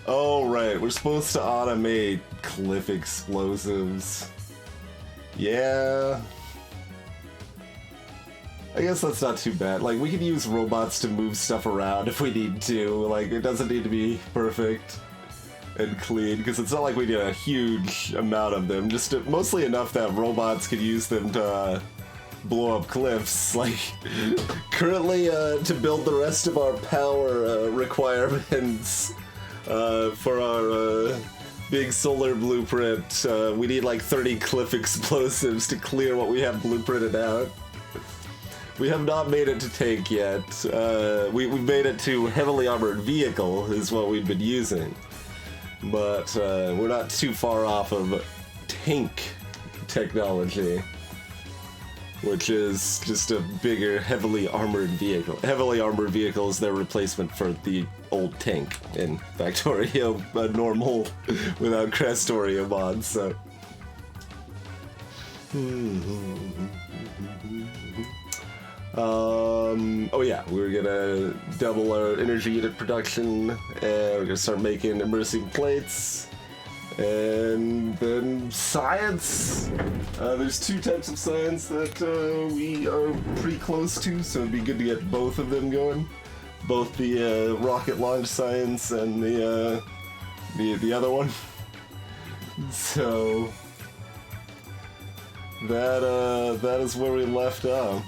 Oh, right. We're supposed to automate cliff explosives. Yeah. I guess that's not too bad. Like, we can use robots to move stuff around if we need to. Like, it doesn't need to be perfect and clean, because it's not like we need a huge amount of them. Just mostly enough that robots could use them to blow up cliffs. Like, currently, to build the rest of our power requirements for our big solar blueprint, we need like 30 cliff explosives to clear what we have blueprinted out. We have not made it to tank yet. We've made it to heavily armored vehicle is what we've been using. But we're not too far off of tank technology, which is just a bigger, heavily armored vehicle. Heavily armored vehicle is their replacement for the old tank in Factorio, normal without Krastorio mods, so. Oh yeah, we're gonna double our energy unit production, and we're gonna start making immersing plates, and then science. There's two types of science that we are pretty close to, so it'd be good to get both of them going. Both the rocket launch science and the other one. So that is where we left off.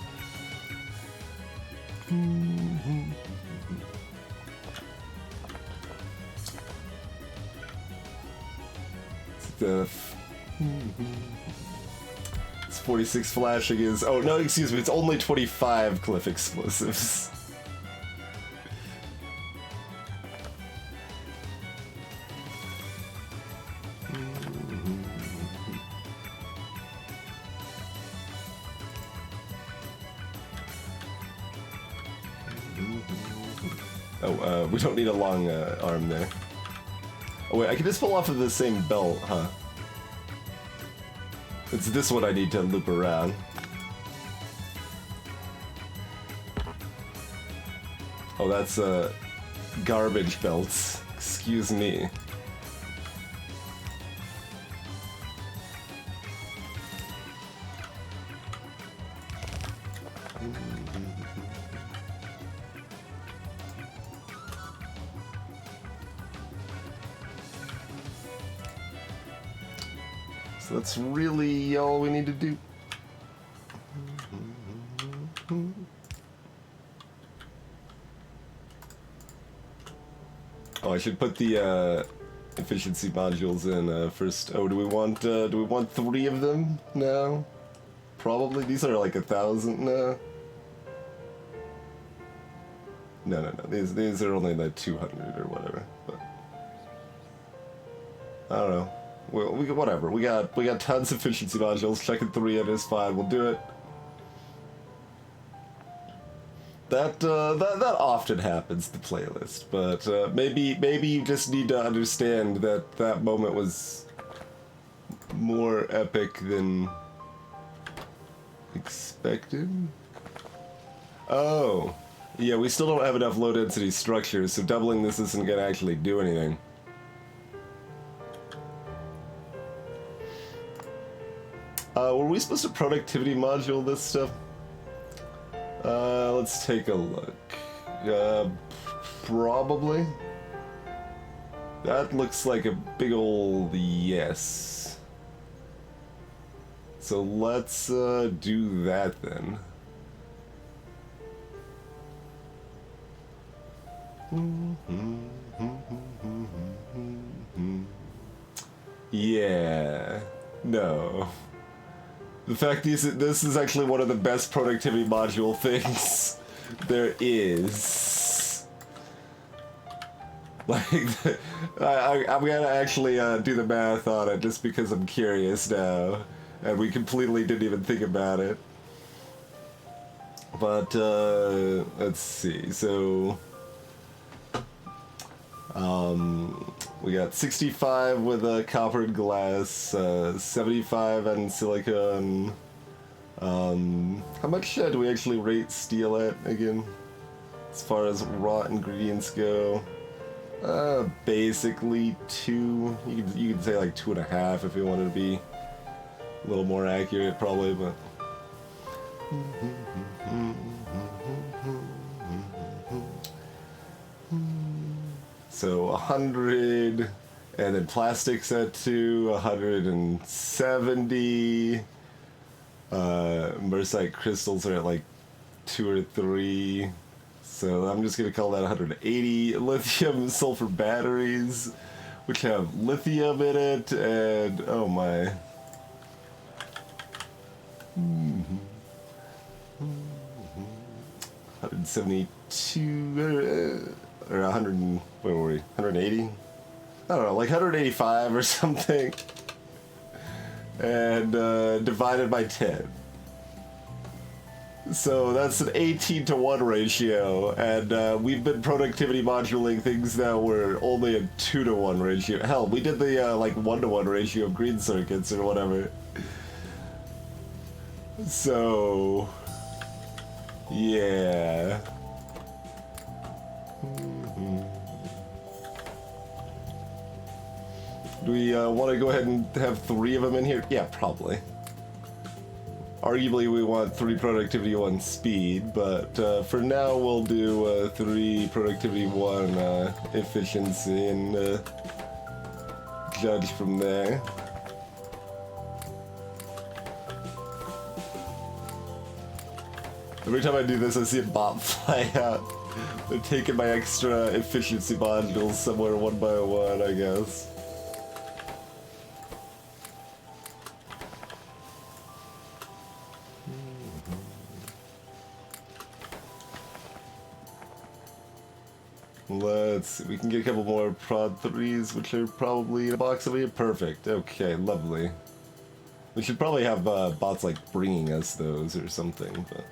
It's 46 flashing is... Oh, no, excuse me, it's only 25 cliff explosives. Oh, we don't need a long arm there. Oh wait, I can just pull off of the same belt, huh? It's this one I need to loop around. Oh, that's garbage belts. Excuse me. So that's really all we need to do. Oh, I should put the efficiency modules in first. Oh, do we want 3 of them now? Probably. These are like 1,000 now. No. These are only like 200 or whatever. But I don't know. Whatever. We got tons of efficiency modules. Checking 3 in is fine. We'll do it. That often happens, the playlist, but maybe you just need to understand that moment was more epic than expected. Oh, yeah, we still don't have enough low density structures, so doubling this isn't gonna actually do anything. Were we supposed to productivity module this stuff? Let's take a look. Probably. That looks like a big ol' yes. So let's do that then. Yeah. No. The fact this is actually one of the best productivity module things there is. Like, I'm gonna actually do the math on it just because I'm curious now, and we completely didn't even think about it. But let's see. So we got 65 with copper and glass, 75 on silicon. How much do we actually rate steel at again, as far as raw ingredients go? Basically 2. You could say like 2.5 if you wanted to be a little more accurate, probably, but. So 100, and then plastics at 2, 170. Mercite crystals are at like 2 or 3. So I'm just gonna call that 180. Lithium sulfur batteries, which have lithium in it, and oh my. 172 or 100. Where were we? 180. I don't know, like 185 or something. And divided by 10. So that's an 18-to-1 ratio, and we've been productivity modulating things that were only a 2-to-1 ratio. Hell, we did the like 1-to-1 ratio of green circuits or whatever. So, yeah. Do we want to go ahead and have 3 of them in here? Yeah, probably. Arguably, we want 3 productivity, 1 speed, but for now, we'll do 3 productivity, 1 efficiency, and judge from there. Every time I do this, I see a bot fly out. They're taking my extra efficiency modules somewhere one by one, I guess. Let's see, we can get a couple more prod 3s, which are probably in a box over here. Perfect. Okay, lovely. We should probably have bots like bringing us those or something, but.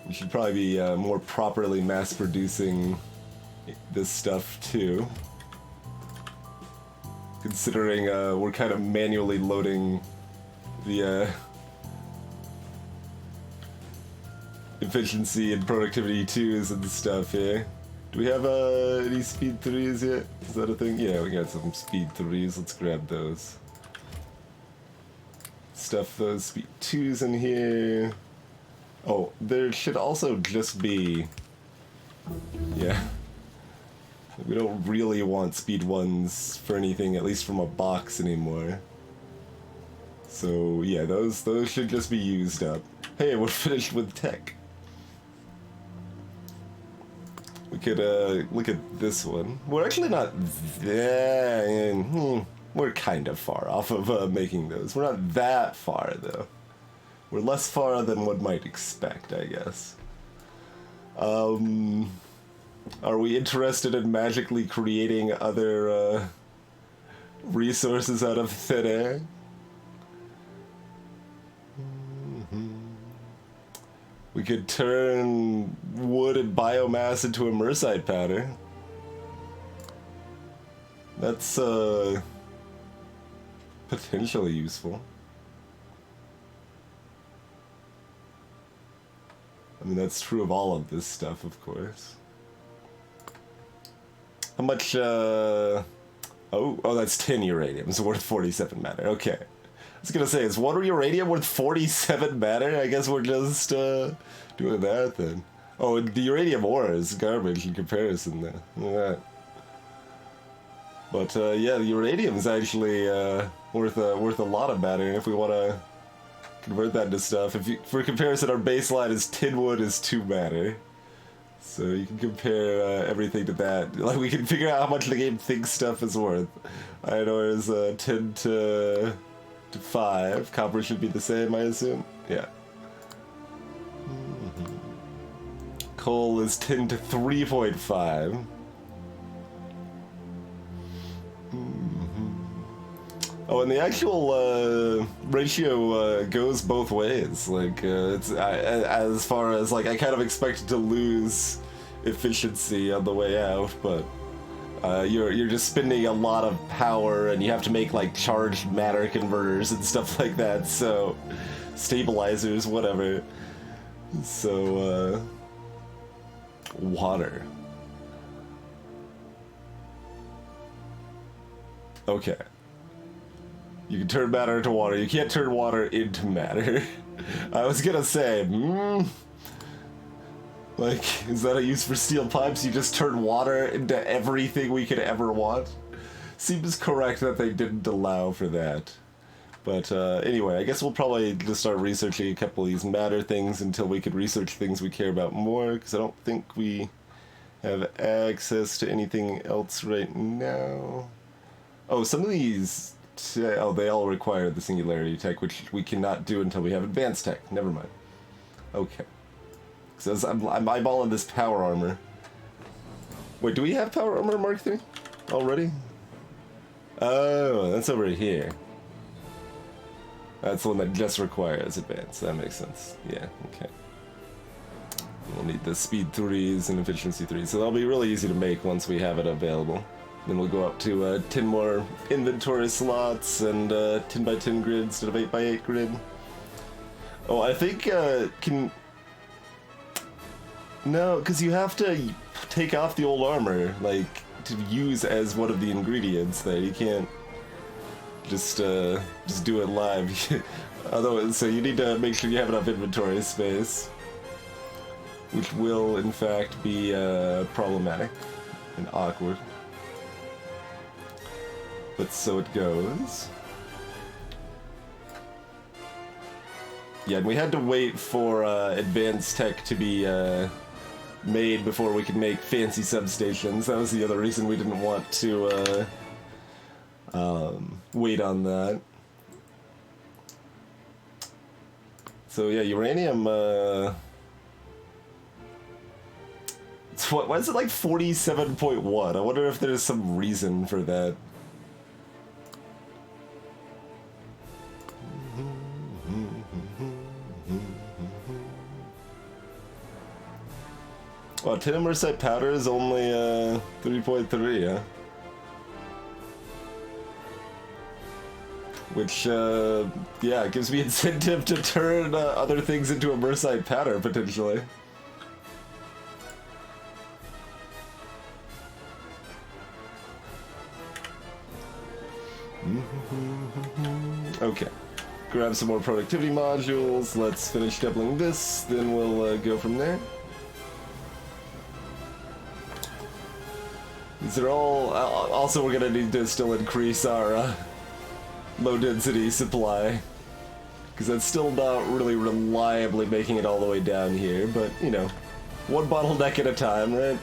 We should probably be more properly mass producing this stuff too, considering we're kind of manually loading the efficiency and productivity 2s and stuff here. Do we have any speed 3s yet? Is that a thing? Yeah, we got some speed 3s. Let's grab those. Stuff those speed 2s in here. Oh, there should also just be. Yeah. We don't really want speed 1s for anything, at least from a box anymore. So yeah, those should just be used up. Hey, we're finished with tech. We could look at this one. We're actually not that. We're kind of far off of making those. We're not that far though. We're less far than one might expect, I guess. Are we interested in magically creating other resources out of thin air? We could turn wood and biomass into a mercite powder. That's potentially useful. I mean, that's true of all of this stuff, of course. How much, oh, that's 10 uranium. It's worth 47 matter. Okay. I was gonna say, is 1 uranium worth 47 matter? I guess we're just, doing that then. Oh, the uranium ore is garbage in comparison then. Look at that. But, yeah, the uranium is actually, worth a lot of matter, and if we want to convert that into stuff, for comparison, our baseline is tin wood is 2 matter. So you can compare everything to that. Like, we can figure out how much the game thinks stuff is worth. Iron ore is 10 to 5. Copper should be the same, I assume. Yeah. Coal is 10 to 3.5. Oh, and the actual ratio goes both ways. Like, it's as far as like I kind of expected to lose efficiency on the way out, but You're just spending a lot of power, and you have to make like charged matter converters and stuff like that. So stabilizers, whatever. So water. Okay. You can turn matter into water. You can't turn water into matter. I was gonna say, like, is that a use for steel pipes? You just turn water into everything we could ever want? Seems correct that they didn't allow for that. But anyway, I guess we'll probably just start researching a couple of these matter things until we could research things we care about more, because I don't think we have access to anything else right now. Oh, some of these... Oh, they all require the singularity tech, which we cannot do until we have advanced tech. Never mind. Okay. So I'm eyeballing this power armor. Wait, do we have power armor Mark III already? Oh, that's over here. That's the one that just requires advance. That makes sense. Yeah, okay. We'll need the speed 3s and efficiency 3s, so that'll be really easy to make once we have it available. Then we'll go up to 10 more inventory slots and 10 by 10 grid instead of 8 by 8 grid. Oh, I think no, because you have to take off the old armor, like, to use as one of the ingredients there. You can't just do it live. Otherwise, so you need to make sure you have enough inventory space, which will, in fact, be problematic and awkward. But so it goes. Yeah, and we had to wait for advanced tech to be made before we could make fancy substations. That was the other reason we didn't want to wait on that. So yeah, uranium, it's why is it like 47.1? I wonder if there's some reason for that. Wow, tin immersite powder is only 3.3, yeah? Which, yeah, gives me incentive to turn other things into immersite powder, potentially. Okay. Grab some more productivity modules, let's finish doubling this, then we'll go from there. These are all... Also, we're gonna need to still increase our low density supply, because that's still not really reliably making it all the way down here, but, you know, one bottleneck at a time, right?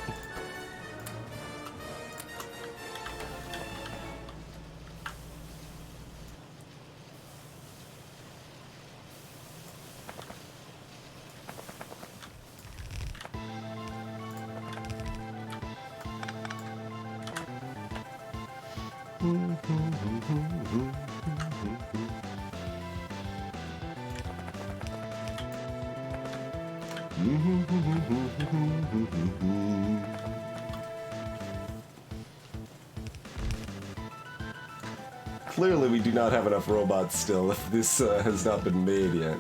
Clearly we do not have enough robots still if this has not been made yet.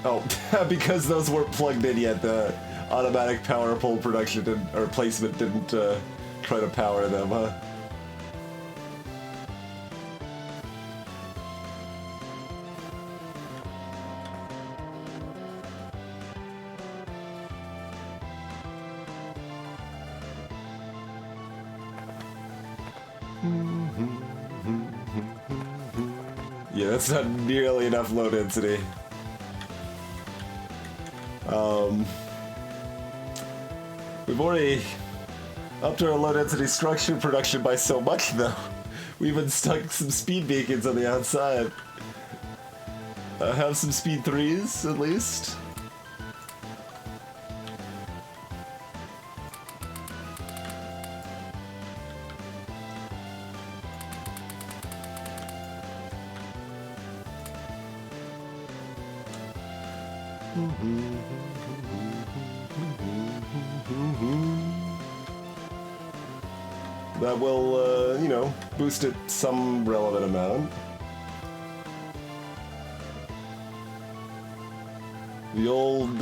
Oh, because those weren't plugged in yet, the automatic power pole production or placement didn't try to power them, huh? Yeah, that's not nearly enough low density. We've already upped our low density structure production by so much though. We even stuck some speed beacons on the outside. Have some speed 3s at least. That will, you know, boost it some relevant amount. The old,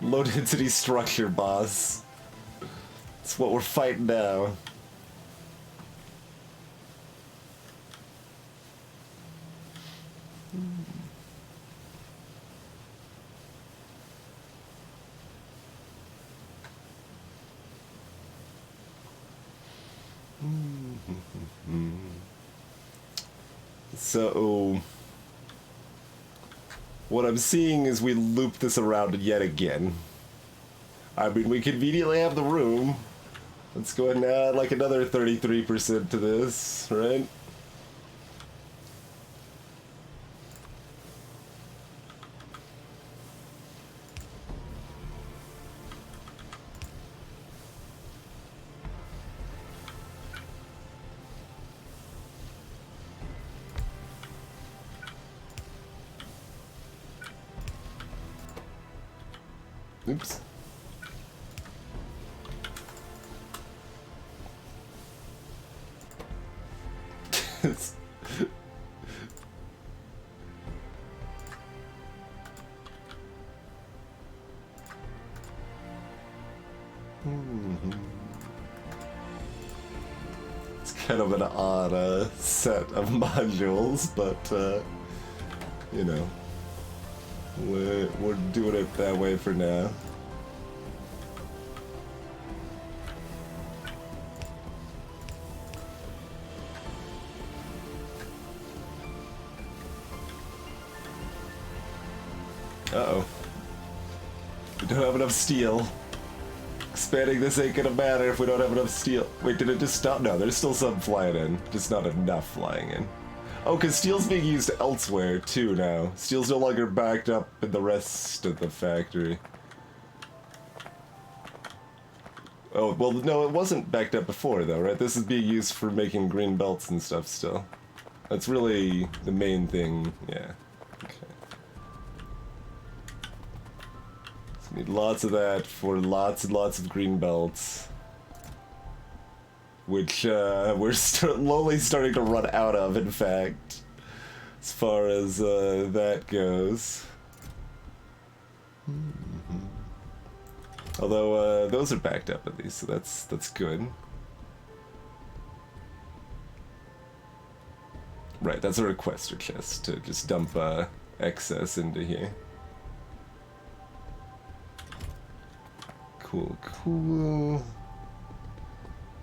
low-density structure boss. That's what we're fighting now. So, what I'm seeing is we loop this around yet again. I mean, we conveniently have the room. Let's go ahead and add like another 33% to this, right? Oops. It's kind of an odd set of modules, but you know, we're doing it that way for now. Uh-oh. We don't have enough steel. Expanding this ain't gonna matter if we don't have enough steel. Wait, did it just stop? No, there's still some flying in. Just not enough flying in. Oh, because steel's being used elsewhere, too, now. Steel's no longer backed up in the rest of the factory. Oh, well, no, it wasn't backed up before, though, right? This is being used for making green belts and stuff still. That's really the main thing, yeah. Okay. So need lots of that for lots and lots of green belts. Which, we're slowly starting to run out of, in fact. As far as, that goes. Although, those are backed up at least, so that's good. Right, that's a requester chest to just dump, excess into here. Cool, cool.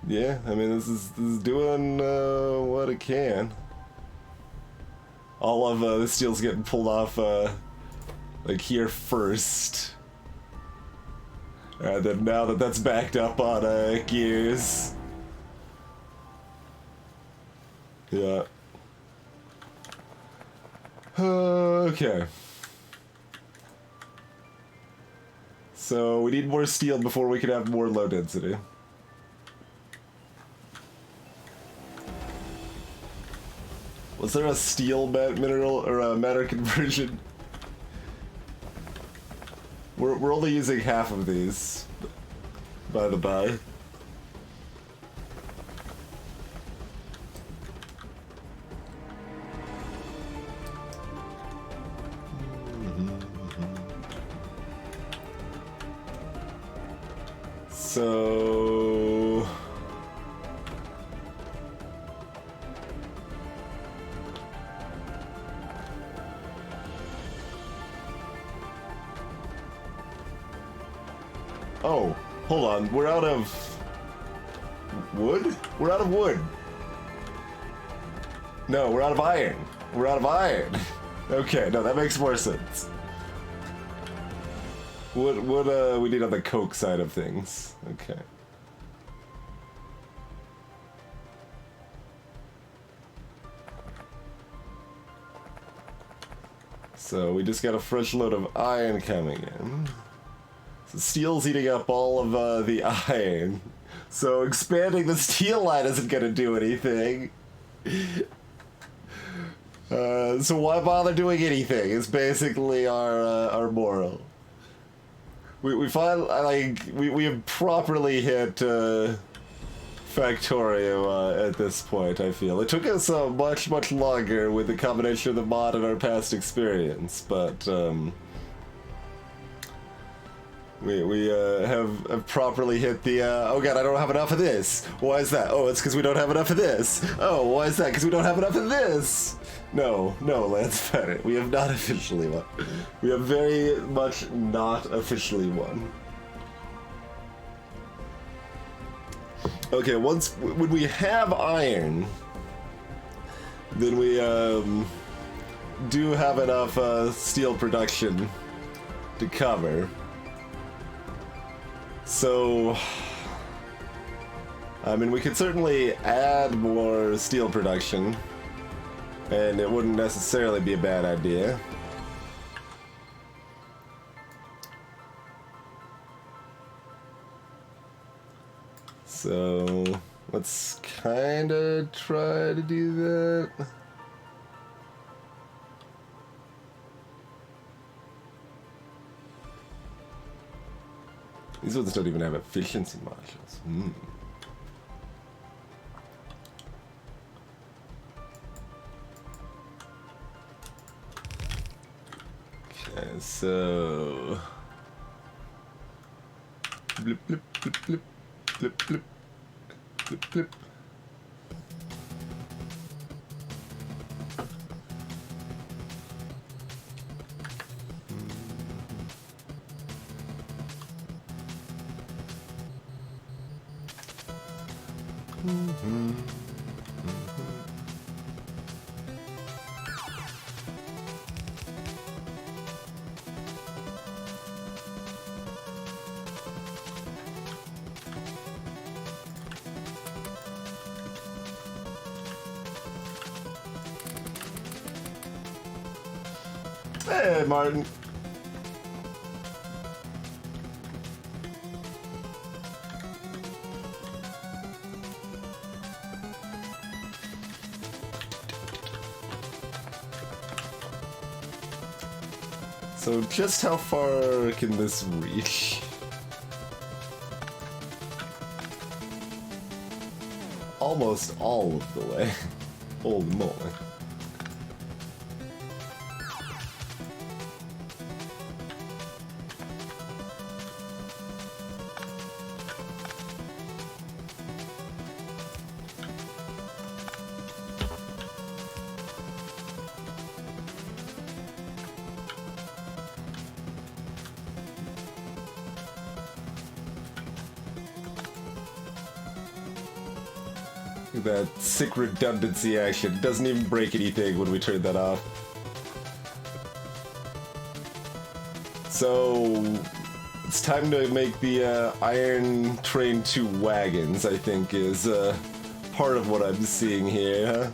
Yeah, I mean, this is doing, what it can. All of, the steel's getting pulled off, like here first. And then now that that's backed up on, gears. Yeah. Okay. So, we need more steel before we can have more low density. Was there a steel mineral or a matter conversion? We're only using half of these, by the by. So... Oh, hold on. We're out of... wood? We're out of wood. No, we're out of iron. We're out of iron. Okay, no, that makes more sense. What we need on the coke side of things. Okay. So we just got a fresh load of iron coming in. So steel's eating up all of the iron. So expanding the steel line isn't gonna do anything. So why bother doing anything? It's basically our moral. We find we have properly hit Factorio at this point. I feel it took us much longer with the combination of the mod and our past experience, but we have properly hit the oh god, I don't have enough of this. Why is that? Oh, it's because we don't have enough of this. Oh, why is that? Because we don't have enough of this. No, Lance Bennett, we have not officially won. We have very much not officially won. Okay, when we have iron, then we do have enough steel production to cover. So, I mean, we could certainly add more steel production, and it wouldn't necessarily be a bad idea. So, let's kinda try to do that. These ones don't even have efficiency modules. Okay, so... Blip, blip, blip, blip, blip, blip, blip, blip. Hey, Martin. So just how far can this reach? Almost all of the way. Holy moly. That sick redundancy action. It doesn't even break anything when we turn that off. So it's time to make the iron train 2 wagons, I think, is part of what I'm seeing here, huh?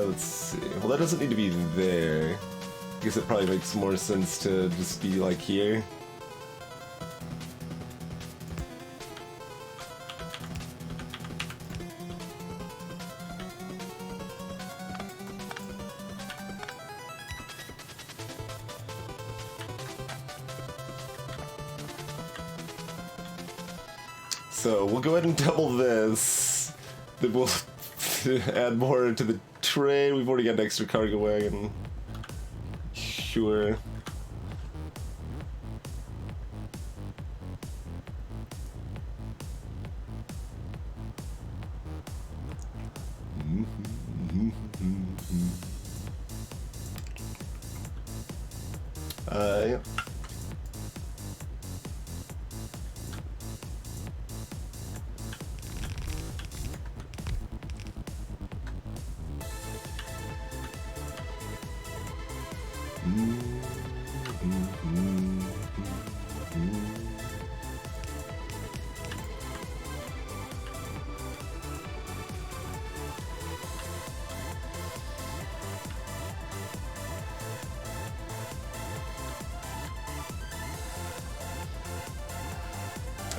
Let's see. Well, that doesn't need to be there. I guess it probably makes more sense to just be like here. So we'll go ahead and double this. Then we'll add more to the train. We've already got an extra cargo wagon. Sure. Yeah.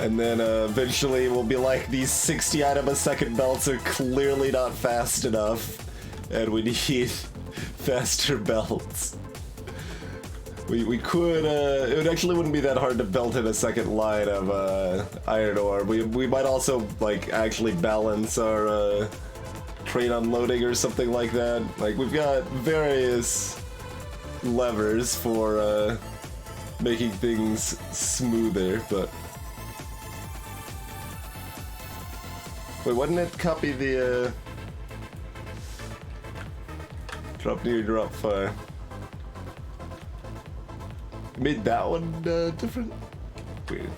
And then eventually we'll be like, these 60 item a second belts are clearly not fast enough, and we need faster belts. We could, it actually wouldn't be that hard to belt in a second line of iron ore. We might also like actually balance our train unloading or something like that. Like, we've got various levers for making things smoother, but... Wait, wouldn't it copy the drop near, drop far? Made that one different? Weird.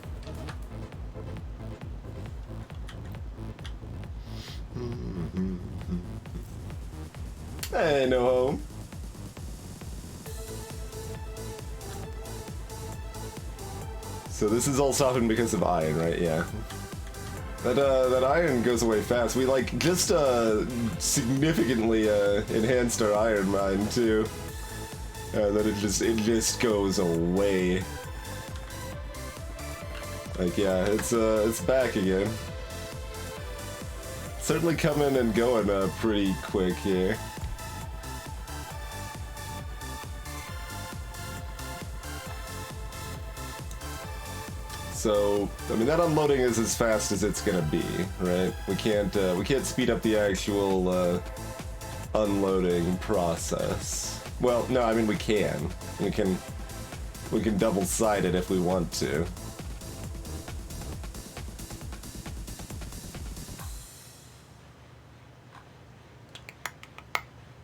Hey, no home. So this is all softened because of iron, right? Yeah. That iron goes away fast. We like just significantly enhanced our iron mine too. That it just goes away. Like, yeah, it's back again. Certainly coming and going pretty quick here. So, I mean, that unloading is as fast as it's gonna be, right? We can't speed up the actual unloading process. Well, no, I mean we can. We can double-side it if we want to.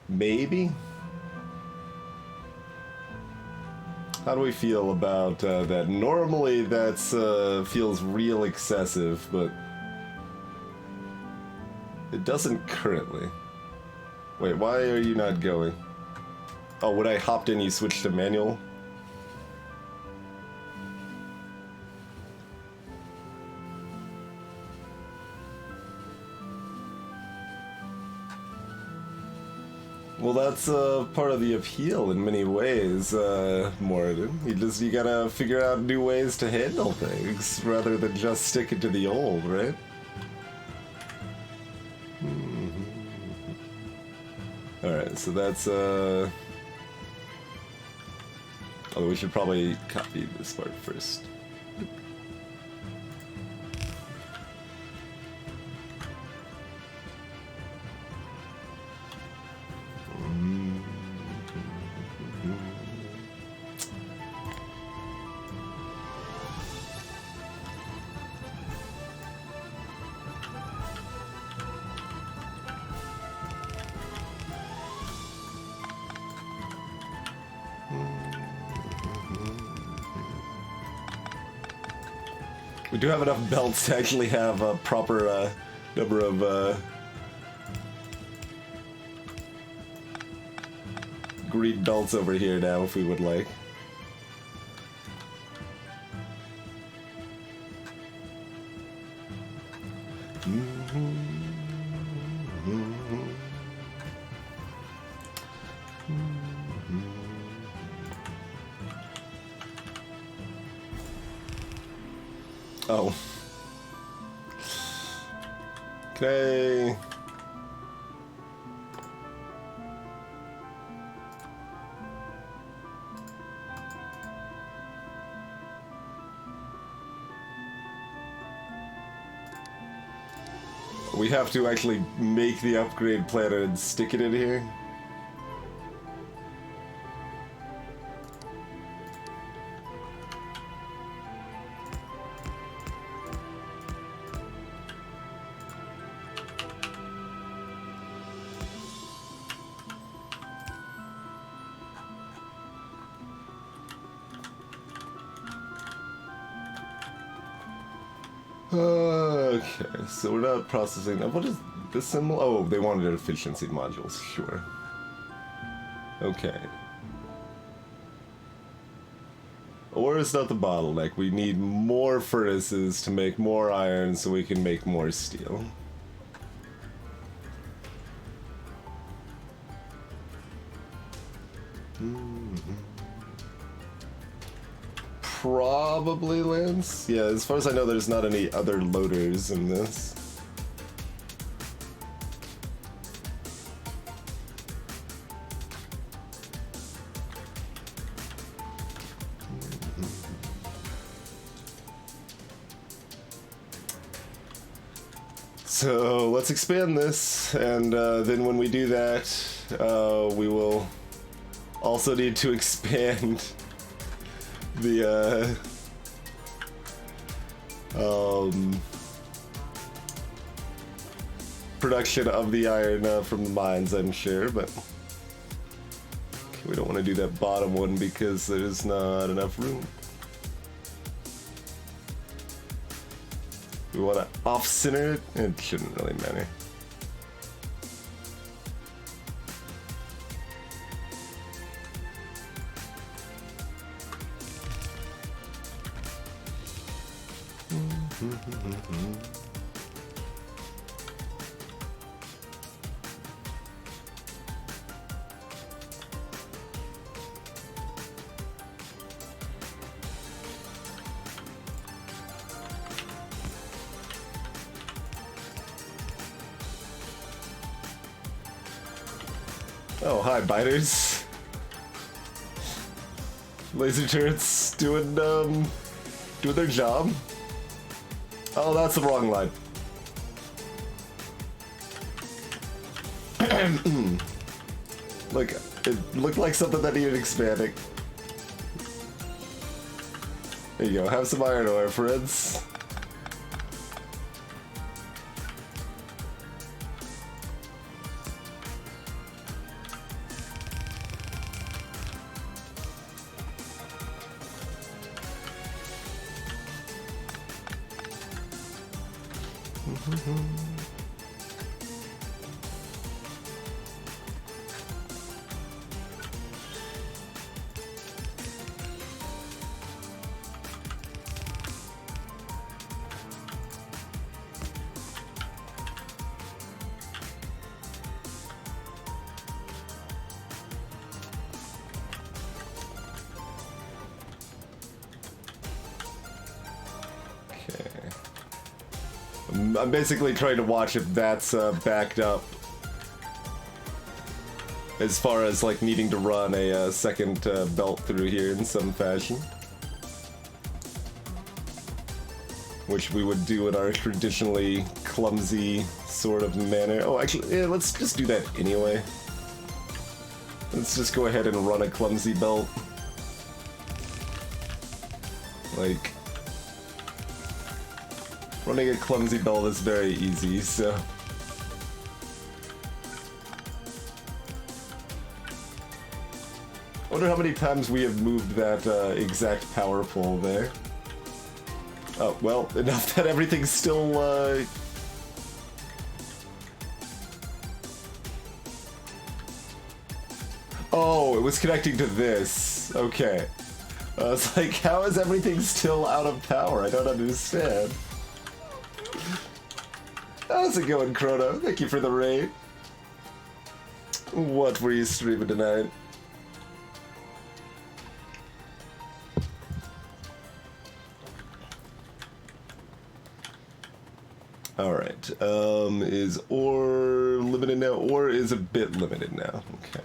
Maybe? How do we feel about that? Normally that's feels real excessive, but it doesn't currently. Wait, why are you not going? Oh, when I hopped in, you switched to manual? Well, that's part of the appeal in many ways, Moradin. You gotta figure out new ways to handle things, rather than just sticking to the old, right? Alright, so that's, although we should probably copy this part first. We do have enough belts to actually have a proper number of green belts over here now if we would like. Oh. Okay. We have to actually make the upgrade plan and stick it in here. Okay, so we're not processing that. What is this symbol? Oh, they wanted efficiency modules, sure. Okay. Ore is not the bottleneck. We need more furnaces to make more iron so we can make more steel. probably lands. Yeah, as far as I know, there's not any other loaders in this. So let's expand this, and then when we do that, we will also need to expand the production of the iron from the mines, I'm sure, but we don't want to do that bottom one because there's not enough room. We want to off-center it? It shouldn't really matter. Oh, hi, biters. Laser turrets doing their job. Oh, that's the wrong line. Look, it looked like something that needed expanding. There you go, have some iron ore, friends. I'm basically trying to watch if that's backed up as far as like needing to run a second belt through here in some fashion, which we would do in our traditionally clumsy sort of manner. Oh, actually, yeah, let's just do that anyway. Let's just go ahead and run a clumsy belt. Like, running a clumsy belt is very easy, so... I wonder how many times we have moved that exact power pole there. Oh, well, enough that everything's still, Oh, it was connecting to this. Okay. I was like, how is everything still out of power? I don't understand. How's it going, Chrono? Thank you for the raid. What were you streaming tonight? Alright, is ore limited now? Ore is a bit limited now, okay.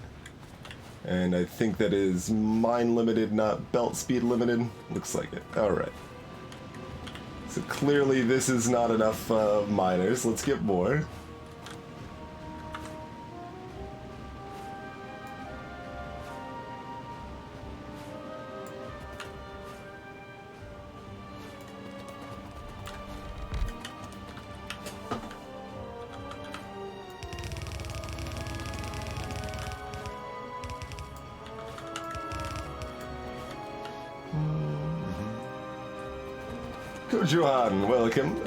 And I think that is mine limited, not belt speed limited. Looks like it, alright. So clearly this is not enough miners, let's get more. Johan, welcome.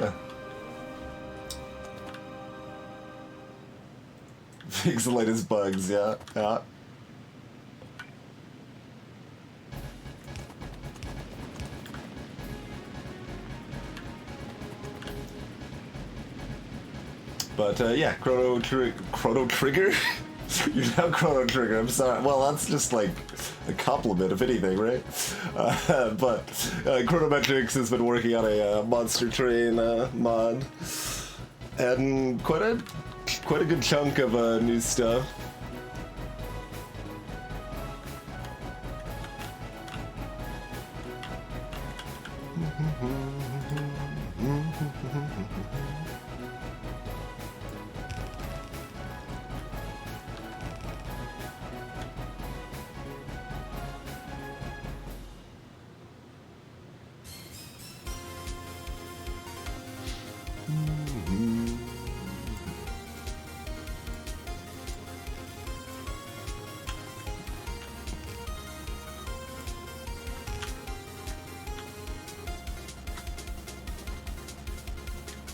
Fix the latest bugs, yeah. But yeah, Chrono Trigger. You're now Chrono Trigger, I'm sorry. Well, that's just like a compliment, if anything, right? But Chronometrics has been working on a Monster Train mod. And quite a good chunk of new stuff.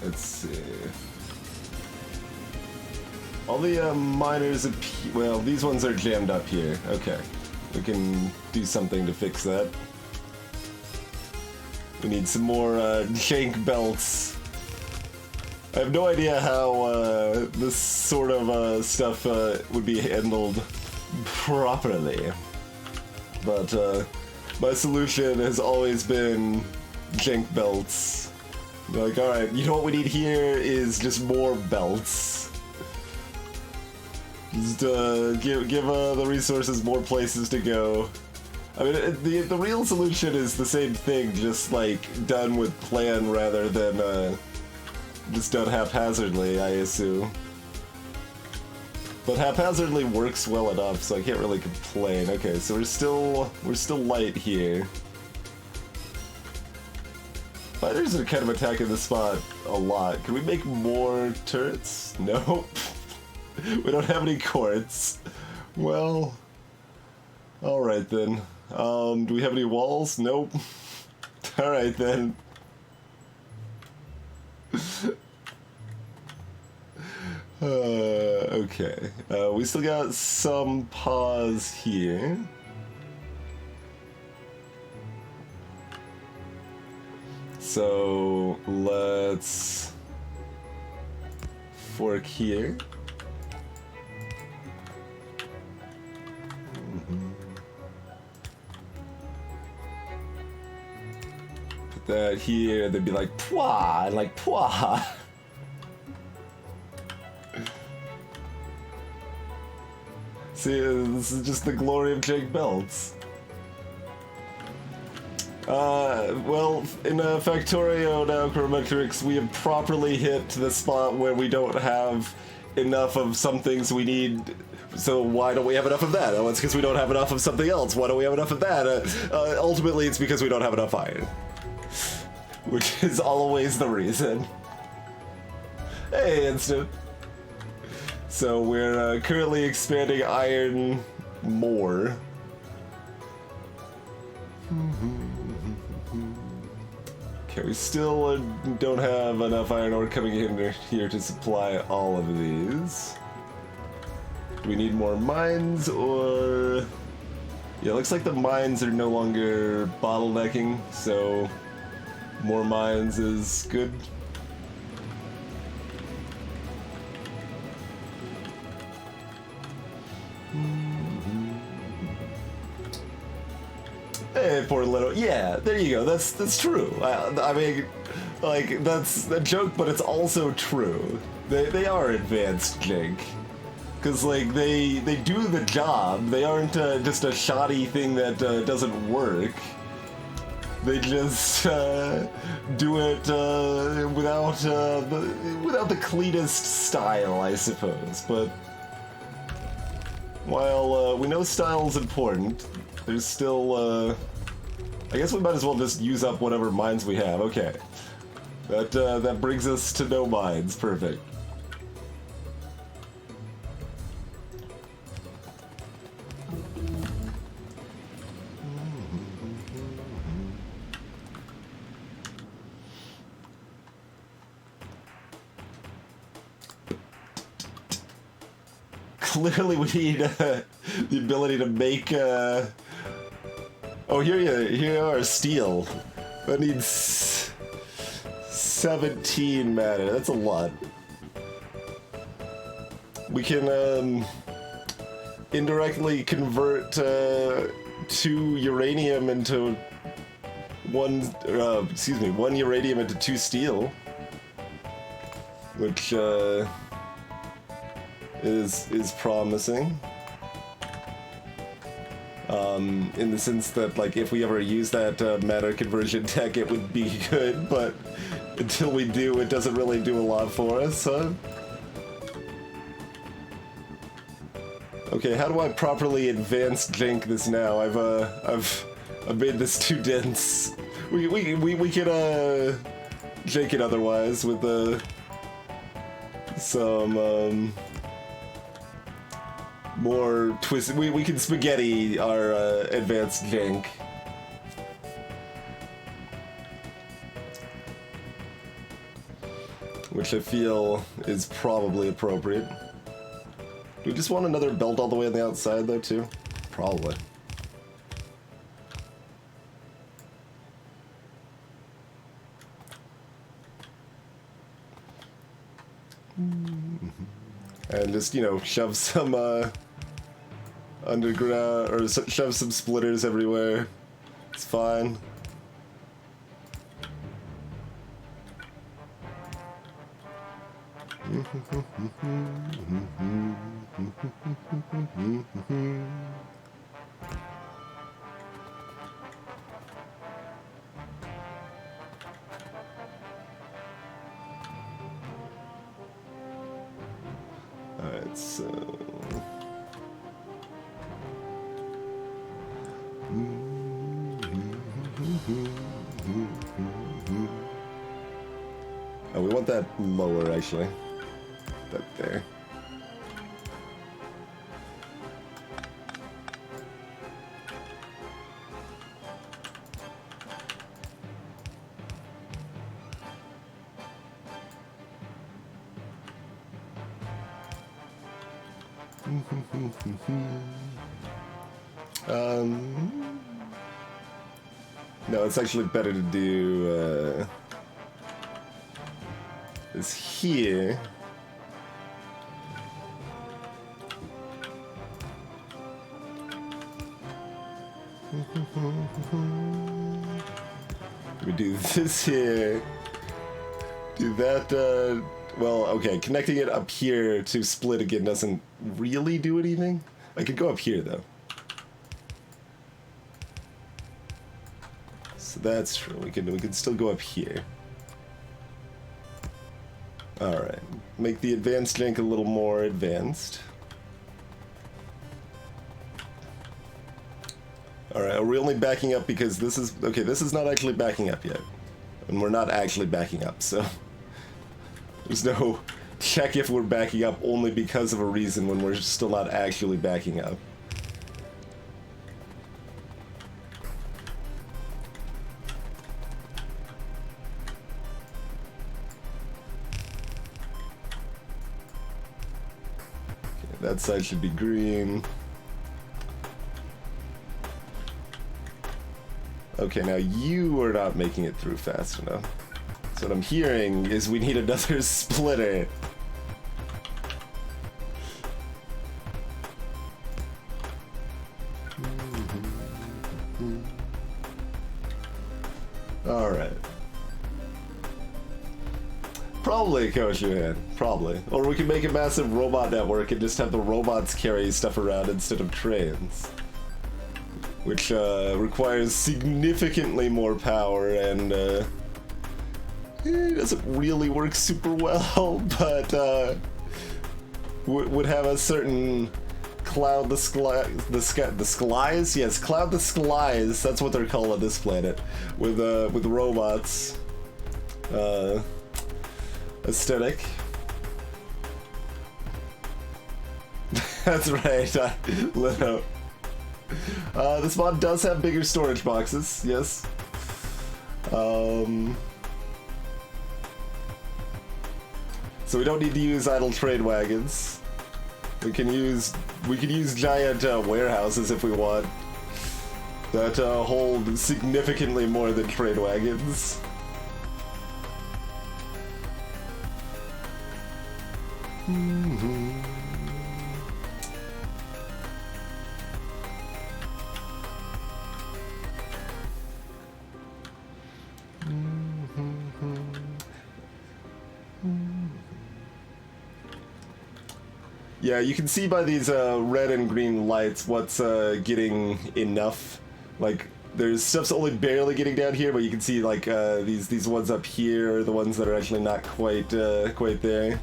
Let's see. All the miners, well, these ones are jammed up here. Okay, we can do something to fix that. We need some more jank belts. I have no idea how this sort of stuff would be handled properly, but my solution has always been jank belts. Like, alright, you know what we need here is just more belts. Just give the resources more places to go. I mean, the real solution is the same thing, just like done with plan rather than just done haphazardly, I assume. But haphazardly works well enough, so I can't really complain. Okay, so we're still light here. Fighters are kind of attacking the spot a lot. Can we make more turrets? Nope. We don't have any quartz. Well, alright then. Do we have any walls? Nope. Alright then. Okay. We still got some pause here. So let's fork here. Put that here, they'd be like, pwah, and like, pwah. See, this is just the glory of Jake belts. Well, in Factorio now, Chronometrics, we have properly hit the spot where we don't have enough of some things we need. So why don't we have enough of that? Oh, it's because we don't have enough of something else. Why don't we have enough of that? Ultimately, it's because we don't have enough iron. Which is always the reason. Hey, instant. So we're currently expanding iron more. Okay, we still don't have enough iron ore coming in here to supply all of these. Do we need more mines, or... Yeah, it looks like the mines are no longer bottlenecking, so more mines is good. Hey, poor little... Yeah, there you go. That's true. I mean, like, that's a joke, but it's also true. They are advanced jank. Because, like, they do the job. They aren't just a shoddy thing that doesn't work. They just do it without the cleanest style, I suppose. But while we know style is important, there's still, I guess we might as well just use up whatever mines we have. Okay. That brings us to no mines. Perfect. Clearly we need the ability to make, oh, here are steel. That needs 17 matter. That's a lot. We can indirectly convert 2 uranium into one uranium into 2 steel, which is promising. In the sense that, like, if we ever use that matter conversion tech, it would be good, but until we do, it doesn't really do a lot for us, huh? Okay, how do I properly advance jank this now? I've made this too dense. We could jank it otherwise with some more twist. We can spaghetti our advanced jank. Which I feel is probably appropriate. Do we just want another belt all the way on the outside though too? Probably. And just, you know, shove some underground, or shove some splitters everywhere. It's fine. Alright, so... Oh, we want that lower, actually. That there. No, it's actually better to do is here. We do this here. Do that, well, okay, connecting it up here to split again doesn't really do anything. I could go up here, though. So that's true. We can still go up here. Alright. Make the advanced jank a little more advanced. Alright, are we only backing up because this is... Okay, this is not actually backing up yet. And we're not actually backing up, so... There's no check if we're backing up only because of a reason when we're still not actually backing up. Okay, that side should be green. Okay, now you are not making it through fast enough. So what I'm hearing is we need another splitter. Alright. Probably, Coach Johan. Probably. Or we can make a massive robot network and just have the robots carry stuff around instead of trains. Which requires significantly more power and it doesn't really work super well, but would have a certain cloud the skies? Yes, cloud the skies. That's what they're called on this planet with robots aesthetic. That's right. Lit out. This mod does have bigger storage boxes. Yes. So we don't need to use idle trade wagons. We can use giant warehouses if we want that hold significantly more than trade wagons. Yeah, you can see by these red and green lights what's getting enough. Like, there's stuff's only barely getting down here, but you can see like these ones up here are the ones that are actually not quite quite there.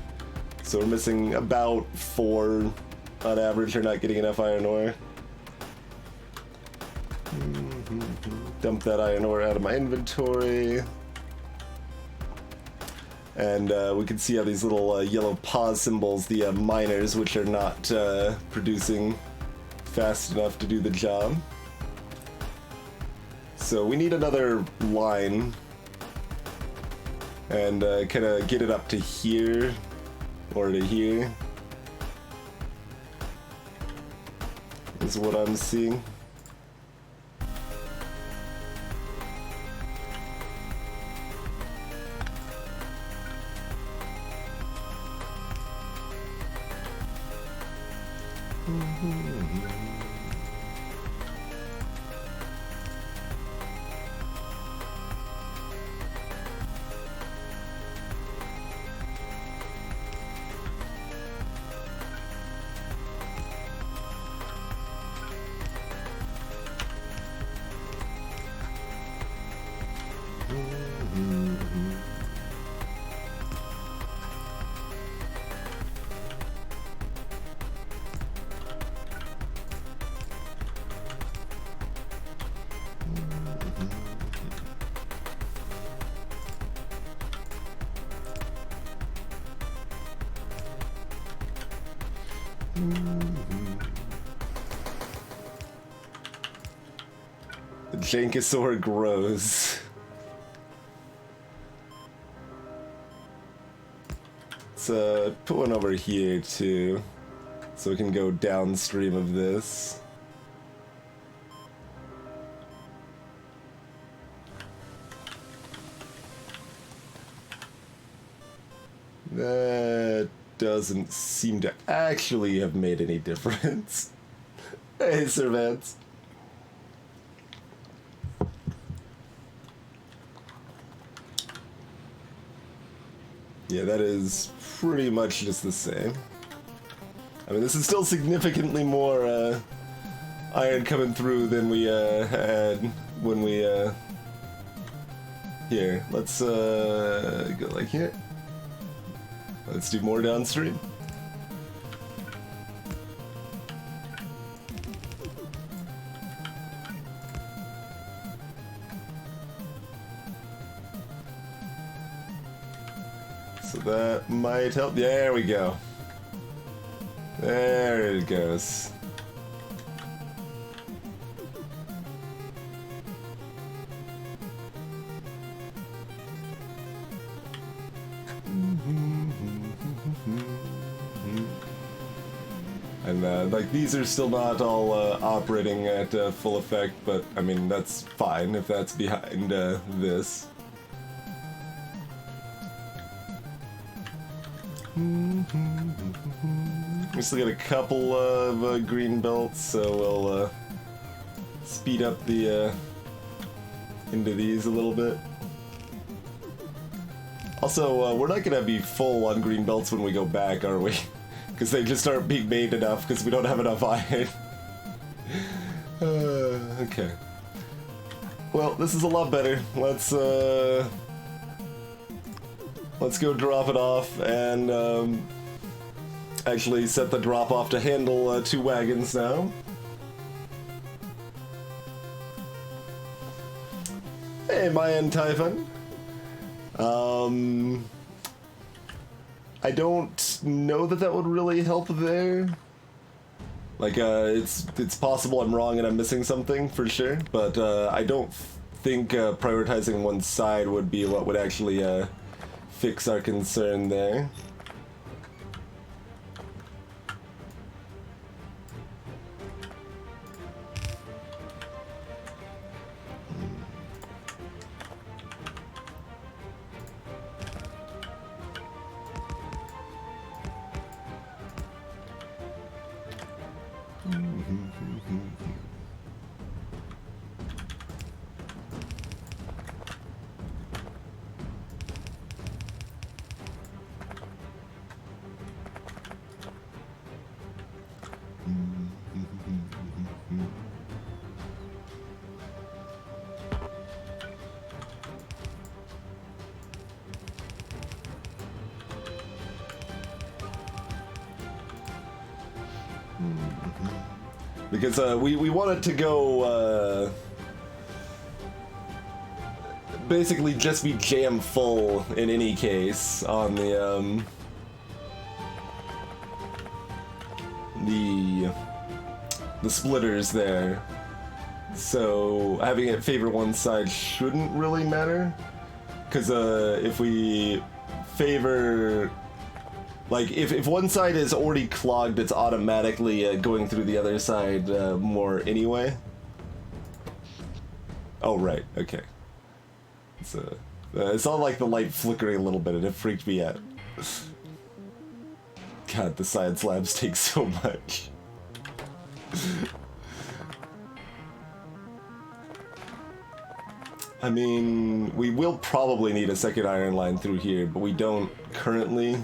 So we're missing about 4 on average. Are not getting enough iron ore. Dump that iron ore out of my inventory. And we can see how these little yellow pause symbols, the miners, which are not producing fast enough to do the job. So we need another line and kind of get it up to here or to here is what I'm seeing. The Jankosaur grows. Let's put one over here too, so we can go downstream of this. That doesn't seem to actually have made any difference. Hey, Servants. Yeah, that is pretty much just the same. I mean, this is still significantly more iron coming through than we had when we here. Let's go like here. Let's do more downstream. So that might help. There we go. There it goes. And like these are still not all operating at full effect, but I mean that's fine if that's behind this. We still got a couple of green belts, so we'll speed up the into these a little bit. Also, we're not gonna be full on green belts when we go back, are we? Because they just aren't being made enough because we don't have enough iron. Okay. Well, this is a lot better. Let's go drop it off and actually set the drop off to handle 2 wagons now. Hey, Mayan Typhon. I don't know that would really help there. Like, it's possible I'm wrong and I'm missing something for sure, but I don't think prioritizing one side would be what would actually fix our concern there. Because we want it to go basically just be jam full in any case on the splitters there. So having it favor one side shouldn't really matter, because if we favor, like if one side is already clogged, it's automatically going through the other side more anyway. Oh right, okay. It's all like the light flickering a little bit, and it freaked me out. God, the science labs take so much. I mean, we will probably need a second iron line through here, but we don't currently.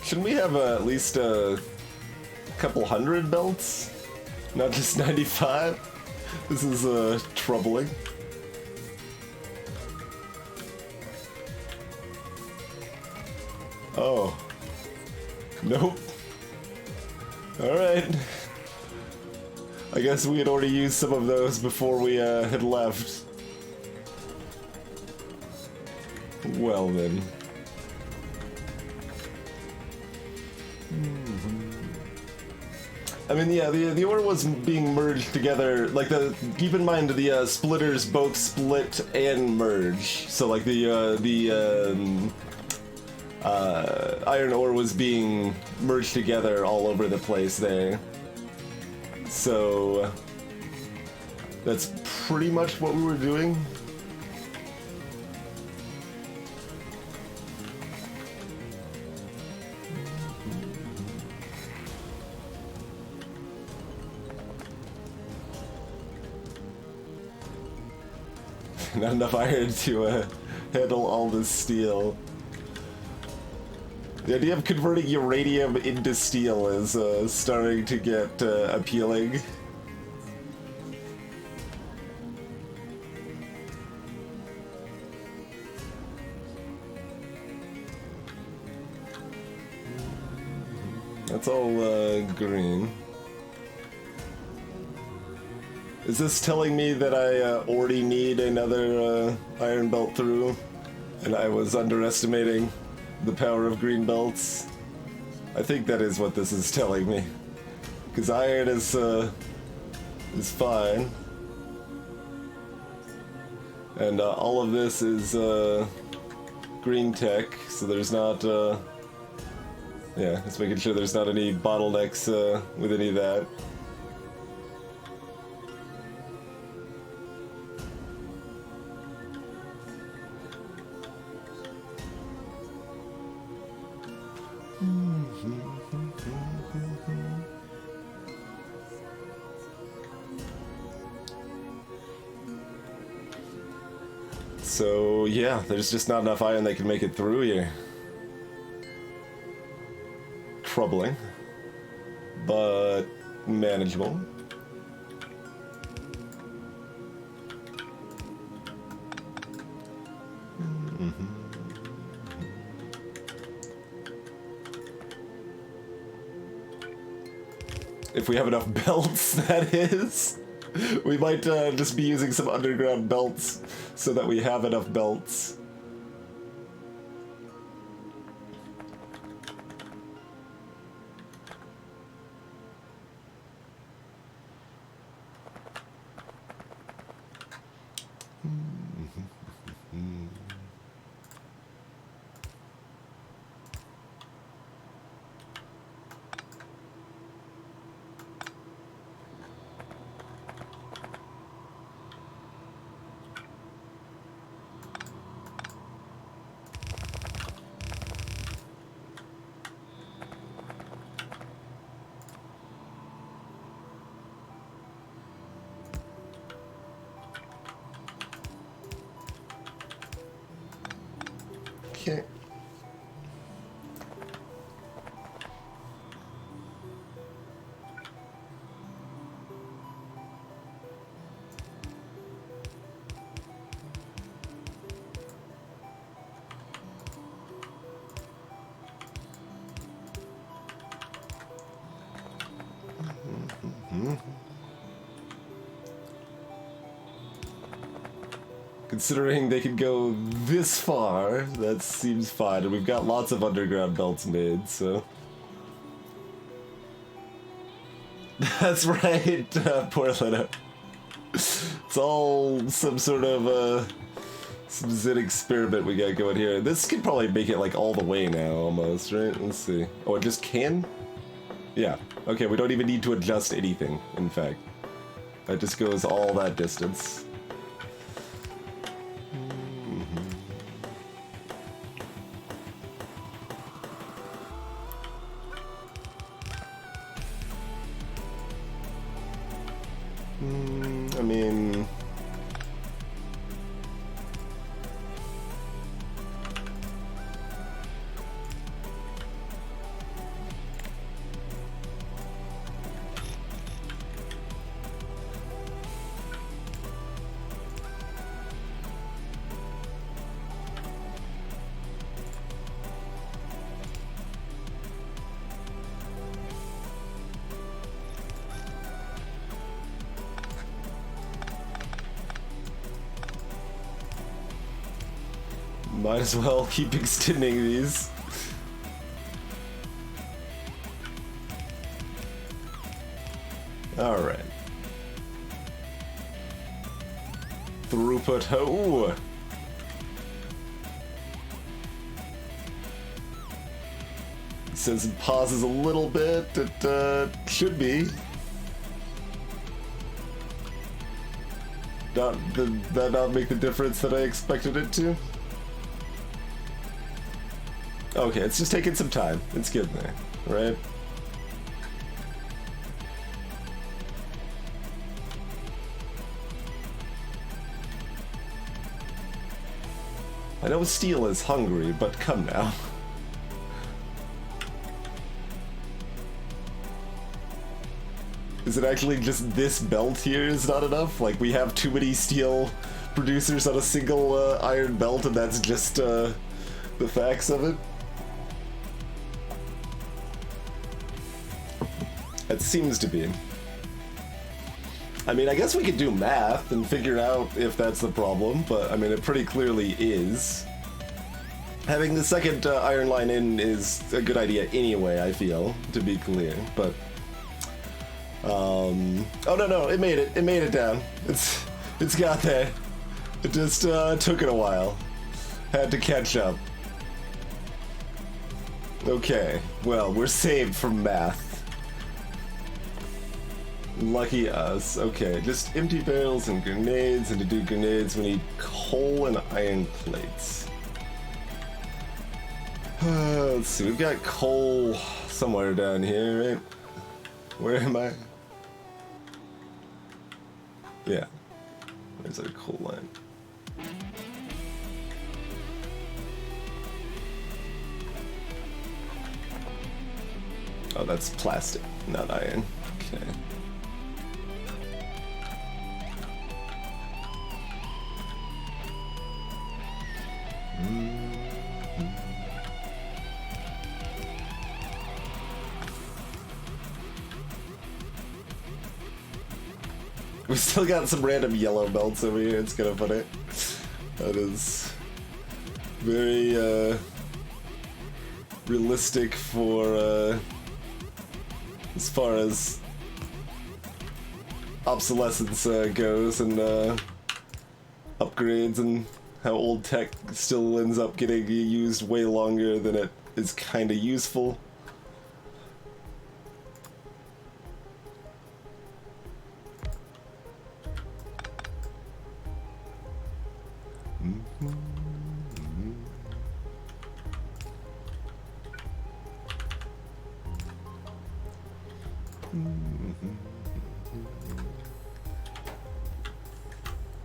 Shouldn't we have at least a couple hundred belts? Not just 95? This is troubling. Oh. Nope. Alright. I guess we had already used some of those before we had left. Well then. I mean, yeah, the ore was being merged together. Like keep in mind the splitters both split and merge. So like the iron ore was being merged together all over the place there. So that's pretty much what we were doing. Not enough iron to handle all this steel. The idea of converting uranium into steel is starting to get appealing. That's all green. Is this telling me that I already need another iron belt through, and I was underestimating the power of green belts? I think that is what this is telling me, because iron is fine, and all of this is green tech, so there's not yeah, just making sure there's not any bottlenecks with any of that. So yeah, there's just not enough iron that can make it through here. Troubling, but manageable. If we have enough belts, that is. We might just be using some underground belts so that we have enough belts. Okay. Considering they can go this far, that seems fine, and we've got lots of underground belts made, so... That's right, poor Leno. It's all some sort of, some Zen experiment we got going here. This could probably make it, like, all the way now, almost, right? Let's see. Oh, it just can? Yeah. Okay, we don't even need to adjust anything, in fact. That just goes all that distance. I mean... might as well keep extending these. Alright. Throughput. Oh! It says it pauses a little bit. It should be. Did that not make the difference that I expected it to? Okay, it's just taking some time. It's getting there, right? I know steel is hungry, but come now. Is it actually just this belt here is not enough? Like, we have too many steel producers on a single iron belt, and that's just the facts of it? It seems to be. I mean, I guess we could do math and figure out if that's the problem, but I mean, it pretty clearly is. Having the second iron line in is a good idea anyway, I feel, to be clear, but... Oh, no, it made it. It made it down. It's got there. It just took it a while. Had to catch up. Okay, well, we're saved from math. Lucky us. Okay, just empty barrels and grenades, and to do grenades we need coal and iron plates. Let's see, we've got coal somewhere down here, right? Where am I? Yeah. There's our coal line. Oh, that's plastic, not iron. Okay. We still got some random yellow belts over here, it's kind of funny. That is very realistic for as far as obsolescence goes, and upgrades, and how old tech still ends up getting used way longer than it is kind of useful.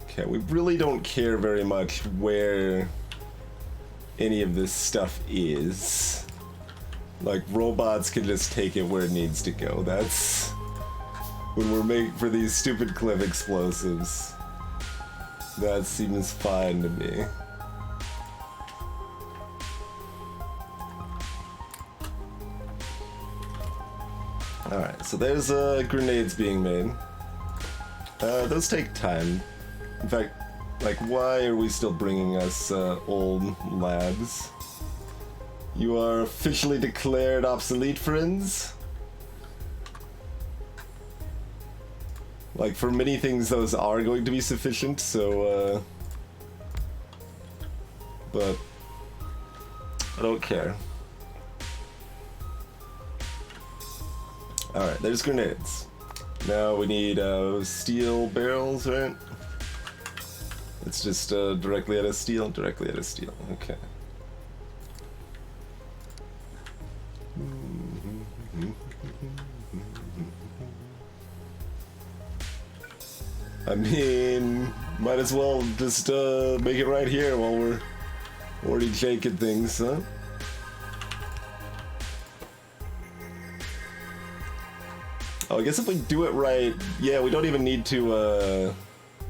Okay, we really don't care very much where any of this stuff is. Like, robots can just take it where it needs to go. That's when we're making for these stupid cliff explosives. That seems fine to me. Alright, so there's grenades being made. Those take time. In fact, Like, why are we still bringing us old lads? You are officially declared obsolete, friends? Like, for many things those are going to be sufficient, so, but I don't care. Alright, there's grenades. Now we need steel barrels, right? It's just directly out of steel, directly out of steel. Okay. I mean, might as well just make it right here while we're already shaking things, huh? Oh, I guess if we do it right, yeah, we don't even need to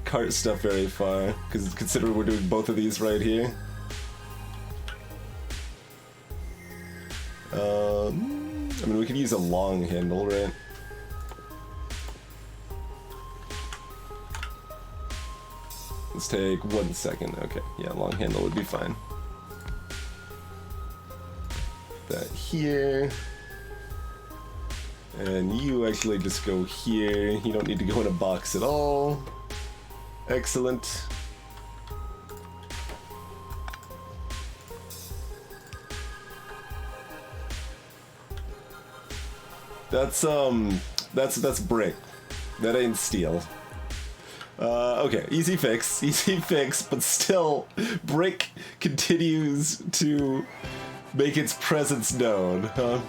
cart stuff very far, because considering we're doing both of these right here. I mean, we could use a long handle, right? Let's take 1 second. Okay, yeah, long handle would be fine. That here. And you actually just go here. You don't need to go in a box at all. Excellent. That's brick. That ain't steel. Okay, easy fix, but still, brick continues to make its presence known, huh?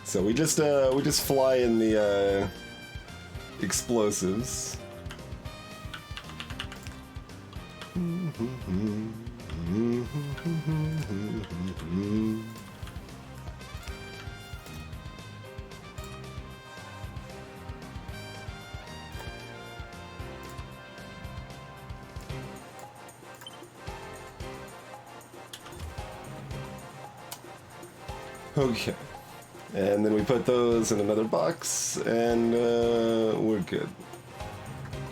So we just fly in the explosives. Okay, and then we put those in another box, and we're good.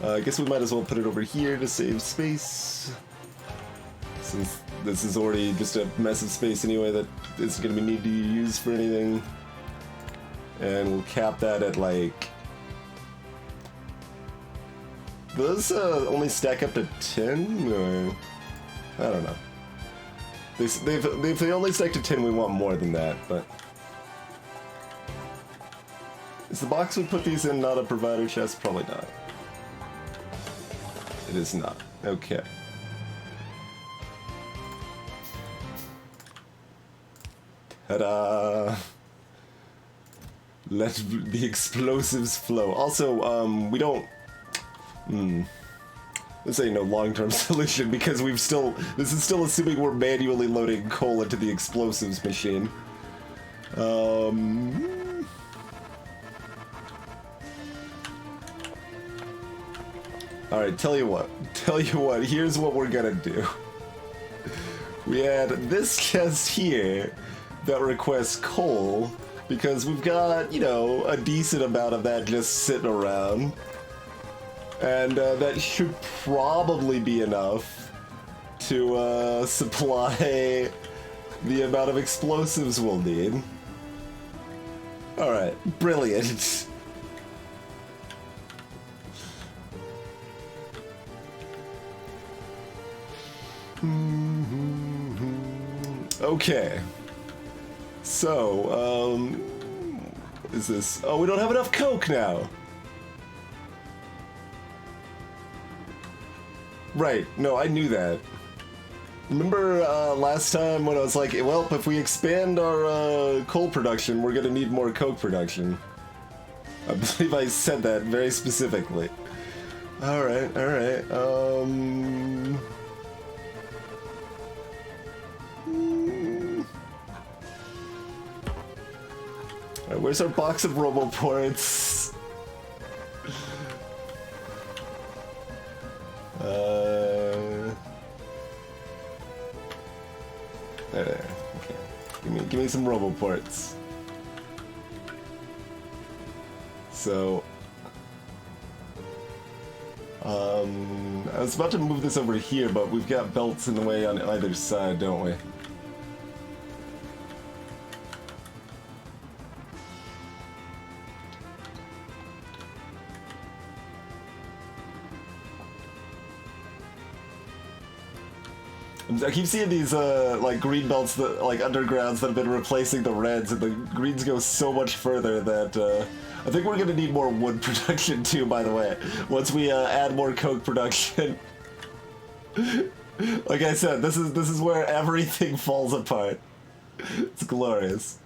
I guess we might as well put it over here to save space, since this is already just a mess of space anyway that isn't going to be needed to use for anything. And we'll cap that at like... Those only stack up to 10, or... I don't know. If they only stack to 10, we want more than that, but... Is the box we put these in not a provider chest? Probably not. It is not. Okay. Ta-da! Let the explosives flow. Also, we don't... This ain't no long-term solution because this is still assuming we're manually loading coal into the explosives machine. Alright, tell you what, here's what we're gonna do. We had this chest here that requests coal because we've got, you know, a decent amount of that just sitting around. And that should probably be enough to supply the amount of explosives we'll need. Alright, brilliant. Okay. So, what is this? Oh, we don't have enough coke now. Right, no, I knew that. Remember last time when I was like, well, if we expand our coal production, we're gonna need more coke production. I believe I said that very specifically. Alright, alright, Alright, where's our box of roboports? There, okay. Give me some roboports. So, I was about to move this over here, but we've got belts in the way on either side, don't we? I keep seeing these like green belts that like undergrounds that have been replacing the reds, and the greens go so much further that I think we're gonna need more wood production too. By the way, once we add more coke production, like I said, this is where everything falls apart. It's glorious.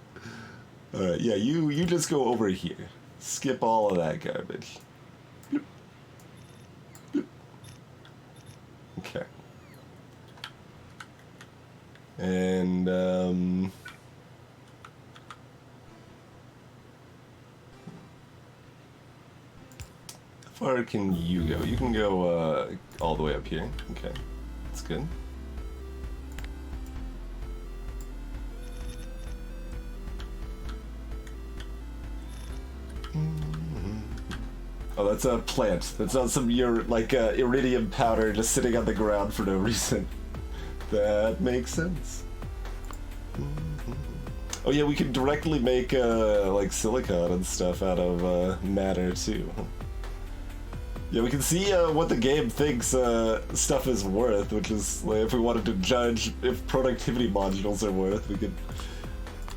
All right, yeah, you just go over here. Skip all of that garbage. Okay. And, how far can you go? You can go, all the way up here. Okay. That's good. Oh, that's a plant. That's not some iridium powder just sitting on the ground for no reason. That makes sense. Oh yeah, we can directly make like silicon and stuff out of matter too. Yeah, we can see what the game thinks stuff is worth, which is like, if we wanted to judge if productivity modules are worth, we could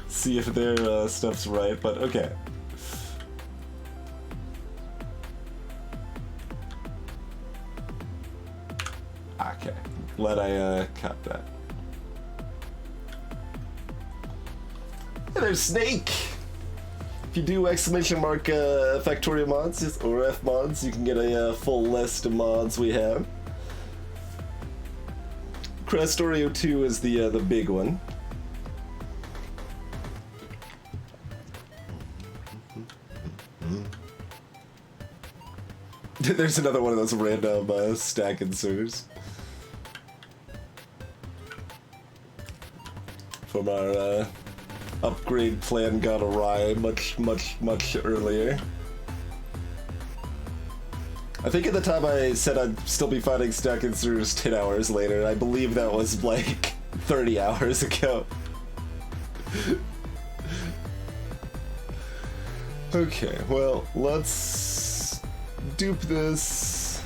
see if their stuff's right. But okay. Okay, glad I caught that. Hey there's Snake! If you do exclamation mark Factorio mods or F mods, you can get a full list of mods we have. Krastorio 2 is the big one. There's another one of those random stack inserters. From our upgrade plan got awry much earlier. I think at the time I said I'd still be finding stack inserters 10 hours later. I believe that was like 30 hours ago. Okay, well, let's dupe this.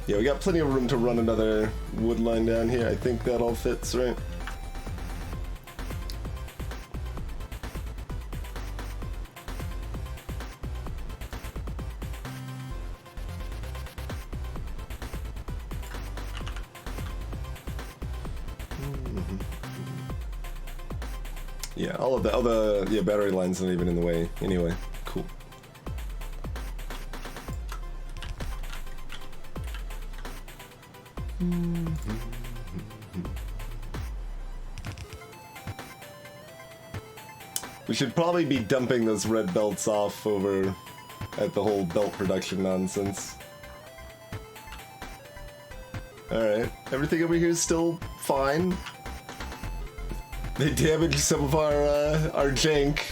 Yeah, we got plenty of room to run another wood line down here. I think that all fits, right? Yeah, all the battery lines not even in the way. Anyway, cool. We should probably be dumping those red belts off over at the whole belt production nonsense. Alright, everything over here is still fine. They damaged some of our jank.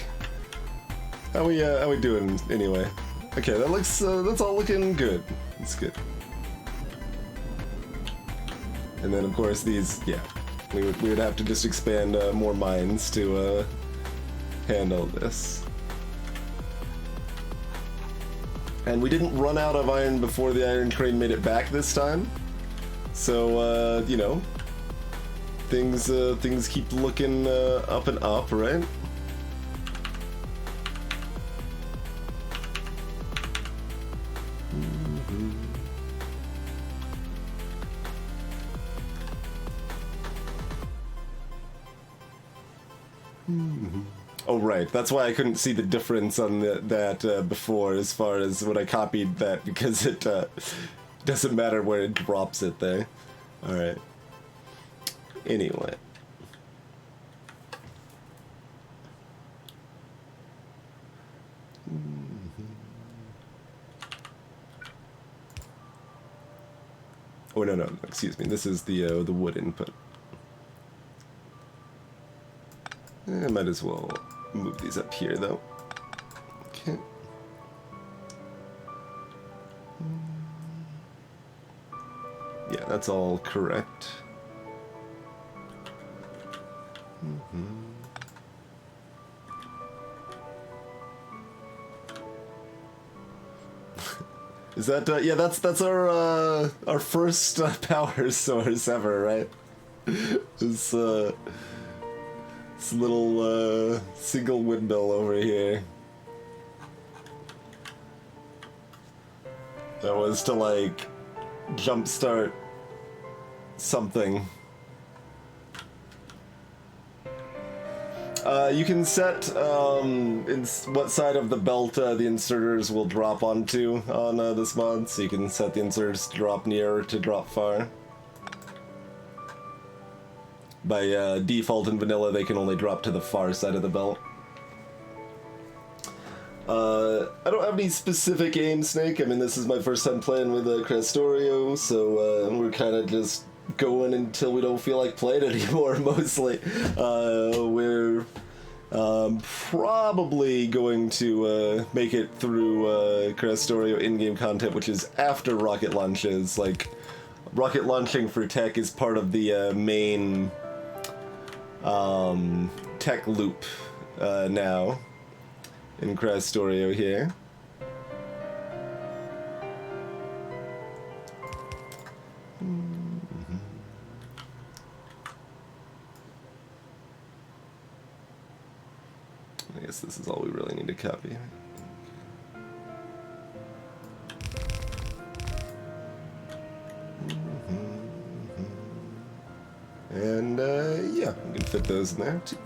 How we doing anyway? Okay, that looks that's all looking good. It's good. And then of course these, yeah, we would have to just expand more mines to handle this. And we didn't run out of iron before the iron train made it back this time. So you know, things keep looking up and up, right? Oh right, that's why I couldn't see the difference on that before, as far as when I copied that, because it doesn't matter where it drops it there. All right. Anyway. Oh no, excuse me. This is the wood input. I might as well move these up here, though. Okay. Yeah, that's all correct. Is that yeah? That's our first power source ever, right? This little single windmill over here. That was to like jumpstart something. You can set in what side of the belt the inserters will drop onto on this mod, so you can set the inserters to drop near or to drop far. By default in vanilla, they can only drop to the far side of the belt. I don't have any specific aim, Snake. I mean, this is my first time playing with Krastorio, so we're kind of just going until we don't feel like playing anymore, mostly. We're probably going to make it through Krastorio in-game content, which is after rocket launches. Like, rocket launching for tech is part of the main tech loop now in Krastorio here. I guess this is all we really need to copy. And yeah, we can fit those in there too.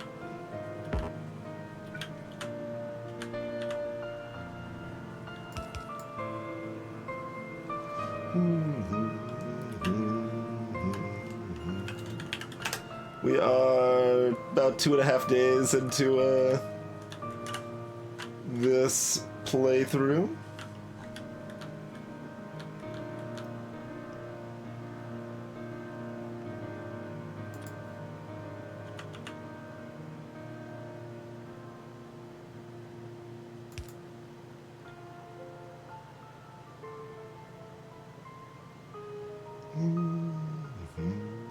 We are about 2.5 days into this playthrough.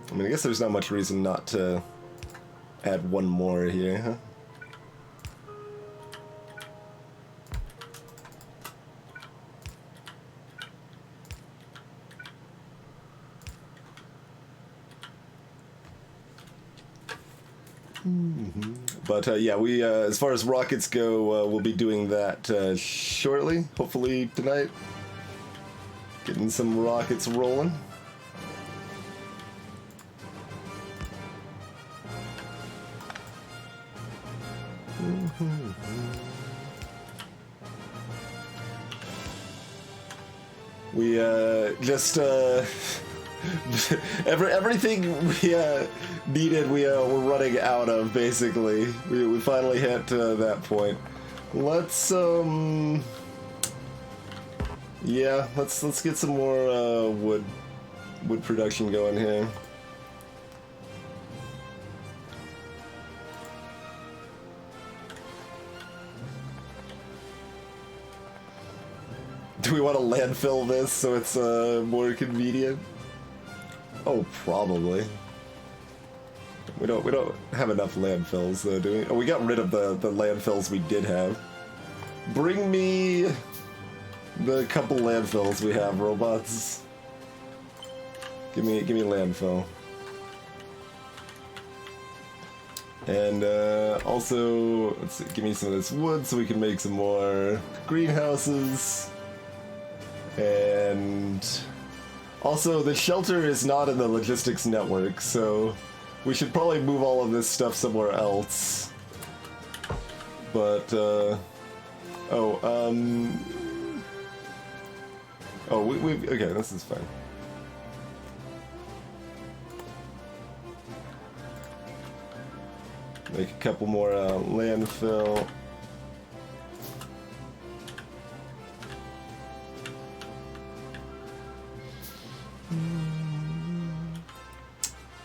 I mean, I guess there's not much reason not to add one more here, huh? But yeah, we as far as rockets go, we'll be doing that shortly, hopefully tonight. Getting some rockets rolling. We just everything we needed we're running out of, basically. We finally hit that point. Let's yeah, let's get some more wood production going here. Do we want to landfill this so it's more convenient? Oh, probably. We don't have enough landfills though, do we? Oh, we got rid of the landfills we did have. Bring me the couple landfills we have, robots. Give me landfill. And also, let's see, give me some of this wood so we can make some more greenhouses. And also, the shelter is not in the logistics network, so we should probably move all of this stuff somewhere else. But, oh, okay, this is fine. Make a couple more landfill.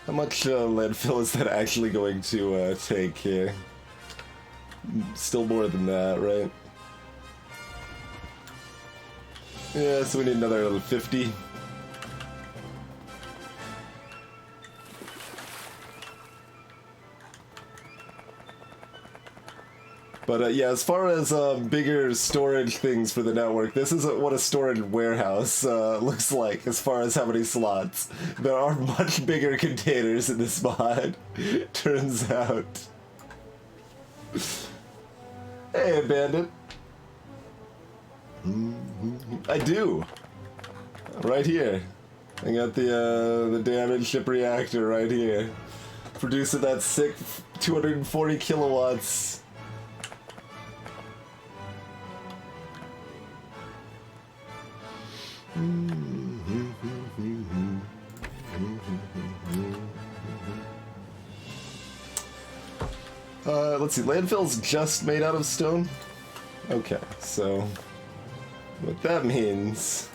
How much landfill is that actually going to take here? still more than that, right? Yeah, so we need another 50. But yeah, as far as bigger storage things for the network, this is what a storage warehouse looks like as far as how many slots. There are much bigger containers in this mod, turns out. Hey, Bandit. I do. Right here. I got the damaged ship reactor right here. Producing that sick 240 kilowatts. Let's see, landfill's just made out of stone? Okay, so what that means...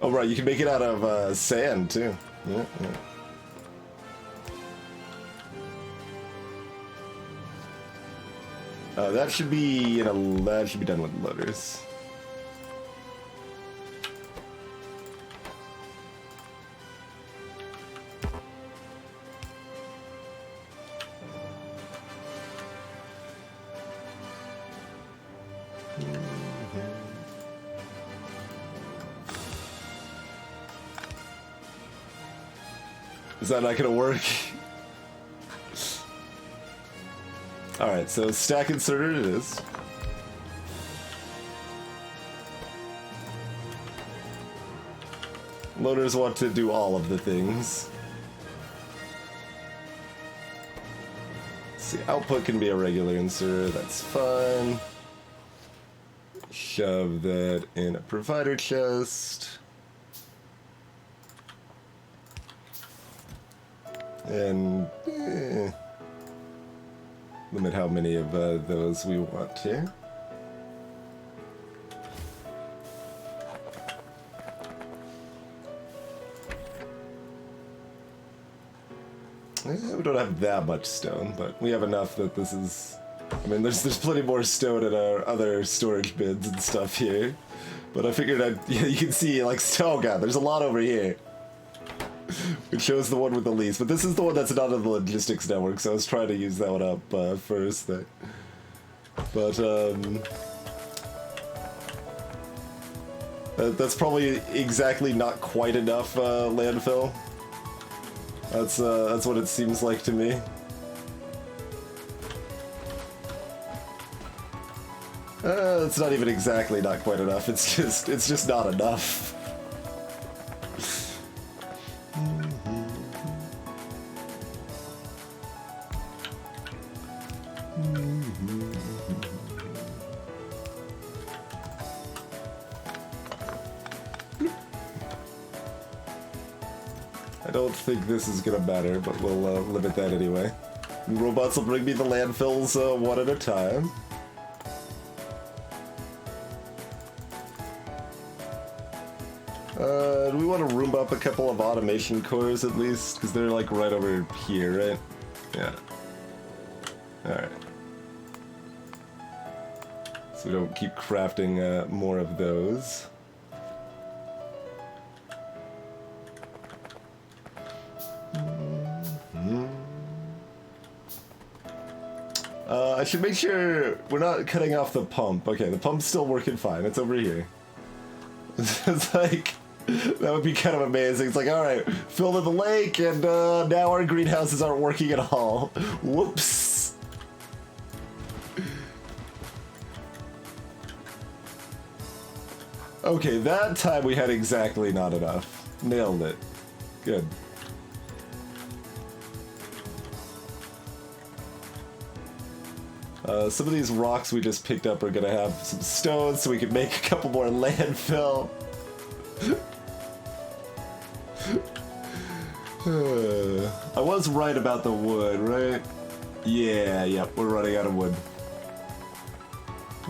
Oh right, you can make it out of sand too. Yeah, yeah. That should be that should be done with loaders. Is that not gonna work? Alright, so stack inserter it is. Loaders want to do all of the things. Let's see, output can be a regular inserter, that's fine. Shove that in a provider chest. And limit how many of those we want here. We don't have that much stone, but we have enough that this is... I mean, there's plenty more stone in our other storage bins and stuff here. But I figured yeah, you can see, like, oh god, there's a lot over here. It shows the one with the least, but this is the one that's not on the logistics network, so I was trying to use that one up first. But that's probably exactly not quite enough landfill. That's what it seems like to me. It's not even exactly not quite enough. It's just not enough. I don't think this is gonna matter, but we'll limit that anyway. Robots will bring me the landfills one at a time. Do we want to room up a couple of automation cores at least? Because they're like right over here, right? Yeah. Alright. So we don't keep crafting more of those. I should make sure we're not cutting off the pump. Okay, the pump's still working fine. It's over here. It's like, that would be kind of amazing. It's like, alright, fill to the lake, and now our greenhouses aren't working at all. Whoops. Okay, that time we had exactly not enough. Nailed it. Good. Some of these rocks we just picked up are gonna have some stones so we can make a couple more landfill. I was right about the wood, right? Yeah, yep, we're running out of wood.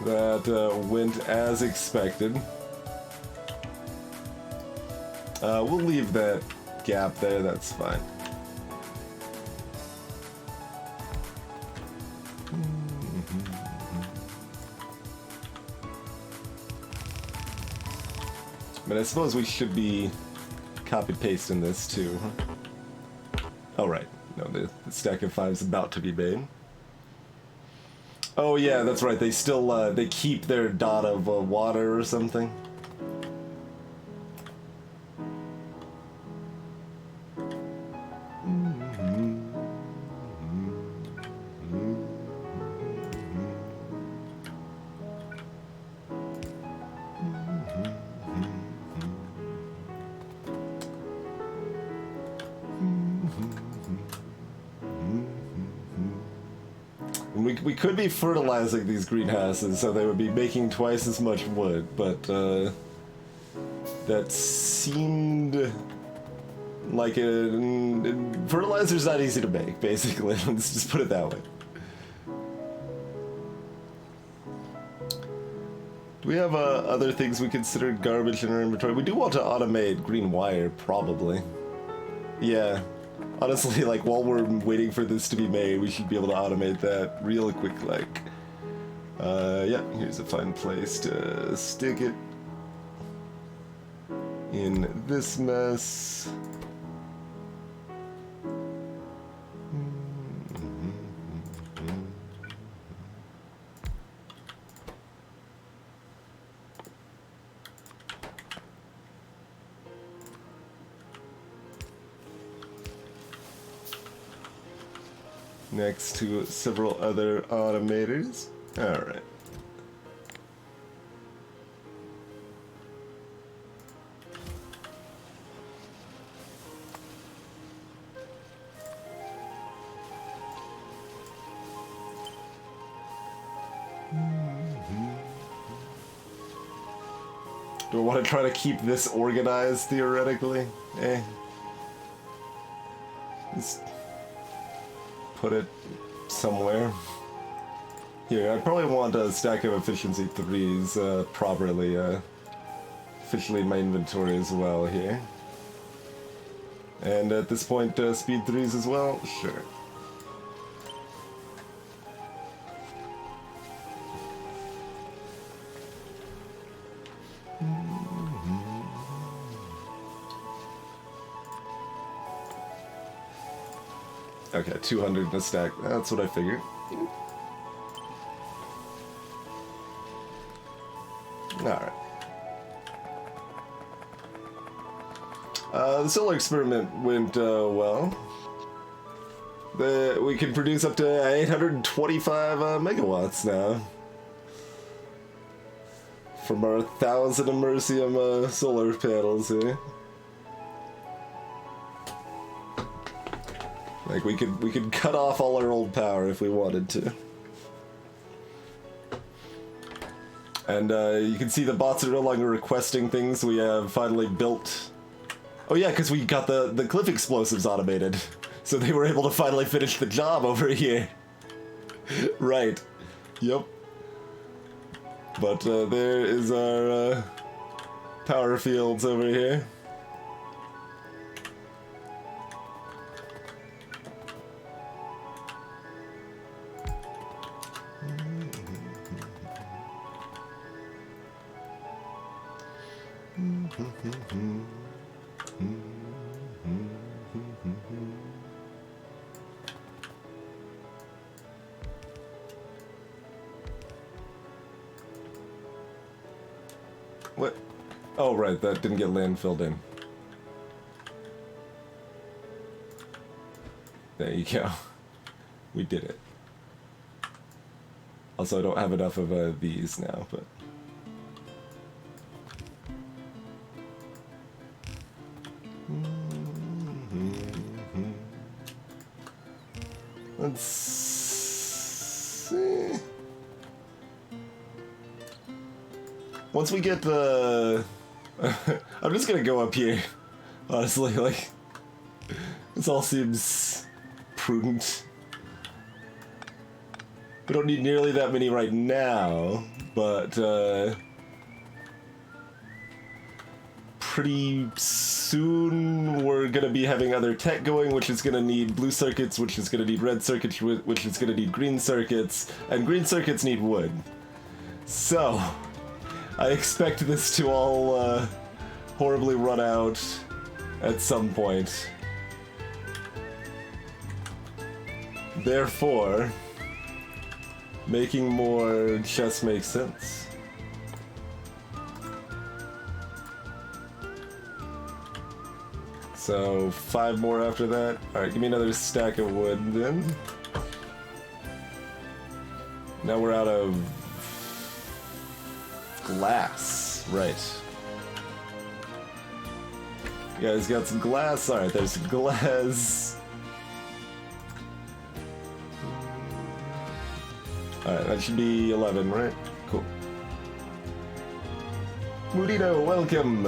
That went as expected. We'll leave that gap there, that's fine. But I suppose we should be copy-pasting this too, huh? Oh right, no, the stack of 5's about to be made. Oh yeah, that's right, they still, they keep their dot of water or something. We could be fertilizing these greenhouses, so they would be making twice as much wood, but that seemed like fertilizer's not easy to make, basically. Let's just put it that way. Do we have other things we consider garbage in our inventory? We do want to automate green wire, probably. Yeah. Honestly, like, while we're waiting for this to be made, we should be able to automate that real quick, like. Yeah, here's a fine place to stick it. In this mess. Next to several other automators. Alright. Do I want to try to keep this organized, theoretically? Just put it somewhere. Here, I probably want a stack of efficiency 3s properly officially in my inventory as well here. And at this point, speed 3s as well? Sure. Okay, 200 in a stack. That's what I figured. Alright. The solar experiment went well. We can produce up to 825 megawatts now. From our 1,000 Immersium solar panels here. Like, we could cut off all our old power if we wanted to. And you can see the bots are no longer requesting things. We have finally built... Oh yeah, because we got the cliff explosives automated. So they were able to finally finish the job over here. Right. Yep. But there is our power fields over here. What? Oh, right, that didn't get landfilled in. There you go. We did it. Also, I don't have enough of these now, but... Let's see... Once we get the... I'm just gonna go up here, honestly, like... This all seems prudent. We don't need nearly that many right now, but pretty soon we're gonna be having other tech going, which is gonna need blue circuits, which is gonna need red circuits, which is gonna need green circuits, and green circuits need wood. So, I expect this to all horribly run out at some point. Therefore, making more just makes sense. So, 5 more after that. Alright, give me another stack of wood then. Now we're out of glass. Right. You guys got some glass? Alright, there's some glass. Alright, that should be 11, right? Cool. Mudino, welcome!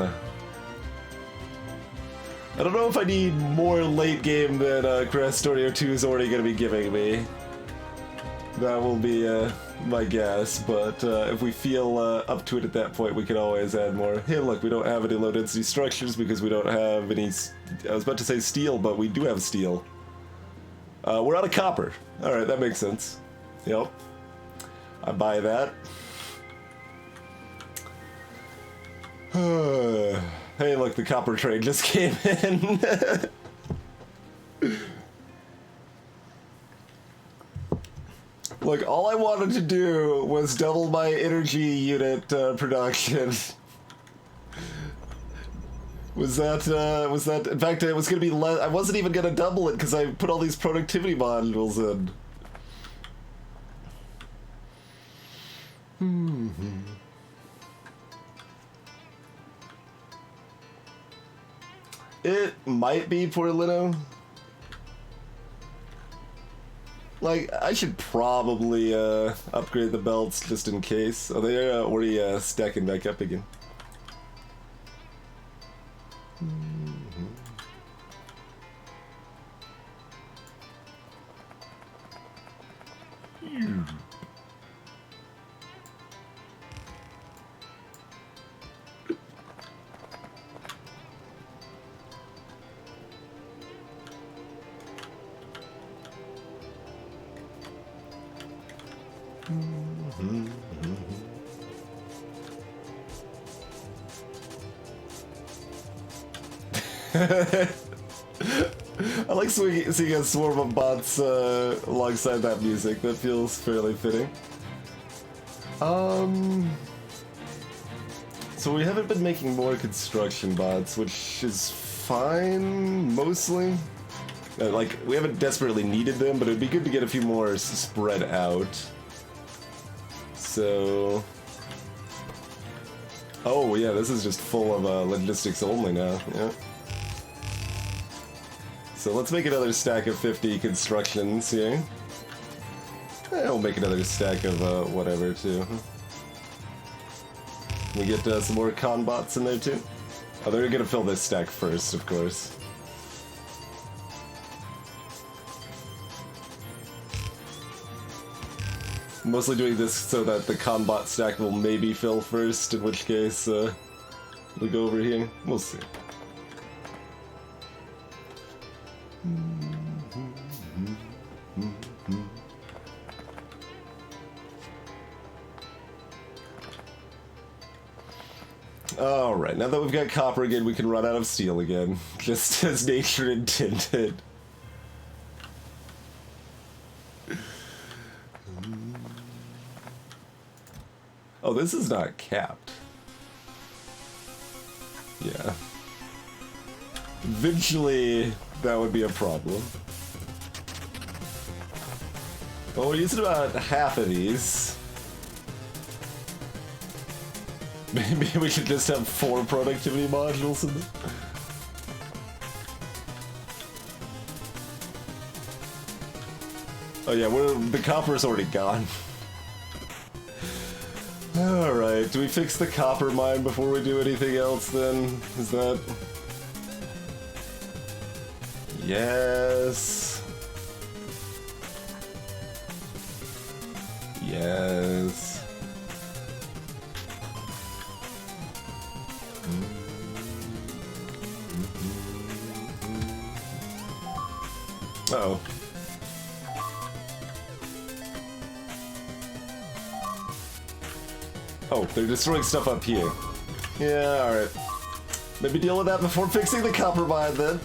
I don't know if I need more late game than Krastorio 2 is already going to be giving me. That will be my guess, but if we feel up to it at that point, we can always add more. Hey, look, we don't have any low-density structures because we don't have any... I was about to say steel, but we do have steel. We're out of copper. Alright, that makes sense. Yep. I buy that. Hey, look, the copper trade just came in. Look, all I wanted to do was double my energy unit production. Was that, in fact, it was gonna be less, I wasn't even gonna double it because I put all these productivity modules in. It might be poor Lino. Like, I should probably upgrade the belts just in case. Oh, they're already stacking back up again. I like seeing a swarm of bots alongside that music. That feels fairly fitting. So we haven't been making more construction bots, which is fine, mostly. Like, we haven't desperately needed them, but it'd be good to get a few more spread out. So... Oh, yeah, this is just full of logistics only now, yeah. So let's make another stack of 50 constructions here. We'll make another stack of whatever, too. We get some more con bots in there, too. Oh, they're gonna fill this stack first, of course. Mostly doing this so that the combat stack will maybe fill first, in which case we'll go over here. We'll see. Alright, now that we've got copper again, we can run out of steel again. Just as nature intended. Oh, this is not capped. Yeah. Eventually, that would be a problem. Well, we're using about half of these. Maybe we should just have 4 productivity modules in there. Oh yeah, the copper's already gone. Alright, do we fix the copper mine before we do anything else then? Is that... Yes. Yes. Uh-oh. Oh, they're destroying stuff up here. Yeah, alright. Maybe deal with that before fixing the copper mine then.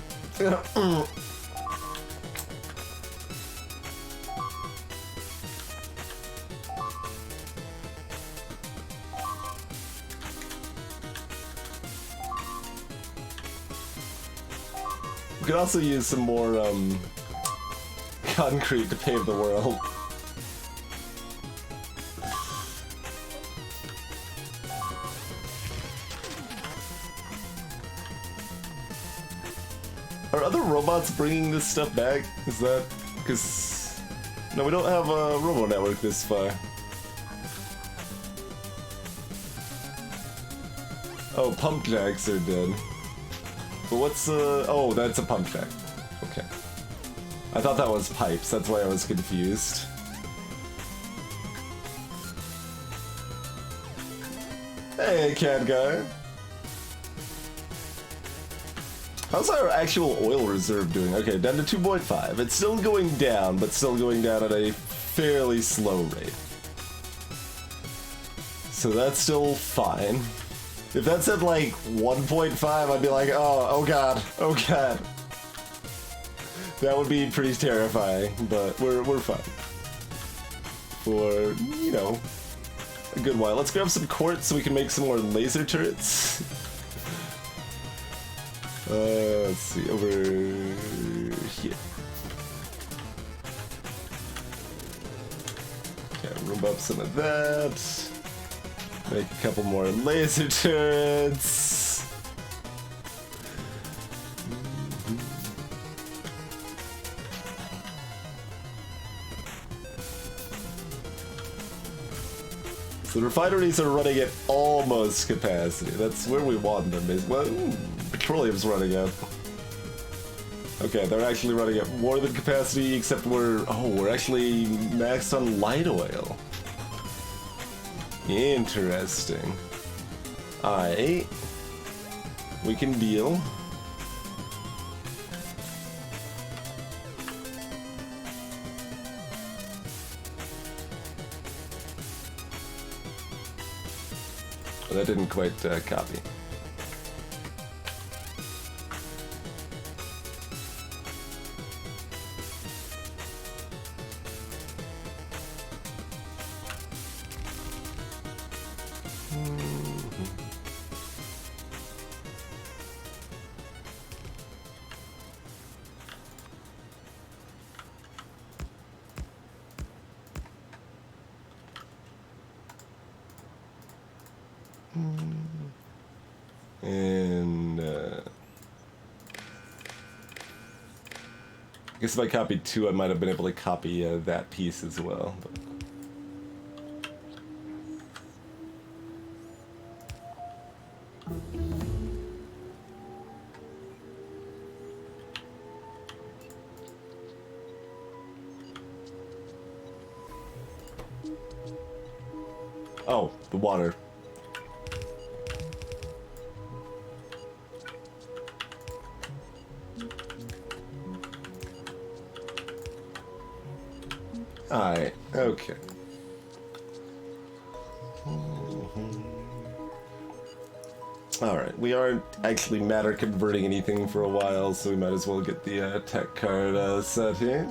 We could also use some more, concrete to pave the world. Are other robots bringing this stuff back? Is that... because... no, we don't have a robo network this far. Oh, pump jacks are dead. But what's oh, that's a pump jack. Okay. I thought that was pipes, that's why I was confused. Hey, cat guy. How's our actual oil reserve doing? Okay, down to 2.5. It's still going down, but still going down at a fairly slow rate. So that's still fine. If that's at like 1.5, I'd be like, oh god, oh god. That would be pretty terrifying, but we're fine. For, you know, a good while. Let's grab some quartz so we can make some more laser turrets. Let's see, over here. Okay, room up some of that. Make a couple more laser turrets. So the refineries are running at almost capacity. That's where we want them. Is well, petroleum's running out. Okay, they're actually running at more than capacity, except we're actually maxed on light oil. Interesting. Alright. We can deal. Oh, that didn't quite copy. And I guess if I copied 2, I might have been able to copy that piece as well. But... oh, the water. Alright, okay. Alright, we aren't actually matter converting anything for a while, so we might as well get the tech card set here.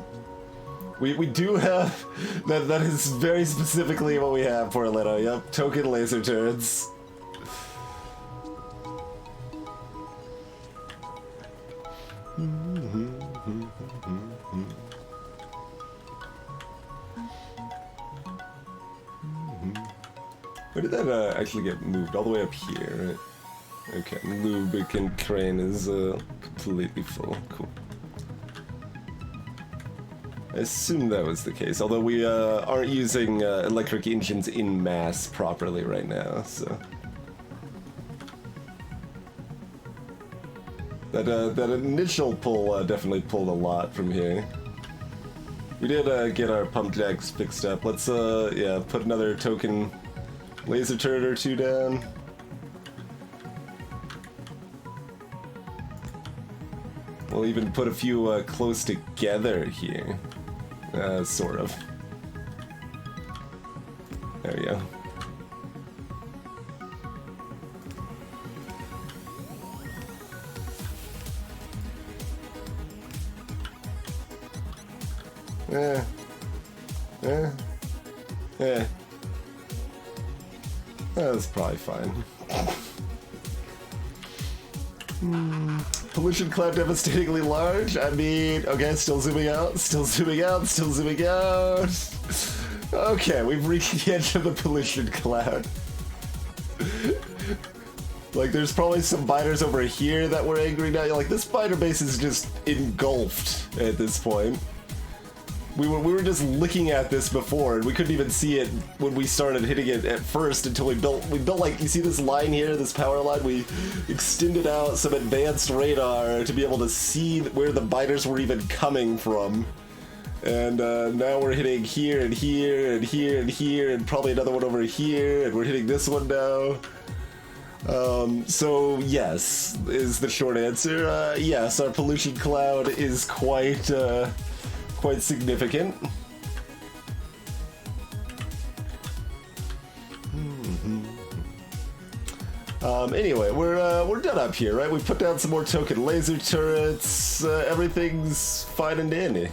We do have, that is very specifically what we have for Leto, yep, token laser turrets. Where did that actually get moved? All the way up here, right? Okay, lubricant crane is completely full. Cool. I assume that was the case, although we aren't using electric engines in mass properly right now, so... That initial pull definitely pulled a lot from here. We did get our pump jacks fixed up. Let's, yeah, put another token laser turret or 2 down. We'll even put a few close together here. Sort of. There we go. That's probably fine. Pollution cloud devastatingly large? I mean, okay, still zooming out, still zooming out, still zooming out. Okay, we've reached the edge of the pollution cloud. Like, there's probably some biters over here that were angry now. Like, this biter base is just engulfed at this point. We were just looking at this before, and we couldn't even see it when we started hitting it at first until we built like, you see this line here, this power line? We extended out some advanced radar to be able to see where the biters were even coming from. And now we're hitting here and here and here and here and probably another one over here, and we're hitting this one now. So yes, is the short answer. Yes, our pollution cloud is quite significant. Anyway, we're done up here, right? We put down some more token laser turrets. Everything's fine and dandy.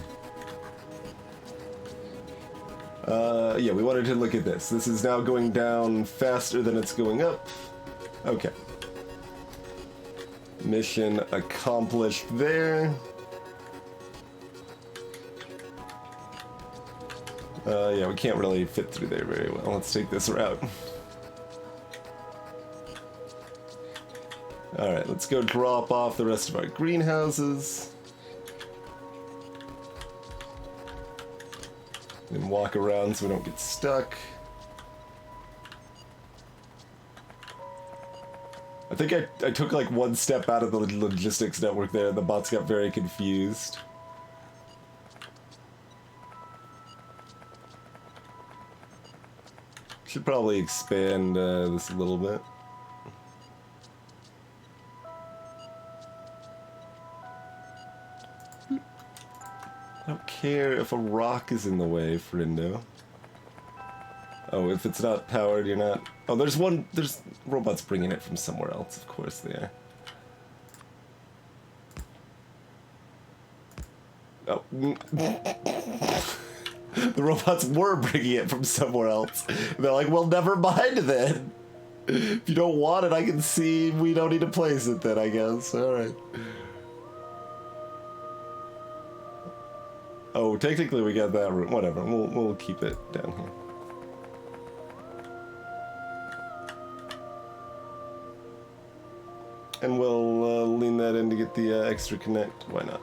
Yeah, we wanted to look at this. This is now going down faster than it's going up. Okay. Mission accomplished there. Yeah, we can't really fit through there very well. Let's take this route. Alright, let's go drop off the rest of our greenhouses. And walk around so we don't get stuck. I think I took like one step out of the logistics network there and the bots got very confused. Should probably expand this a little bit. I don't care if a rock is in the way, friendo. Oh, if it's not powered, you're not... Oh, there's robots bringing it from somewhere else, of course they are. Oh. The robots were bringing it from somewhere else. They're like, well, never mind then. If you don't want it, I can see we don't need to place it then, I guess. Alright. Oh, technically we got that room. Whatever, we'll keep it down here. And we'll lean that in to get the extra connect. Why not?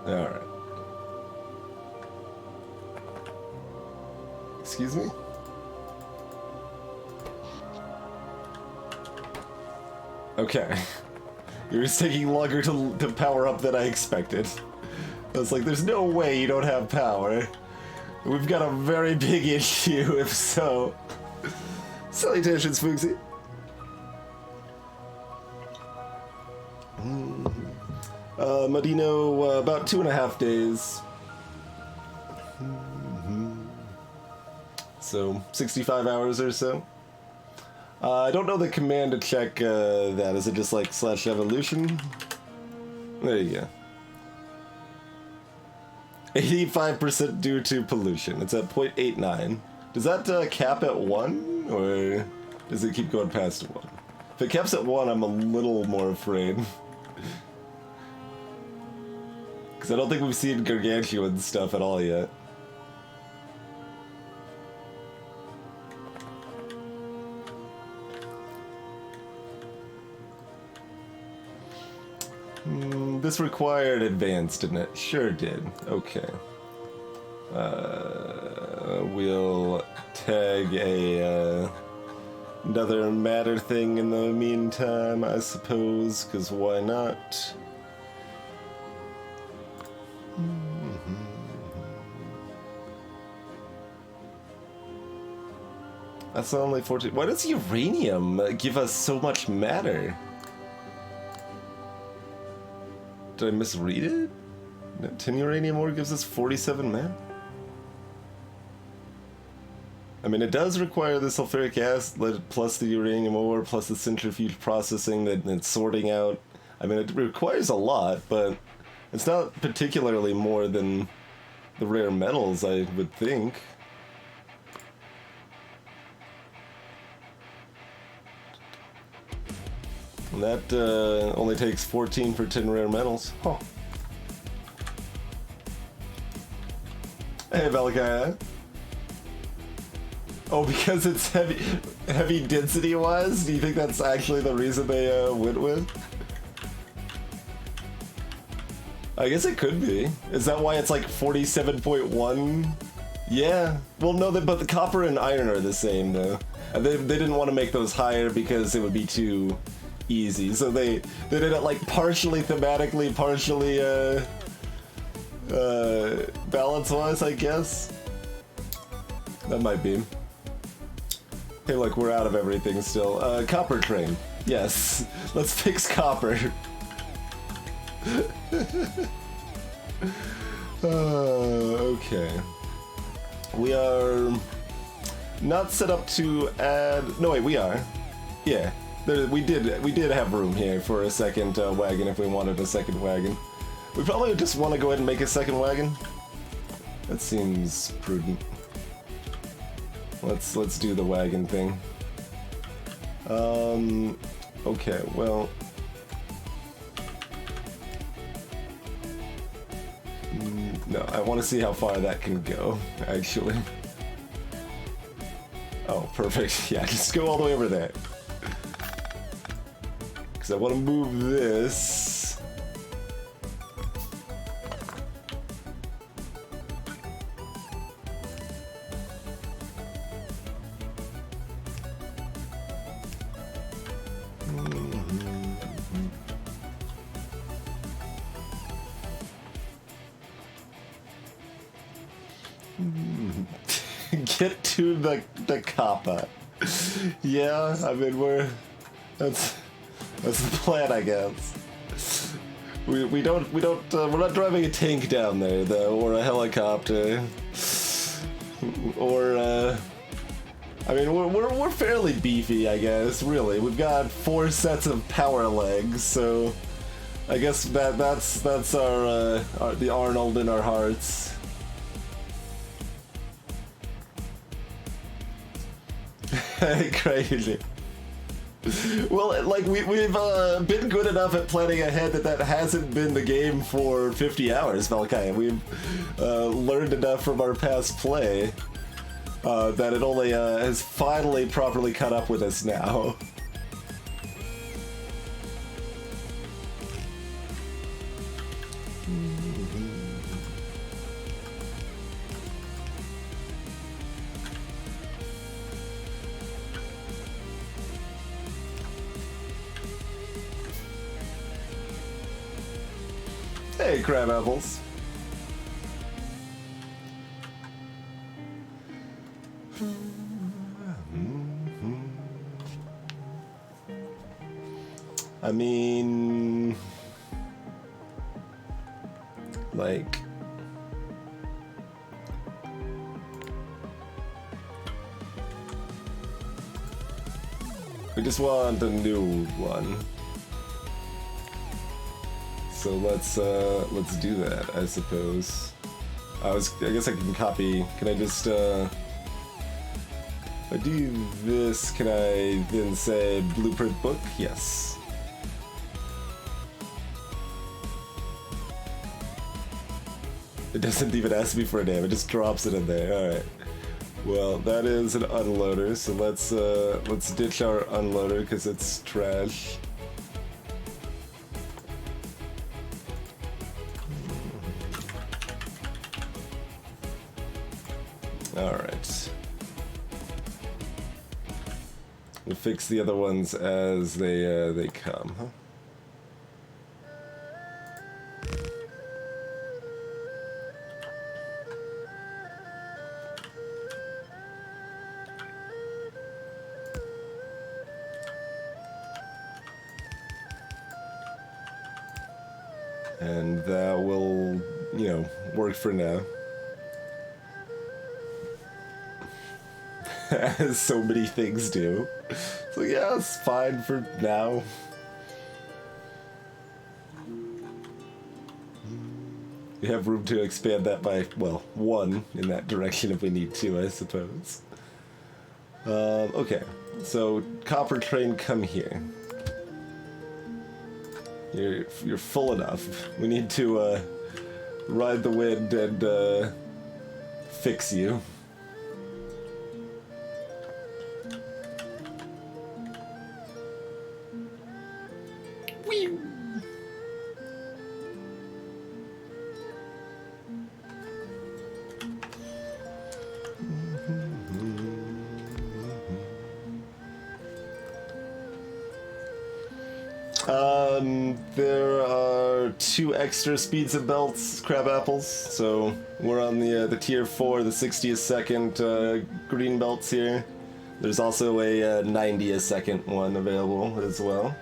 Alright. Excuse me? Okay. You're just taking longer to power up than I expected. I was like, there's no way you don't have power. We've got a very big issue, if so. Salutations, Fuxi. Medino, about 2.5 days. So, 65 hours or so. I don't know the command to check that. Is it just like /evolution? There you go. 85% due to pollution. It's at 0.89. Does that cap at 1? Or does it keep going past 1? If it caps at 1, I'm a little more afraid. Because I don't think we've seen gargantuan stuff at all yet. This required advanced, didn't it? Sure did. Okay. We'll tag another matter thing in the meantime, I suppose, because why not? That's only 14. Why does uranium give us so much matter? Did I misread it? 10 uranium ore gives us 47 matter? I mean, it does require the sulfuric acid plus the uranium ore plus the centrifuge processing that it's sorting out. I mean, it requires a lot, but it's not particularly more than the rare metals, I would think. And that only takes 14 for 10 rare metals. Huh. Hey, Valkyria. Oh, because it's heavy density-wise? Do you think that's actually the reason they went with? I guess it could be. Is that why it's like 47.1? Yeah. Well, no, but the copper and iron are the same, though. And they didn't want to make those higher because it would be too easy. So they did it like partially thematically, partially balance-wise, I guess. That might be. Hey, look, we're out of everything still. Copper train. Yes. Let's fix copper. Okay. We are not set up to add... No, wait, we are. Yeah. We did have room here for a second wagon if we wanted a second wagon. We probably just want to go ahead and make a second wagon. That seems prudent. Let's do the wagon thing. Okay, well... No, I want to see how far that can go, actually. Oh, perfect. Yeah, just go all the way over there. Because I want to move this... Get to the kappa. Yeah, I mean that's the plan, I guess. We're not driving a tank down there though, or a helicopter, or I mean we're fairly beefy, I guess. Really, we've got 4 sets of power legs, so I guess that's our the Arnold in our hearts. Crazy. Well, like we've been good enough at planning ahead that hasn't been the game for 50 hours, Valkyria. We've learned enough from our past play that it only has finally properly caught up with us now. Hey, crab apples. I mean, like, we just want a new one. So let's do that, I suppose. I guess I can copy. Can I just if I do this, can I then say blueprint book? Yes. It doesn't even ask me for a name, it just drops it in there. Alright. Well, that is an unloader, so let's ditch our unloader because it's trash. Alright. We'll fix the other ones as they come, huh? And that will, you know, work for now. As so many things do. So yeah, it's fine for now. We have room to expand that by, well, 1 in that direction if we need to, I suppose. Okay, so copper train, come here. You're full enough. We need to ride the wind and fix you. Whee! There are 2 extra speeds and belts, crab apples, so we're on the tier 4, the 60th second green belts here. There's also a 90th second one available as well.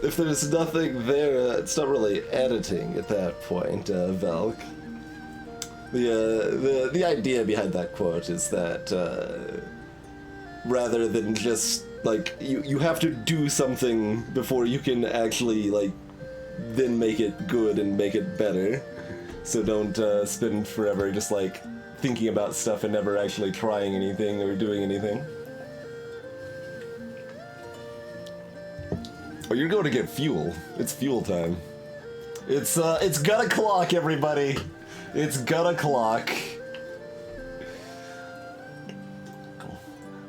If there's nothing there, it's not really editing at that point, Velk. The idea behind that quote is that rather than just like you have to do something before you can actually like then make it good and make it better. So don't spend forever just like thinking about stuff and never actually trying anything or doing anything. Oh, you're going to get fuel. It's fuel time. It's gun o'clock, everybody. It's gun o'clock.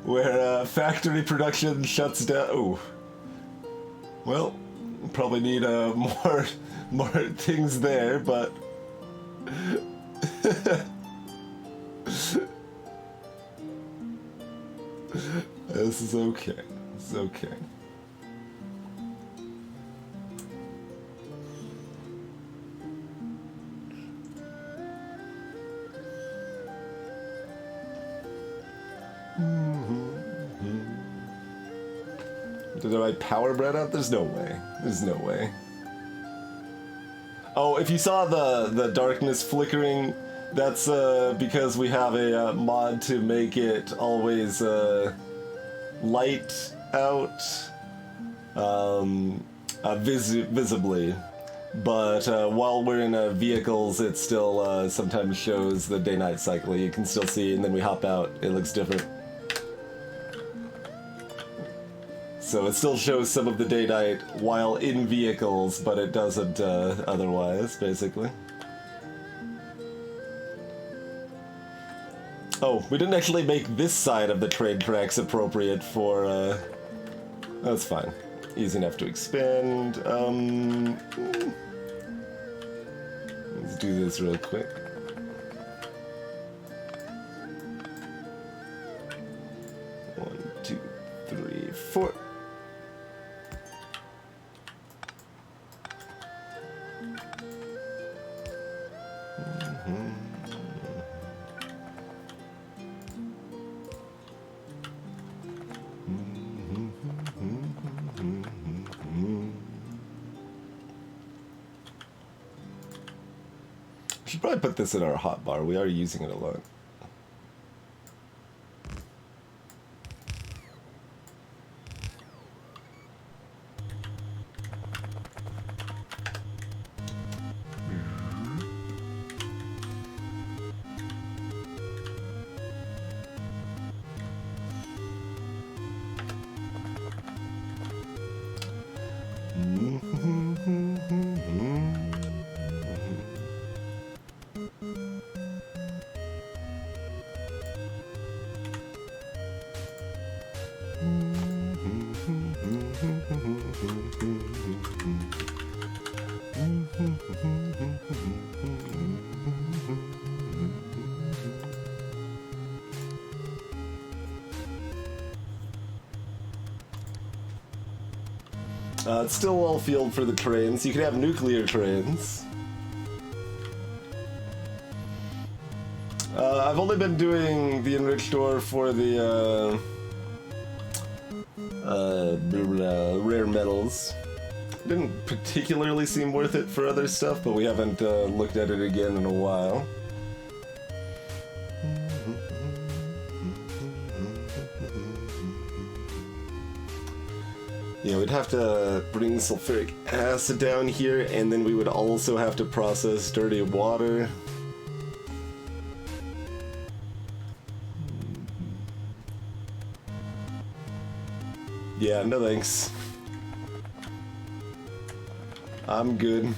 Where factory production shuts down. Ooh. Well, probably need more things there, but this is okay. It's okay. Did I power bread out? There's no way. There's no way. Oh, if you saw the darkness flickering, that's because we have a mod to make it always light out visibly. But while we're in vehicles, it still sometimes shows the day-night cycle. You can still see, and then we hop out, it looks different. So it still shows some of the day-night while in vehicles, but it doesn't otherwise, basically. Oh, we didn't actually make this side of the train tracks appropriate for, that's fine. Easy enough to expand. Let's do this real quick. One, two, three, four. Should probably put this in our hotbar. We are using it a lot. It's still all field for the trains. You can have nuclear trains. I've only been doing the enriched ore for the rare metals. Didn't particularly seem worth it for other stuff, but we haven't looked at it again in a while. Yeah, we'd have to bring sulfuric acid down here, and then we would also have to process dirty water. Yeah, no thanks. I'm good.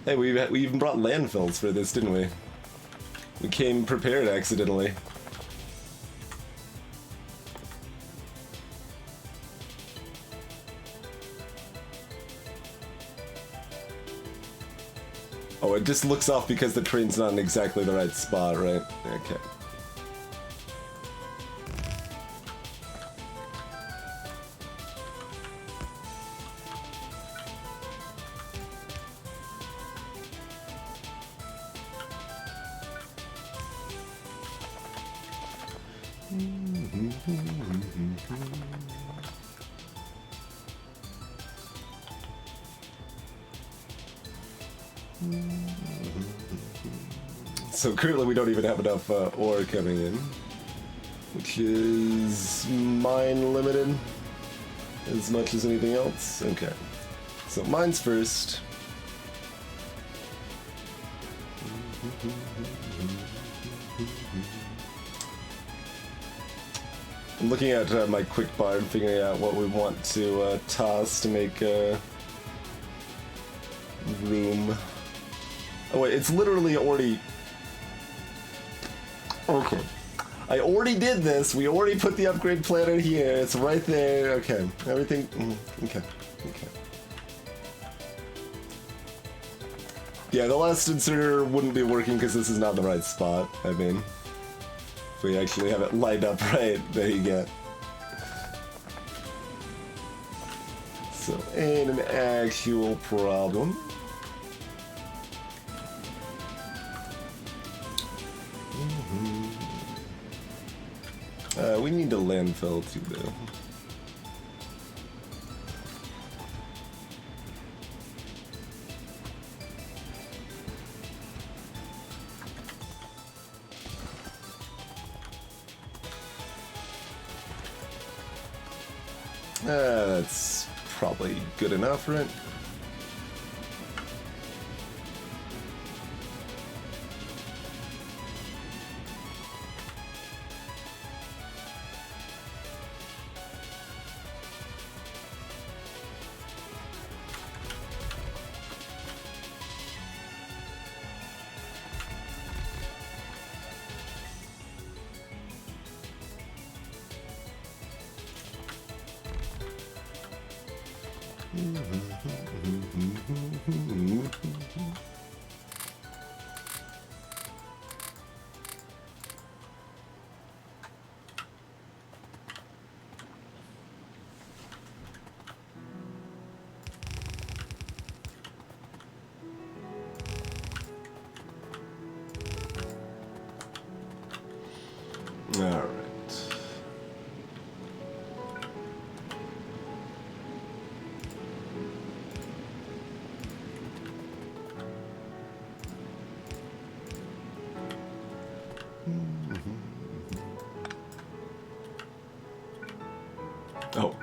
Hey, we even brought landfills for this, didn't we? We came prepared accidentally. Oh, it just looks off because the train's not in exactly the right spot, right? Okay. So currently we don't even have enough ore coming in, which is mine limited as much as anything else. Okay, so mine's first. I'm looking at my quick bar and figuring out what we want to toss to make room. Oh wait, it's literally already... Okay. I already did this. We already put the upgrade planner here. It's right there. Okay. Everything... Okay. Okay. Yeah, the last inserter wouldn't be working because this is not the right spot. I mean, if we actually have it lined up right, there you go. So, ain't an actual problem. We need a landfill too, though. That's probably good enough, right? All right. Oh.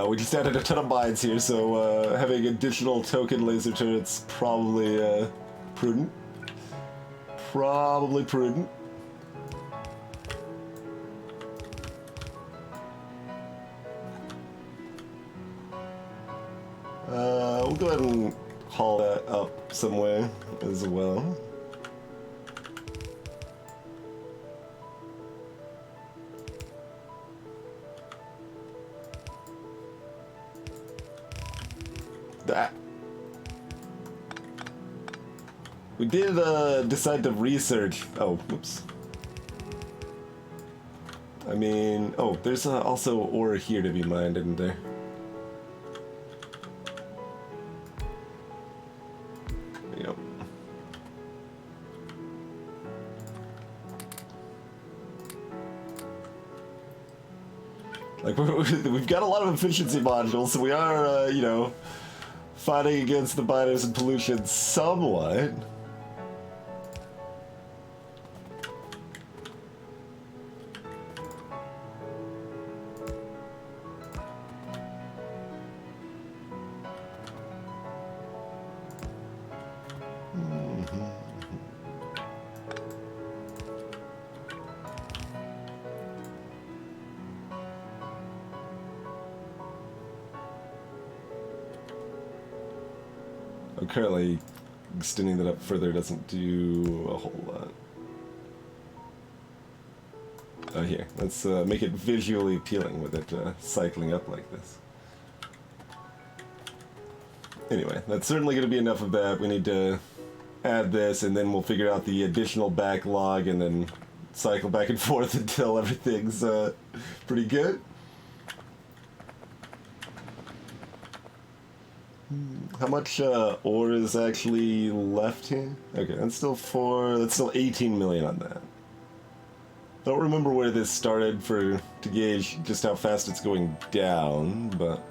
We just added a ton of mines here, so having additional token laser turrets probably prudent. Probably prudent. We'll go ahead and haul that up somewhere as well. that. We did decide to research. Oh, whoops. I mean, oh, there's also ore here to be mined, isn't there? Yep. Like, we've got a lot of efficiency modules, so we are, you know, fighting against the miners and pollution somewhat. Currently, extending that up further doesn't do a whole lot. Here, let's make it visually appealing with it cycling up like this. Anyway, that's certainly going to be enough of that. We need to add this, and then we'll figure out the additional backlog, and then cycle back and forth until everything's pretty good. How much ore is actually left here? Okay, that's still 18 million on that. Don't remember where this started to gauge just how fast it's going down, but...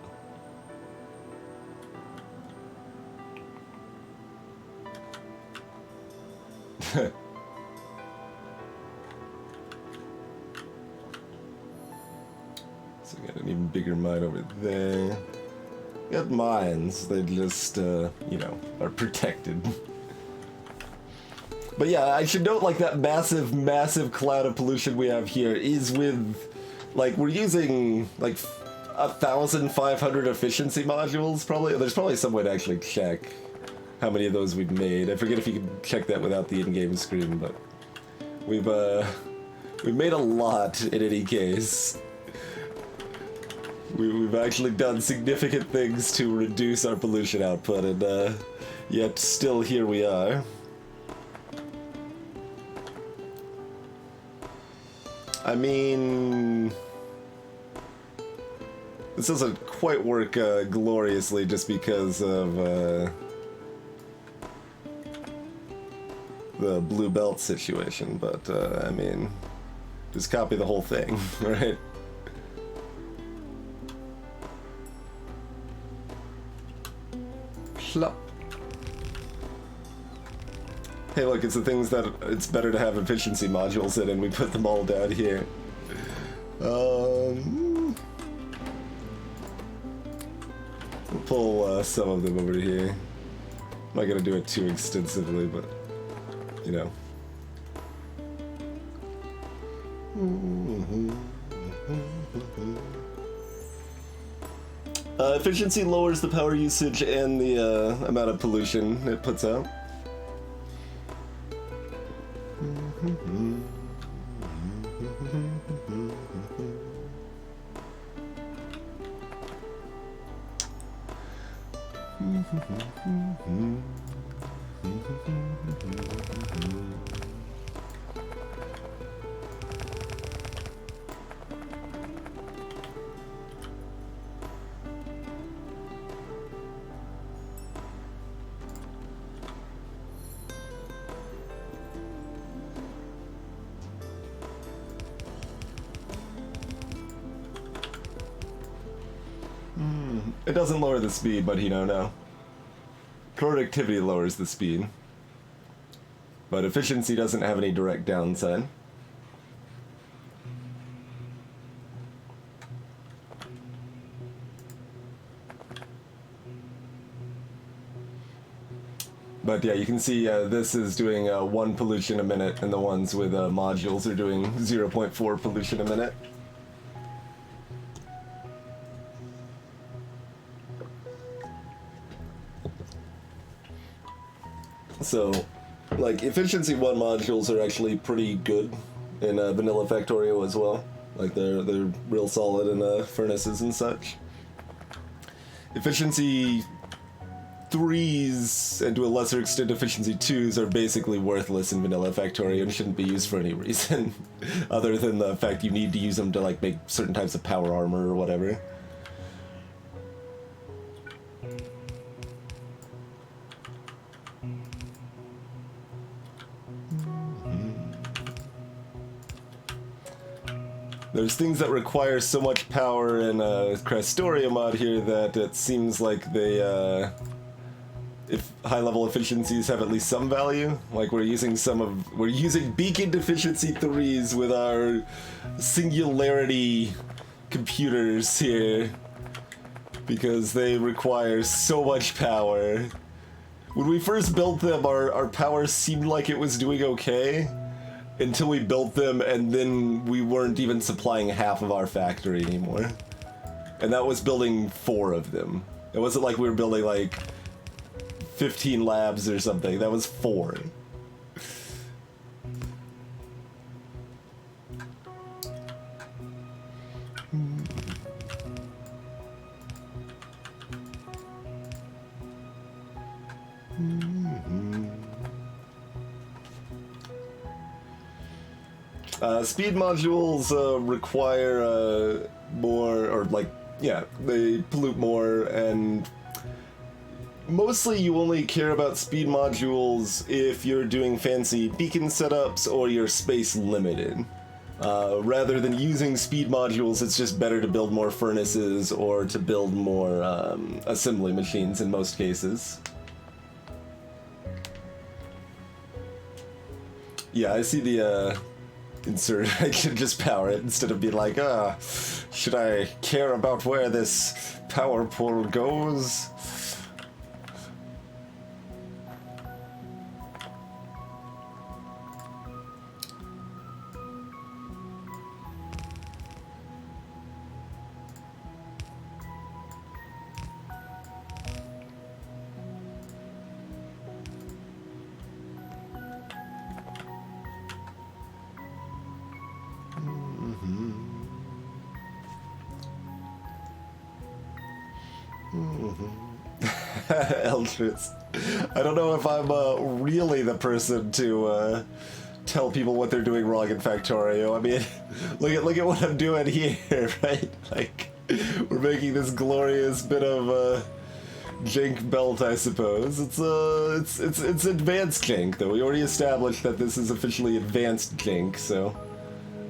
So we got an even bigger mine over there. Got mines, they just, you know, are protected. But yeah, I should note, like, that massive, massive cloud of pollution we have here is with, like, we're using, like, 1,500 efficiency modules, probably. There's probably some way to actually check how many of those we've made. I forget if you can check that without the in-game screen, but we've made a lot in any case. We've actually done significant things to reduce our pollution output, and yet still here we are. I mean, this doesn't quite work gloriously just because of the blue belt situation, but I mean, just copy the whole thing, right? Plop. Hey look, it's the things that it's better to have efficiency modules in, and we put them all down here. We'll pull some of them over here. I'm not gonna do it too extensively, but, you know. Efficiency lowers the power usage and the amount of pollution it puts out. It doesn't lower the speed, but you know, no. Productivity lowers the speed. But efficiency doesn't have any direct downside. But yeah, you can see this is doing 1 pollution a minute, and the ones with modules are doing 0.4 pollution a minute. So, like, efficiency 1 modules are actually pretty good in vanilla Factorio as well. Like, they're real solid in furnaces and such. Efficiency 3s, and to a lesser extent efficiency 2s, are basically worthless in vanilla Factorio and shouldn't be used for any reason other than the fact you need to use them to like make certain types of power armor or whatever. There's things that require so much power in a Krastorio mod here that it seems like they, if high-level efficiencies have at least some value, like we're using beacon efficiency 3s with our singularity computers here, because they require so much power. When we first built them, our power seemed like it was doing okay, until we built them, and then we weren't even supplying half of our factory anymore. And that was building 4 of them. It wasn't like we were building like 15 labs or something. That was 4. Speed modules require more, or like, yeah, they pollute more, and mostly you only care about speed modules if you're doing fancy beacon setups or you're space limited. Rather than using speed modules, it's just better to build more furnaces or to build more assembly machines in most cases. Yeah, I see the insert. I should just power it instead of being like, should I care about where this power pole goes? Eldritz. I don't know if I'm really the person to tell people what they're doing wrong in Factorio. I mean, look at what I'm doing here, right? Like, we're making this glorious bit of jank belt, I suppose. It's advanced jank, though. We already established that this is officially advanced jank, so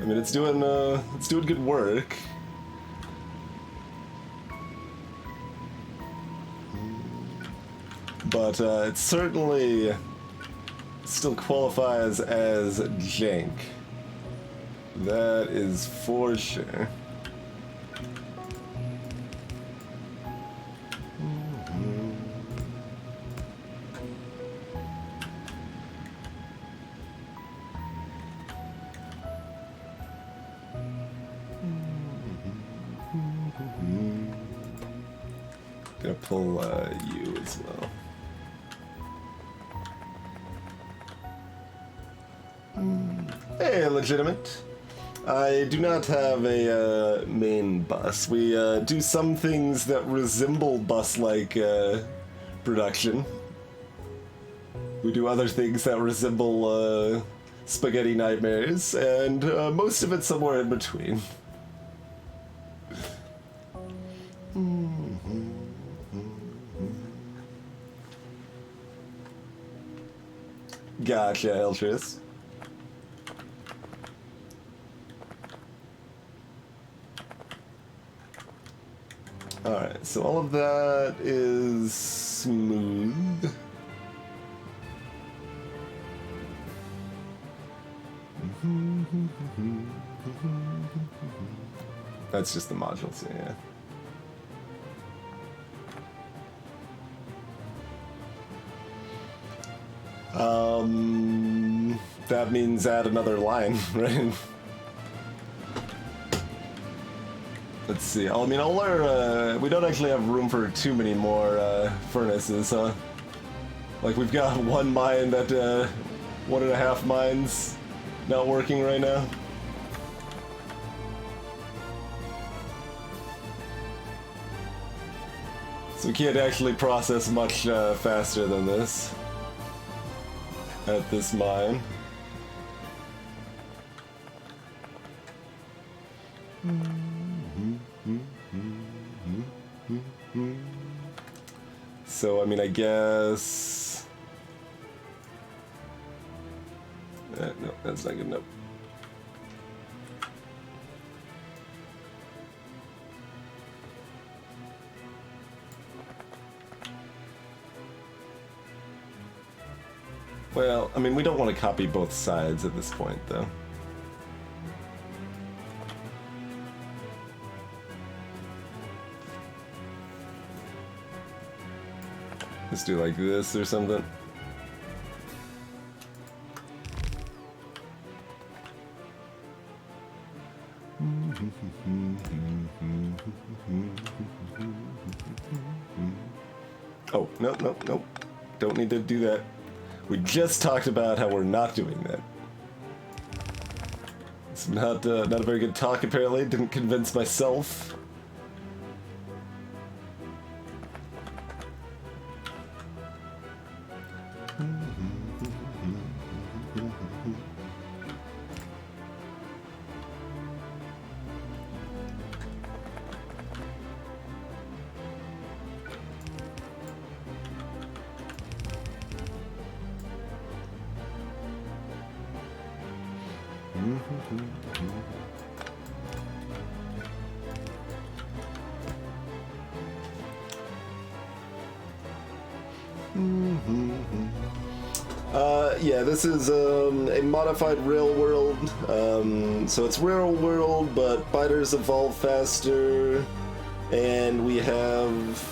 I mean, it's doing good work. But it certainly still qualifies as jank. That is for sure. Gonna pull you as well. Hey, legitimate. I do not have a main bus. We do some things that resemble bus-like production. We do other things that resemble spaghetti nightmares, and most of it somewhere in between. Gotcha, Eltris. Alright, so all of that is smooth. That's just the modules, yeah. That means add another line, right? Let's see. I mean, all our we don't actually have room for too many more furnaces, huh? Like, we've got one mine that 1.5 mines not working right now. So we can't actually process much faster than this at this mine. So, I mean, I guess... no, that's not good enough. Well, I mean, we don't want to copy both sides at this point, though. Let's do like this or something. Oh, no, no, no. Don't need to do that. We just talked about how we're not doing that. It's not a very good talk, apparently. Didn't convince myself. Yeah, this is a modified rail world. So it's rail world, but fighters evolve faster, and we have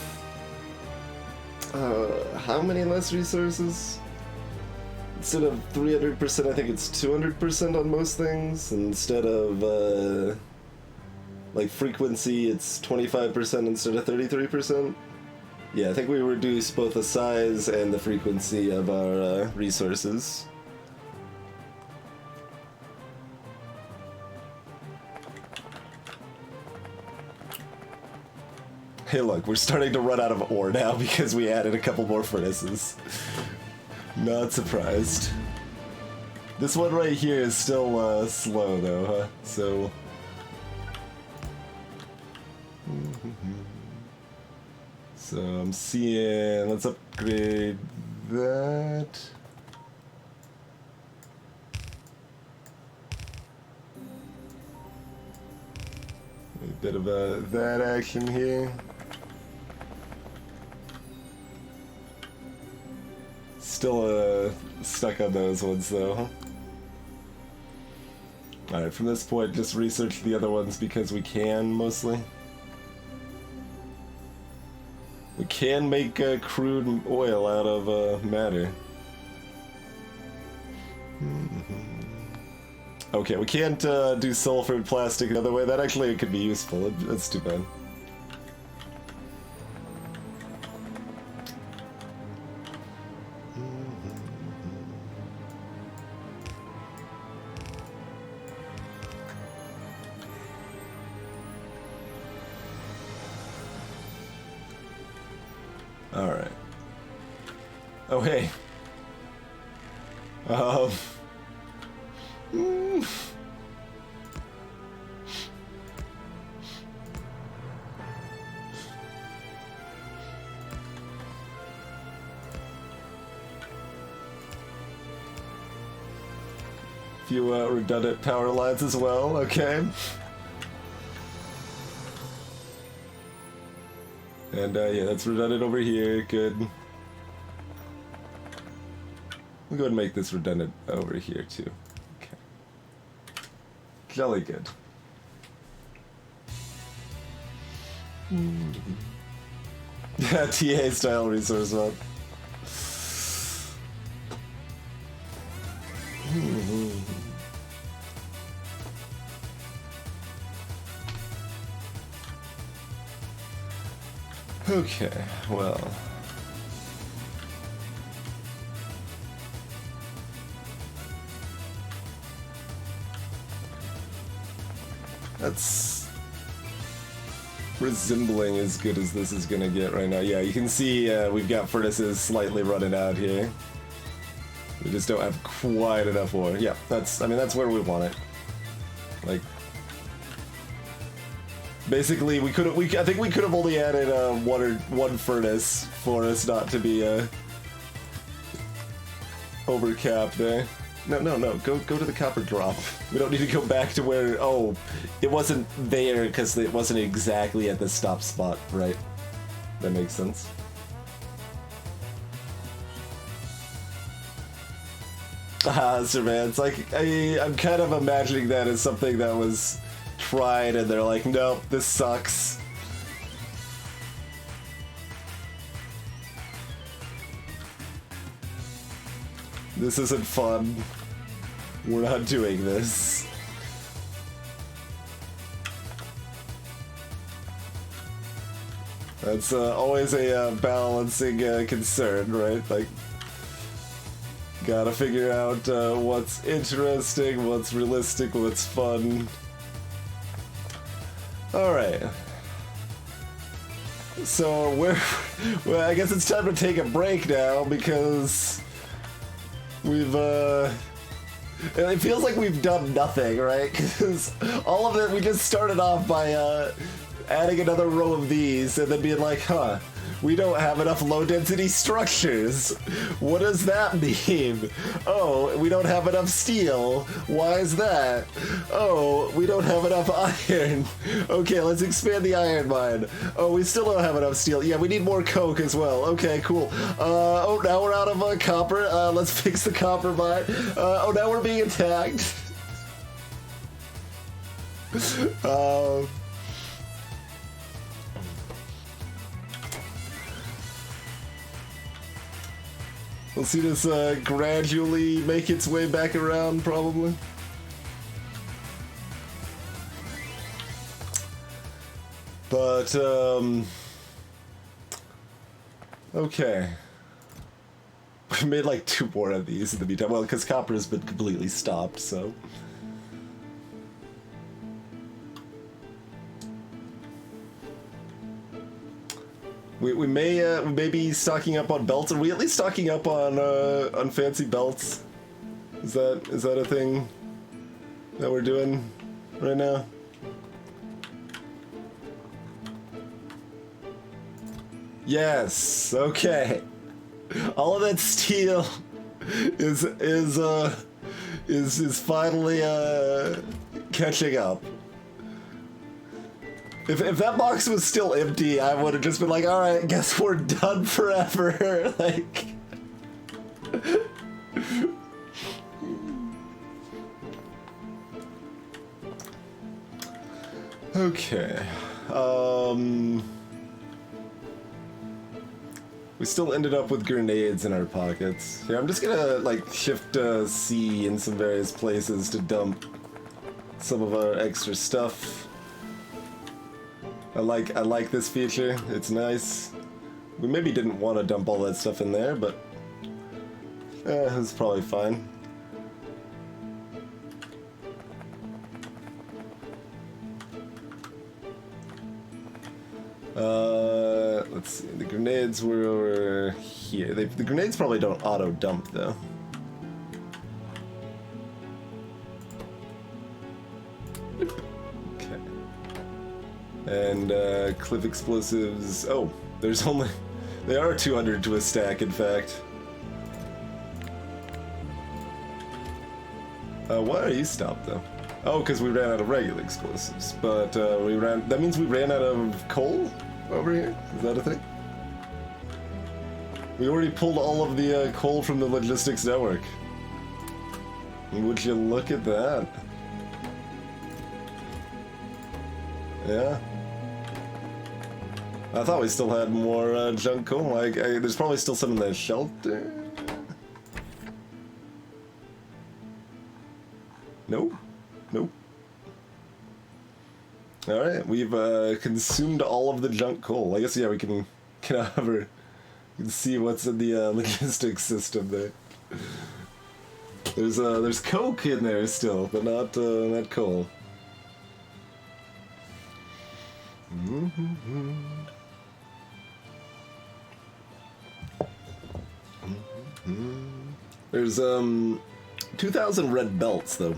how many less resources? Instead of 300%, I think it's 200% on most things. Instead of like frequency, it's 25% instead of 33%. Yeah, I think we reduce both the size and the frequency of our resources. Hey look, we're starting to run out of ore now because we added a couple more furnaces. Not surprised. This one right here is still slow though, huh? So... So I'm seeing, let's upgrade that. A bit of that action here. Still stuck on those ones though, huh? Alright, from this point just research the other ones because we can mostly. We can make crude oil out of matter. Okay, we can't do sulfur and plastic the other way. That actually could be useful. That's too bad. Alright. Oh, hey. Few redundant power lines as well, okay. And yeah, that's redundant over here, good. We'll go ahead and make this redundant over here too. Okay. Jolly good. Yeah, TA style resource mod. Okay, well. resembling as good as this is gonna get right now. Yeah, you can see we've got furnaces slightly running out here. We just don't have quite enough ore. Yeah, that's, I mean, that's where we want it. Like, basically, I think we could have only added one furnace for us not to be overcapped there. No, go to the copper drop. We don't need to go back to where, oh, it wasn't there because it wasn't exactly at the stop spot, right? That makes sense. Sir man, it's like, I'm kind of imagining that as something that was tried and they're like, nope, this sucks. This isn't fun. We're not doing this. That's always a balancing concern, right? Like, gotta figure out what's interesting, what's realistic, what's fun. Alright. So, well, I guess it's time to take a break now because we've, it feels like we've done nothing, right? Because all of it, we just started off by adding another row of these and then being like, huh, we don't have enough low-density structures. What does that mean? Oh, we don't have enough steel. Why is that? Oh, we don't have enough iron. Okay, let's expand the iron mine. Oh, we still don't have enough steel. Yeah, we need more coke as well. Okay, cool. Oh, now we're out of copper. Let's fix the copper mine. Oh, now we're being attacked. We'll see this gradually make its way back around, probably. But, okay. We made like 2 more of these in the meantime. Well, because copper has been completely stopped, so. We may be stocking up on belts. Are we at least stocking up on fancy belts? Is that a thing that we're doing right now? Yes. Okay. All of that steel is finally catching up. If that box was still empty, I would have just been like, alright, guess we're done forever. Like... Okay. We still ended up with grenades in our pockets. Here, I'm just gonna, like, shift C in some various places to dump some of our extra stuff. I like this feature. It's nice. We maybe didn't want to dump all that stuff in there, but it's probably fine. Let's see. The grenades were over here. The grenades probably don't auto dump though. And cliff explosives. Oh, there's only... They are 200 to a stack, in fact. Why are you stopped, though? Oh, because we ran out of regular explosives. But that means we ran out of coal over here? Is that a thing? We already pulled all of the coal from the logistics network. Would you look at that? Yeah. I thought we still had more junk coal. Like, there's probably still some in the shelter. Nope. Nope. Alright, we've consumed all of the junk coal. I guess, yeah, we can see what's in the logistics system there. There's coke in there still, but not coal. There's 2,000 red belts though.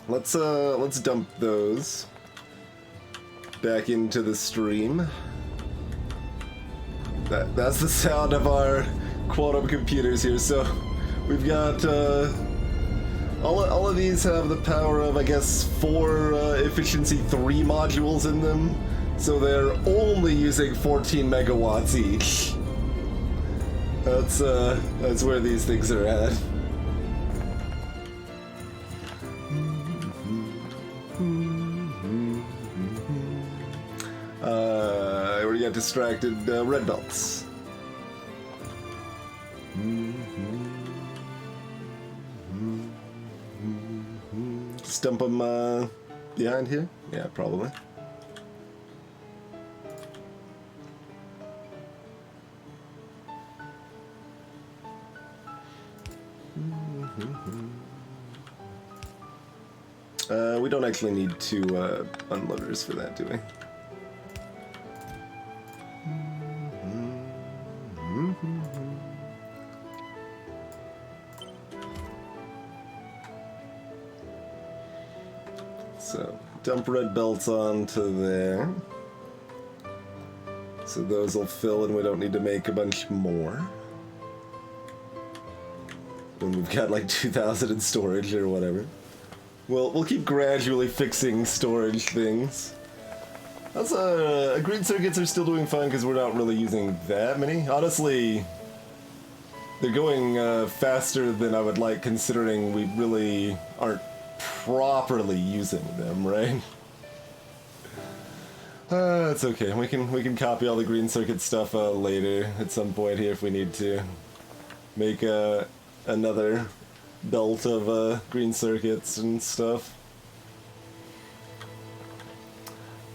Let's dump those back into the stream. That's the sound of our quantum computers here. So we've got all of these have the power of, I guess, 4 efficiency 3 modules in them. So they're only using 14 megawatts each. That's where these things are at. I already got distracted. Red belts. Stump them behind here? Yeah, probably. We don't actually need 2 unloaders for that, do we? So, dump red belts onto there. So those will fill and we don't need to make a bunch more. When we've got like 2,000 in storage or whatever. We'll keep gradually fixing storage things. Also, green circuits are still doing fine because we're not really using that many. Honestly, they're going faster than I would like, considering we really aren't properly using them, right? It's okay. We can copy all the green circuit stuff later at some point here if we need to make another belt of green circuits and stuff.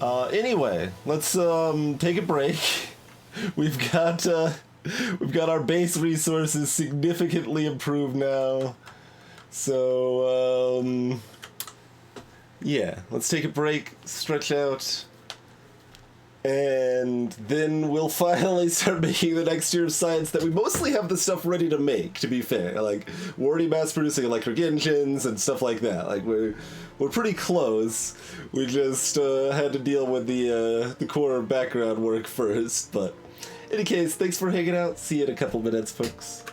Anyway, let's take a break. We've got our base resources significantly improved now. So yeah, let's take a break, stretch out, and then we'll finally start making the next year of science that we mostly have the stuff ready to make, to be fair. Like, we're already mass producing electric engines and stuff like that. Like, we're pretty close. We just had to deal with the core background work first. But in any case, thanks for hanging out. See you in a couple minutes, folks.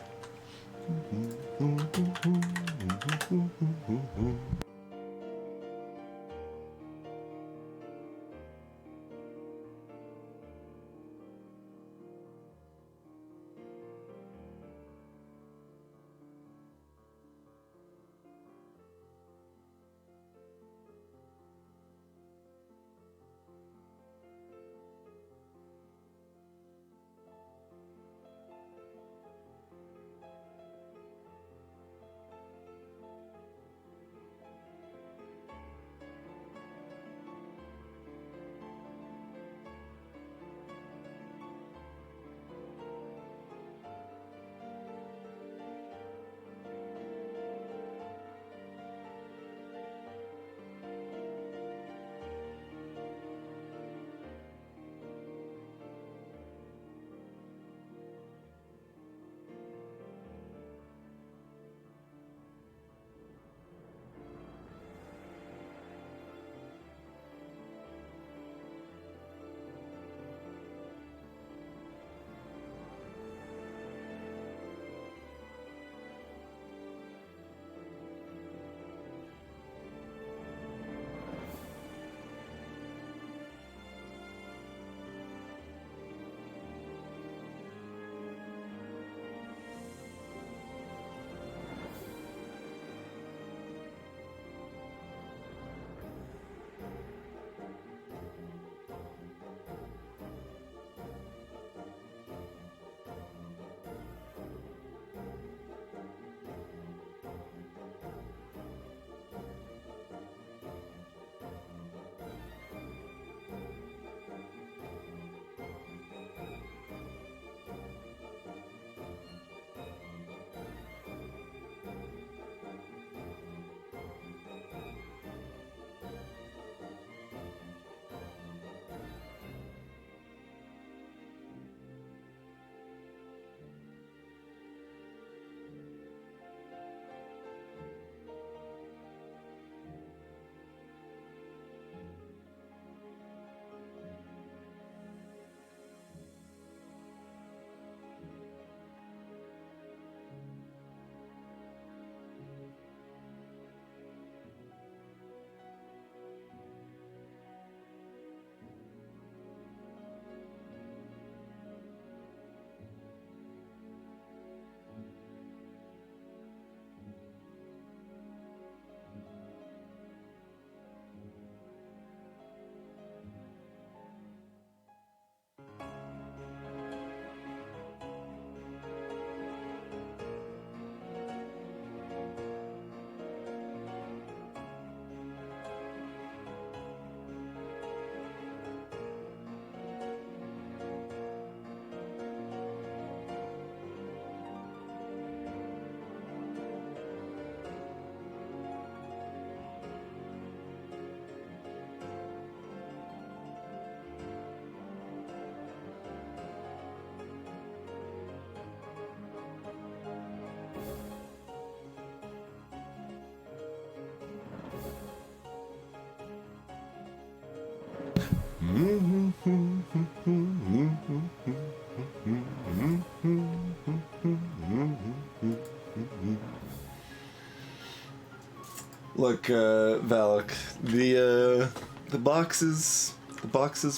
Look, Valak, the boxes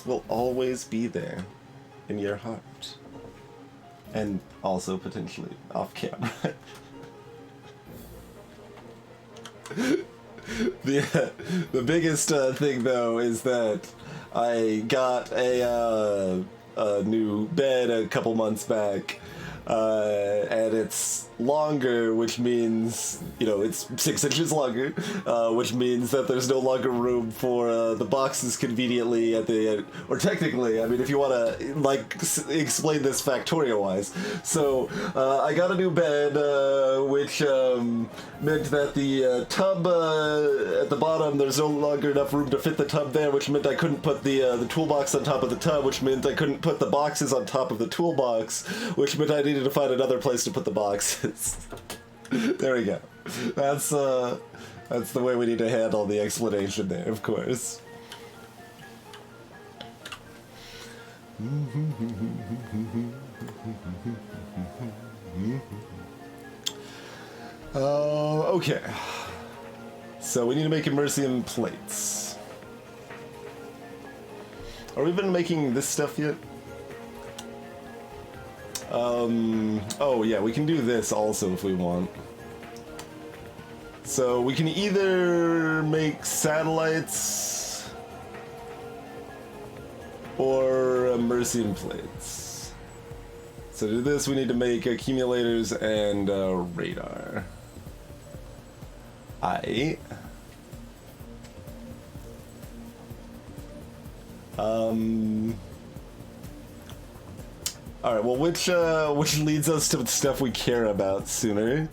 will always be there in your heart. And also potentially off camera. The biggest thing though is that I got a new bed a couple months back, and it's longer, which means, you know, it's 6 inches longer, which means that there's no longer room for the boxes conveniently at the, or technically, I mean, if you want to, like, explain this Factorio-wise. So, I got a new bed, which meant that the tub at the bottom, there's no longer enough room to fit the tub there, which meant I couldn't put the toolbox on top of the tub, which meant I couldn't put the boxes on top of the toolbox, which meant I needed to find another place to put the boxes. There we go. That's the way we need to handle the explanation there, of course. Okay. So we need to make immersium plates. Are we even making this stuff yet? Oh yeah, we can do this also if we want. So we can either make satellites or immersium plates. So to do this we need to make accumulators and radar. Alright, well, which leads us to the stuff we care about sooner.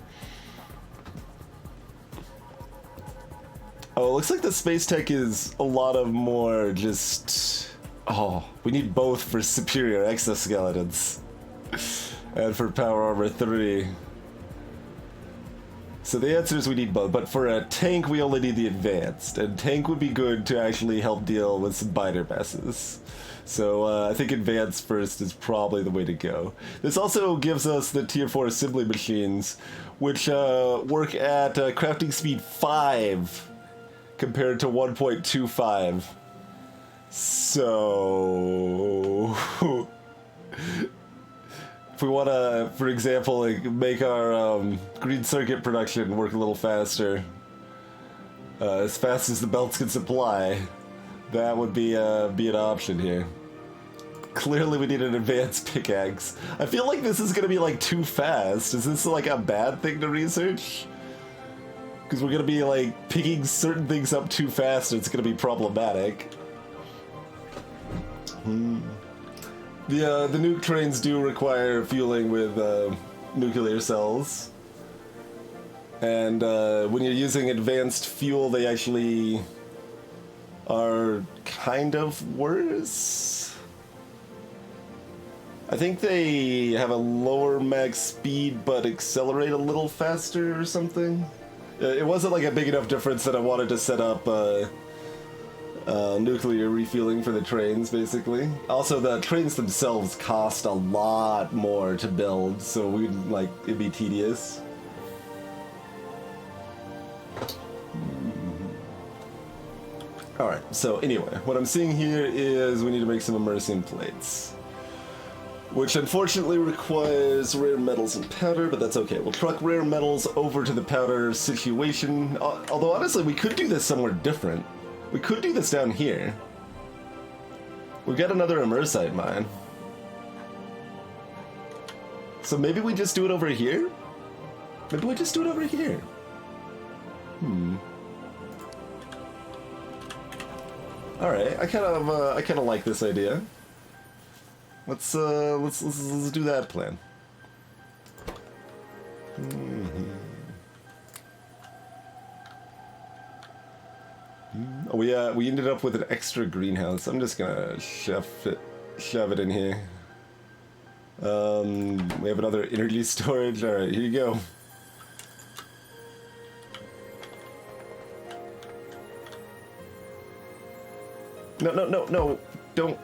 Oh, it looks like the space tech is a lot of more just... Oh, we need both for superior exoskeletons. And for Power Armor 3. So the answer is we need both, but for a tank we only need the advanced, and tank would be good to actually help deal with some binder messes. So I think advanced first is probably the way to go. This also gives us the tier 4 assembly machines, which work at crafting speed 5 compared to 1.25. So... if we want to, for example, like, make our green circuit production work a little faster, as fast as the belts can supply, that would be an option here. Clearly we need an advanced pickaxe. I feel like this is going to be like too fast. Is this like a bad thing to research? Because we're going to be like picking certain things up too fast and it's going to be problematic. The nuke trains do require fueling with nuclear cells. And when you're using advanced fuel, they actually are kind of worse. I think they have a lower max speed but accelerate a little faster or something. It wasn't like a big enough difference that I wanted to set up nuclear refueling for the trains, basically. Also, the trains themselves cost a lot more to build, so it'd be tedious. Alright, so anyway, what I'm seeing here is we need to make some immersium plates. Which unfortunately requires rare metals and powder, but that's okay. We'll truck rare metals over to the powder situation. Although honestly, we could do this somewhere different. We could do this down here. We've got another immersite mine. So maybe we just do it over here? Maybe we just do it over here. Alright, I kind of like this idea. Let's do that plan. Oh, we ended up with an extra greenhouse. I'm just gonna shove it in here. We have another energy storage. All right, here you go. No, don't.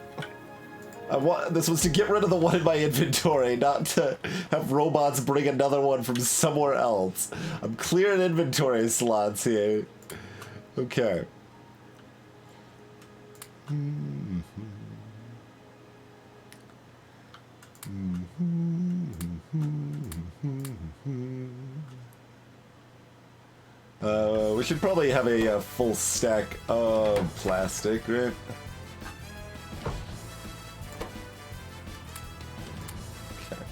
This was to get rid of the one in my inventory, not to have robots bring another one from somewhere else. I'm clearing inventory slots here. Okay. We should probably have a full stack of plastic, right? Okay.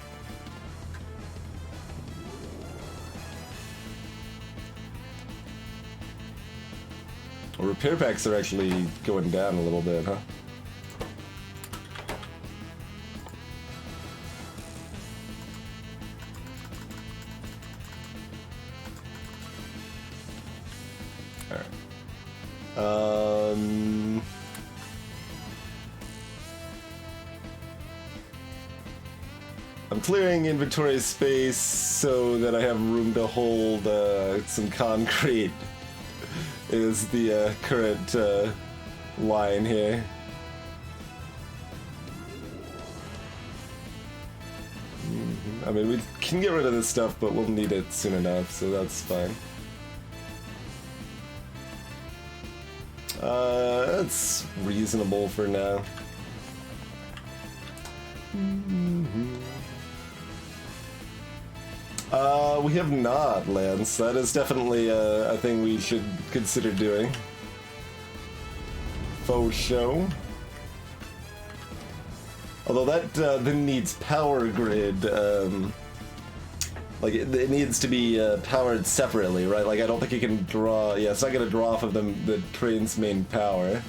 Well, repair packs are actually going down a little bit, huh? I'm clearing inventory space so that I have room to hold some concrete is the current line here. I mean, we can get rid of this stuff, but we'll need it soon enough, so that's fine. That's reasonable for now. We have not, Lance. That is definitely a thing we should consider doing. Faux show. Although that then needs power grid. Like, it needs to be powered separately, right? Like, I don't think it can draw... Yeah, it's not going to draw off of the train's main power.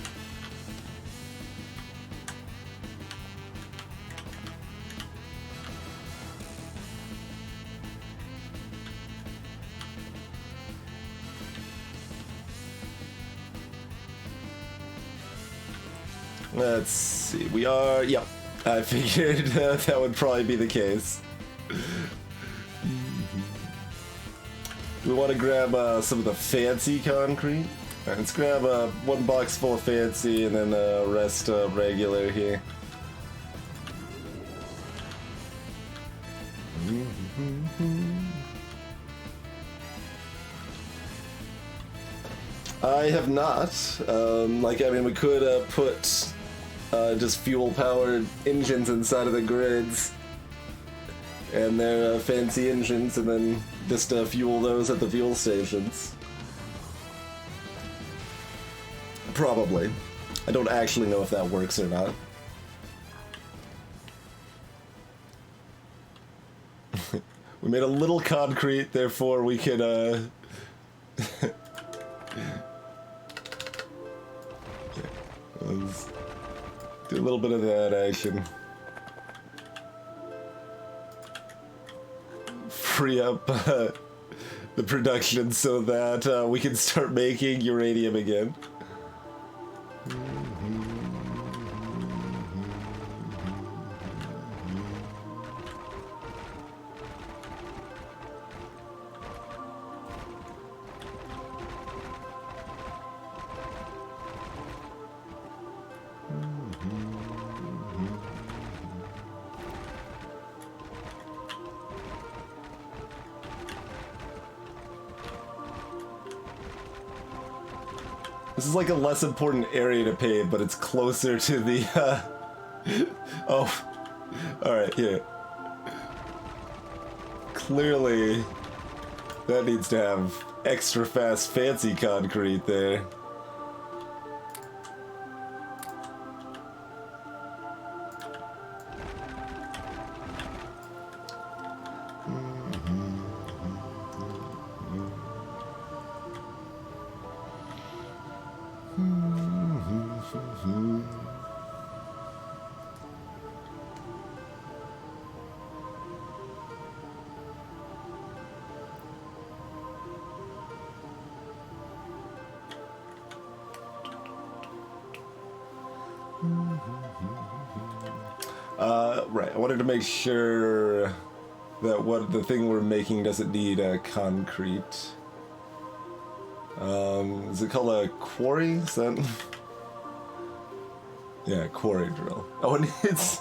Let's see, we are... Yep, I figured that would probably be the case. We want to grab some of the fancy concrete. Alright, let's grab one box full of fancy and then the rest regular here. I have not. Like, I mean, we could put just fuel-powered engines inside of the grids. And they're fancy engines, and then just fuel those at the fuel stations. Probably. I don't actually know if that works or not. We made a little concrete, therefore we can, let's do a little bit of that action. Free up the production so that we can start making uranium again. This is like a less important area to pave, but it's closer to the, Oh. Alright, here. Clearly, that needs to have extra fast, fancy concrete there. Right, I wanted to make sure that what the thing we're making doesn't need concrete. Is it called a quarry? Is that... Yeah, quarry drill. Oh, and it's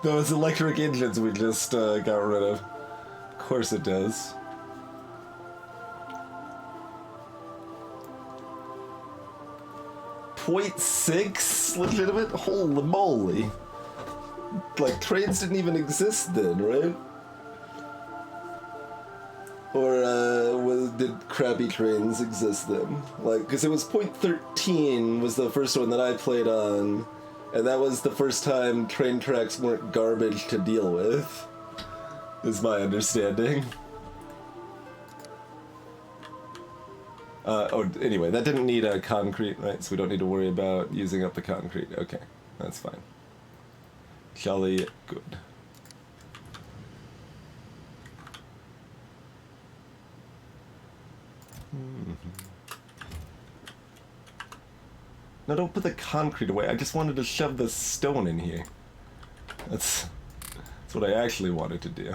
those electric engines we just got rid of. Of course it does. 0.6 legitimate? Holy moly. Like, trains didn't even exist then, right? Or did crappy trains exist then? Like, because it was 0.13 was the first one that I played on, and that was the first time train tracks weren't garbage to deal with, is my understanding. Anyway, that didn't need a concrete, right? So we don't need to worry about using up the concrete. Okay, that's fine. Jolly good. No, don't put the concrete away. I just wanted to shove the stone in here. That's what I actually wanted to do.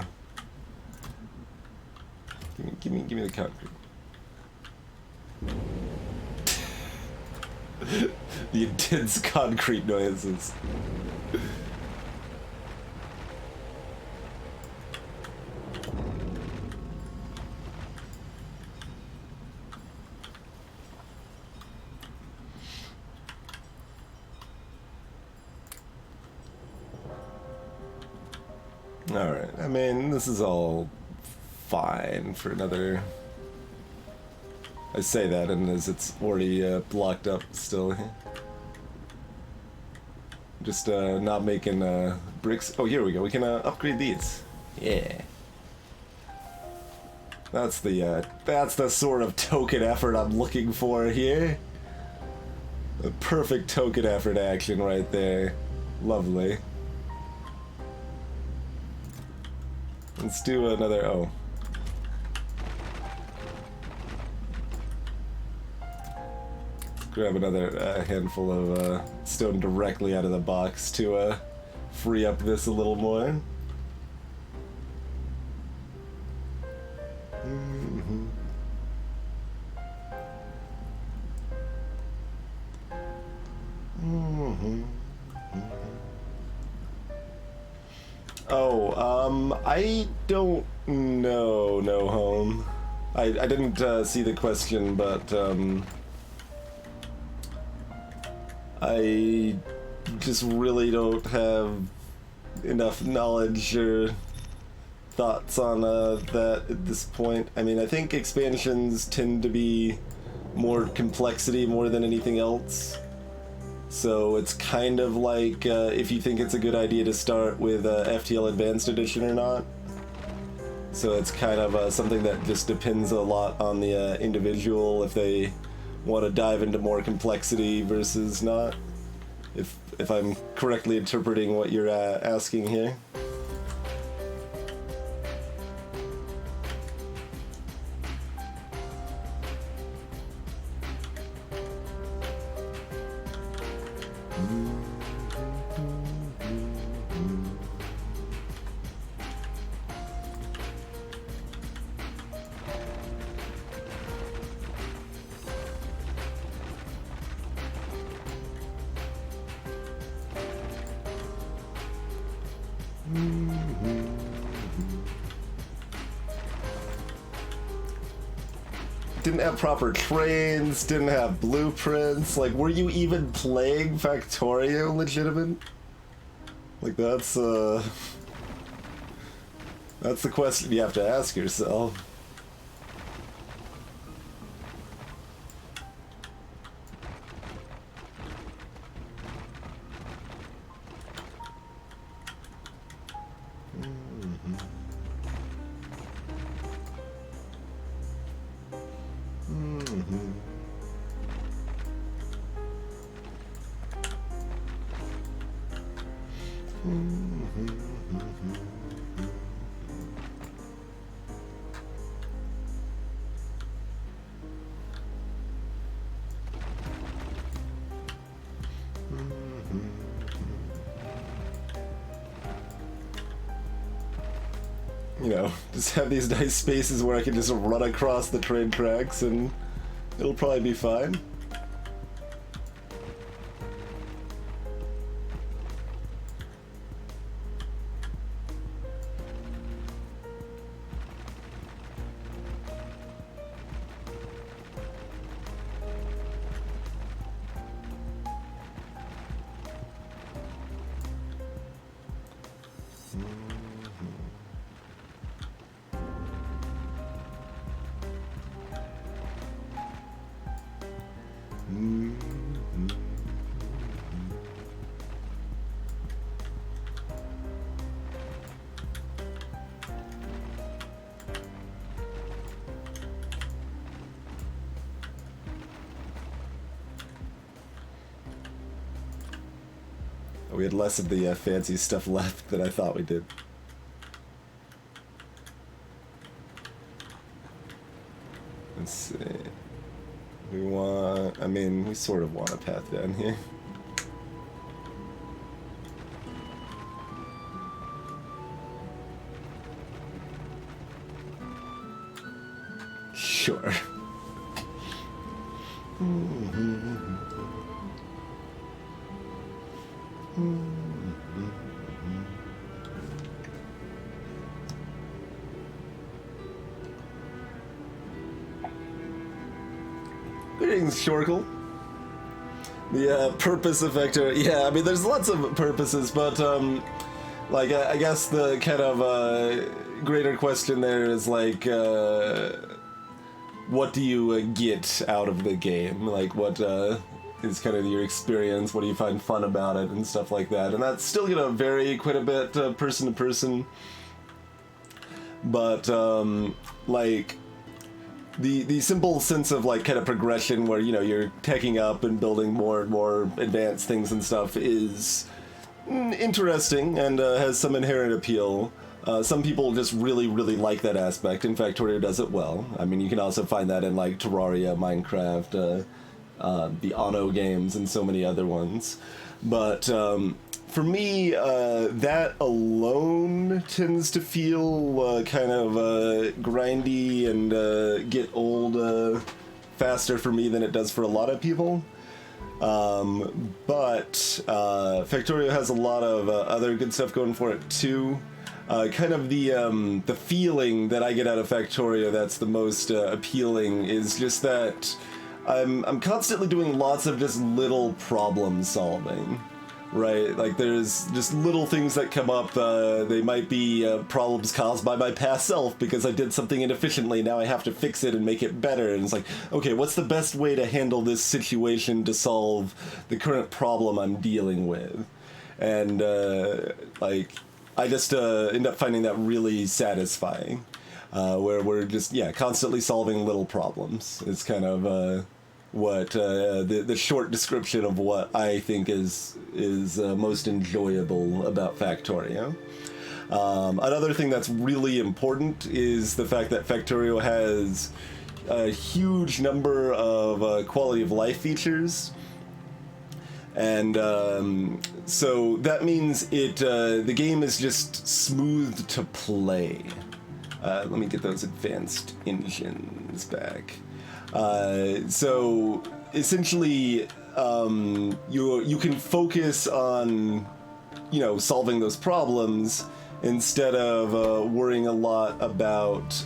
Give me the concrete. The intense concrete noises. Alright, I mean, this is all fine for another... I say that, and as it's already blocked up still. Just not making bricks. Oh, here we go. We can upgrade these. Yeah. That's the sort of token effort I'm looking for here. The perfect token effort action right there. Lovely. Let's do another. Oh. Grab another handful of stone directly out of the box to free up this a little more. Oh, I don't know, no home. I didn't see the question, but I just really don't have enough knowledge or thoughts on that at this point. I mean, I think expansions tend to be more complexity more than anything else. So it's kind of like if you think it's a good idea to start with FTL Advanced Edition or not. So it's kind of something that just depends a lot on the individual if they want to dive into more complexity versus not. If I'm correctly interpreting what you're asking here. Didn't have proper trains, didn't have blueprints. Like, were you even playing Factorio legitimate? Like, that's the question you have to ask yourself. You know, just have these nice spaces where I can just run across the train tracks and it'll probably be fine. We had less of the fancy stuff left than I thought we did. Let's see. We want... I mean, we sort of want a path down here. Sure. Greetings, Shorkle. The purpose of Factorio. Yeah, I mean, there's lots of purposes, but like I guess the kind of greater question there is like, what do you get out of the game? Like, what is kind of your experience? What do you find fun about it and stuff like that? And that's still gonna vary quite a bit person to person. But like the simple sense of like kind of progression where, you know, you're taking up and building more and more advanced things and stuff is interesting and has some inherent appeal. Some people just really, really like that aspect. In fact, Factorio does it well. I mean, you can also find that in like Terraria, Minecraft, the Anno games, and so many other ones. But for me, that alone tends to feel kind of grindy and get old faster for me than it does for a lot of people. But Factorio has a lot of other good stuff going for it too. Kind of the feeling that I get out of Factorio that's the most appealing is just that I'm constantly doing lots of just little problem solving, right? Like there's just little things that come up. They might be problems caused by my past self because I did something inefficiently. Now I have to fix it and make it better. And it's like, okay, what's the best way to handle this situation to solve the current problem I'm dealing with? And like, I just end up finding that really satisfying, where we're just, yeah, constantly solving little problems. It's kind of what the short description of what I think is most enjoyable about Factorio. Another thing that's really important is the fact that Factorio has a huge number of quality of life features. And so that means the game is just smooth to play. Let me get those advanced engines back. So essentially, you can focus on, you know, solving those problems instead of worrying a lot about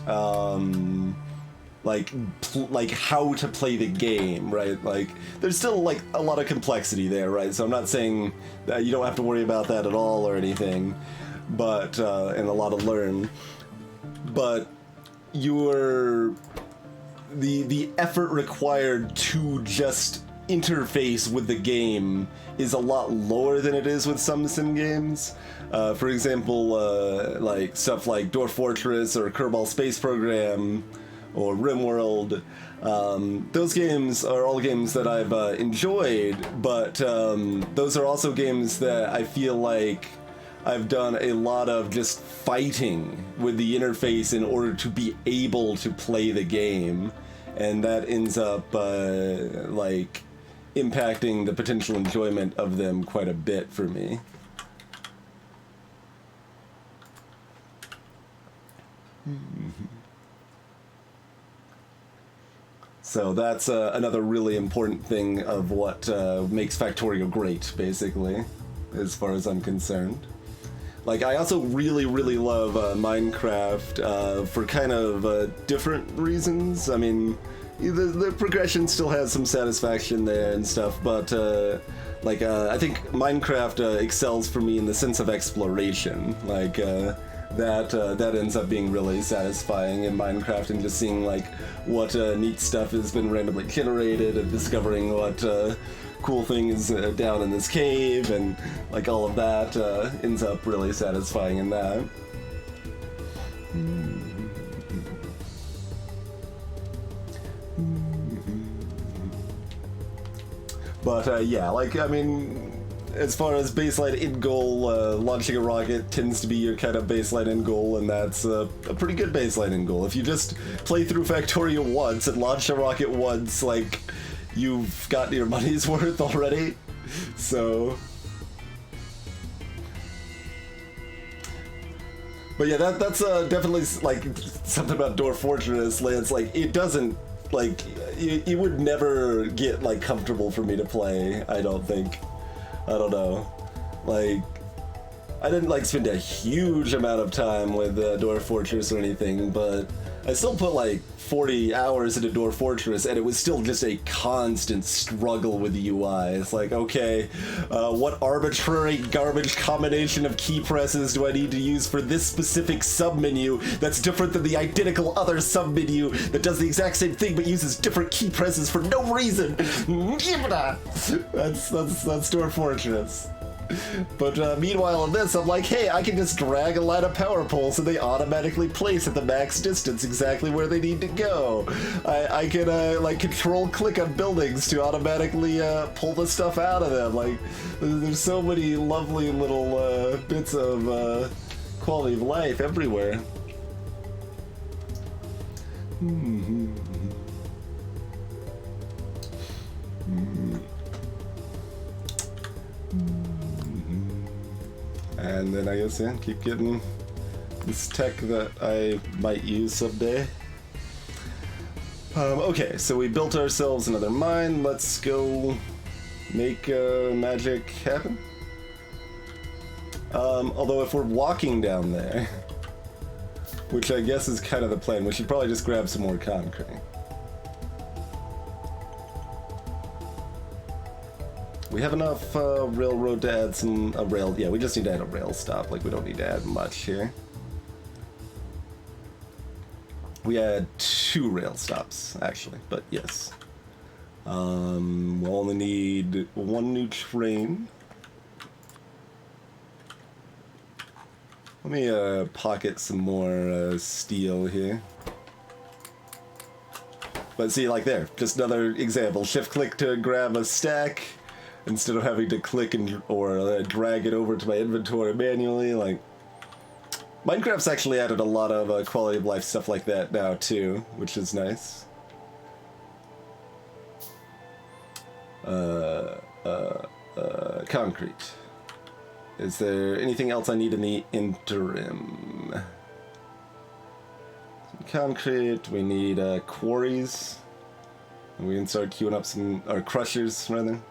like how to play the game, right? Like there's still like a lot of complexity there, right? So I'm not saying that you don't have to worry about that at all or anything, but and a lot of learn, but the effort required to just interface with the game is a lot lower than it is with some sim games. For example, like stuff like Dwarf Fortress or Kerbal Space Program or RimWorld. Those games are all games that I've enjoyed, but those are also games that I feel like I've done a lot of just fighting with the interface in order to be able to play the game, and that ends up like impacting the potential enjoyment of them quite a bit for me. So that's another really important thing of what makes Factorio great, basically, as far as I'm concerned. Like, I also really, really love Minecraft for kind of different reasons. I mean, the progression still has some satisfaction there and stuff, but like, I think Minecraft excels for me in the sense of exploration. Like, that ends up being really satisfying in Minecraft, and just seeing like what neat stuff has been randomly generated and discovering what cool thing is down in this cave, and like all of that ends up really satisfying in that. But yeah, like, I mean, as far as baseline end goal, launching a rocket tends to be your kind of baseline end goal, and that's a pretty good baseline end goal. If you just play through Factorio once and launch a rocket once, like, you've gotten your money's worth already. So... But yeah, that's definitely, like, something about Dwarf Fortress, Lance. Like, it doesn't, like, you would never get, like, comfortable for me to play, I don't think. I don't know. Like, I didn't, like, spend a huge amount of time with Dwarf Fortress or anything, but I still put, like, 40 hours into Dwarf Fortress, and it was still just a constant struggle with the UI. It's like, okay, what arbitrary garbage combination of key presses do I need to use for this specific submenu that's different than the identical other submenu that does the exact same thing but uses different key presses for no reason? That's Dwarf Fortress. But meanwhile in this, I'm like, hey, I can just drag a line of power poles and they automatically place at the max distance exactly where they need to go. I can, like, control-click on buildings to automatically pull the stuff out of them. Like, there's so many lovely little bits of quality of life everywhere. And then I guess, yeah, keep getting this tech that I might use someday. Okay, so we built ourselves another mine. Let's go make magic happen. Although if we're walking down there, which I guess is kind of the plan, we should probably just grab some more concrete. We have enough railroad to add some rail. Yeah, we just need to add a rail stop. Like, we don't need to add much here. We add 2 rail stops actually, but yes. We'll only need 1 new train. Let me pocket some more steel here. But see, like there, just another example. Shift click to grab a stack. Instead of having to click and or drag it over to my inventory manually. Like, Minecraft's actually added a lot of quality of life stuff like that now too, which is nice. Concrete. Is there anything else I need in the interim? Some concrete. We need quarries. And we can start queuing up some, or crushers rather.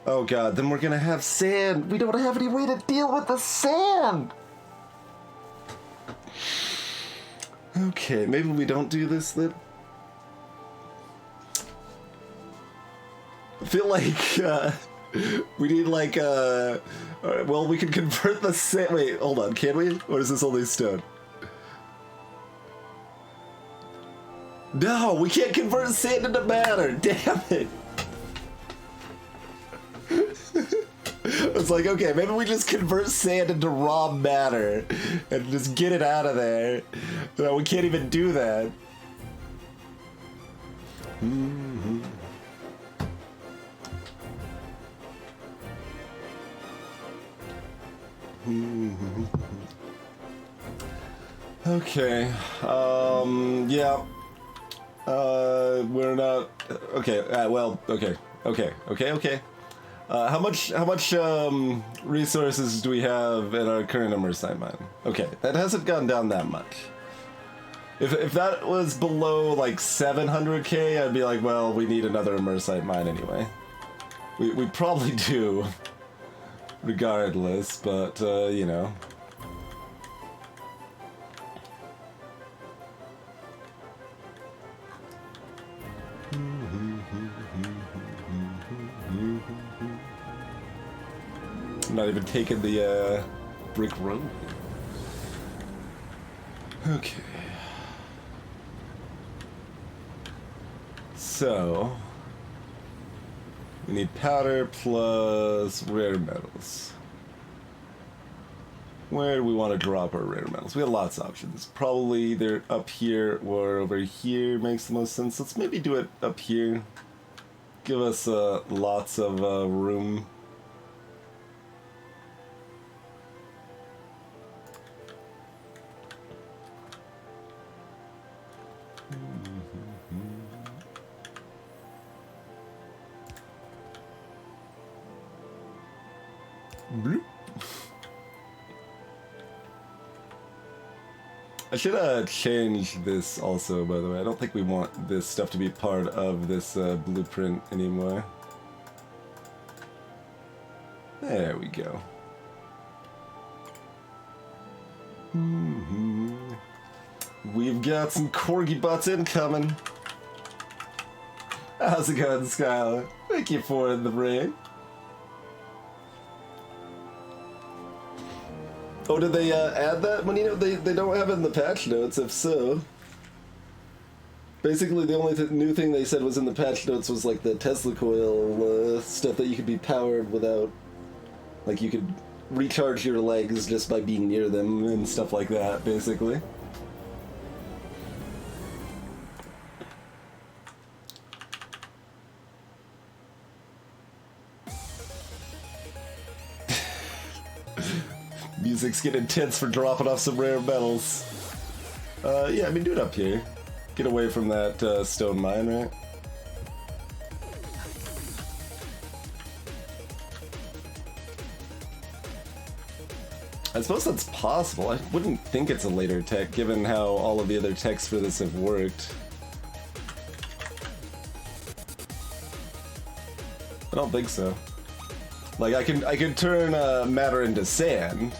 Oh god, then we're gonna have sand. We don't have any way to deal with the sand. Okay, maybe we don't do this then. I feel like we need like alright, well, we can convert the sand. Wait, hold on, can we? Or is this only stone? No, we can't convert sand into matter. Damn it. It's like, okay, maybe we just convert sand into raw matter and just get it out of there. No, we can't even do that. Okay, yeah. We're not, okay, well, okay. How much resources do we have in our current immersite mine? Okay, that hasn't gone down that much. If that was below like 700k, I'd be like, well, we need another immersite mine anyway. We probably do, regardless, but you know. I'm not even taking the brick road. Okay. So we need powder plus rare metals. Where do we want to drop our rare metals? We have lots of options. Probably either up here or over here makes the most sense. Let's maybe do it up here. Give us lots of room. Bloop. I should change this also, by the way. I don't think we want this stuff to be part of this blueprint anymore. There we go. We've got some corgi butts incoming. How's it going, Skylar? Thank you for the ring. Oh, did they add that? Well, you know, they don't have it in the patch notes, if so. Basically, the only new thing they said was in the patch notes was, like, the Tesla coil stuff that you could be powered without... Like, you could recharge your legs just by being near them and stuff like that, basically. Music's getting intense for dropping off some rare metals. Yeah, I mean, do it up here. Get away from that stone mine, right? I suppose that's possible. I wouldn't think it's a later tech, given how all of the other techs for this have worked. I don't think so. Like, I can turn matter into sand.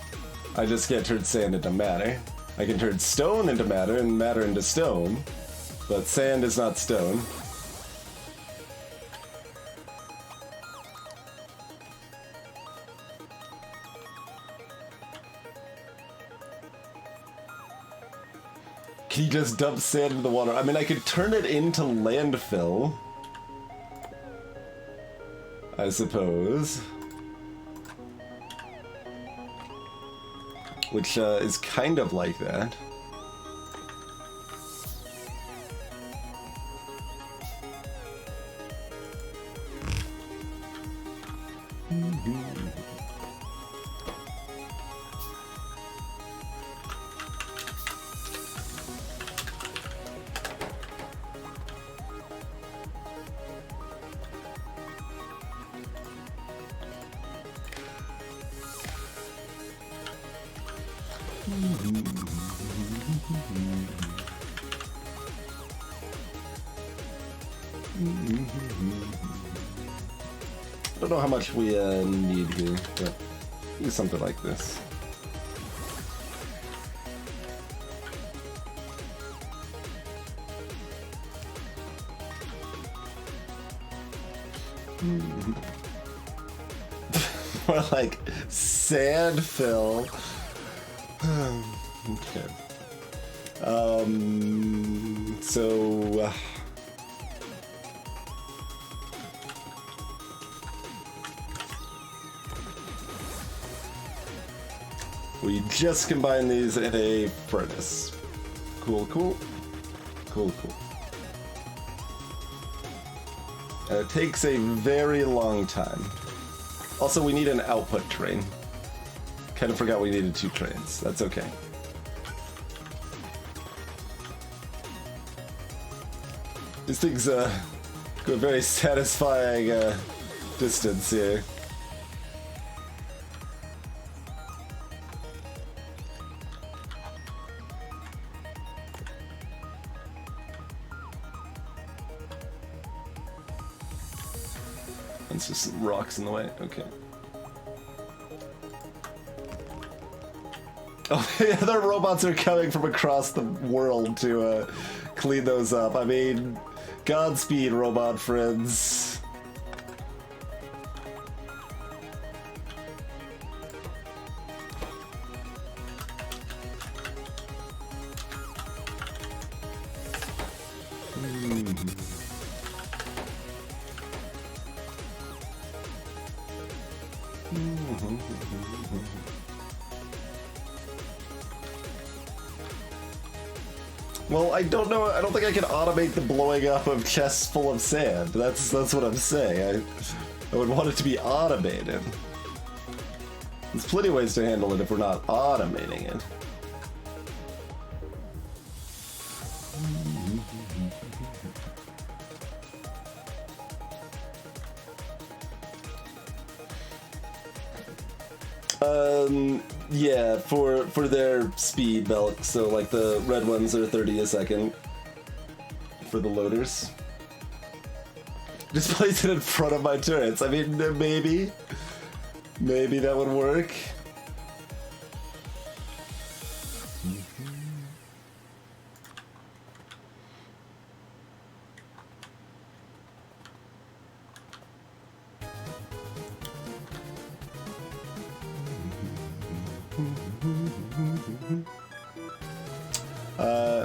I just can't turn sand into matter. I can turn stone into matter and matter into stone, but sand is not stone. Can you just dump sand into the water? I mean, I could turn it into landfill, I suppose. Which is kind of like that. I don't know how much we need here, but use something like this. More like sand fill. Okay. So. We just combine these in a furnace. Cool, cool. Cool, cool. It takes a very long time. Also, we need an output train. Kind of forgot we needed 2 trains. That's okay. These things go a very satisfying distance here. It's just rocks in the way. Okay. Oh, the other robots are coming from across the world to clean those up. I mean, Godspeed, robot friends. Well, I don't know. I don't think I can automate the blowing up of chests full of sand. That's what I'm saying. I would want it to be automated. There's plenty of ways to handle it if we're not automating it. Yeah, for their speed belt, so like the red ones are 30 a second for the loaders. Just place it in front of my turrets. I mean, maybe that would work.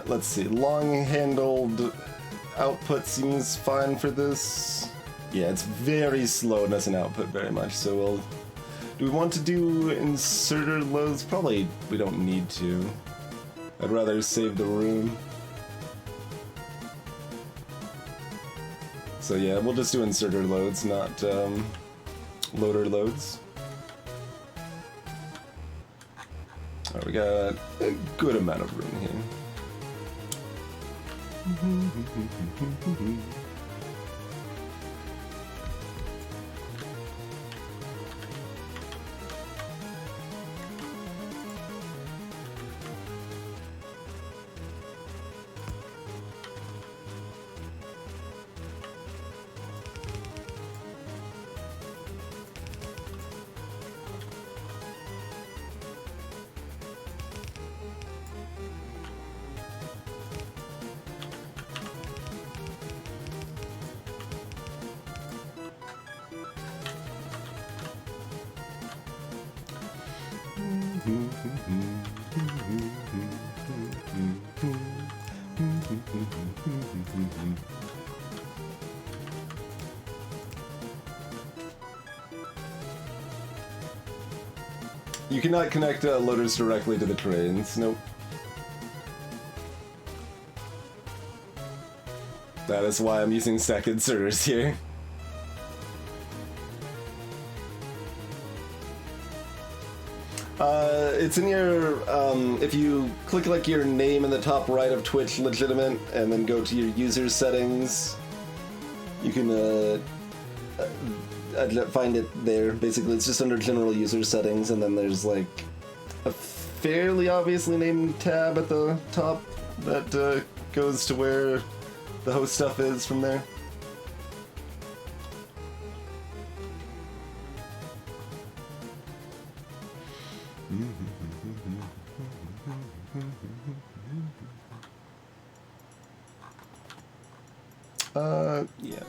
Let's see, long-handled output seems fine for this. Yeah, it's very slow and doesn't output very much, so we'll... Do we want to do inserter loads? Probably we don't need to. I'd rather save the room. So yeah, we'll just do inserter loads, not loader loads. Alright, we got a good amount of room here. You cannot connect loaders directly to the trains. Nope. That is why I'm using stack inserters here. It's in your, if you click like your name in the top right of Twitch Legitimate and then go to your user settings, you can find it there. Basically, it's just under general user settings, and then there's like a fairly obviously named tab at the top that goes to where the host stuff is from there. Yeah.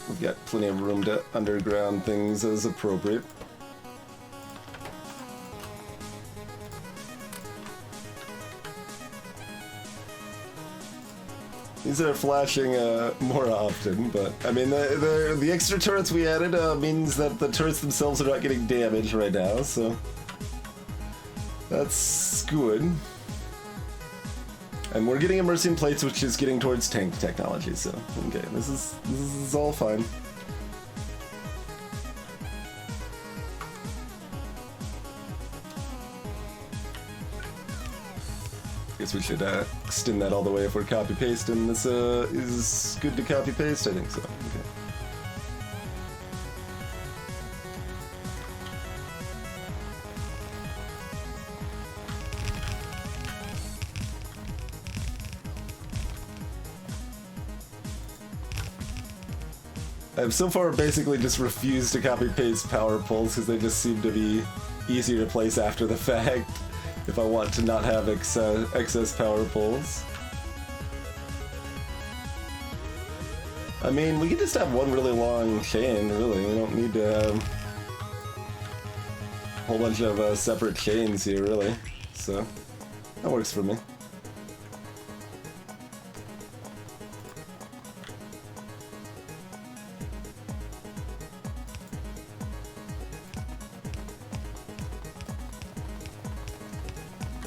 We've got plenty of room to underground things as appropriate. These are flashing more often, but I mean the extra turrets we added means that the turrets themselves are not getting damaged right now, so that's good. And we're getting immersive plates, which is getting towards tank technology, so okay, this is all fine. Guess we should extend that all the way if we're copy pasting. This is good to copy paste, I think so. Okay. I've so far basically just refused to copy paste power poles because they just seem to be easier to place after the fact if I want to not have excess power poles. I mean, we could just have one really long chain, really. We don't need to have a whole bunch of separate chains here, really. So, that works for me.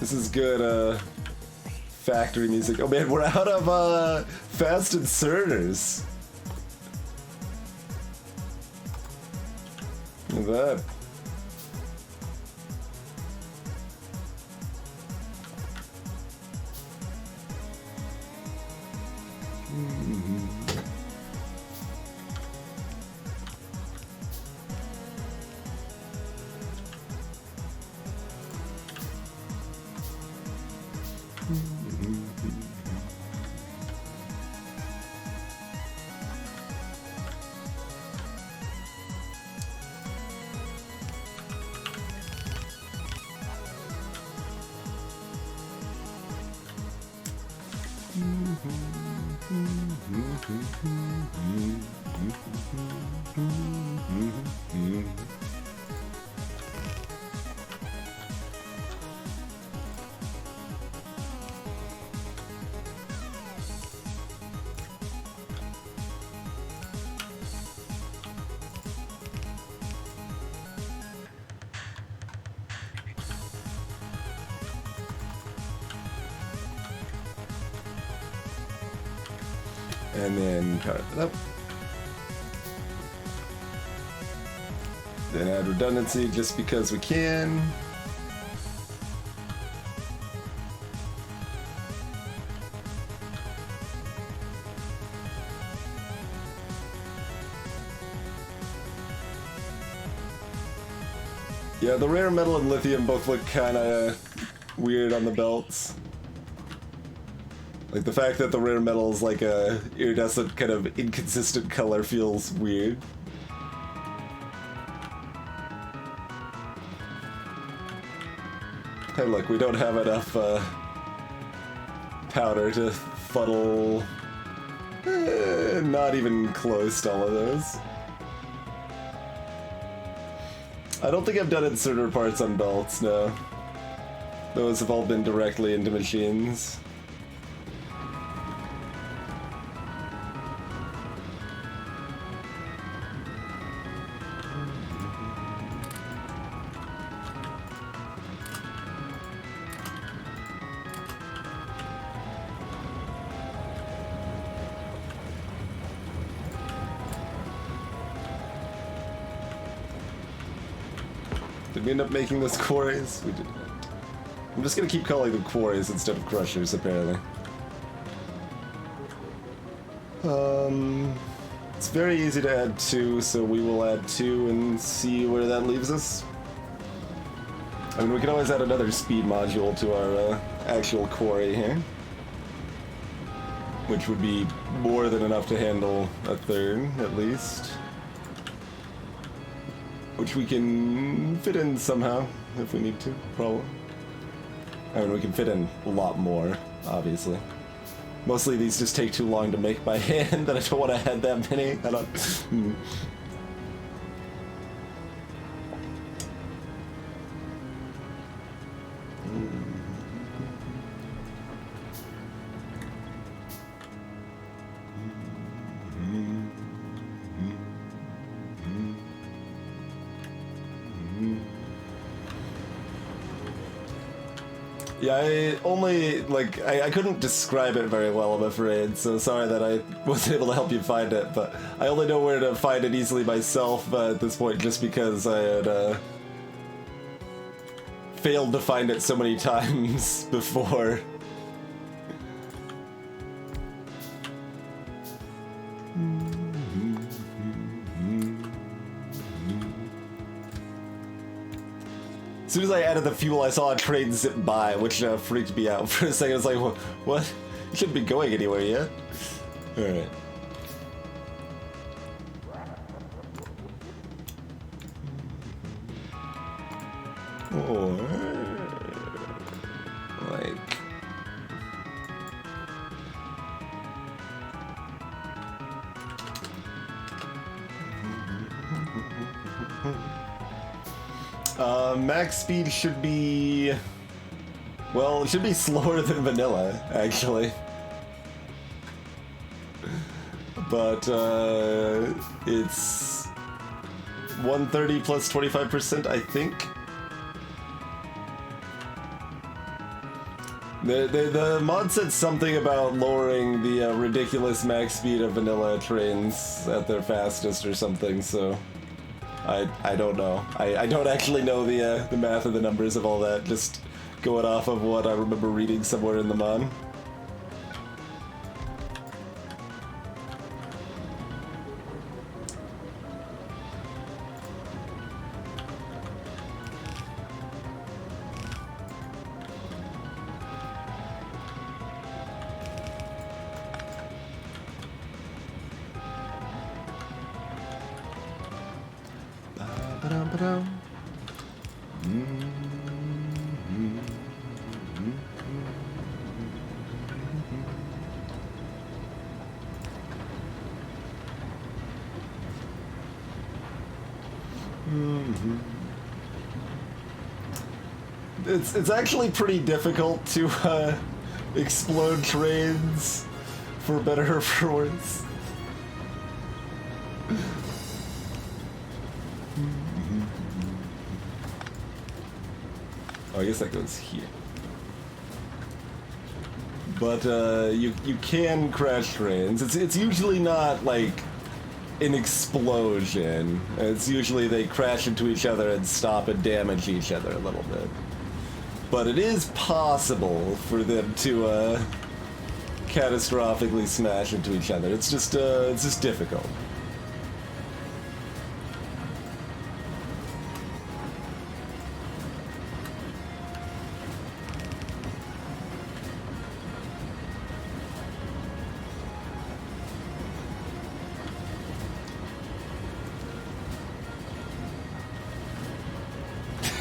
This is good factory music. Oh man, we're out of fast inserters. Look at that. And then power it up. Then add redundancy just because we can. Yeah, the rare metal and lithium both look kinda weird on the belts. Like, the fact that the rare metal is like a iridescent kind of inconsistent color feels weird. Hey look, we don't have enough powder to funnel not even close to all of those. I don't think I've done inserter parts on belts, no. Those have all been directly into machines. Did we end up making those quarries? We did not. I'm just gonna keep calling them quarries instead of crushers, apparently. It's very easy to add 2, so we will add 2 and see where that leaves us. I mean, we can always add another speed module to our actual quarry here, which would be more than enough to handle a third, at least. Which we can fit in somehow, if we need to, probably. I mean, we can fit in a lot more, obviously. Mostly these just take too long to make by hand, that I don't want to add that many. I don't... Yeah, I couldn't describe it very well, I'm afraid, so sorry that I wasn't able to help you find it, but I only know where to find it easily myself at this point, just because I had failed to find it so many times before. As soon as I added the fuel, I saw a train zip by, which freaked me out for a second. I was like, what? You shouldn't be going anywhere yet. Alright. Or... like... max speed should be... well, it should be slower than vanilla, actually. But, it's... 130 plus 25%, I think. The mod said something about lowering the ridiculous max speed of vanilla trains at their fastest or something, so I don't know. I don't actually know the math or the numbers of all that, just going off of what I remember reading somewhere in the mod. It's actually pretty difficult to explode trains, for better or for worse. Oh, I guess that goes here. But you can crash trains. It's usually not like an explosion. It's usually they crash into each other and stop and damage each other a little bit. But it is possible for them to catastrophically smash into each other. It's just difficult.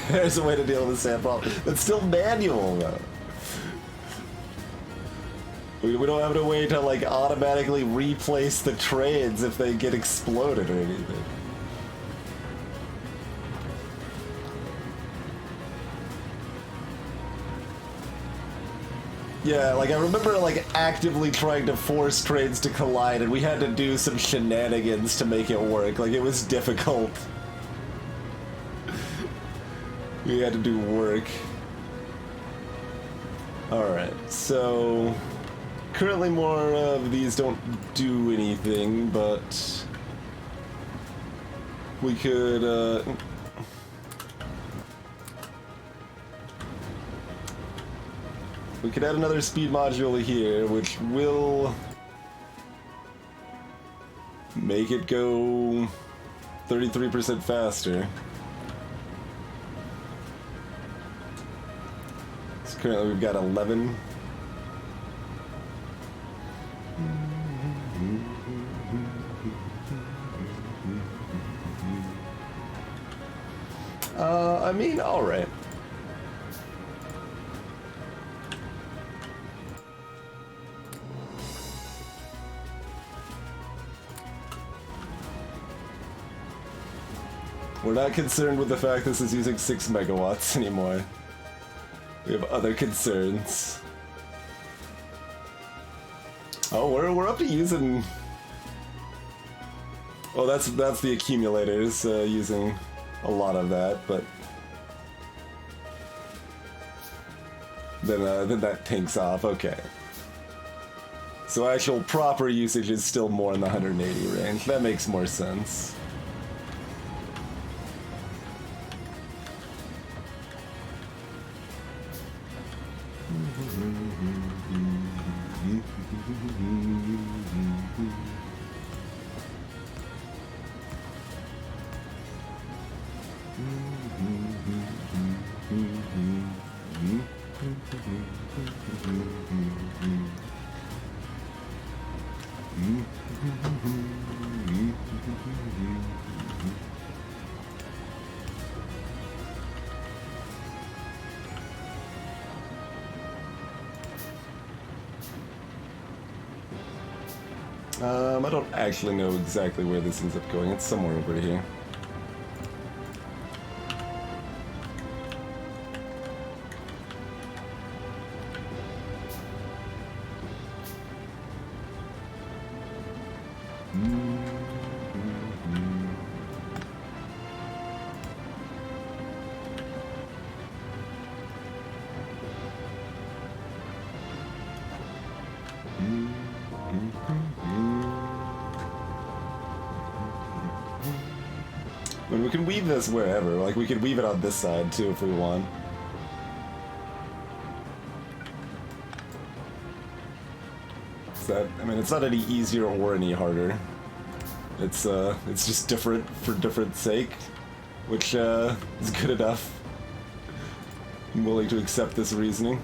There's a way to deal with the sand problem. It's still manual, though. We don't have a way to, like, automatically replace the trains if they get exploded or anything. Yeah, like, I remember, like, actively trying to force trains to collide, and we had to do some shenanigans to make it work. Like, it was difficult. We had to do work. Alright, so currently more of these don't do anything, but we could add another speed module here, which will make it go 33% faster. Currently we've got 11. I mean, alright. We're not concerned with the fact this is using 6 megawatts anymore. We have other concerns. Oh, we're up to using. Oh, that's the accumulators using a lot of that, but then that tanks off. Okay. So actual proper usage is still more in the 180 range. That makes more sense. I don't actually know exactly where this ends up going. It's somewhere over here. I mean, we can weave this wherever. Like, we could weave it on this side, too, if we want. I mean, it's not any easier or any harder. It's just different for different sake, which, is good enough. I'm willing to accept this reasoning.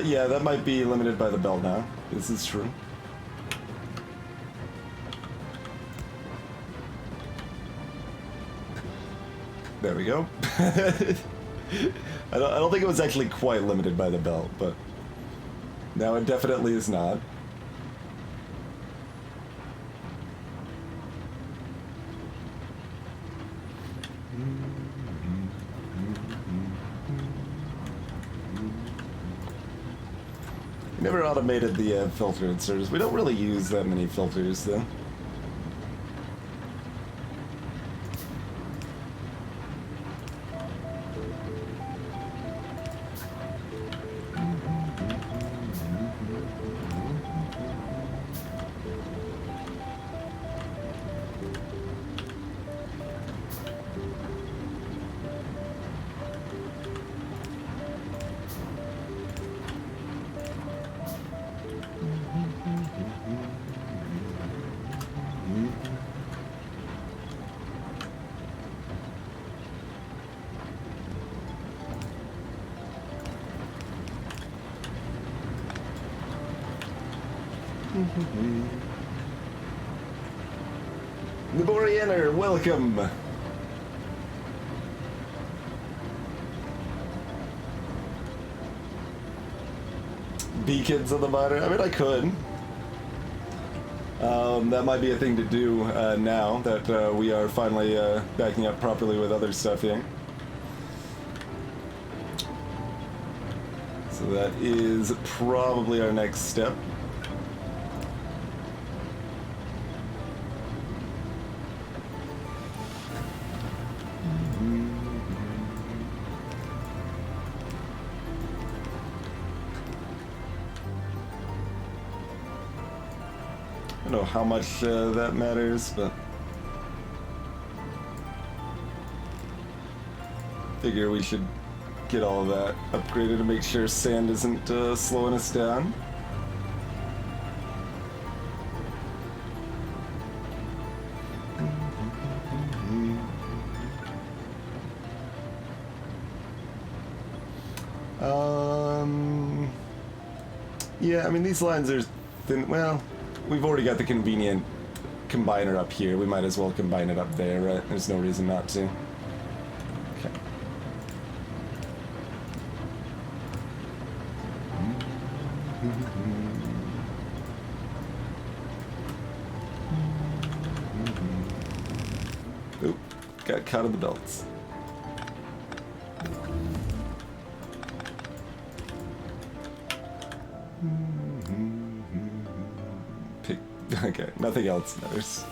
Yeah, that might be limited by the belt now. This is true. There we go. I don't think it was actually quite limited by the belt, but now it definitely is not. Never automated the filter inserters. We don't really use that many filters, though. Liborianer, welcome! Beacons on the monitor? I mean, I could. That might be a thing to do now that we are finally backing up properly with other stuff here. So that is probably our next step. I don't know how much that matters, but figure we should get all of that upgraded to make sure sand isn't slowing us down. Yeah, I mean, these lines are thin. Well, we've already got the convenient combiner up here. We might as well combine it up there, right? There's no reason not to. Okay. Oop, got caught in the belts. Okay, nothing else matters.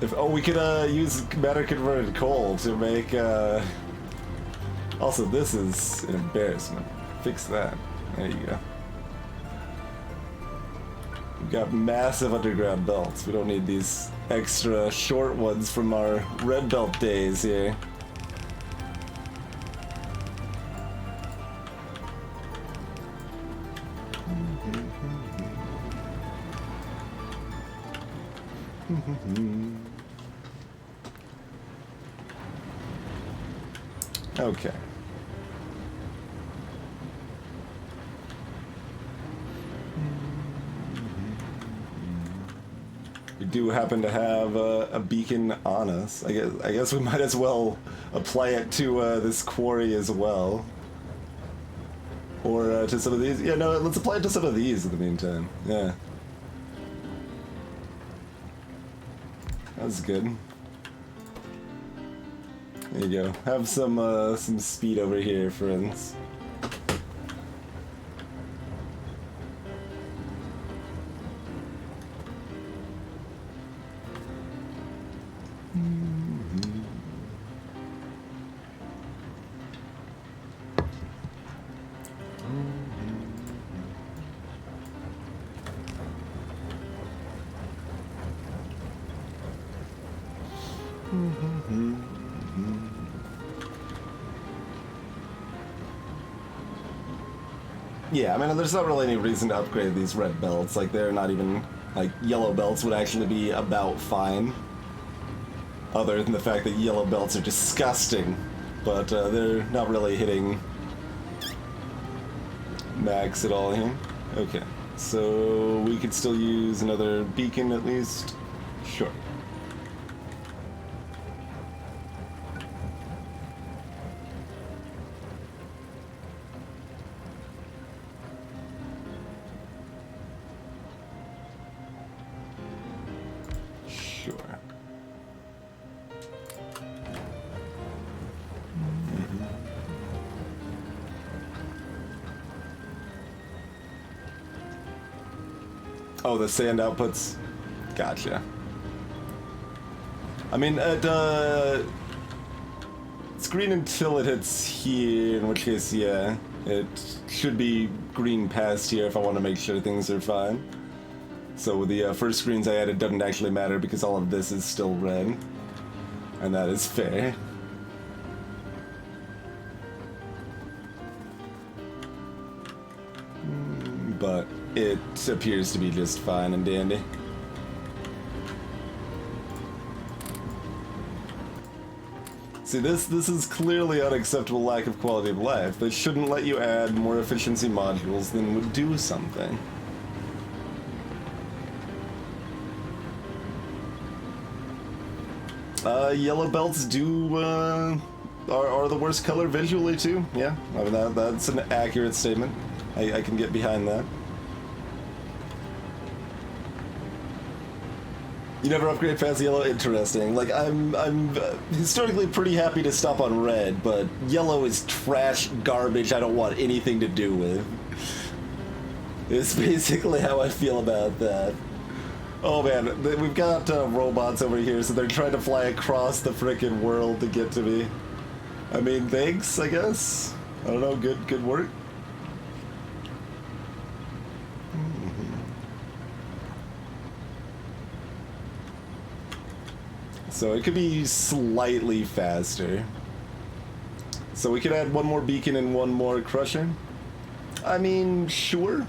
We could use matter converted coal to make also, this is an embarrassment. Fix that. There you go. We've got massive underground belts. We don't need these extra short ones from our red belt days here. Okay. We do do happen to have a beacon on us. I guess we might as well apply it to this quarry as well. Or to some of these. Yeah, no, let's apply it to some of these in the meantime. Yeah. That's good. There you go. Have some speed over here, friends. Yeah, I mean, there's not really any reason to upgrade these red belts. Like, they're not even... Like, yellow belts would actually be about fine. Other than the fact that yellow belts are disgusting. But they're not really hitting max at all here. Okay, so we could still use another beacon at least. Sure. Oh, the sand outputs. Gotcha. I mean, it's green until it hits here, in which case, yeah, it should be green past here if I want to make sure things are fine. So the first screens I added doesn't actually matter because all of this is still red. And that is fair. But it appears to be just fine and dandy. See, this is clearly unacceptable lack of quality of life. They shouldn't let you add more efficiency modules than would do something. Yellow belts do, are the worst color visually too, yeah. I mean, that's an accurate statement. I can get behind that. You never upgrade past yellow? Interesting. Like, I'm historically pretty happy to stop on red, but yellow is trash garbage I don't want anything to do with. It's basically how I feel about that. Oh man, we've got robots over here, so they're trying to fly across the frickin' world to get to me. I mean, thanks, I guess. I don't know, good work. So it could be slightly faster. So we could add one more beacon and one more crusher. I mean, sure.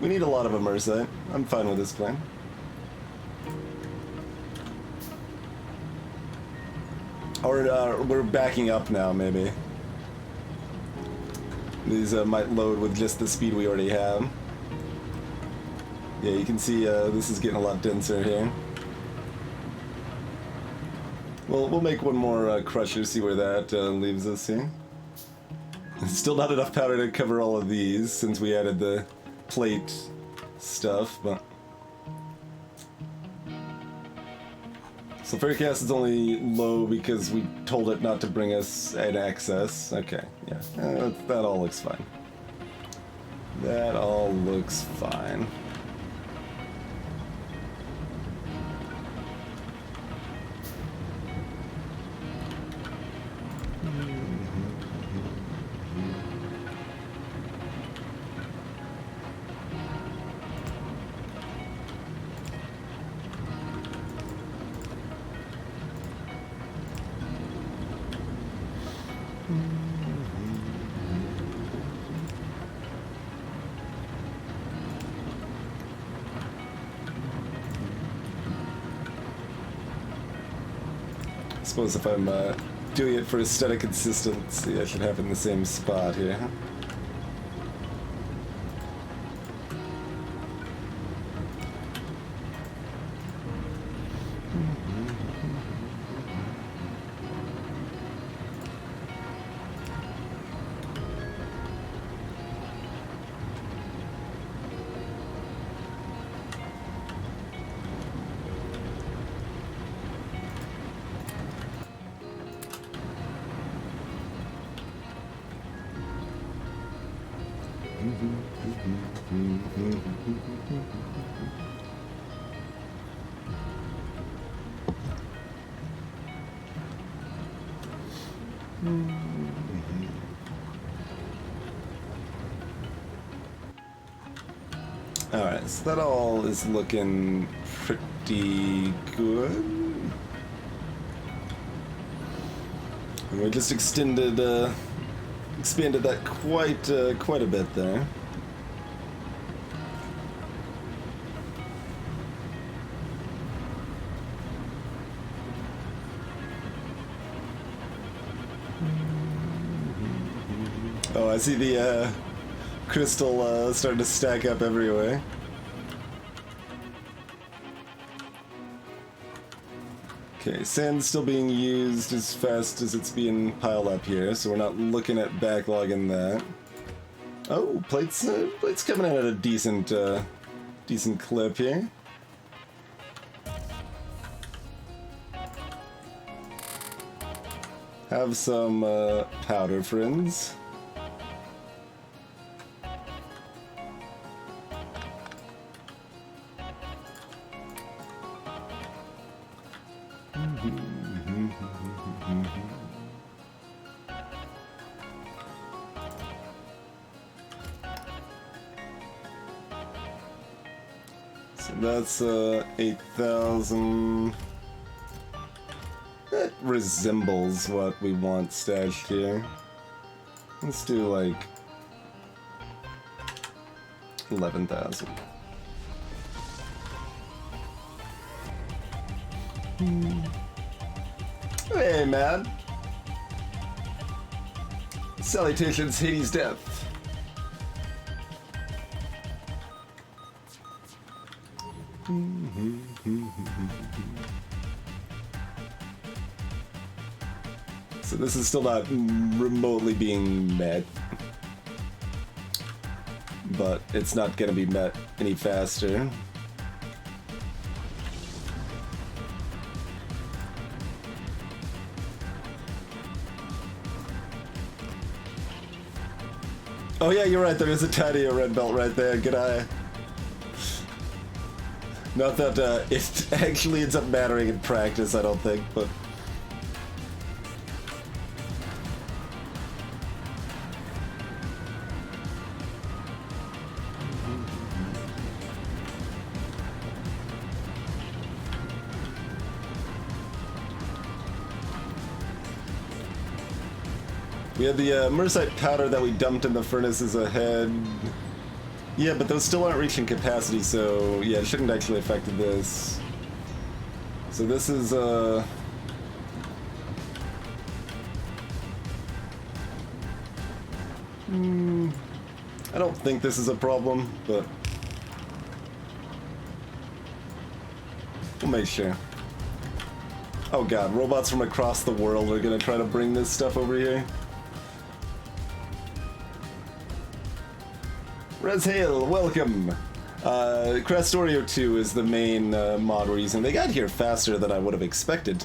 We need a lot of immersite. I'm fine with this plan. Or we're backing up now, maybe. These might load with just the speed we already have. Yeah, you can see this is getting a lot denser here. Well, we'll make one more crusher, see where that leaves us here. Still not enough powder to cover all of these since we added the plate stuff, but... Sulfuric acid's only low because we told it not to bring us an excess. Okay, yeah, that all looks fine. That all looks fine. I suppose if I'm doing it for aesthetic consistency, I should have it in the same spot here. Alright, so that all is looking pretty good. And we just expanded that quite a bit there. Oh, I see the crystal starting to stack up everywhere. Okay, sand's still being used as fast as it's being piled up here, so we're not looking at backlogging that. Oh, plates coming in at a decent clip here. Have some powder, friends. So that's 8,000. That resembles what we want stashed here. Let's do like 11,000. Hey, man. Salutations, Hades' death. So this is still not remotely being met, but it's not going to be met any faster. Oh yeah, you're right, there is a tiny red belt right there, good eye. Not that it actually ends up mattering in practice, I don't think, but... We have the Mercite powder that we dumped in the furnaces ahead. Yeah, but those still aren't reaching capacity, so yeah, it shouldn't actually affect this. So this is I don't think this is a problem, but we'll make sure. Oh god, robots from across the world are gonna try to bring this stuff over here. Reshail, welcome! Krastorio 2 is the main mod we're using. They got here faster than I would have expected.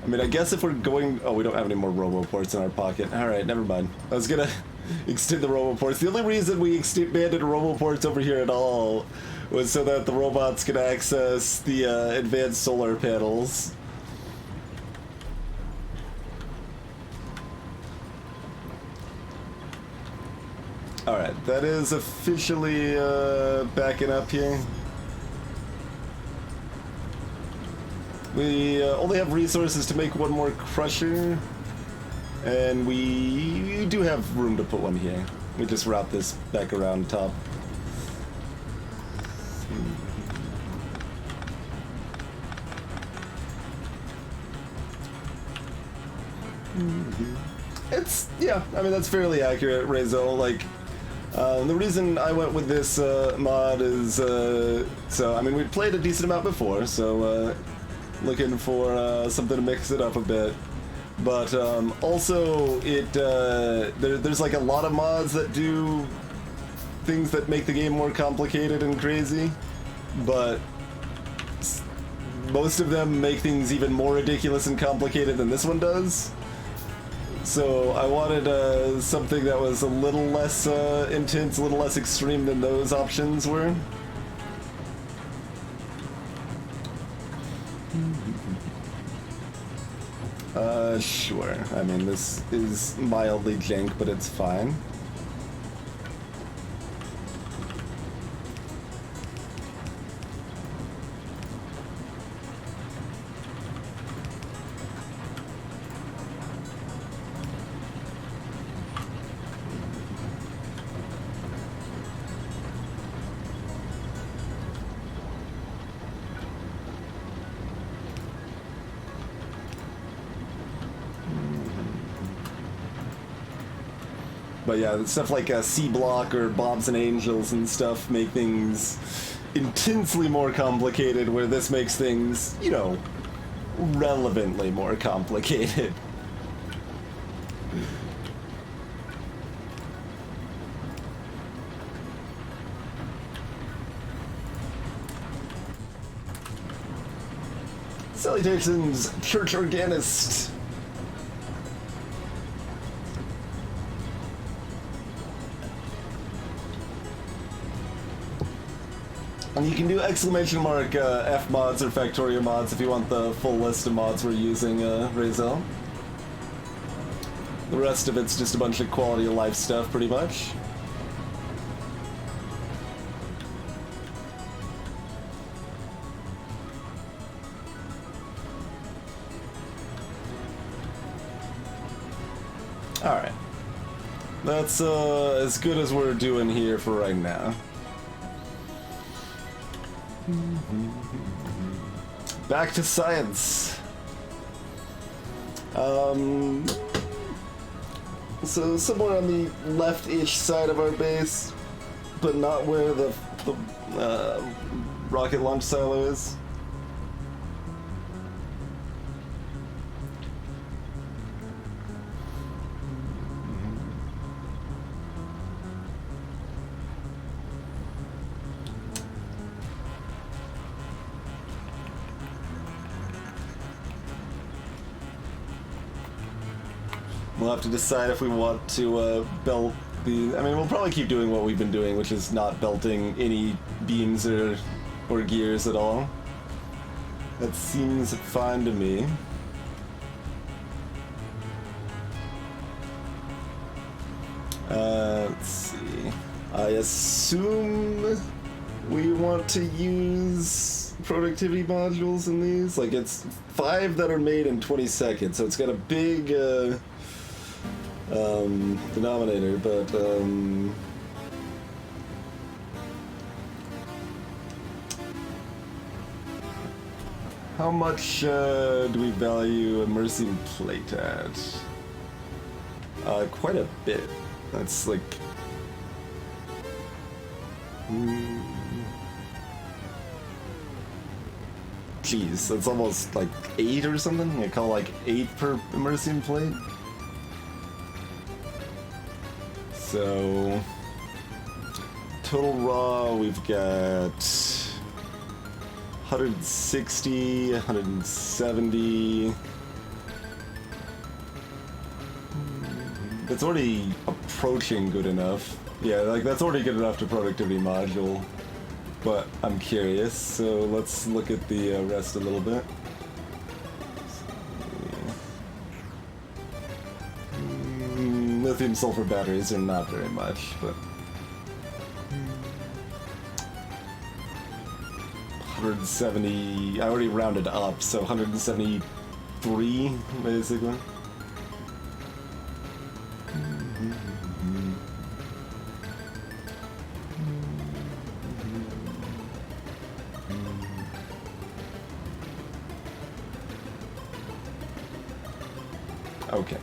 I mean, I guess if we're going... Oh, we don't have any more roboports in our pocket. Alright, never mind. I was gonna extend the roboports. The only reason we expanded roboports over here at all was so that the robots could access the advanced solar panels. Alright, that is officially backing up here. We only have resources to make one more crusher, and we do have room to put one here. We just route this back around top. It's, yeah, I mean, that's fairly accurate, Rezo. Like, The reason I went with this mod is, so, I mean, we'd played a decent amount before, so looking for something to mix it up a bit. But also, there's like a lot of mods that do things that make the game more complicated and crazy, but most of them make things even more ridiculous and complicated than this one does. So I wanted something that was a little less intense, a little less extreme than those options were. Sure. I mean, this is mildly jank, but it's fine. But yeah, stuff like C-Block or Bobs and Angels and stuff make things intensely more complicated, where this makes things, you know, relevantly more complicated. Salutations, Church Organist! And you can do exclamation mark F mods or Factorio mods if you want the full list of mods we're using, Razel. The rest of it's just a bunch of quality of life stuff, pretty much. Alright. That's as good as we're doing here for right now. Back to science. So somewhere on the left-ish side of our base, but not where the rocket launch silo is. We'll have to decide if we want to belt the... I mean, we'll probably keep doing what we've been doing, which is not belting any beams or gears at all. That seems fine to me. Let's see. I assume we want to use productivity modules in these. Like, it's 5 that are made in 20 seconds, so it's got a big... denominator, but how much do we value immersing plate at? Quite a bit. That's like geez, that's almost like 8 or something. I call like 8 per immersing plate. So, total raw, we've got 160, 170. That's already approaching good enough. Yeah, like that's already good enough to productivity module. But I'm curious, so let's look at the rest a little bit. Lithium sulfur batteries are not very much, but 170. I already rounded up, so 173 basically. Okay.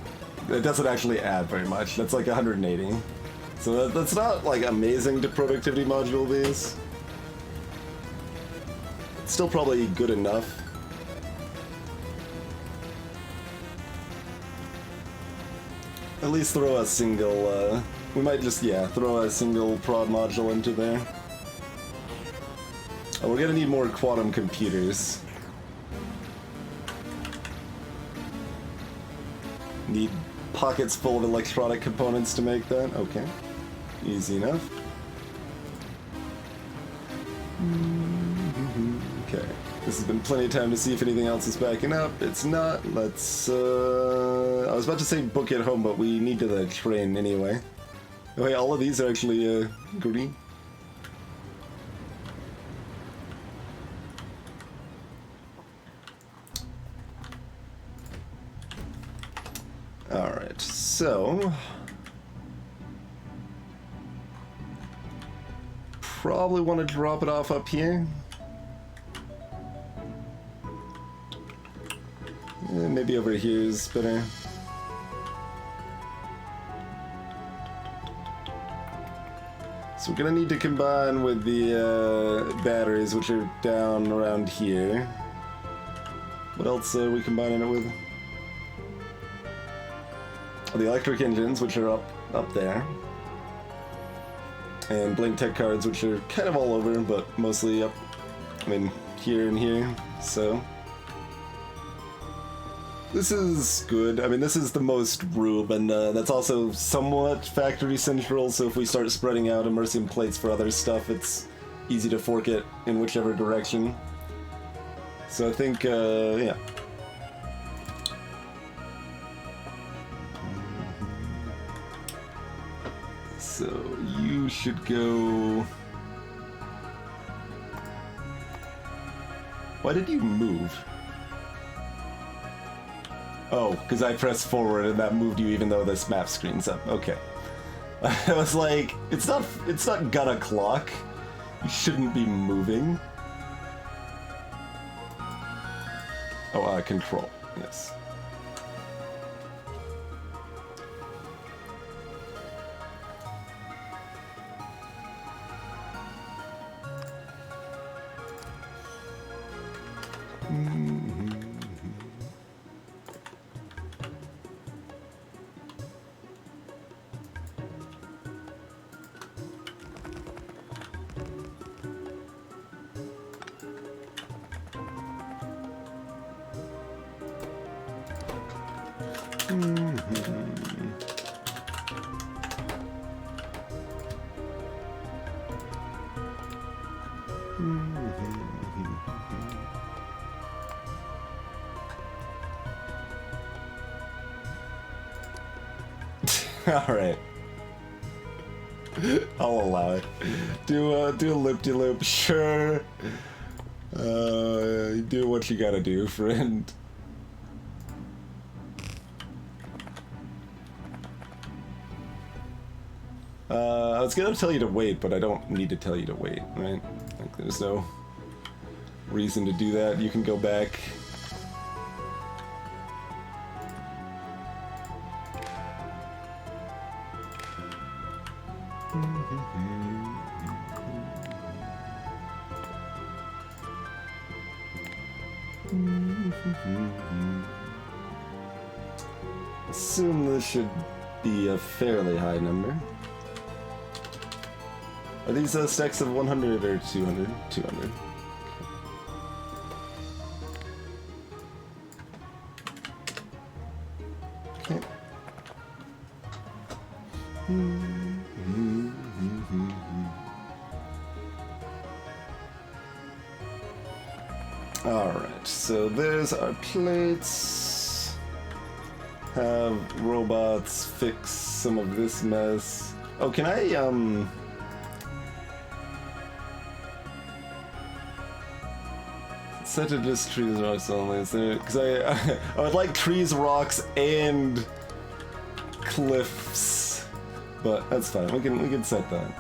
It doesn't actually add very much. That's like 180. So that's not, like, amazing to productivity module these. It's still probably good enough. At least throw a single, we might just, yeah, throw a single prod module into there. Oh, we're gonna need more quantum computers. Need pockets full of electronic components to make that? Okay. Easy enough. Okay. This has been plenty of time to see if anything else is backing up. It's not. Let's, I was about to say book it home, but we need to the train anyway. Oh, hey, all of these are actually, green. Alright, so... probably want to drop it off up here. Maybe over here is better. So we're gonna need to combine with the batteries, which are down around here. What else are we combining it with? The electric engines, which are up there. And blink tech cards, which are kind of all over, but mostly up, I mean, here and here, so. This is good. I mean, this is the most room, and that's also somewhat factory central, so if we start spreading out immersium plates for other stuff, it's easy to fork it in whichever direction. So I think, yeah. So you should go... Why did you move? Oh, because I pressed forward and that moved you even though this map screen's up. Okay. I was like, it's not gonna clock. You shouldn't be moving. Oh, control. Yes. Alright. I'll allow it. Do a loop-de-loop, sure. Do what you gotta do, friend. I was gonna tell you to wait, but I don't need to tell you to wait, right? Like, there's no reason to do that. You can go back. Assume this should be a fairly high number. Are these stacks of 100 or 200? 200. Okay. Alright, so there's our plates. Have robots fix some of this mess. Oh, can I, set to just trees, rocks only, is there? Because I would like trees, rocks, and cliffs, but that's fine. We can set that.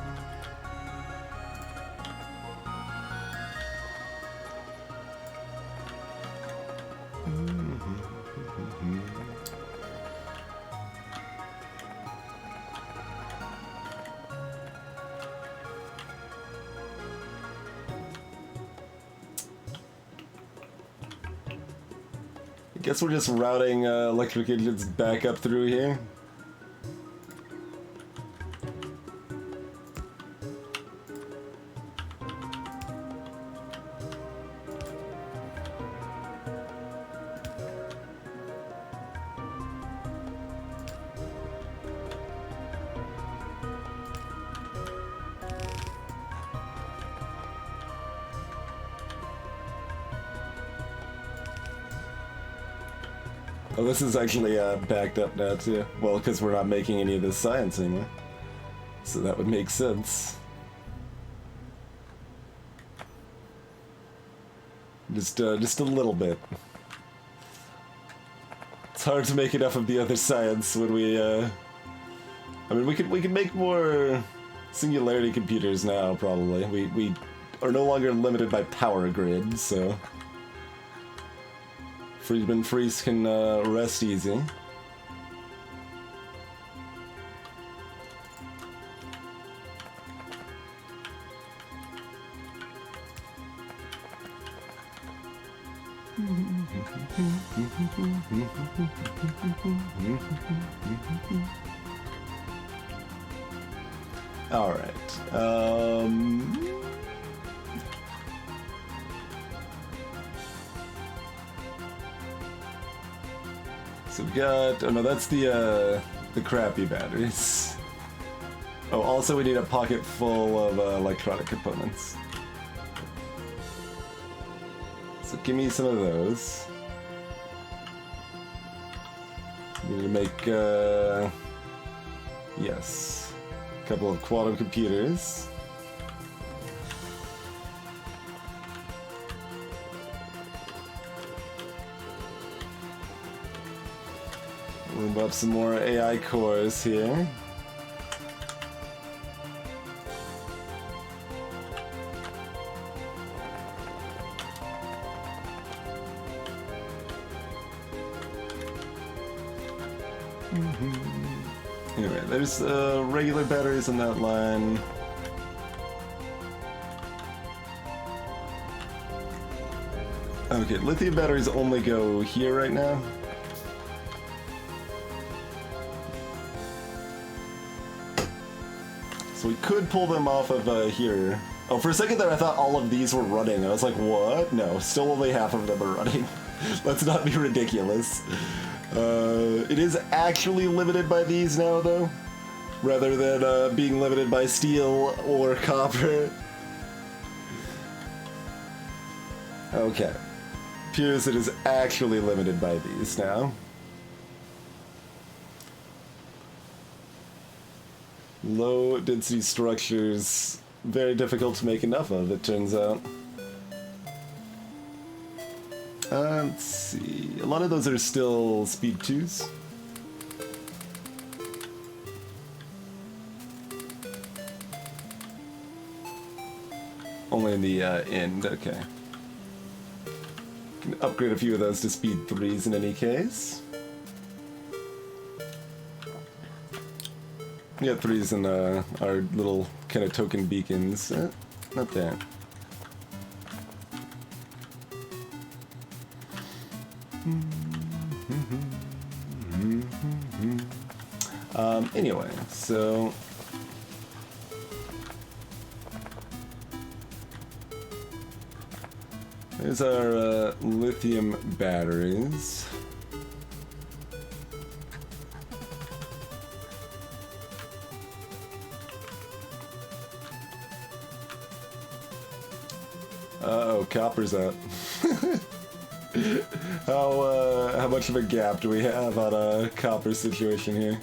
Guess we're just routing electric engines back up through here. Oh, this is actually backed up now too. Well, because we're not making any of this science anymore. So that would make sense. Just a little bit. It's hard to make enough of the other science when we, I mean, we could make more singularity computers now, probably. We are no longer limited by power grid, so... Friedman Freeze can rest easy. All right. So we got, oh no, that's the crappy batteries. Oh, also we need a pocket full of electronic components. So give me some of those. We need to make, yes, a couple of quantum computers. Move up some more AI cores here. Anyway, there's regular batteries on that line. Okay, lithium batteries only go here right now. So we could pull them off of here. Oh, for a second there I thought all of these were running. I was like, what? No, still only half of them are running. Let's not be ridiculous. It is actually limited by these now, though, rather than being limited by steel or copper. Okay. Appears it is actually limited by these now. Low density structures, very difficult to make enough of, it turns out. Let's see, a lot of those are still speed 2s. Only in the end, okay. Can upgrade a few of those to speed 3s in any case. We got 3s in our little kind of token beacons. Not there. Anyway, so there's our lithium batteries. Uh-oh, copper's up. How much of a gap do we have on a copper situation here?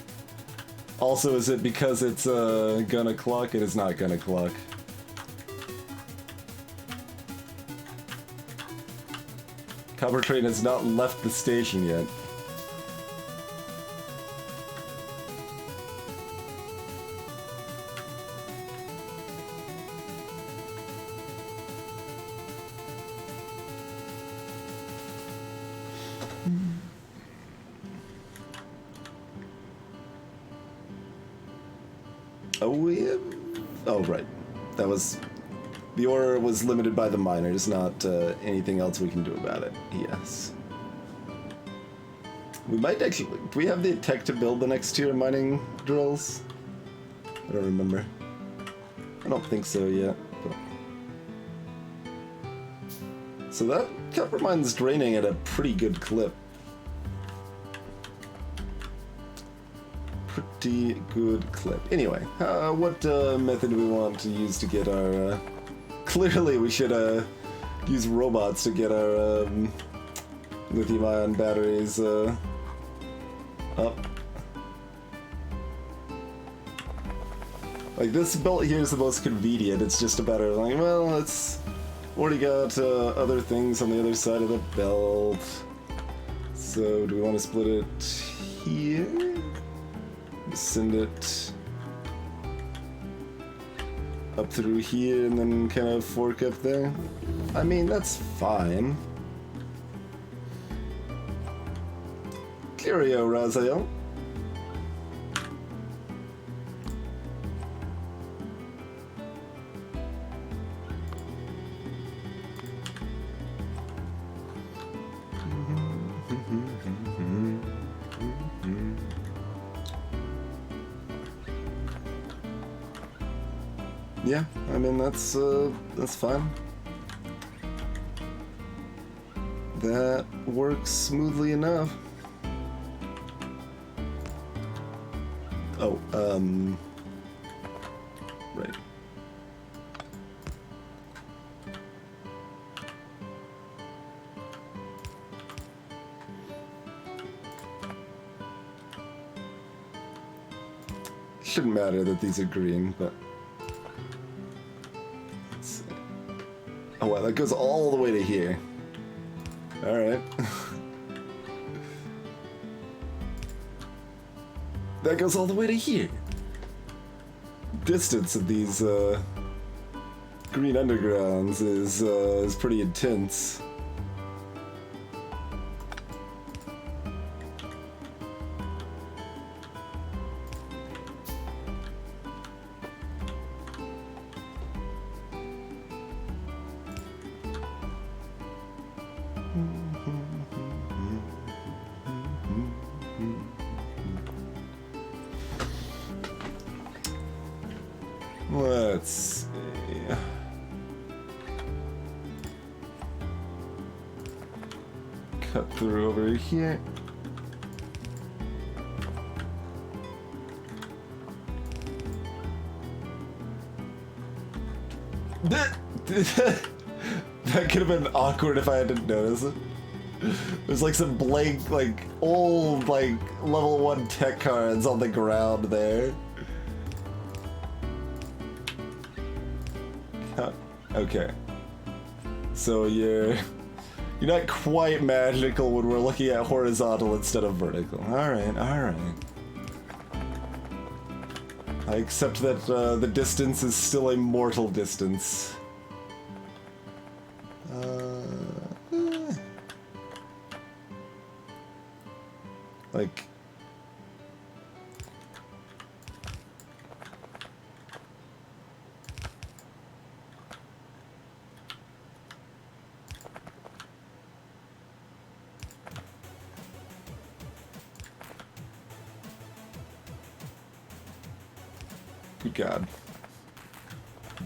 Also, is it because it's gonna cluck? It is not gonna cluck. Copper train has not left the station yet. Oh, yeah. Oh, right. That was... The ore was limited by the miners, not anything else we can do about it. Yes. We might actually... Do we have the tech to build the next tier of mining drills? I don't remember. I don't think so yet. But... So that copper mine's draining at a pretty good clip. Pretty good clip. Anyway, what method do we want to use to get our... Clearly we should use robots to get our lithium-ion batteries up. Like, this belt here is the most convenient. It's just a matter of like, well, it's already got other things on the other side of the belt. So do we want to split it here? Send it up through here and then kind of fork up there? I mean, that's fine. Cheerio, Raziel. Yeah, I mean, that's fine. That works smoothly enough. Oh, right. Shouldn't matter that these are green, but... Let's see. Oh wow, that goes all the way to here. Alright. That goes all the way to here. Distance of these green undergrounds is pretty intense. Let's see. Cut through over here. That could have been awkward if I hadn't noticed it. There's like some blank, like old, like level 1 tech cards on the ground there. Okay. So you're not quite magical when we're looking at horizontal instead of vertical. Alright, alright. I accept that the distance is still a mortal distance. Like... Good God.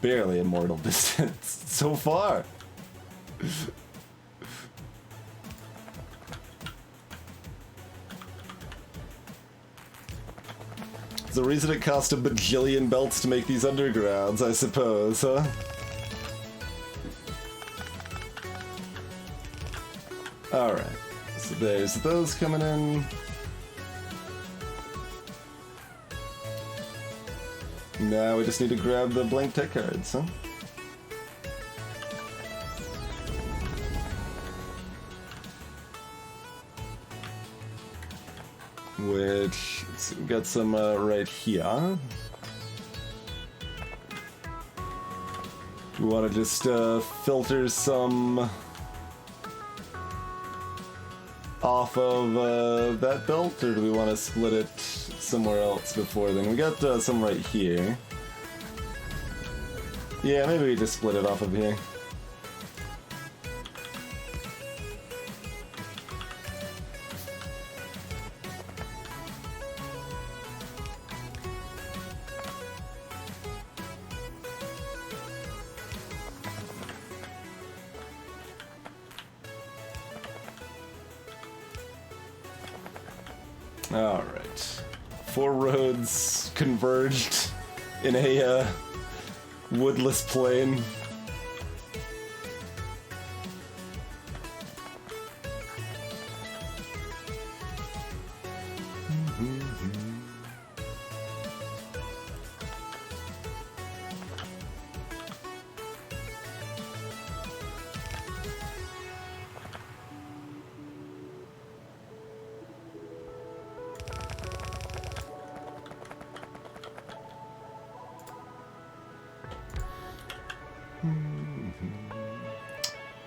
Barely a mortal distance so far. There's a reason it cost a bajillion belts to make these undergrounds, I suppose, huh? Alright, so there's those coming in. Now we just need to grab the blank tech cards, huh? Which, we got some right here. We want to just filter some off of that belt, or do we want to split it somewhere else before then? We got some right here. Yeah, maybe we just split it off of here. Alright. 4 roads converged in a woodless plain.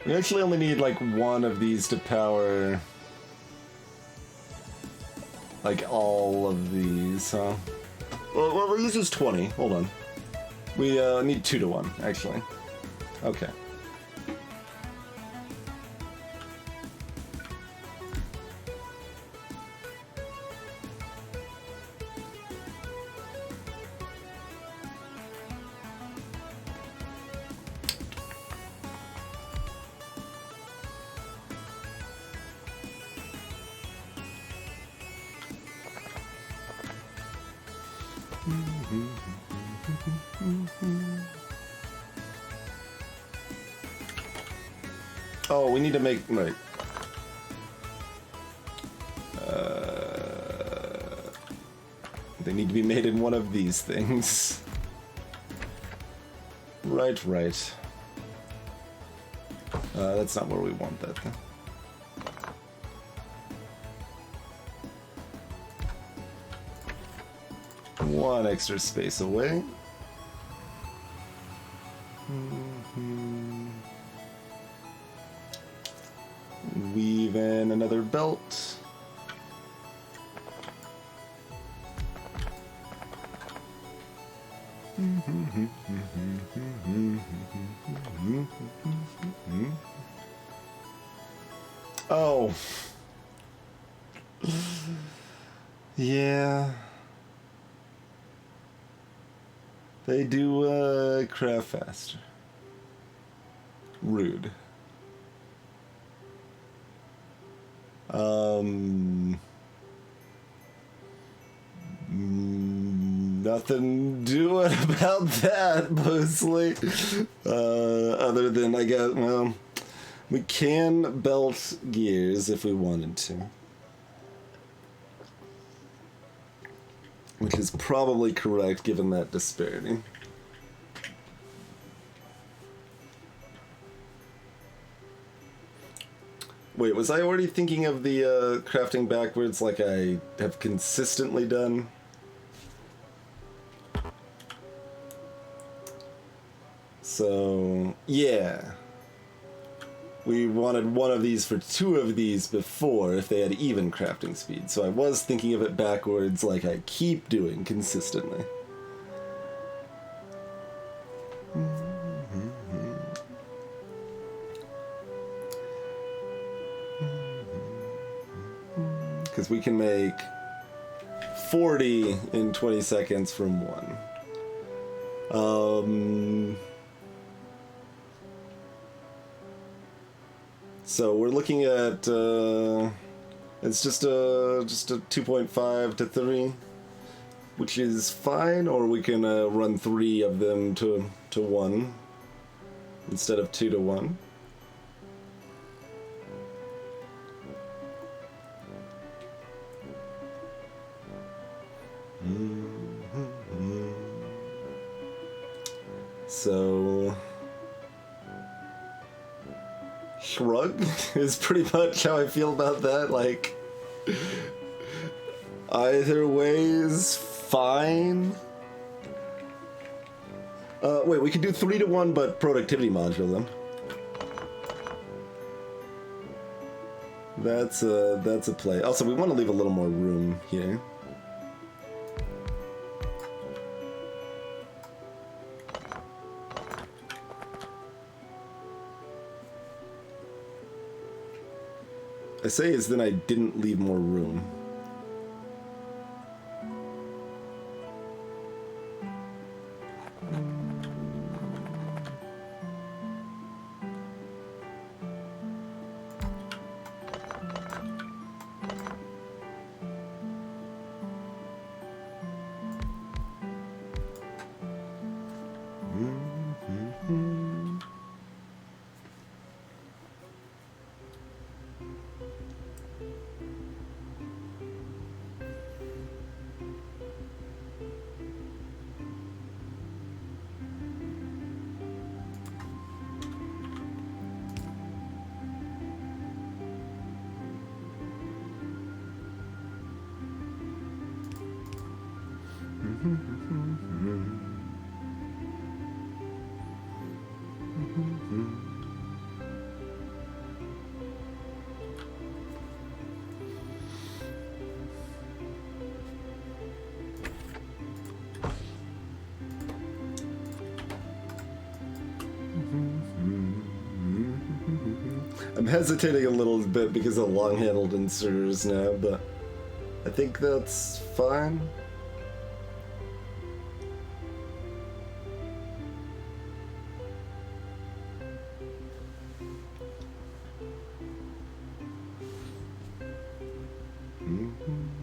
We actually only need like one of these to power like all of these, huh? Well, this is 20. Hold on. We need 2 to 1, actually. Okay. Oh, we need to make... Right. They need to be made in one of these things. Right. That's not where we want that, though. One extra space away. Weave in another belt. Oh. Yeah. They do, craft faster. Rude. Nothing doing about that, mostly. Other than, I guess, well, we can belt gears if we wanted to. Which is probably correct, given that disparity. Wait, was I already thinking of the crafting backwards like I have consistently done? So, yeah. We wanted one of these for 2 of these before if they had even crafting speed. So I was thinking of it backwards like I keep doing consistently. Because we can make 40 in 20 seconds from 1. So we're looking at it's just a 2.5 to 3, which is fine. Or we can run 3 of them to 1 instead of 2 to 1. So, shrug is pretty much how I feel about that. Like, either way is fine. Wait, we could do 3 to 1, but productivity module then. That's a play. Also, we want to leave a little more room here. I say is then I didn't leave more room. I'm hesitating a little bit because of long-handled inserters now, but I think that's fine.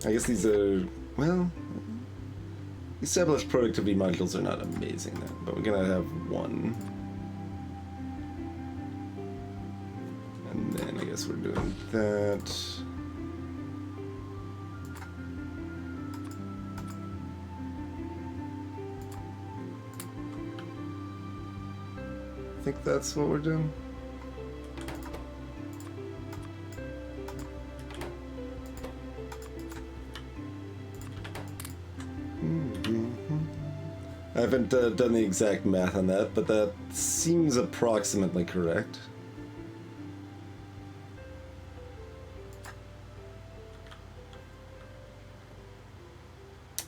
I guess these are, well, established productivity modules are not amazing then, but we're gonna have one. And then I guess we're doing that. I think that's what we're doing. I haven't done the exact math on that, but that seems approximately correct.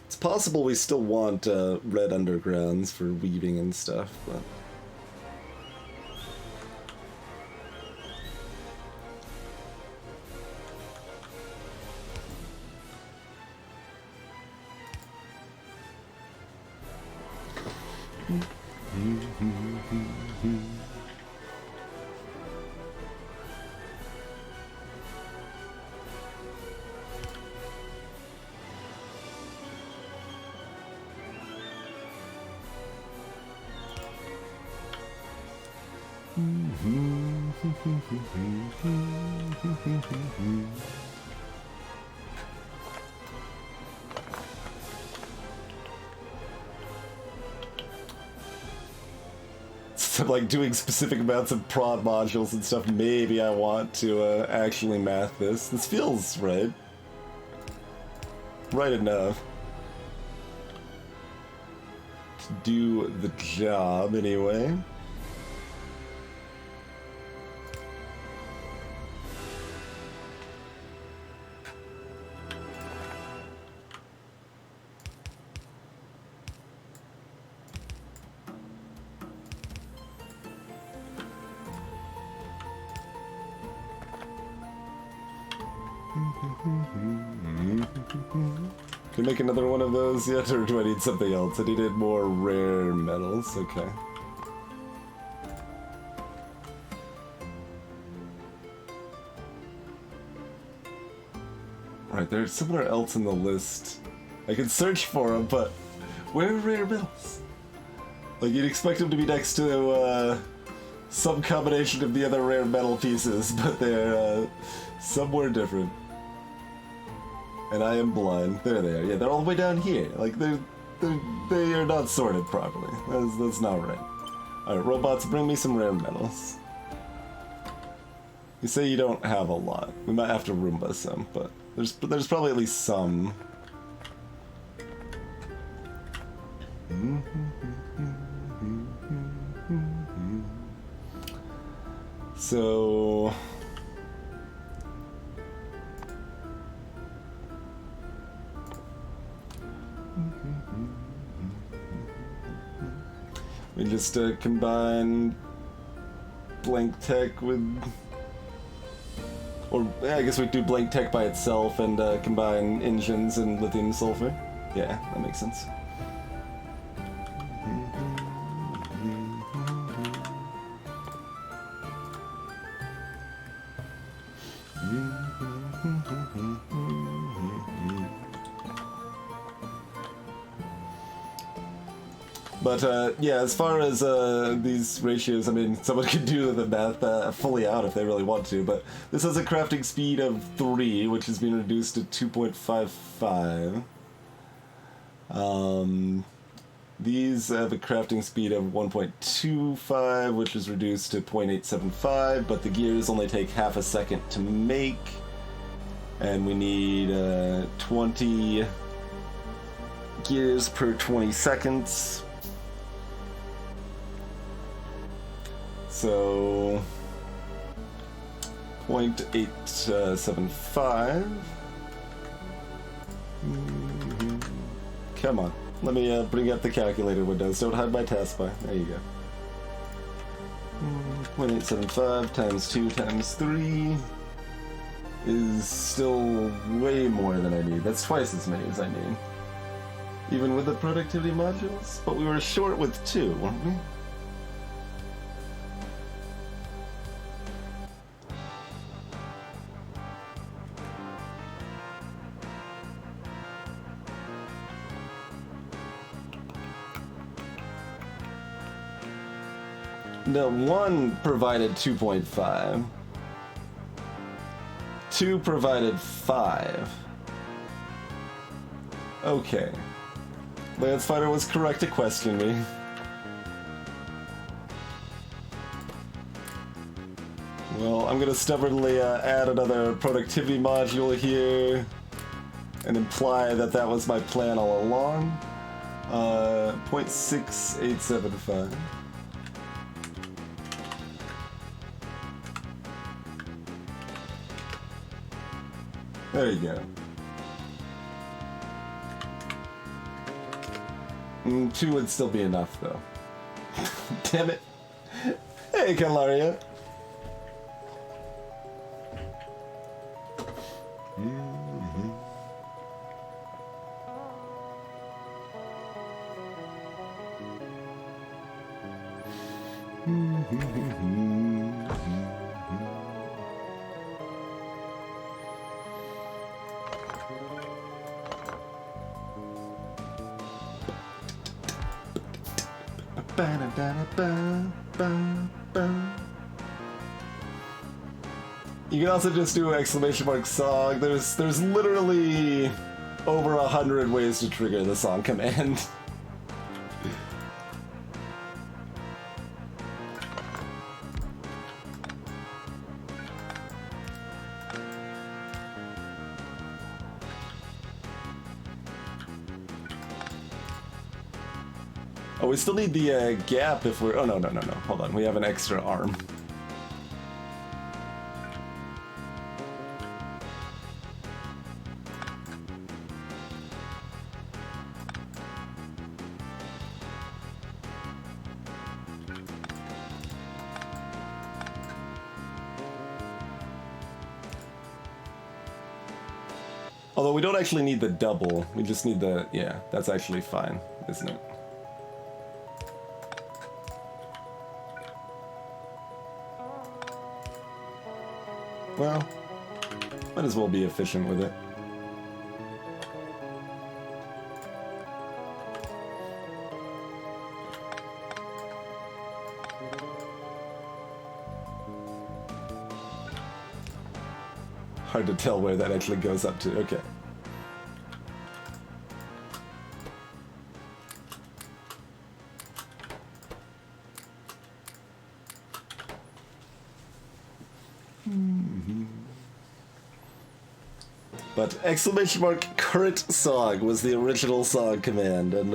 It's possible we still want red undergrounds for weaving and stuff, but... So, like, doing specific amounts of prod modules and stuff, maybe I want to actually math this. This feels right. Right enough. To do the job, anyway. Can you make another one of those yet, or do I need something else? I needed more rare metals, okay. Right, they're somewhere else in the list. I can search for them, but where are rare metals? Like, you'd expect them to be next to some combination of the other rare metal pieces, but they're somewhere different. And I am blind. There they are. Yeah, they're all the way down here. Like, they are not sorted properly. That's not right. Alright, robots, bring me some rare metals. You say you don't have a lot. We might have to Roomba some, but there's probably at least some. So... we just combine blank tech with... Or, yeah, I guess we do blank tech by itself and combine engines and lithium sulfur. Yeah, that makes sense. But, yeah, as far as these ratios, I mean, someone can do the math fully out if they really want to, but this has a crafting speed of 3, which has been reduced to 2.55. These have a crafting speed of 1.25, which is reduced to 0.875, but the gears only take half a second to make, and we need 20 gears per 20 seconds. So 0.875. Come on. Let me bring up the calculator windows. Don't hide my taskbar. There you go. 0.875 times 2 times 3 is still way more than I need. That's twice as many as I need. Even with the productivity modules? But we were short with 2, weren't we? No, 1 provided 2.5. 2 provided 5. Okay. Lancefighter was correct to question me. Well, I'm gonna stubbornly add another productivity module here and imply that that was my plan all along. 0.6875. There you go. 2 would still be enough, though. Damn it. Hey, Calaria. You can also just do exclamation mark song. There's literally over 100 ways to trigger the song command. Oh, we still need the gap if we're... Oh, no. Hold on. We have an extra arm. Although we don't actually need the double. We just need the... Yeah, that's actually fine, isn't it? Well, might as well be efficient with it. Hard to tell where that actually goes up to. Okay. But exclamation mark current song was the original song command, and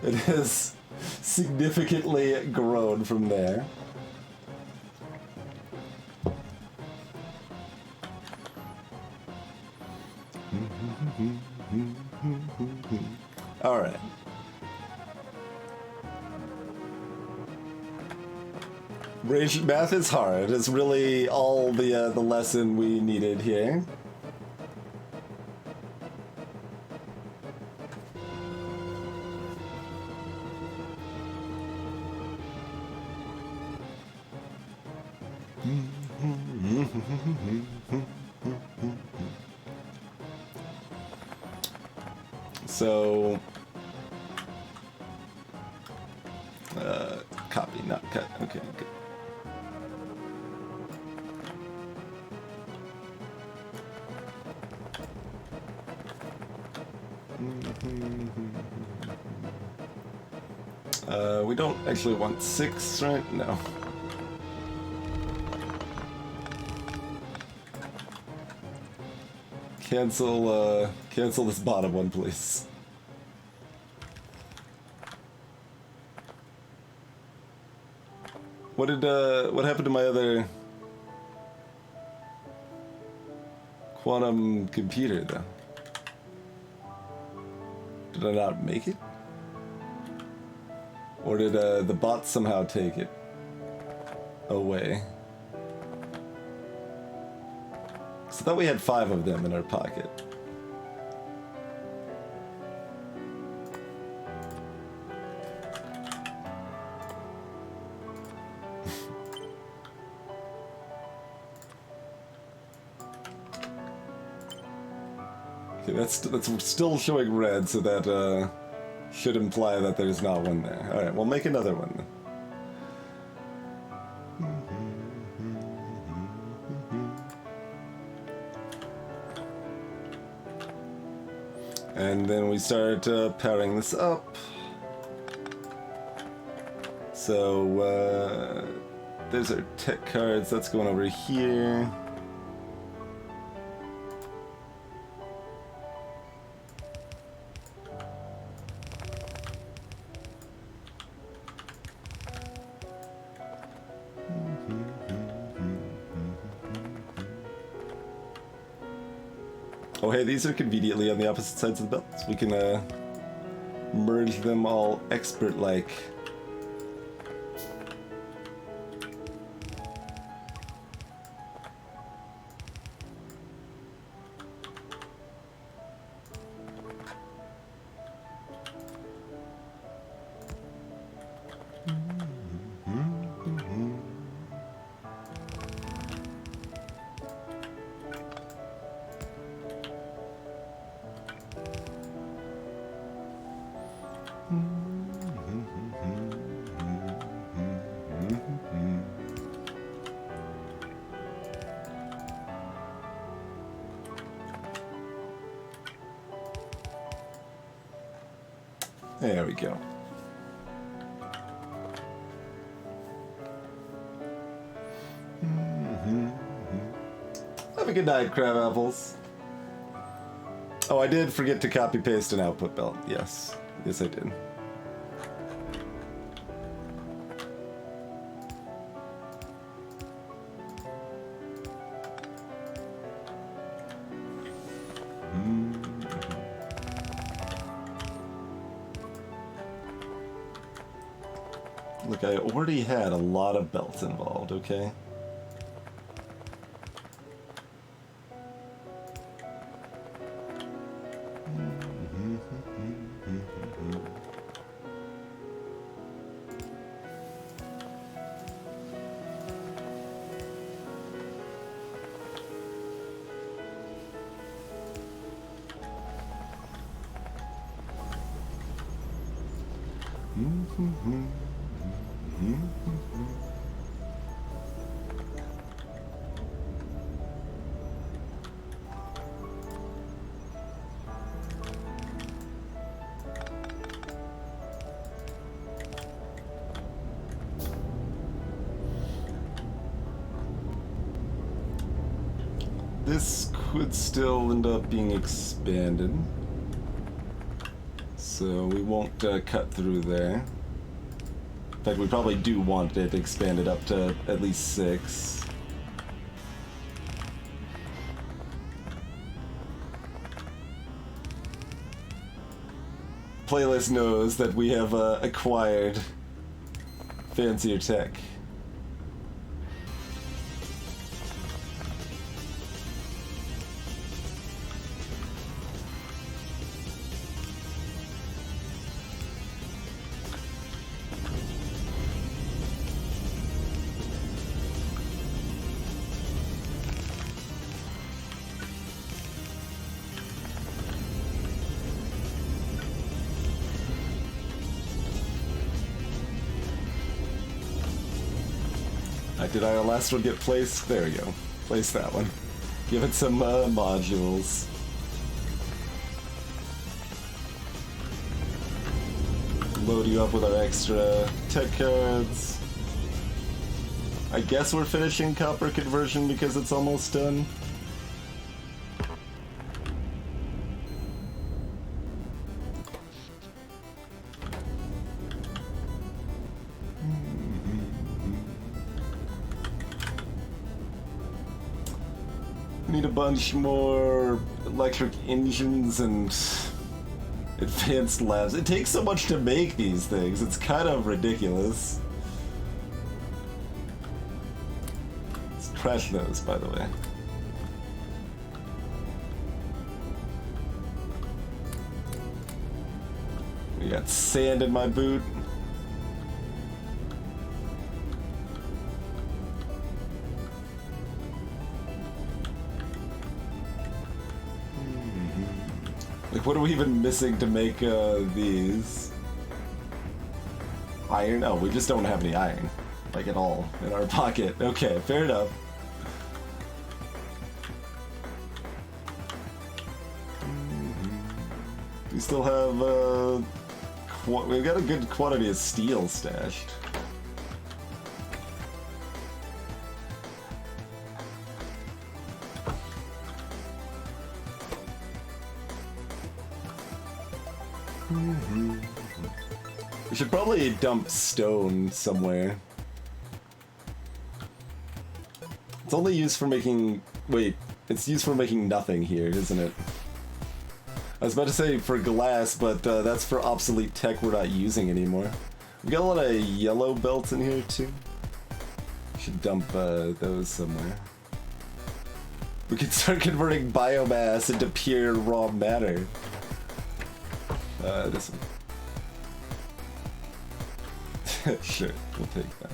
it has significantly grown from there. All right. Math is hard. It's really all the lesson we needed here. So, copy, not cut. Okay, good. We don't actually want 6, right? No. Cancel this bottom one, please. What happened to my other quantum computer, though? Did I not make it? Or did the bot somehow take it away? So I thought we had 5 of them in our pocket. Okay, that's still showing red, so that should imply that there's not one there. Alright, we'll make another one then. And then we start powering this up. So, there's our tech cards, that's going over here. Oh hey, these are conveniently on the opposite sides of the belt, so we can merge them all expert-like. There we go. Have a good night, crab apples. Oh, I did forget to copy paste an output belt. Yes. Yes, I did. Look, I already had a lot of belts involved, okay? This could still end up being expanded, so we won't cut through there. In fact, we probably do want it expanded up to at least 6. Playlist knows that we have acquired fancier tech. Did our last one get placed? There we go. Place that one. Give it some modules. Load you up with our extra tech cards. I guess we're finishing copper conversion because it's almost done. Need a bunch more electric engines and advanced labs. It takes so much to make these things. It's kind of ridiculous. Let's crash those, by the way. We got sand in my boot. Like, what are we even missing to make these? Iron? Oh, we just don't have any iron. Like, at all. In our pocket. Okay, fair enough. We still have, we've got a good quantity of steel stashed. We should probably dump stone somewhere. It's only used for making... Wait, it's used for making nothing here, isn't it? I was about to say for glass, but that's for obsolete tech we're not using anymore. We got a lot of yellow belts in here too. Should dump those somewhere. We could start converting biomass into pure raw matter. This one. Sure, we'll take that.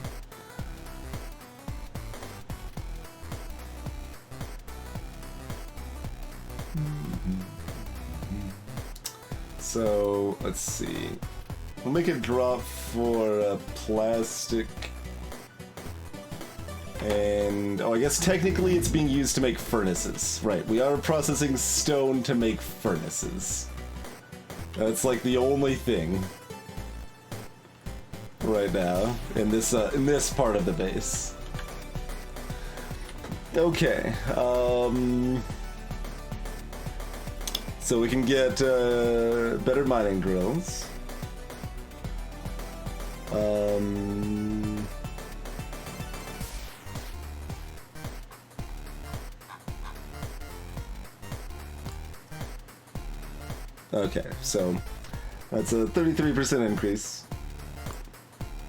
So, let's see. We'll make a drop for plastic. And, oh, I guess technically it's being used to make furnaces. Right, we are processing stone to make furnaces. That's like the only thing right now in this part of the base. Okay, so we can get better mining drills. Okay, so that's a 33% increase.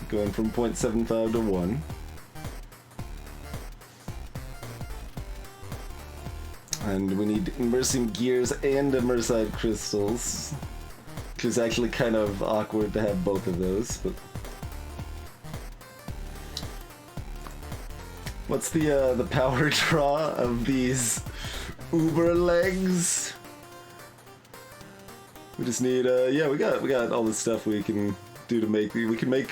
Going from 0.75 to 1. And we need immersing gears and immersite crystals. Which is actually kind of awkward to have both of those, but... What's the power draw of these uber legs? We just need, yeah, we got all the stuff we can do to make, we can make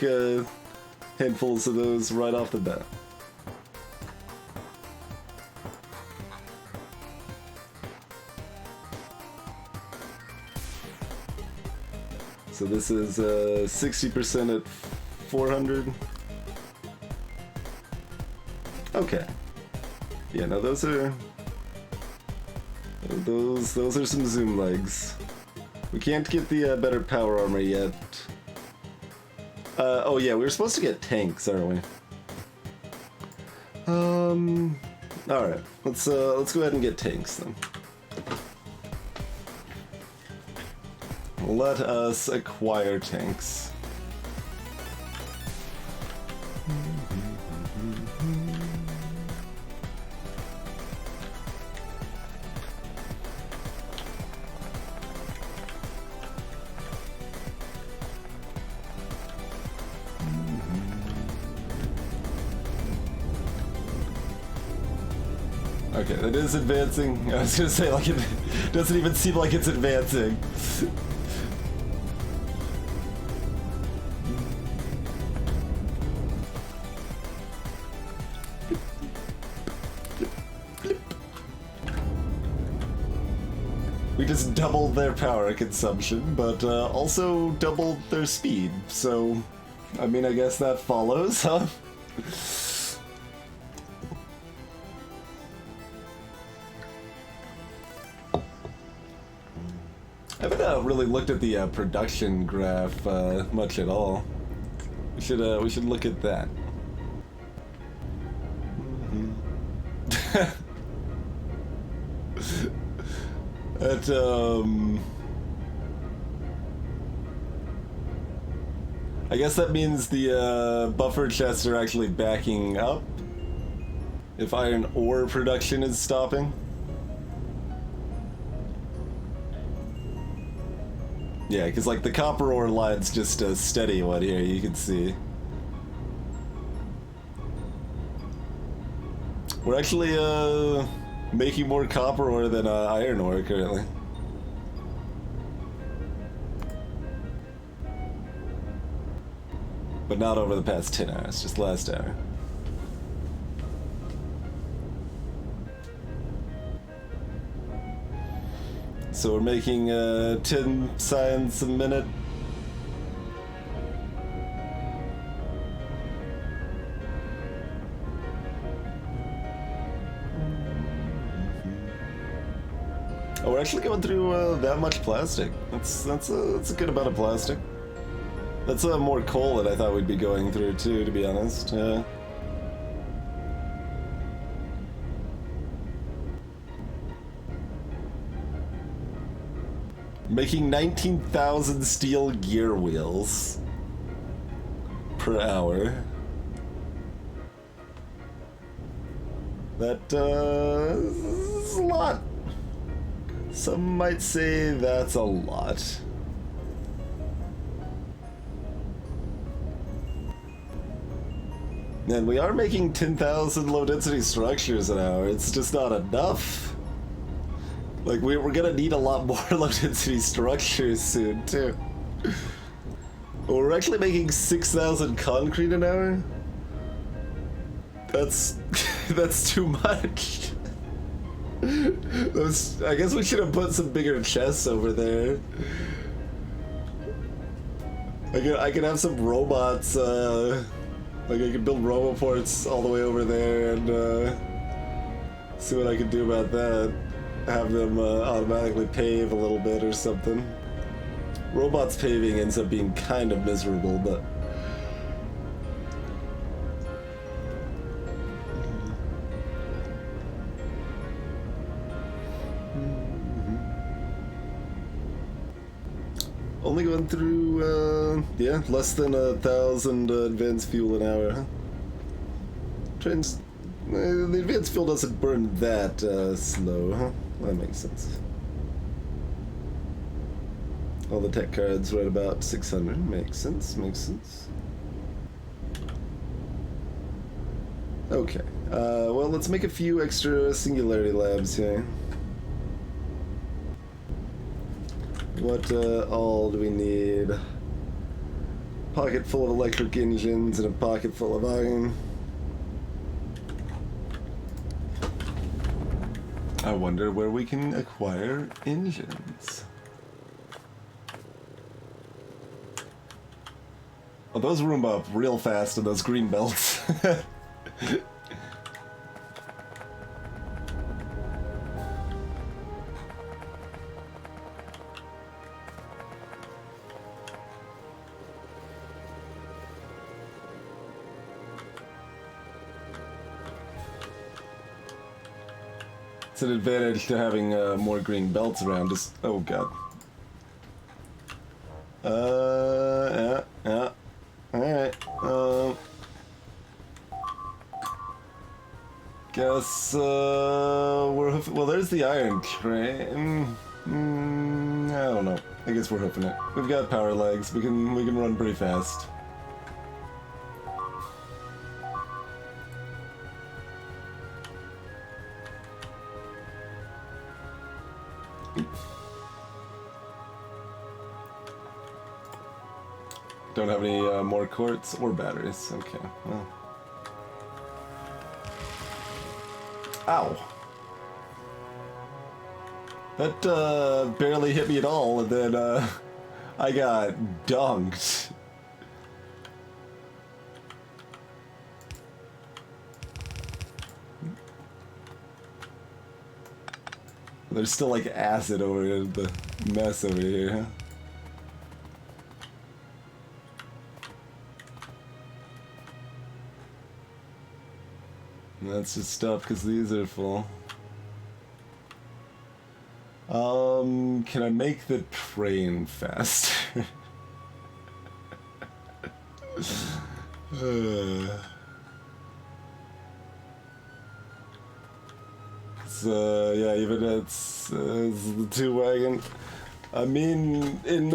handfuls of those right off the bat. So this is 60% at 400. Okay. Yeah, no, those are some zoom legs. We can't get the better power armor yet. Oh yeah, we were supposed to get tanks, aren't we? All right, let's go ahead and get tanks then. Let us acquire tanks. Okay, it is advancing. I was gonna say, like, it doesn't even seem like it's advancing. We just doubled their power consumption, but also doubled their speed, so... I mean, I guess that follows, huh? I haven't really looked at the production graph much at all. We should look at that. That, I guess that means the buffer chests are actually backing up if iron ore production is stopping. Yeah, because like the copper ore line's just a steady one here, you can see. We're actually making more copper ore than iron ore currently. But not over the past 10 hours, just last hour. So we're making 10 science a minute. Oh, we're actually going through that much plastic. That's a good amount of plastic. That's more coal than I thought we'd be going through too, to be honest. Yeah. Making 19,000 steel gear wheels per hour. That is a lot. Some might say that's a lot. And we are making 10,000 low-density structures an hour. It's just not enough. Like, we're gonna need a lot more low-density structures soon, too. We're actually making 6,000 concrete an hour? That's... that's too much. I guess we should have put some bigger chests over there. I could have some robots, like I could build roboports all the way over there and see what I could do about that. Have them automatically pave a little bit or something. Robots paving ends up being kind of miserable, but... Only going through, yeah, less than 1,000 advanced fuel an hour, huh? Trains... the advanced fuel doesn't burn that slow, huh? That makes sense. All the tech cards right about 600. Makes sense, makes sense. Okay, well, let's make a few extra singularity labs here. What all do we need? Pocket full of electric engines and a pocket full of iron. I wonder where we can acquire engines. Oh, those room up real fast in those green belts. It's an advantage to having more green belts around us. Oh god. Yeah. Alright. Guess, well, there's the iron train. I don't know. I guess we're hoofing it. We've got power legs. We can run pretty fast. Don't have any more quartz or batteries. Okay, well. Ow! That barely hit me at all, and then I got dunked. There's still like acid over the mess over here, huh? That's just stuff because these are full. Can I make the train faster? Yeah, even it's the two wagon. I mean, in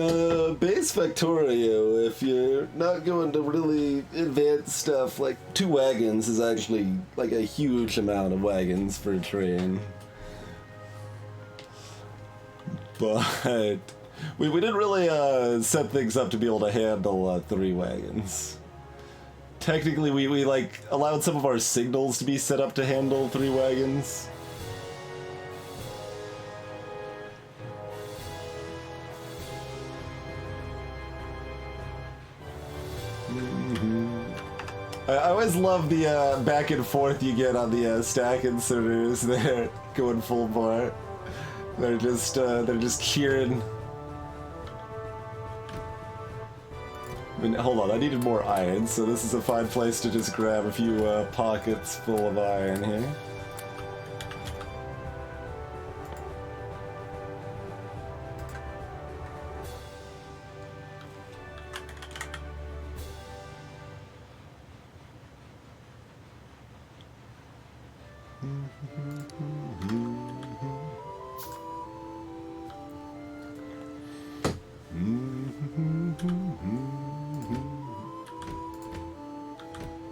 base Factorio, if you're not going to really advanced stuff, like 2 wagons is actually like a huge amount of wagons for a train. But we didn't really set things up to be able to handle 3 wagons. Technically, we like allowed some of our signals to be set up to handle 3 wagons. I always love the back and forth you get on the stack inserters there, going full bar. They're just cheering. I mean, hold on, I needed more iron, so this is a fine place to just grab a few pockets full of iron here.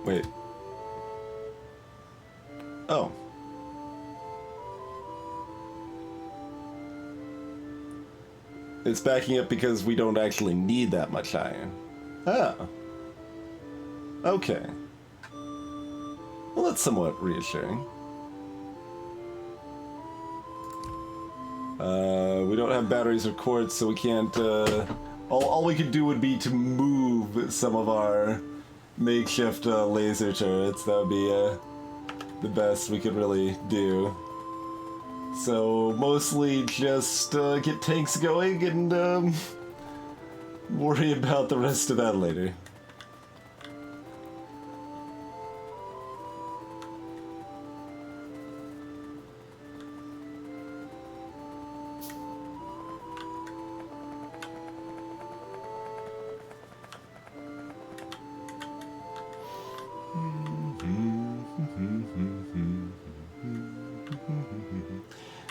Wait. Oh. It's backing up because we don't actually need that much iron. Ah. Okay. Well, that's somewhat reassuring. We don't have batteries or quartz, so we can't, all we could do would be to move some of our makeshift laser turrets. That would be the best we could really do. So mostly just get tanks going and worry about the rest of that later.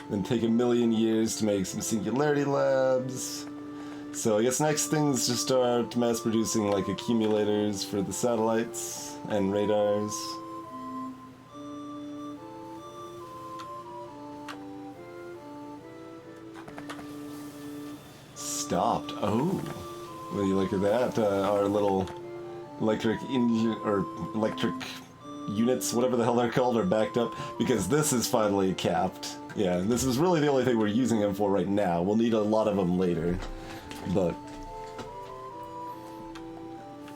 Then take 1,000,000 years to make some singularity labs. So I guess next thing's to start mass producing like accumulators for the satellites and radars. Stopped. Oh, will you look at that? Our little electric engine or electric units, whatever the hell they're called, are backed up because this is finally capped. Yeah, this is really the only thing we're using them for right now. We'll need a lot of them later, but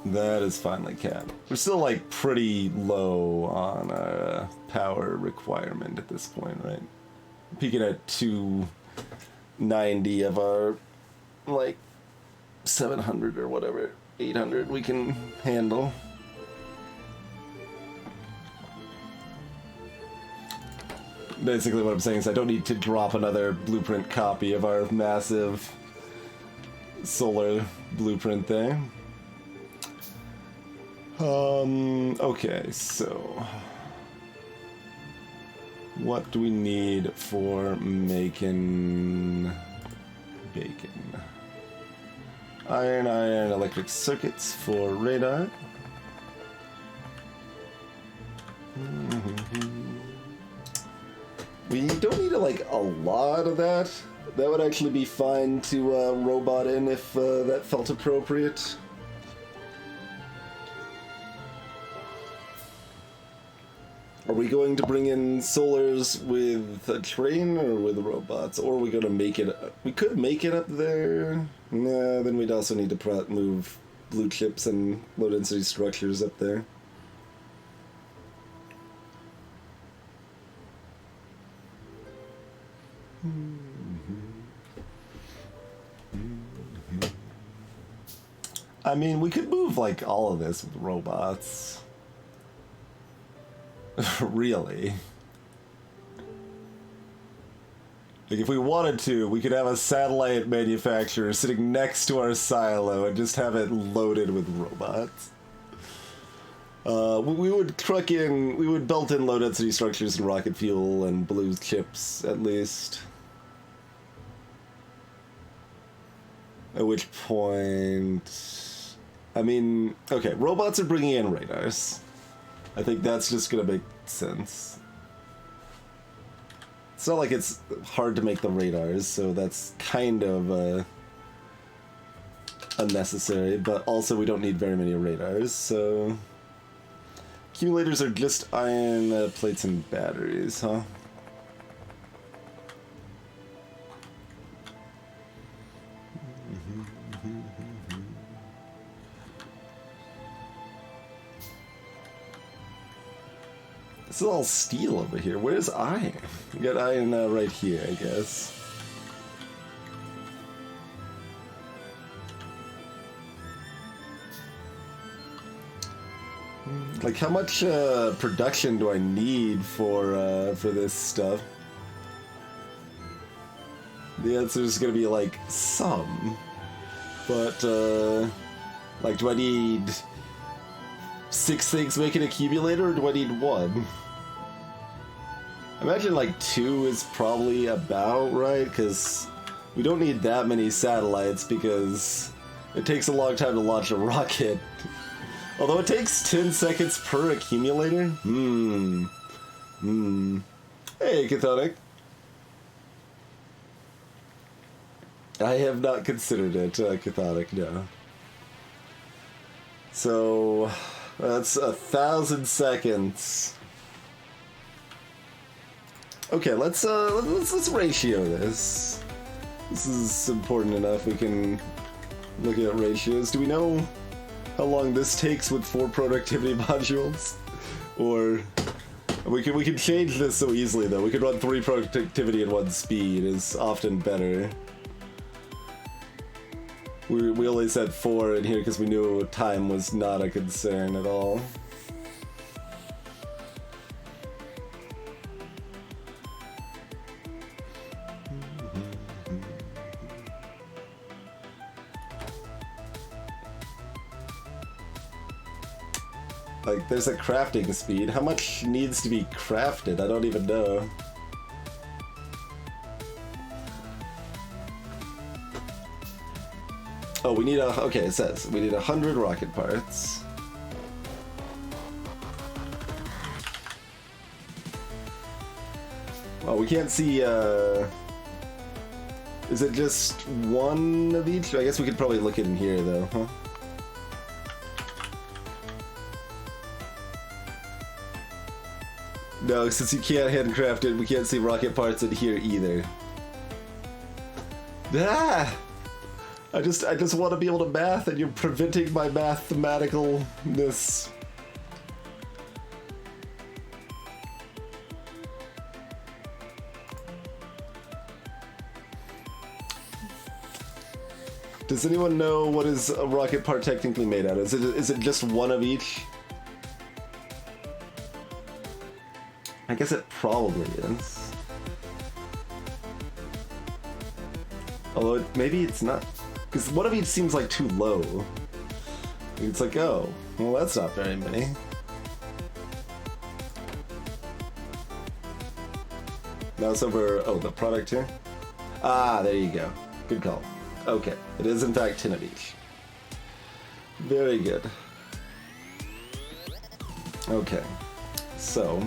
that is finally capped. We're still like pretty low on our power requirement at this point, right? Peaking at 290 of our like 700 or whatever, 800 we can handle. Basically what I'm saying is I don't need to drop another blueprint copy of our massive solar blueprint there. Okay, so what do we need for making bacon? Iron electric circuits for radar. We don't need like a lot of that. That would actually be fine to robot in if that felt appropriate. Are we going to bring in solars with a train or with robots? Or are we going to make it... We could make it up there. Nah, then we'd also need to move blue chips and low density structures up there. I mean, we could move like all of this with robots. Really. Like, if we wanted to, we could have a satellite manufacturer sitting next to our silo and just have it loaded with robots. We would we would built in low density structures and rocket fuel and blue chips, at least. At which point... I mean, okay, robots are bringing in radars. I think that's just gonna make sense. It's not like it's hard to make the radars, so that's kind of unnecessary, but also we don't need very many radars, so... Accumulators are just iron plates and batteries, huh? This is all steel over here. Where's iron? We got iron right here, I guess. Like, how much production do I need for this stuff? The answer is gonna be like some, but like, do I need 6 things to make an accumulator, or do I need 1? I imagine like 2 is probably about right, because we don't need that many satellites because it takes a long time to launch a rocket. Although it takes 10 seconds per accumulator? Hey, Cathodic. I have not considered it, Cathodic, no. So, that's 1,000 seconds. Okay, let's ratio this. This is important enough we can look at ratios. Do we know how long this takes with 4 productivity modules? Or we can change this so easily though. We could run 3 productivity and 1 speed is often better. We only said 4 in here because we knew time was not a concern at all. Like, there's a crafting speed. How much needs to be crafted? I don't even know. Oh, we need okay, it says we need 100 rocket parts. Oh, we can't see, is it just 1 of each? I guess we could probably look it in here, though, huh? No, since you can't handcraft it, we can't see rocket parts in here either. Ah! I just want to be able to math, and you're preventing my mathematicalness. Does anyone know what is a rocket part technically made out of? Is it just 1 of each? I guess it probably is. Although maybe it's not. Because 1 of each seems like too low. It's like, oh, well, that's not very many. Now it's over, oh, the product here? Ah, there you go. Good call. Okay, it is in fact 10 of each. Very good. Okay, so...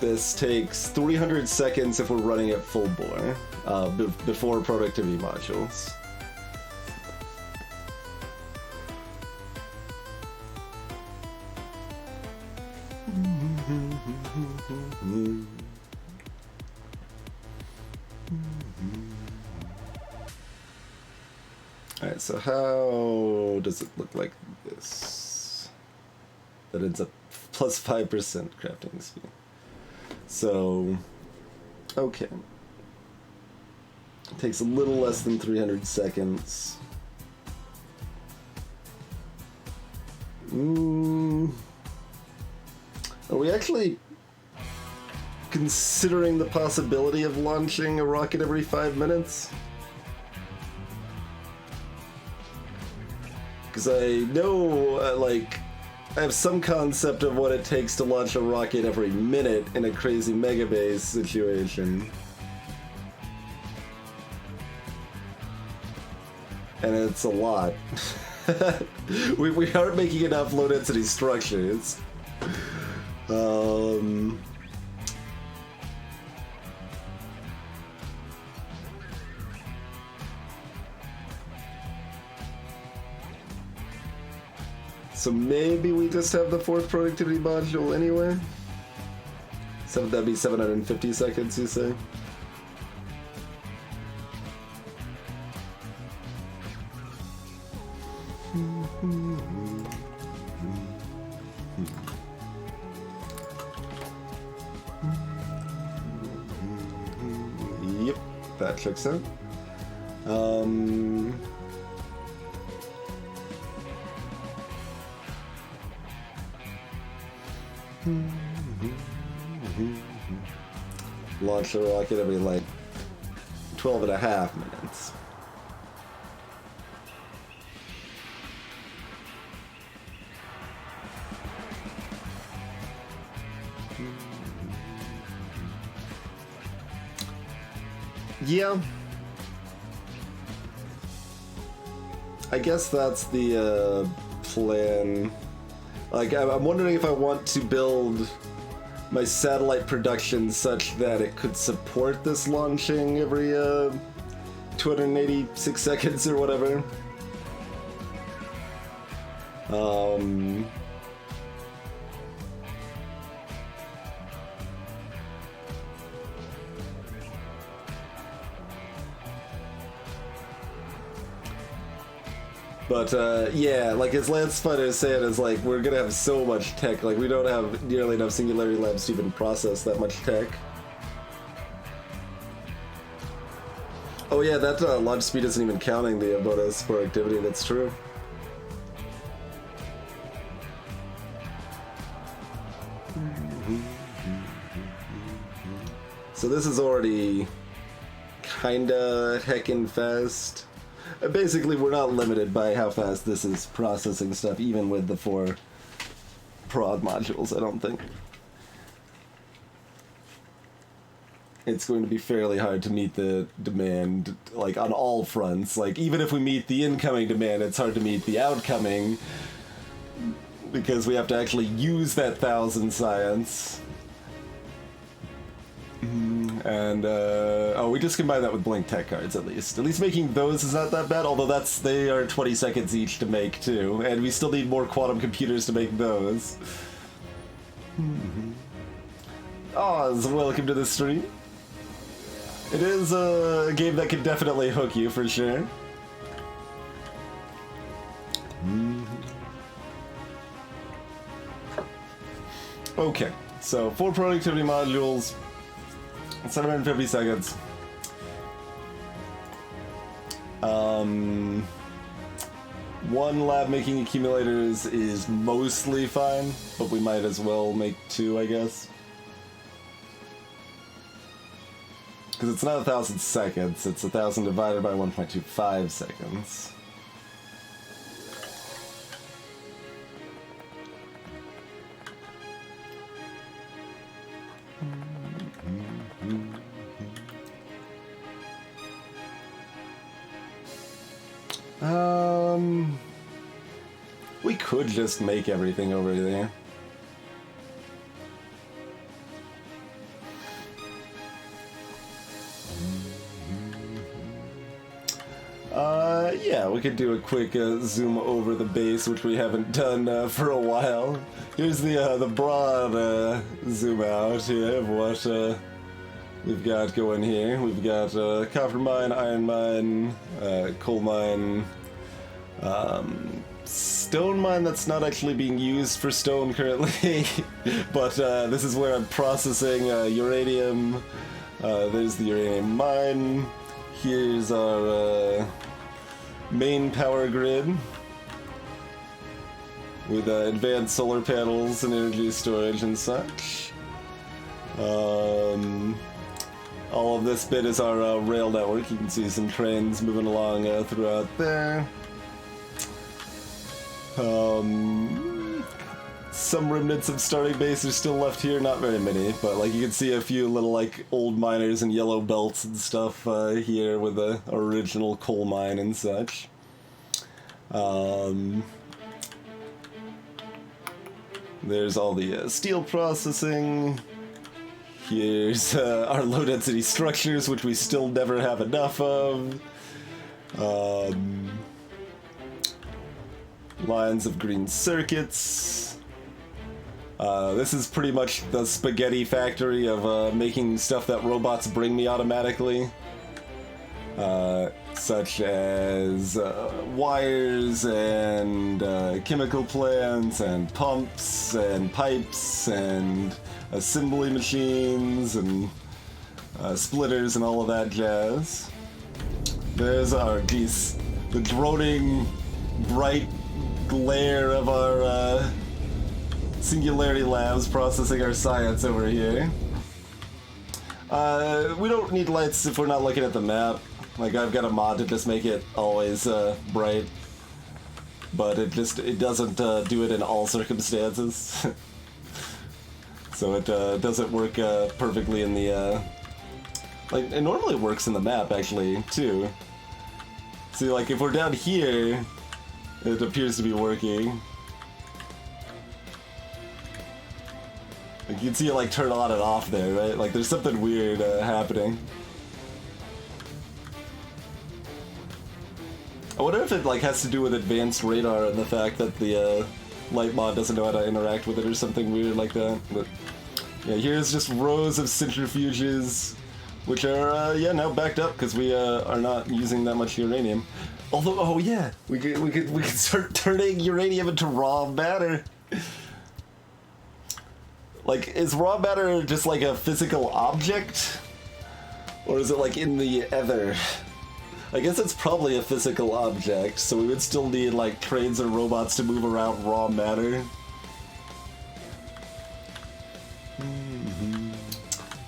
this takes 300 seconds if we're running at full bore, before productivity modules. Alright, so how does it look like this? That ends up plus 5% crafting speed. So, okay. It takes a little less than 300 seconds. Are we actually considering the possibility of launching a rocket every 5 minutes. Because I know, like, I have some concept of what it takes to launch a rocket every minute in a crazy megabase situation. And it's a lot. we aren't making enough low density structures. So maybe we just have the fourth productivity module anyway? So that'd be 750 seconds, you say? Yep, that checks out. Launch the rocket every like 12 and a half minutes. Yeah. I guess that's the plan. Like, I'm wondering if I want to build my satellite production such that it could support this launching every 286 seconds or whatever. But, yeah, like, as Lance Spider is saying, is like, we're gonna have so much tech, like, we don't have nearly enough Singularity Labs to even process that much tech. Oh yeah, that launch speed isn't even counting the bonus productivity, that's true. So this is already kinda heckin' fast. Basically, we're not limited by how fast this is processing stuff, even with the 4 prod modules, I don't think. It's going to be fairly hard to meet the demand, like, on all fronts. Like, even if we meet the incoming demand, it's hard to meet the outcoming, because we have to actually use that 1,000 science. And, oh, we just combine that with Blink Tech cards, at least. At least making those is not that bad, although they are 20 seconds each to make, too. And we still need more quantum computers to make those. Oz, welcome to the stream. It is a game that can definitely hook you, for sure. Okay, so 4 productivity modules. 750 seconds. One lab making accumulators is mostly fine, but we might as well make 2, I guess. Because it's not 1,000 seconds, it's 1,000 divided by 1.25 seconds. We could just make everything over there. Yeah, we could do a quick zoom over the base, which we haven't done for a while. Here's the broad zoom out here of what we've got going here. We've got copper mine, iron mine, coal mine, stone mine that's not actually being used for stone currently, but this is where I'm processing uranium. There's the uranium mine. Here's our main power grid with advanced solar panels and energy storage and such. All of this bit is our rail network. You can see some trains moving along throughout there. Some remnants of starting base are still left here, not very many, but like you can see a few little like old miners and yellow belts and stuff here with the original coal mine and such. There's all the steel processing. Here's our low density structures, which we still never have enough of. Lines of green circuits. This is pretty much the spaghetti factory of making stuff that robots bring me automatically. Such as wires and chemical plants and pumps and pipes and assembly machines and splitters and all of that jazz. There's our geese, the droning bright glare of our Singularity Labs processing our science over here. We don't need lights if we're not looking at the map. Like, I've got a mod to just make it always bright, but it doesn't do it in all circumstances. So it doesn't work perfectly in the like, it normally works in the map actually too. See, like, if we're down here, it appears to be working. Like, you can see it like turn on and off there, right? Like, there's something weird happening. I wonder if it like has to do with advanced radar and the fact that the light mod doesn't know how to interact with it or something weird like that. But yeah, here's just rows of centrifuges, which are yeah, now backed up because we are not using that much uranium. Although, oh yeah, we could start turning uranium into raw matter. Like, is raw matter just like a physical object, or is it like in the ether? I guess it's probably a physical object, so we would still need like trains or robots to move around raw matter.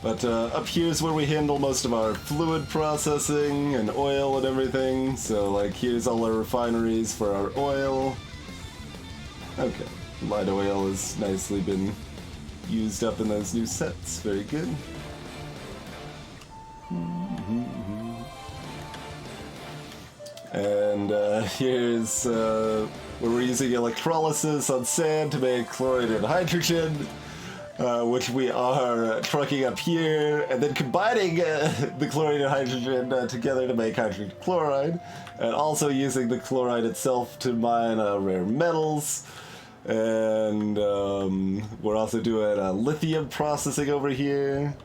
But up here's where we handle most of our fluid processing and oil and everything. So like here's all our refineries for our oil. Okay, light oil has nicely been used up in those new sets. Very good. And here's where we're using electrolysis on sand to make chlorinated hydrogen, which we are trucking up here, and then combining the chlorinated hydrogen together to make hydrogen chloride, and also using the chloride itself to mine rare metals. And we're also doing lithium processing over here,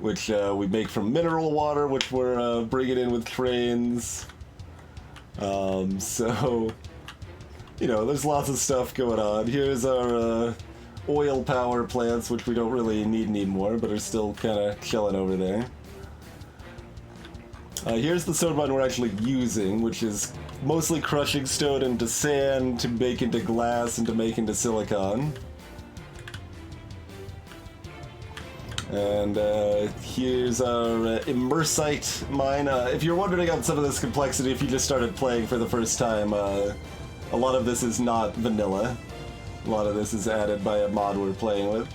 which we make from mineral water, which we're bringing in with trains. So, you know, there's lots of stuff going on. Here's our oil power plants, which we don't really need anymore, but are still kind of chilling over there. Here's the stone mine we're actually using, which is mostly crushing stone into sand to make into glass and to make into silicon. And here's our immersite mine. If you're wondering on some of this complexity, if you just started playing for the first time, a lot of this is not vanilla. A lot of this is added by a mod we're playing with.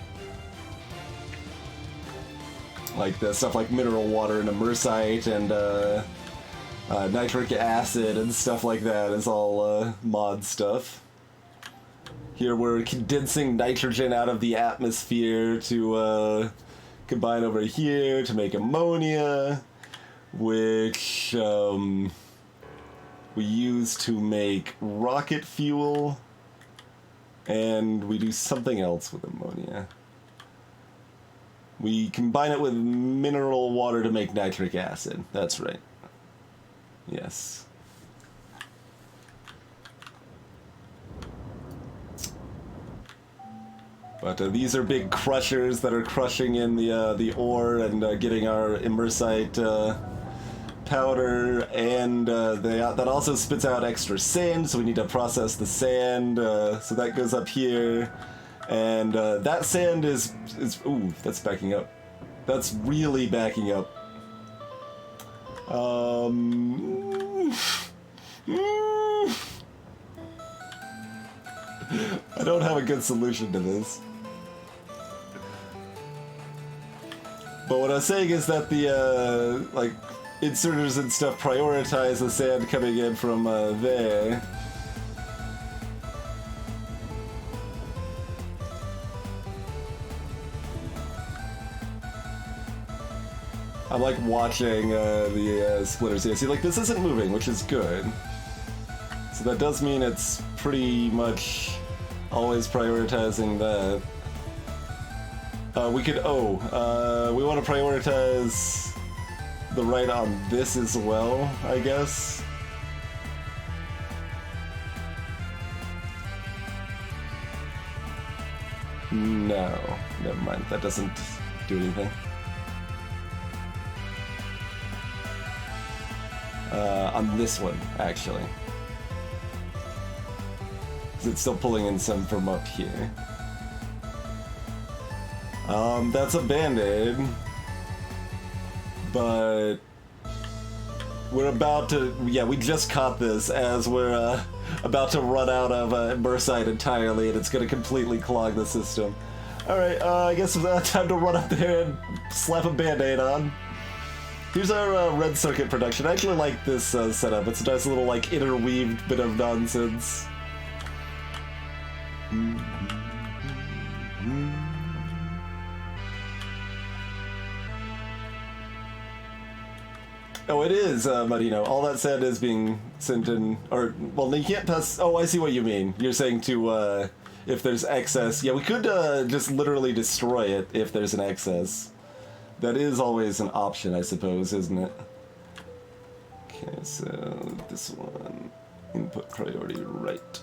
Like the stuff like mineral water and immersite and nitric acid and stuff like that is all mod stuff. Here we're condensing nitrogen out of the atmosphere to combine over here to make ammonia, which we use to make rocket fuel, and we do something else with ammonia. We combine it with mineral water to make nitric acid. That's right. Yes. But these are big crushers that are crushing in the ore and getting our immersite powder, and that also spits out extra sand, so we need to process the sand, so that goes up here. And that sand is ooh, that's backing up. That's really backing up. I don't have a good solution to this. But what I was saying is that the, like, inserters and stuff prioritize the sand coming in from, there. I'm, like, watching, the, splitters here. See, like, this isn't moving, which is good. So that does mean it's pretty much always prioritizing that. We could, we want to prioritize the right on this as well, I guess. No, never mind, that doesn't do anything. On this one, actually. 'Cause it's still pulling in some from up here. That's a Band-Aid, but we're about to, yeah, we just caught this as we're, about to run out of, Bursite entirely, and it's gonna completely clog the system. Alright, I guess it's time to run up there and slap a Band-Aid on. Here's our, red circuit production. I actually like this, setup. It's a nice little, like, interweaved bit of nonsense. Oh, it is, Marino. All that sand is being sent in, or, well, you can't pass, oh, I see what you mean. You're saying to, if there's excess, yeah, we could, just literally destroy it if there's an excess. That is always an option, I suppose, isn't it? Okay, so, this one, input priority right.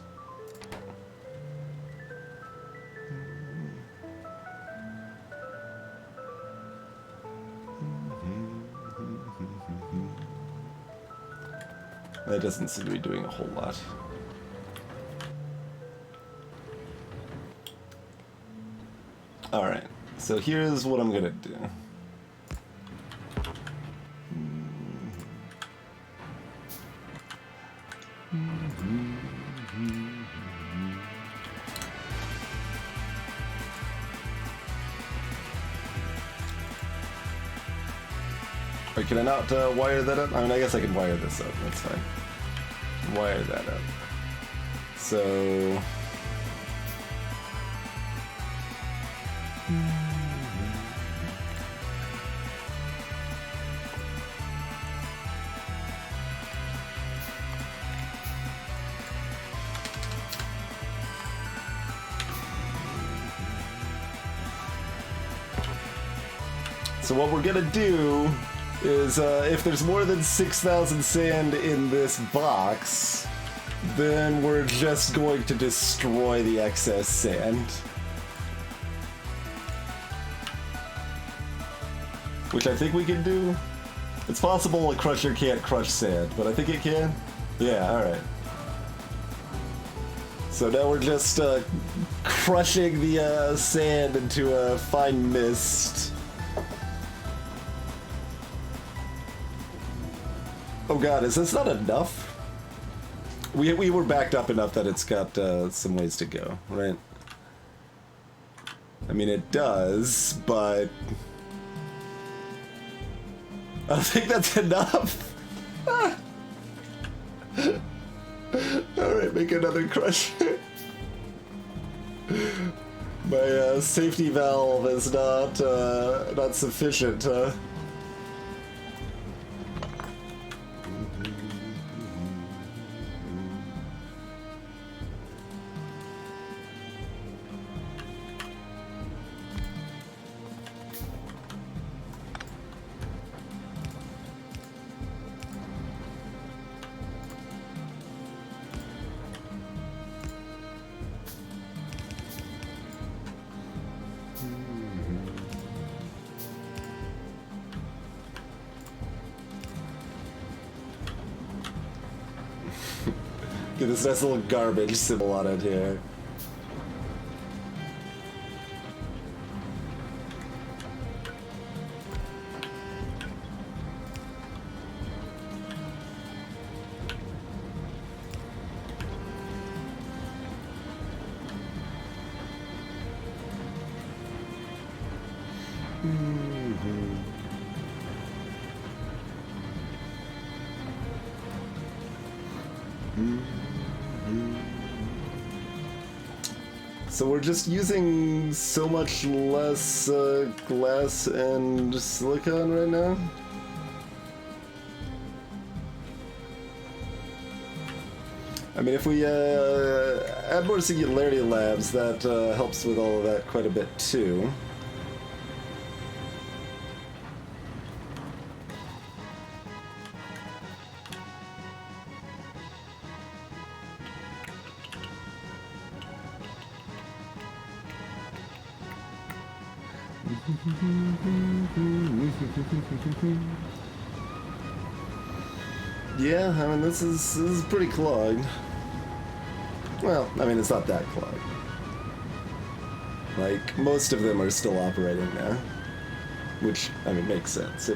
That doesn't seem to be doing a whole lot. Alright, so here's what I'm gonna do. Or can I not wire that up? I mean, I guess I can wire this up, that's fine. Wire that up. So... So what we're gonna do is, if there's more than 6,000 sand in this box, then we're just going to destroy the excess sand. Which I think we can do. It's possible a crusher can't crush sand, but I think it can. Yeah, alright. So now we're just crushing the sand into a fine mist. Oh god, is this not enough? We were backed up enough that it's got some ways to go, right? I mean, it does, but... I don't think that's enough! Alright, make another crusher. My safety valve is not sufficient, huh? Get this nice little garbage symbol on it here. So we're just using so much less glass and silicon right now? I mean, if we add more singularity labs, that helps with all of that quite a bit too. Yeah, I mean, this is pretty clogged. Well, I mean, it's not that clogged. Like, most of them are still operating now. Which, I mean, makes sense.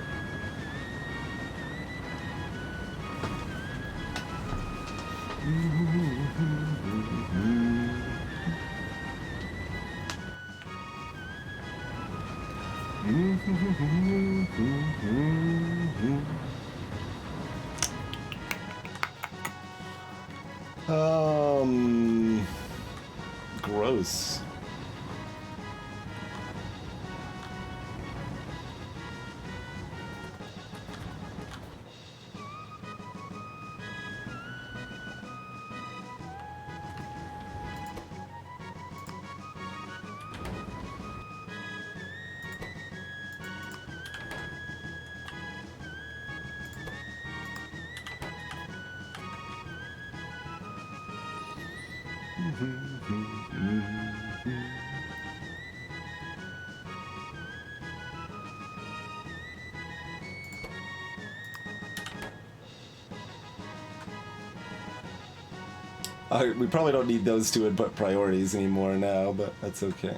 Gross. We probably don't need those two input priorities anymore now, but that's okay.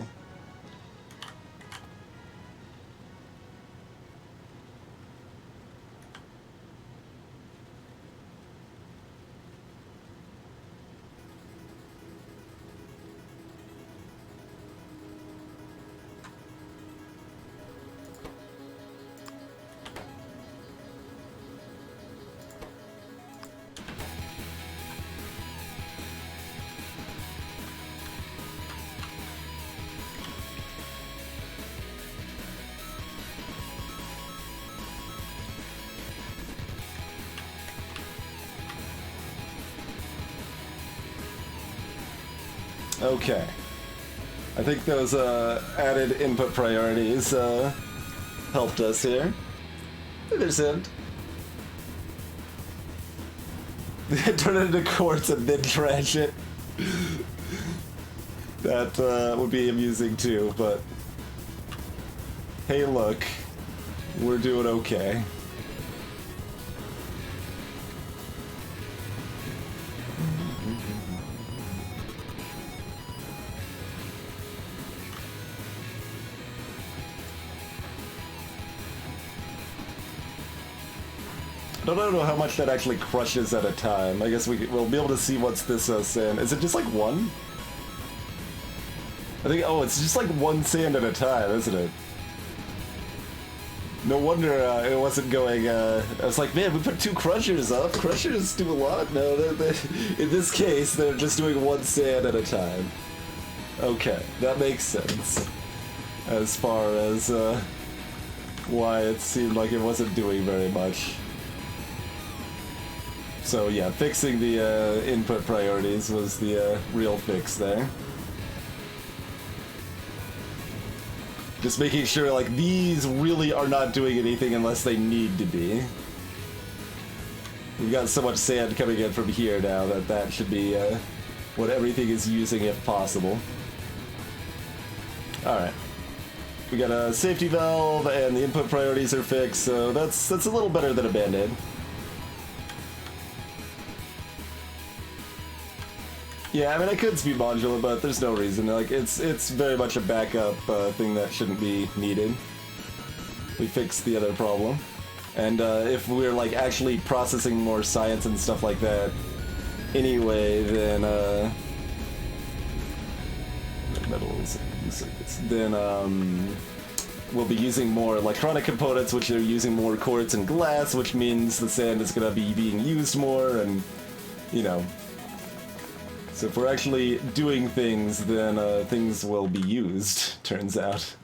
Okay. I think those added input priorities helped us here. There's it. Turn it into quartz and then trash it. That would be amusing too, but hey, look, we're doing okay. I don't know how much that actually crushes at a time. I guess we'll be able to see what's this sand. Is it just like one? I think, oh, it's just like one sand at a time, isn't it? No wonder it wasn't going, I was like, man, we put 2 crushers up. Crushers do a lot? No, in this case, they're just doing one sand at a time. Okay, that makes sense. As far as why it seemed like it wasn't doing very much. So yeah, fixing the input priorities was the real fix there. Just making sure, like, these really are not doing anything unless they need to be. We've got so much sand coming in from here now that should be what everything is using if possible. Alright. We got a safety valve and the input priorities are fixed, so that's a little better than a band-aid. Yeah, I mean, I could speed modular, but there's no reason. Like, it's very much a backup thing that shouldn't be needed. We fixed the other problem. And if we're, like, actually processing more science and stuff like that anyway, then, metals, then, we'll be using more electronic components, which are using more quartz and glass, which means the sand is going to be being used more, and, you know. So if we're actually doing things, then things will be used, turns out.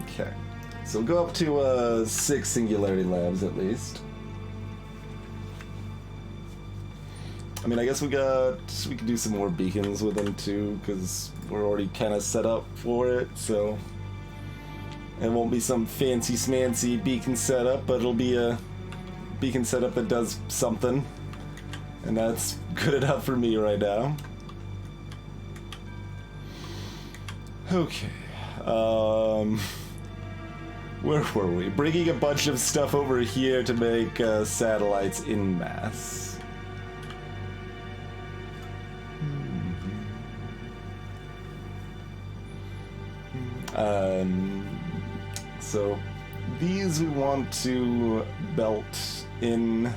Okay. So we'll go up to 6 singularity labs at least. I mean, I guess we could do some more beacons with them too, because we're already kind of set up for it, so it won't be some fancy smancy beacon setup, but it'll be a beacon setup that does something, and that's good enough for me right now. Okay, where were we? Bringing a bunch of stuff over here to make satellites en masse. So these we want to belt in,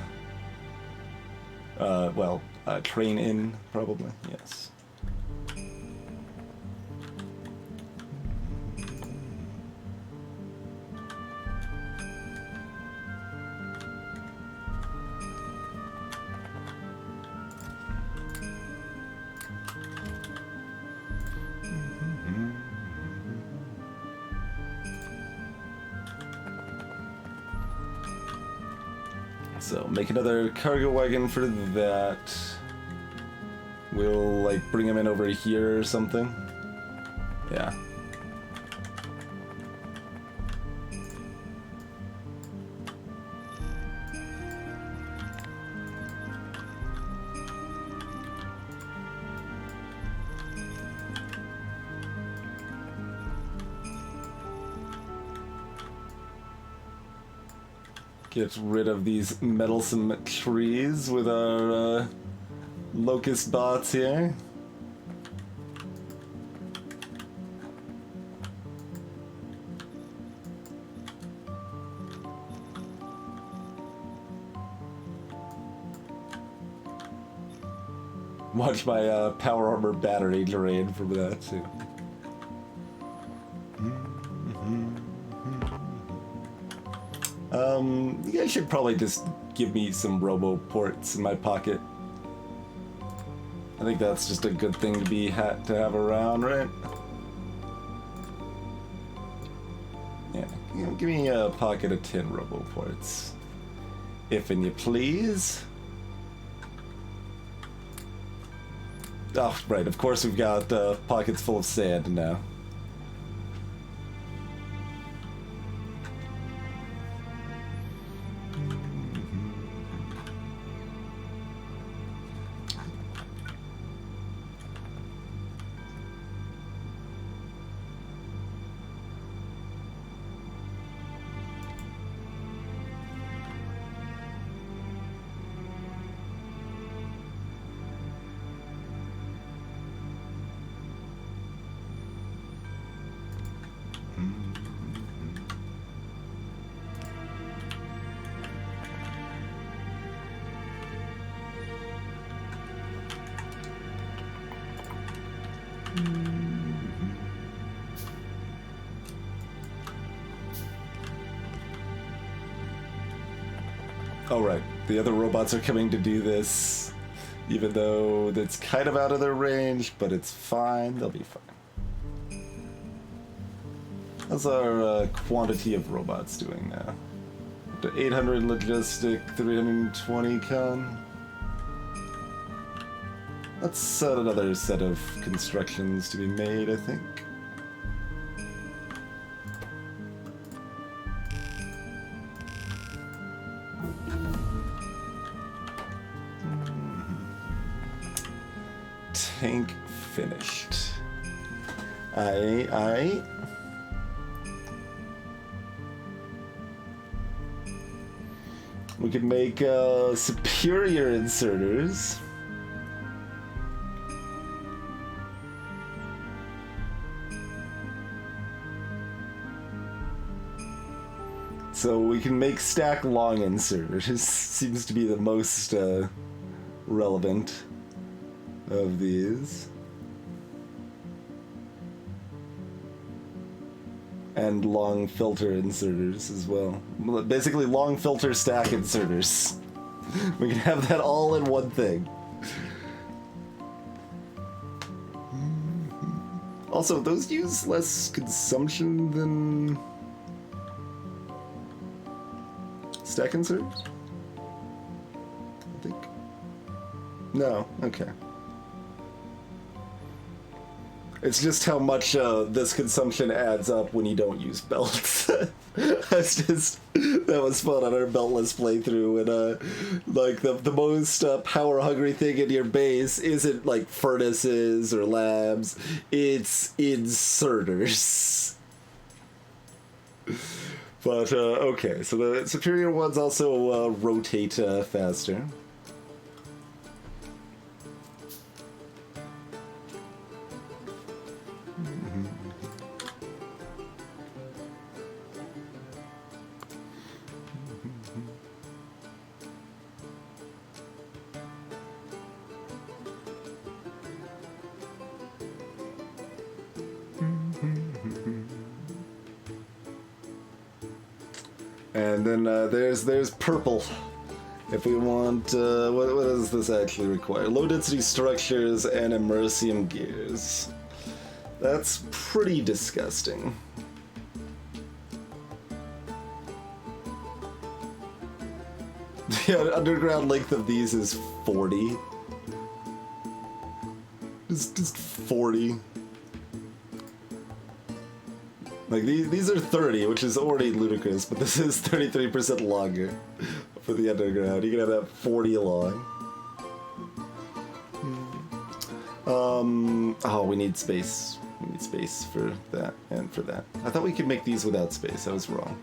train in, probably, yes. So make another cargo wagon for that. We'll like bring him in over here or something. Yeah. Get rid of these meddlesome trees with our locust bots here. Watch my power armor battery drain from that too. You guys should probably just give me some robo ports in my pocket. I think that's just a good thing to have around, right? Yeah, give me a pocket of 10 robo ports, if and you please. Oh, right, of course we've got pockets full of sand now. Oh right, the other robots are coming to do this, even though that's kind of out of their range, but it's fine, they'll be fine. How's our quantity of robots doing now? Up to 800 logistic, 320 con. That's another set of constructions to be made, I think. Tank finished. Aye. We could make superior inserters. So we can make stack long inserters. Seems to be the most relevant of these. And long filter inserters as well. Basically long filter stack inserters. We can have that all in one thing. Also, those use less consumption than stack inserters? I think. No, okay. It's just how much this consumption adds up when you don't use belts. That was fun on our beltless playthrough, and like the most power hungry thing in your base isn't like furnaces or labs, it's inserters. But okay, so the superior ones also rotate faster. And then there's purple. If we want, what does this actually require? Low density structures and immersium gears. That's pretty disgusting. The underground length of these is 40. Just 40. Like, these are 30, which is already ludicrous, but this is 33% longer for the underground. You can have that 40 long. Oh, we need space. We need space for that and for that. I thought we could make these without space. I was wrong.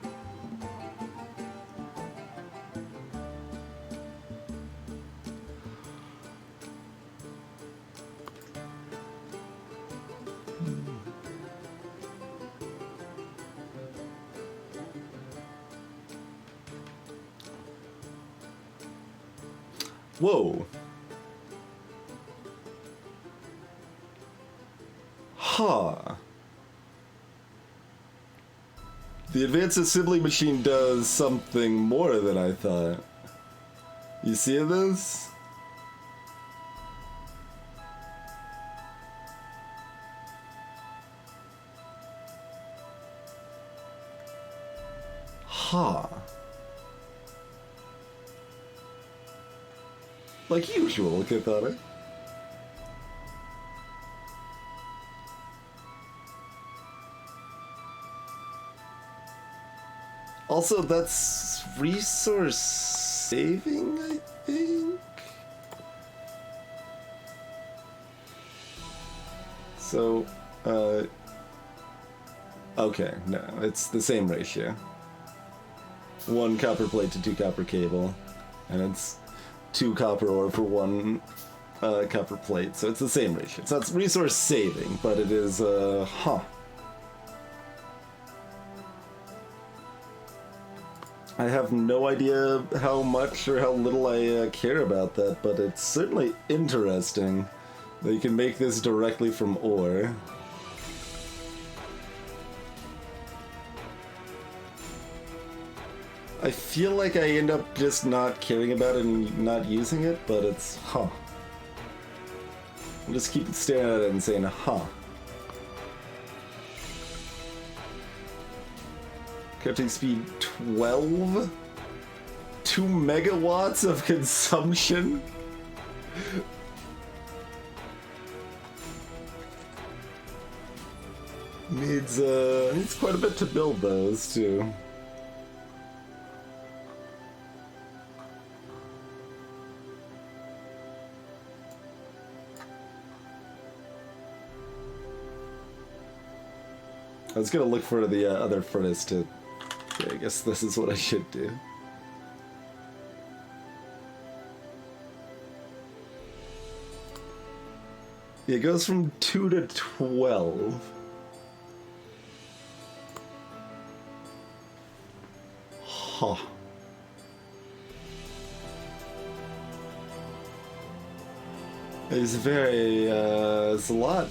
Whoa. Huh. The advanced assembly machine does something more than I thought. You see this? Huh. Like usual, look at that. Also, that's resource saving, I think? So, okay, no, it's the same ratio. 1 copper plate to 2 copper cable, and it's 2 copper ore for 1 copper plate, so it's the same ratio. So it's resource saving, but it is, huh. I have no idea how much or how little I care about that, but it's certainly interesting that you can make this directly from ore. I feel like I end up just not caring about it and not using it, but it's, huh. I'll just keep staring at it and saying, huh. Crafting speed 12? 2 megawatts of consumption? Needs quite a bit to build those, too. I was gonna look for the other furnace to... Okay, I guess this is what I should do. It goes from 2 to 12. Huh. It's very, it's a lot.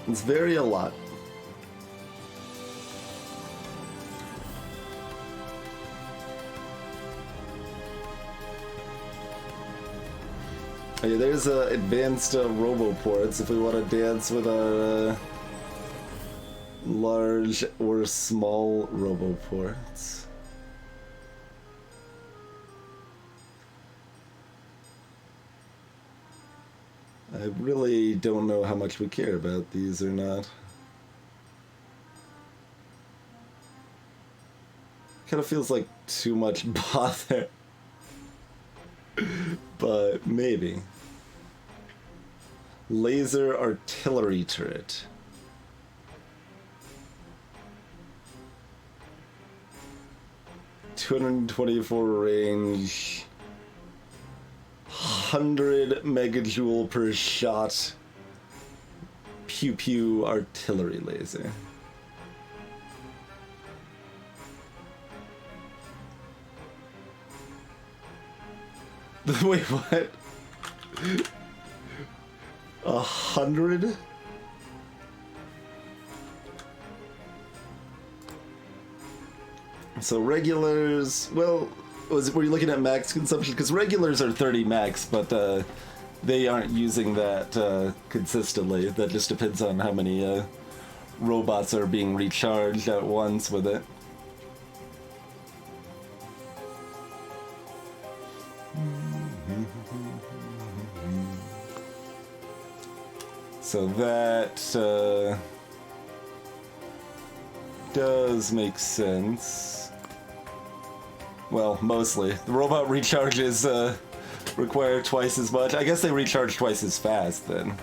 It's very a lot. Okay, there's advanced roboports if we want to dance with our large or small roboports. I really don't know how much we care about these or not. Kind of feels like too much bother. But maybe. Laser artillery turret. .224 range. 100 megajoule per shot. Pew pew artillery laser. Wait, what? 100? So regulars, well, were you looking at max consumption? Because regulars are 30 max, but they aren't using that consistently. That just depends on how many robots are being recharged at once with it. So that does make sense. Well, mostly. The robot recharges require twice as much. I guess they recharge twice as fast then.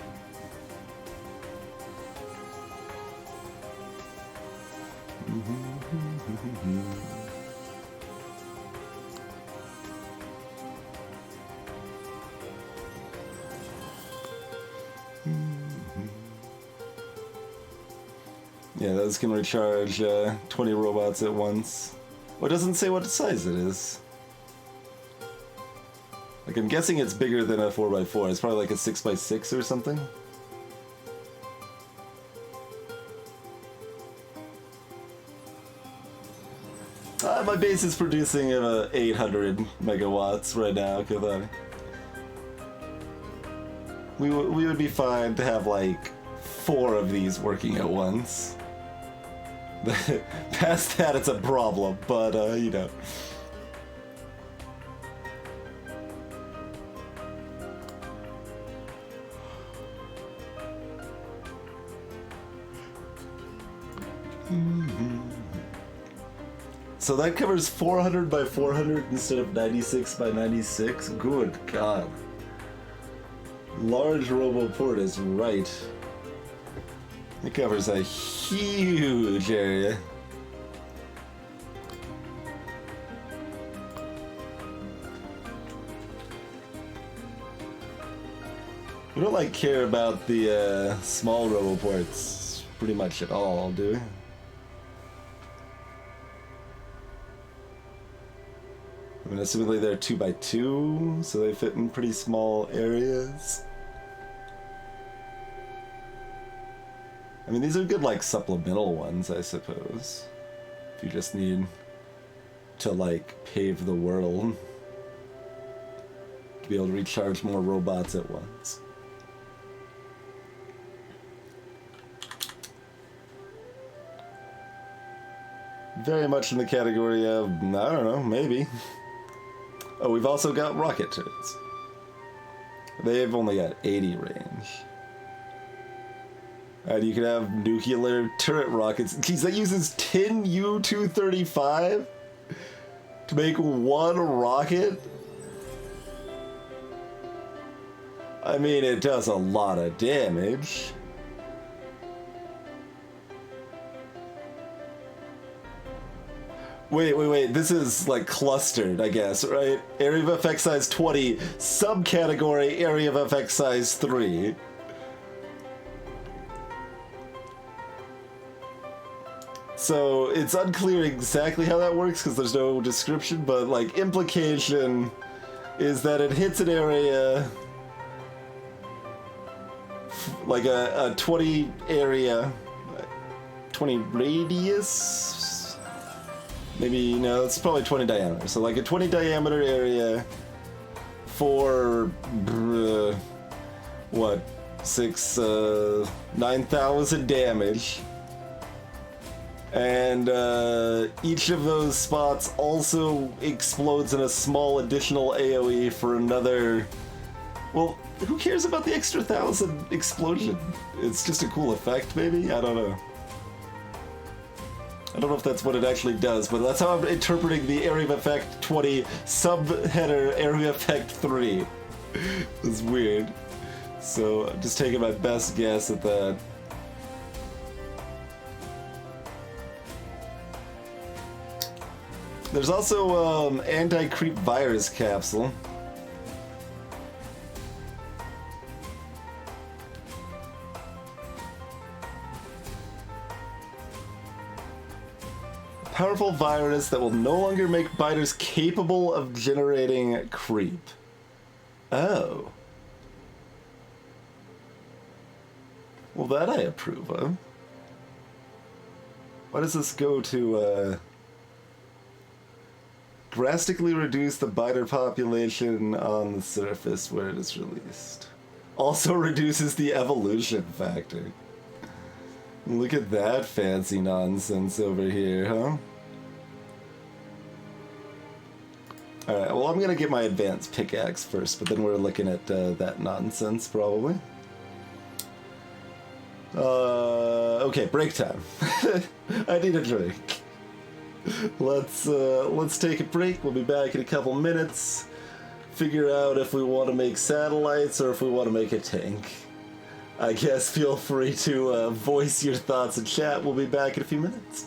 Yeah, those can recharge 20 robots at once. Well, it doesn't say what size it is. Like, I'm guessing it's bigger than a 4x4. It's probably like a 6x6 or something. My base is producing 800 megawatts right now, because we would be fine to have like 4 of these working at once. Past that, it's a problem, but you know. So that covers 400 by 400 instead of 96 by 96? Good God. Large roboport is right. It covers a huge area. We don't like care about the small roboports pretty much at all, do we? I mean, assumingly they're 2x2, so they fit in pretty small areas. I mean, these are good, like, supplemental ones, I suppose. If you just need to, like, pave the world. To be able to recharge more robots at once. Very much in the category of, I don't know, maybe. Oh, we've also got rocket turrets. They've only got 80 range. And you can have nuclear turret rockets. Geez, that uses 10 U-235 to make one rocket? I mean, it does a lot of damage. Wait, this is like clustered, I guess, right? Area of effect size 20, subcategory area of effect size 3. So it's unclear exactly how that works because there's no description, but like implication is that it hits an area like a 20 area, 20 radius, maybe, no, it's probably 20 diameter, so like a 20 diameter area for what, 9,000 damage. And each of those spots also explodes in a small additional AoE for another. Well, who cares about the extra 1,000 explosion? It's just a cool effect, maybe? I don't know. I don't know if that's what it actually does, but that's how I'm interpreting the Area of Effect 20 subheader Area of Effect 3. It's weird. So I'm just taking my best guess at that. There's also anti-creep virus capsule. Powerful virus that will no longer make biters capable of generating creep. Oh. Well, that I approve of. Why does this go to, drastically reduce the biter population on the surface where it is released. Also reduces the evolution factor. Look at that fancy nonsense over here, huh? Alright, well I'm gonna get my advanced pickaxe first, but then we're looking at that nonsense, probably. Okay, break time. I need a drink. Let's take a break. We'll be back in a couple minutes. Figure out if we want to make satellites or if we want to make a tank. I guess feel free to voice your thoughts in chat. We'll be back in a few minutes.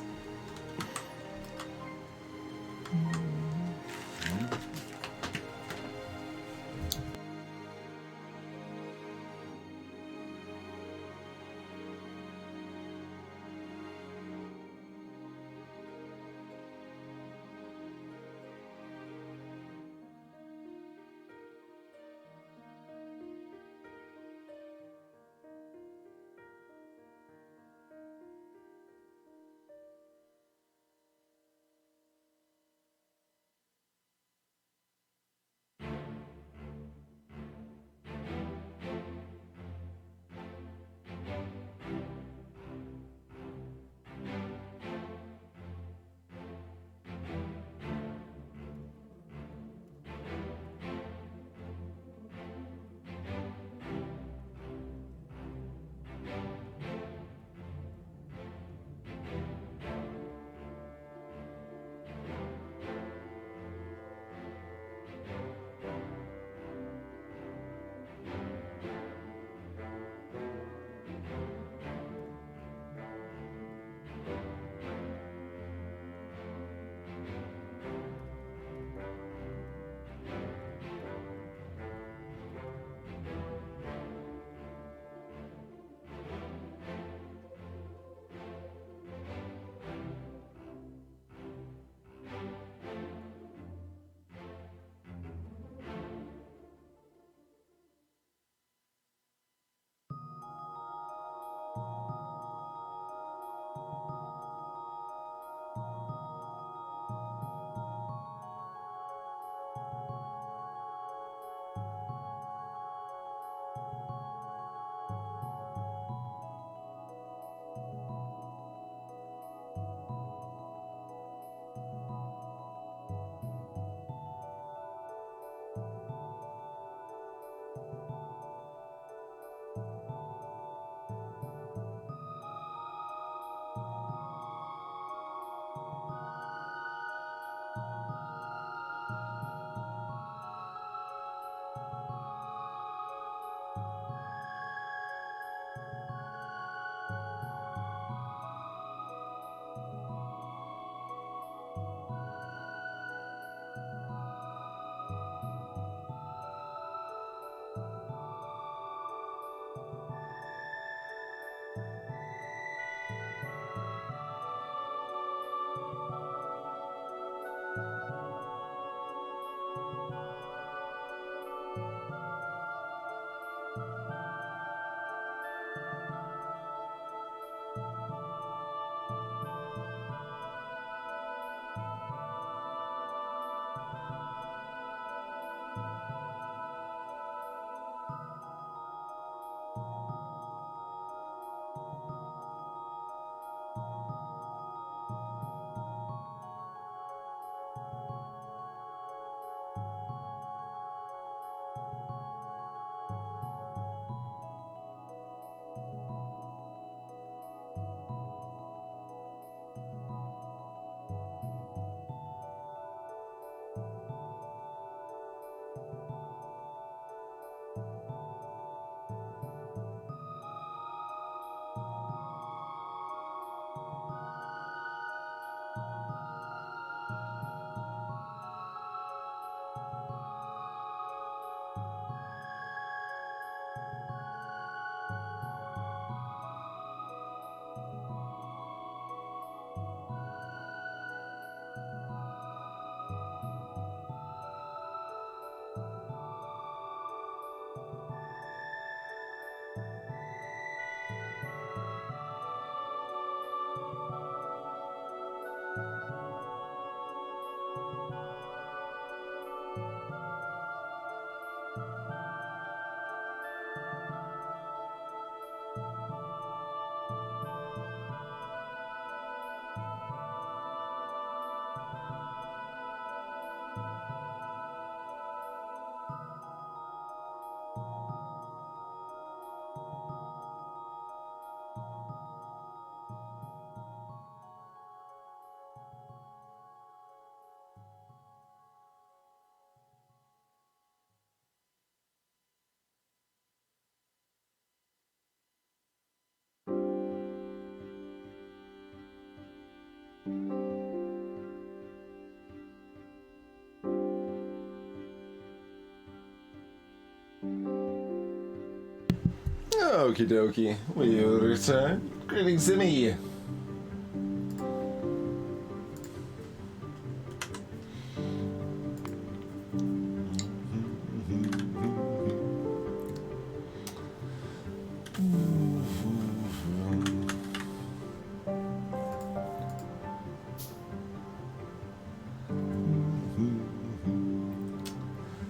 Okie dokie, we will return. Greetings, Zimmy.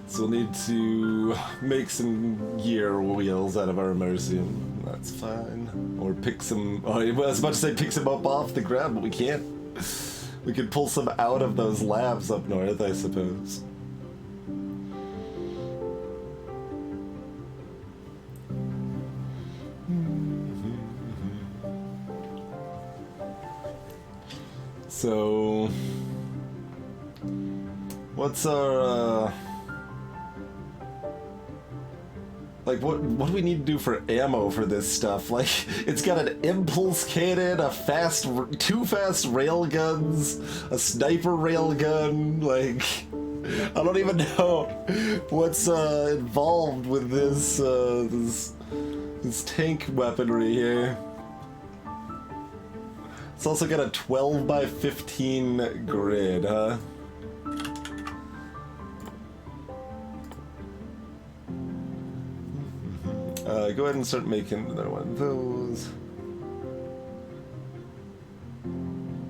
So we'll need to make some gear wheels out of our Mercium. That's fine. Or pick some... Oh, I was about to say pick some up off the ground, but we can't. We could pull some out of those labs up north, I suppose. So... What's our, like, what do we need to do for ammo for this stuff? Like, it's got an impulse cannon, two fast railguns, a sniper railgun, like... I don't even know what's involved with this, this tank weaponry here. It's also got a 12x15 grid, huh? Go ahead and start making another one of those.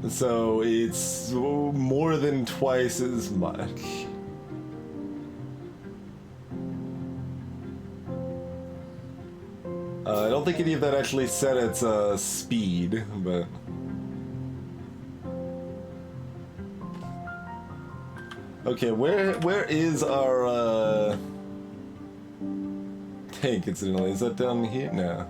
So it's more than twice as much. I don't think any of that actually set its speed, but... Okay, where is our tank, incidentally? Is that down here? No.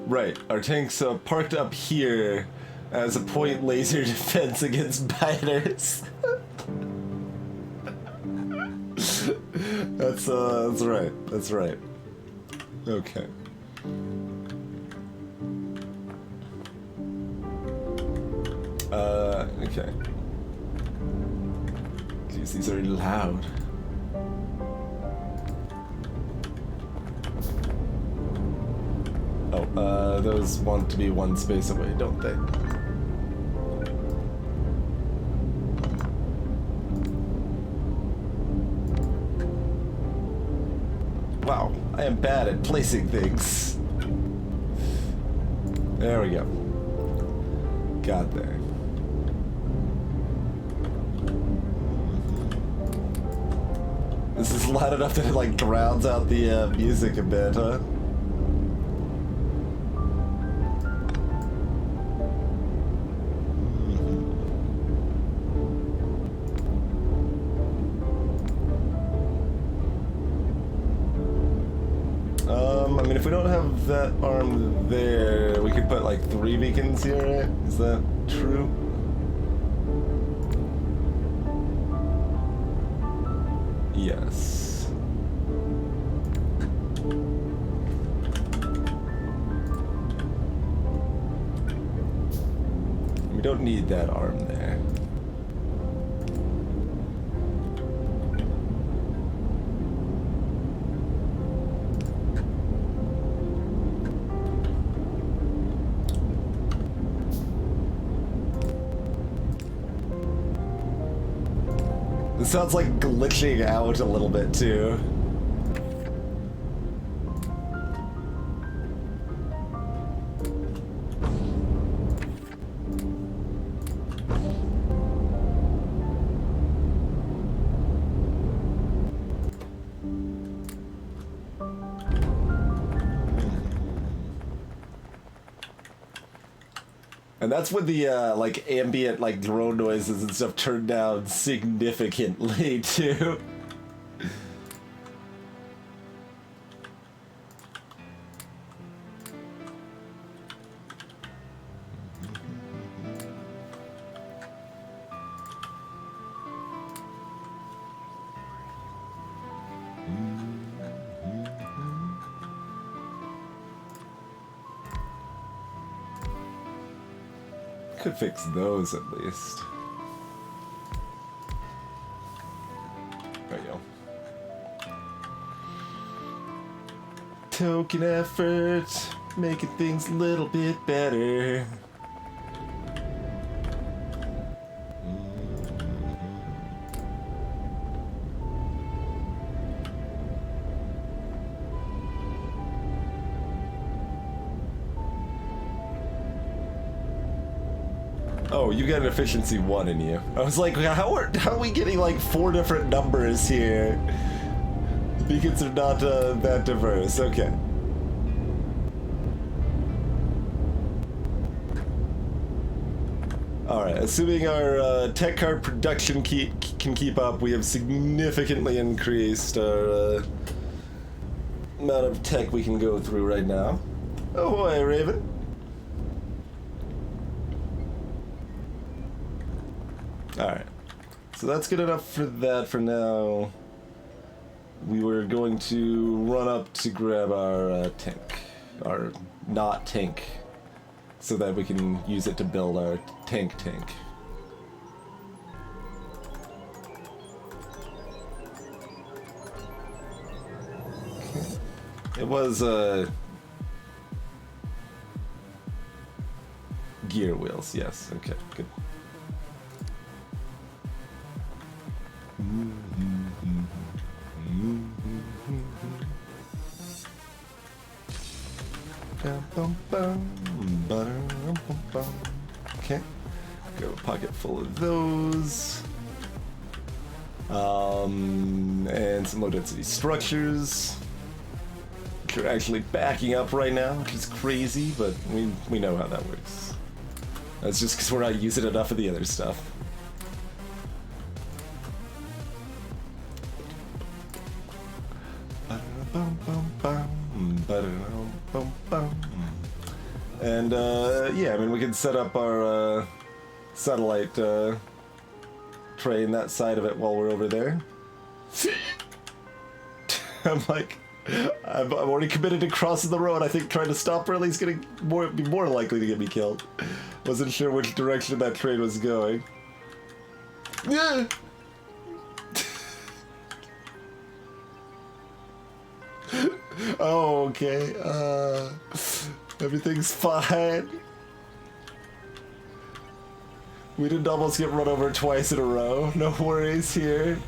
Right, our tank's parked up here as a point laser defense against biters. That's right. That's right. Okay. Okay. Jeez, these are loud. Oh, those want to be one space away, don't they? Wow, I am bad at placing things. There we go. Got there. This is loud enough that it like drowns out the music a bit, huh? I mean, if we don't have that arm there, we could put like 3 beacons here, right? Is that true? Yes. We don't need that arm there. It sounds like glitching out a little bit too. And that's when the like ambient like drone noises and stuff turned down significantly too. Could fix those at least. There you go. Token effort, making things a little bit better. Oh, you got an efficiency 1 in you. I was like, how are we getting like 4 different numbers here? The beacons are not that diverse. Okay. Alright, assuming our tech card production can keep up, we have significantly increased our amount of tech we can go through right now. Oh boy, Raven. Alright, so that's good enough for that for now. We were going to run up to grab our tank, our not tank, so that we can use it to build our tank. Okay. It was gear wheels, yes, okay, good. Okay, got a pocket full of those. And some low density structures, which are actually backing up right now, which is crazy, but we know how that works. That's just because we're not using enough of the other stuff. And yeah, I mean, we can set up our satellite train that side of it while we're over there. I'm like, I'm already committed to crossing the road. I think trying to stop Riley's gonna be more likely to get me killed. Wasn't sure which direction that train was going. Yeah. Oh, okay. Everything's fine. We didn't almost get run over twice in a row. No worries here.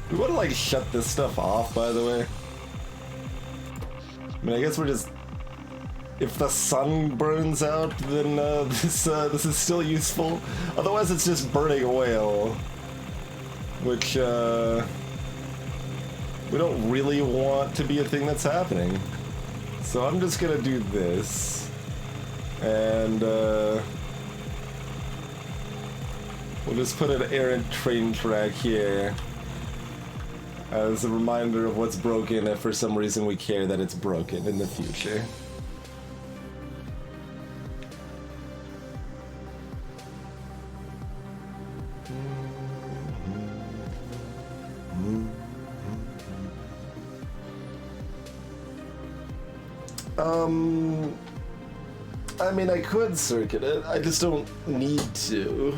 We want to like shut this stuff off, by the way. I mean, I guess we're just, if the sun burns out, then this is still useful. Otherwise, it's just burning oil, which we don't really want to be a thing that's happening. So I'm just gonna do this, and we'll just put an errant train track here as a reminder of what's broken if for some reason we care that it's broken in the future. I mean, I could circuit it. I just don't need to.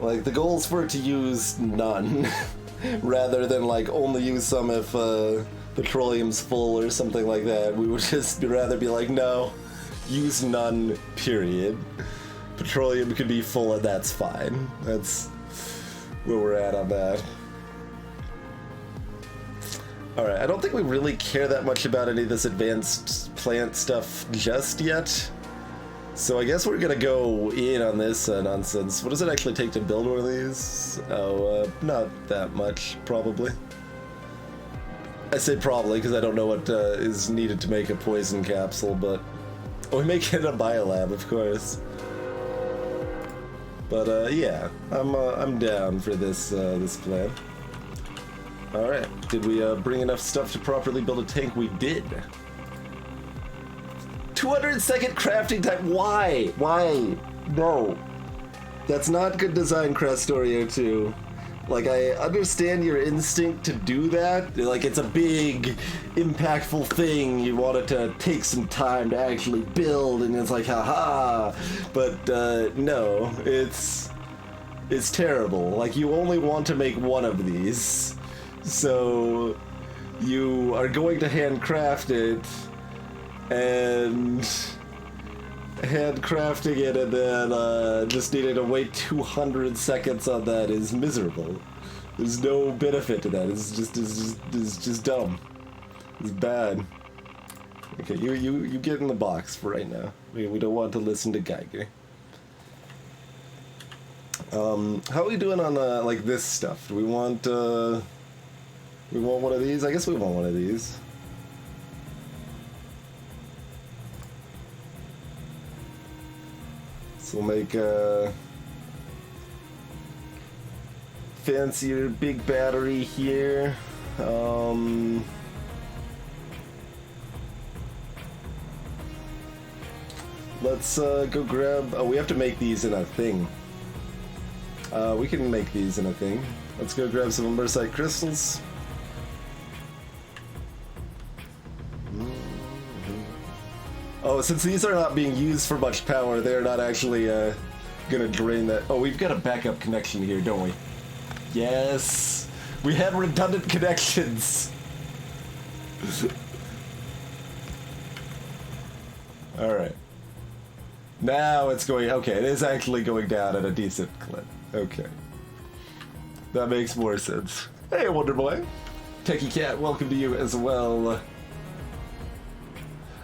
Like, the goal is for it to use none, rather than, like, only use some if, petroleum's full or something like that. We would just rather be like, no, use none, period. Petroleum could be full and that's fine. That's where we're at on that. Alright, I don't think we really care that much about any of this advanced plant stuff just yet. So I guess we're gonna go in on this nonsense. What does it actually take to build one of these? Oh, not that much, probably. I say probably because I don't know what is needed to make a poison capsule, but... Oh, we make it in a biolab, of course. But, yeah, I'm down for this, this plan. Alright, did we bring enough stuff to properly build a tank? We did. 200-second crafting time. Why? Why? No. That's not good design, Krastorio 2. Like, I understand your instinct to do that. Like, it's a big, impactful thing. You want it to take some time to actually build, and it's like, haha. But, no, it's terrible. Like, you only want to make one of these. So, you are going to handcraft it, and handcrafting it and then just needing to wait 200 seconds on that is miserable. There's no benefit to that. It's just dumb. It's bad. Okay, you get in the box for right now. We don't want to listen to Geiger. How are we doing on like this stuff? Do we want one of these? I guess we want one of these. So we'll make a fancier big battery here. Let's go grab... Oh, we have to make these in a thing. We can make these in a thing. Let's go grab some immersite crystals. Oh, since these are not being used for much power, they're not actually gonna drain that. Oh, we've got a backup connection here, don't we? Yes! We had redundant connections! Alright. Now it's going... Okay, it is actually going down at a decent clip. Okay. That makes more sense. Hey, Wonder Boy! Techie Cat, welcome to you as well.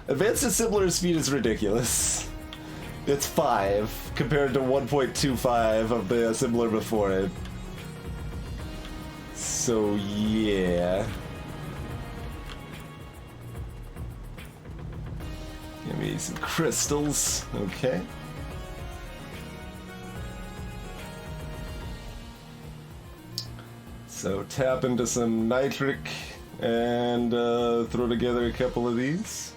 Advanced assembler speed is ridiculous. It's 5 compared to 1.25 of the assembler before it. So yeah. Give me some crystals. Okay. So tap into some nitric and throw together a couple of these.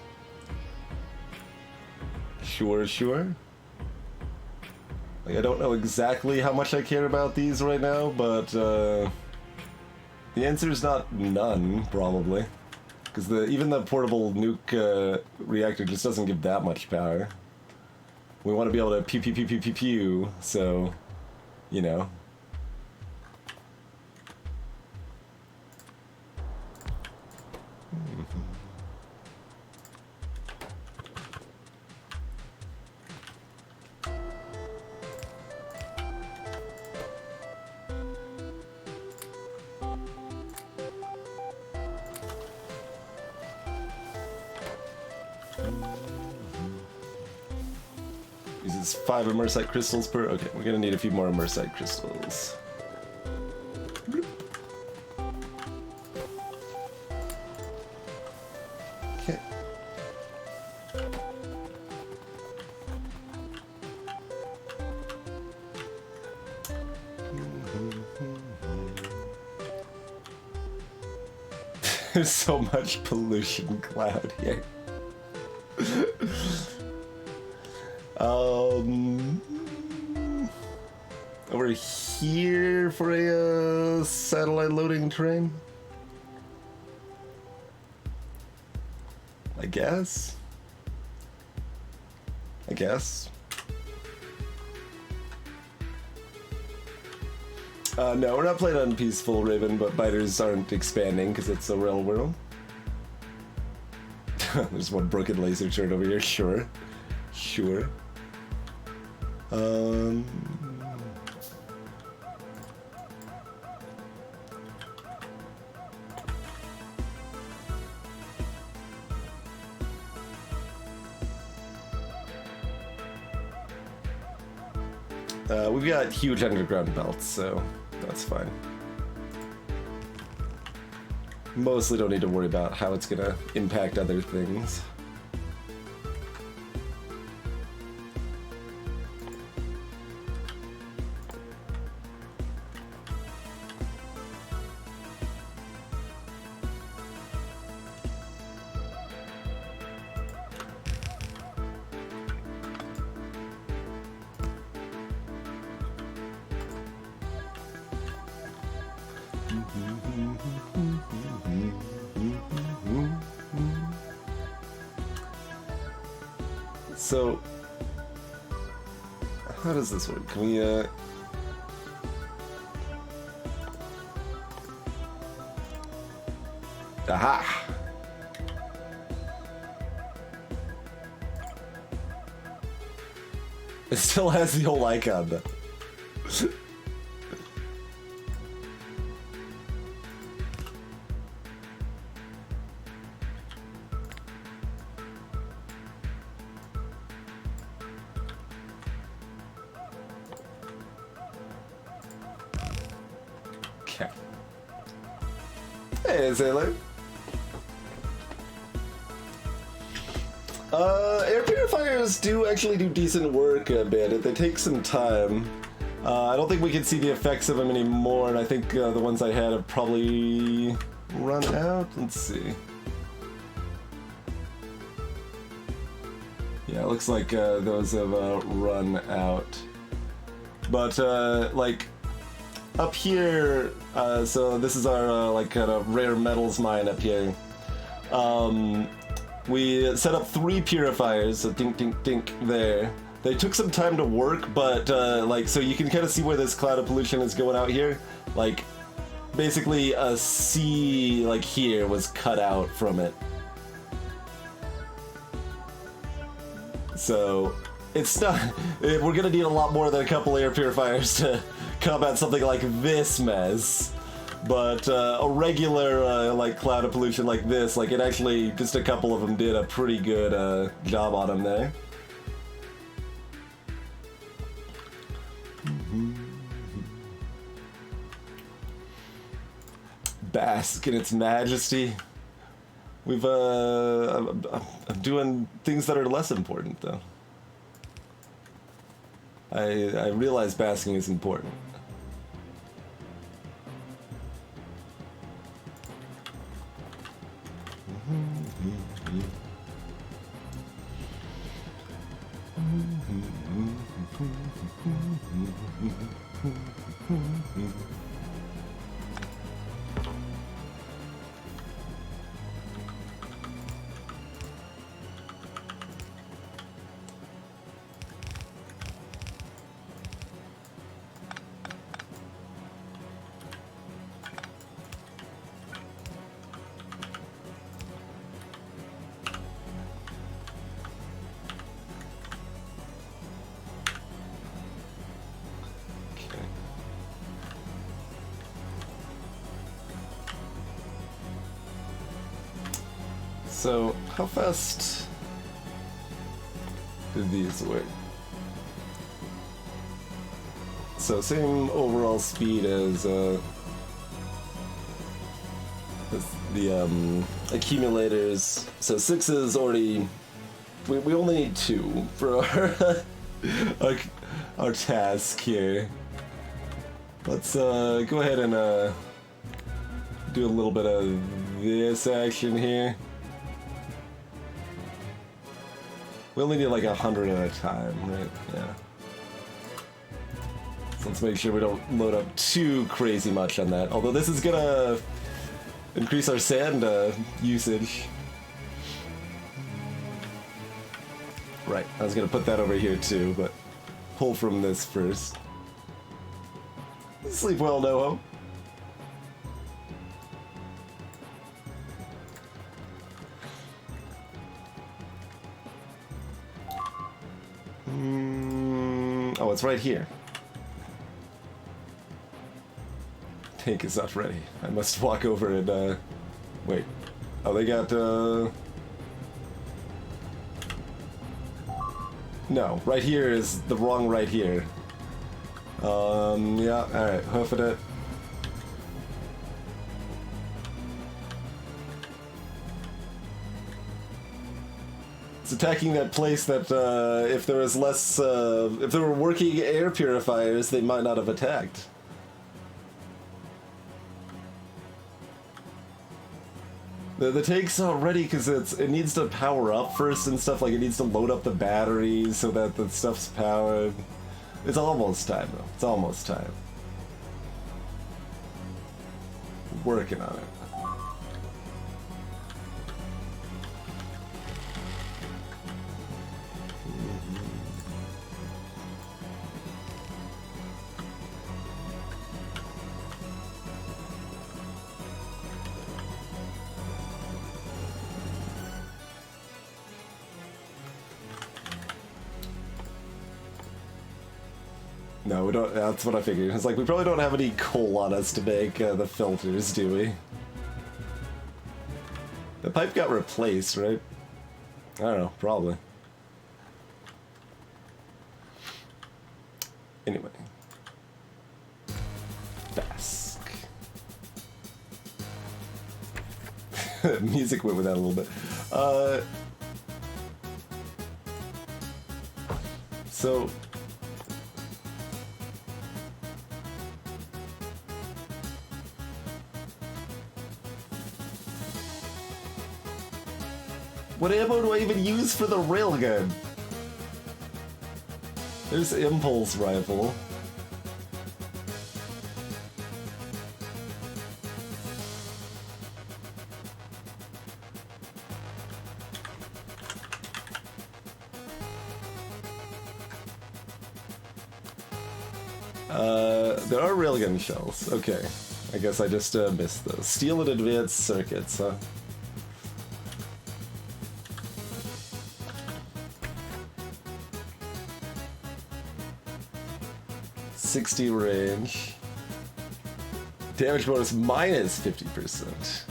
Sure, sure. Like, I don't know exactly how much I care about these right now, but the answer is not none, probably. Because even the portable nuke reactor just doesn't give that much power. We want to be able to pew pew pew pew pew pew, so, you know. Uses 5 immersite crystals per... Okay, we're gonna need a few more immersite crystals. Bloop. Okay. There's so much pollution cloud here. Over here for a satellite loading train. I guess. No, we're not playing on Peaceful Raven, but biters aren't expanding because it's a real world. There's one broken laser turret over here, sure. Sure. We've got huge underground belts, so that's fine. Mostly don't need to worry about how it's gonna impact other things. So, how does this work? Can we, Aha! It still has the whole icon, though. Okay. Hey, Sailor. Air purifiers do actually do decent work, Bandit. They take some time. I don't think we can see the effects of them anymore, and I think the ones I had have probably run out. Let's see. Yeah, it looks like those have run out. But, like, up here, so this is our, like, kind of rare metals mine up here. We set up 3 purifiers, so dink, dink, dink there. They took some time to work, but, like, so you can kind of see where this cloud of pollution is going out here. Like, basically a C, like, here was cut out from it. So, it's not... We're gonna need a lot more than a couple air purifiers to combat something like this mess. But a regular, like, cloud of pollution like this, like, it actually, just a couple of them did a pretty good job on them there. Bask in its majesty. We've, I'm doing things that are less important, though. I realize basking is important. So, how fast did these work? So, same overall speed as the accumulators. So 6 is already... We only need 2 for our task here. Let's go ahead and do a little bit of this action here. We only need like 100 at a time, right? Yeah. So let's make sure we don't load up too crazy much on that. Although this is gonna increase our sand usage. Right, I was gonna put that over here too, but pull from this first. Sleep well, NoHo. Oh, it's right here. Tank is not ready. I must walk over and, wait. Oh, they got, No, right here is the wrong right here. Yeah, alright, hoofing it. It's attacking that place that, if there was less, if there were working air purifiers, they might not have attacked. The tank's not ready because it needs to power up first and stuff, like it needs to load up the batteries so that the stuff's powered. It's almost time though, it's almost time. Working on it. No, we don't. That's what I figured. It's like we probably don't have any coal on us to make the filters, do we? The pipe got replaced, right? I don't know, probably. Anyway. Bask. Music went with that a little bit. So... what ammo do I even use for the railgun? There's impulse rifle. There are railgun shells. Okay. I guess I just missed those. Steel and advanced circuits, huh? .60 range. Damage bonus minus 50%.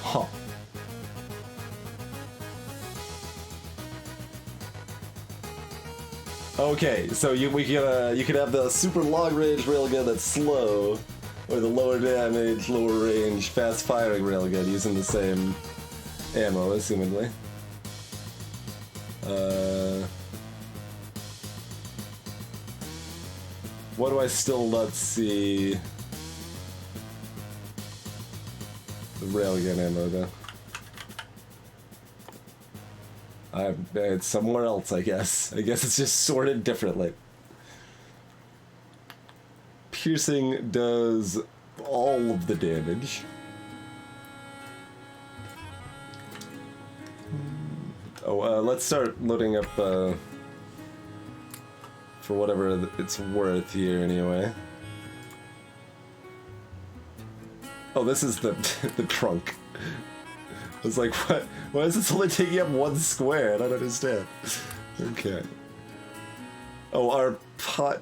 Huh. Okay, so you could have the super long range railgun that's slow, or the lower damage, lower range, fast firing railgun using the same ammo, assumedly. What do I still not see? The railgun ammo, though. It's somewhere else, I guess. I guess it's just sorted differently. Piercing does all of the damage. Oh, let's start loading up, for whatever it's worth here, anyway. Oh, this is the the trunk. I was like, what? Why is this only taking up one square? I don't understand. Okay. Oh, our pot...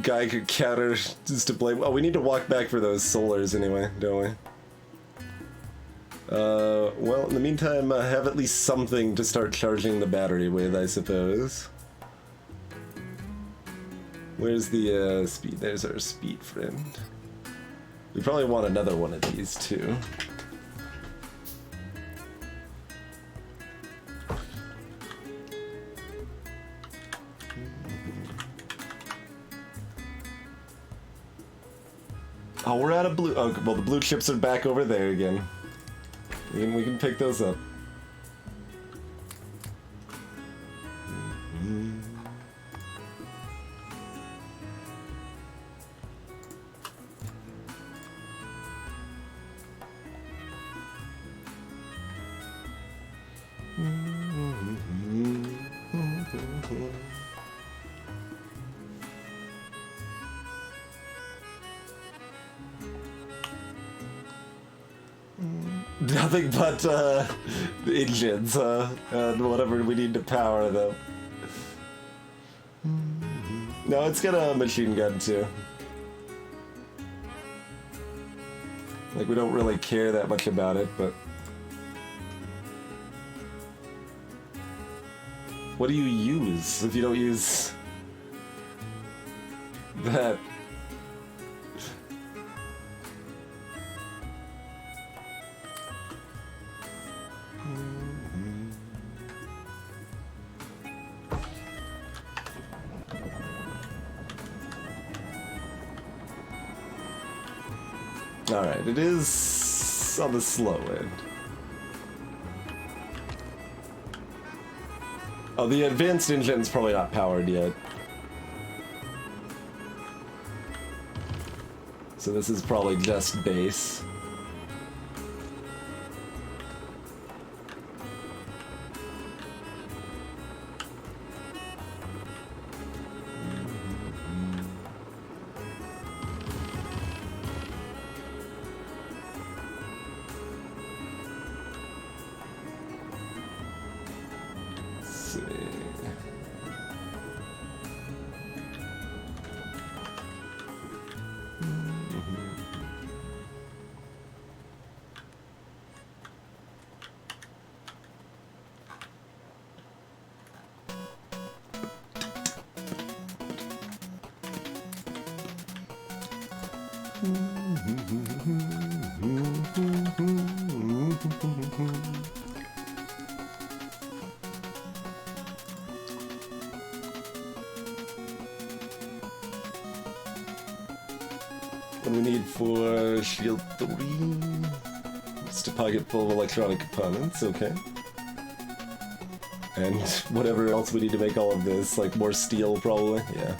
guy could counter just to blame. Oh, we need to walk back for those solars anyway, don't we? Well, in the meantime, have at least something to start charging the battery with, I suppose. Where's the, speed? There's our speed friend. We probably want another one of these, too. Oh, we're out of blue. Oh, well, the blue chips are back over there again. We can pick those up. Nothing but engines, and whatever we need to power them. No, it's got a machine gun too. Like, we don't really care that much about it, but... What do you use if you don't use... that? Alright, it is on the slow end. Oh, the advanced engine's probably not powered yet. So this is probably just base. What do we need for Shield 3? Just a pocket full of electronic components, okay. And whatever else we need to make all of this, like more steel probably, yeah.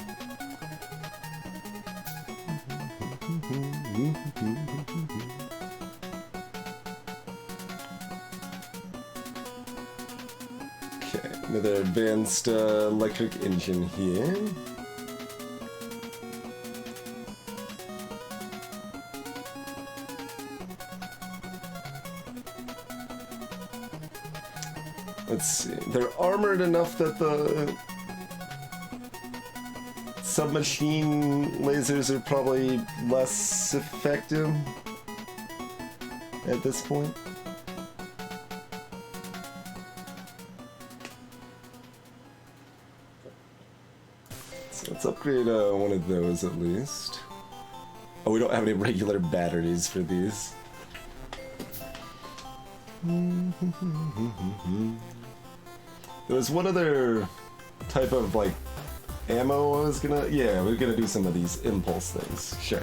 Okay, another advanced electric engine here. Let's see, they're armored enough that the submachine lasers are probably less effective at this point. So let's upgrade one of those at least. Oh, we don't have any regular batteries for these. There was one other type of, like, ammo I was gonna... Yeah, we're gonna do some of these impulse things. Sure.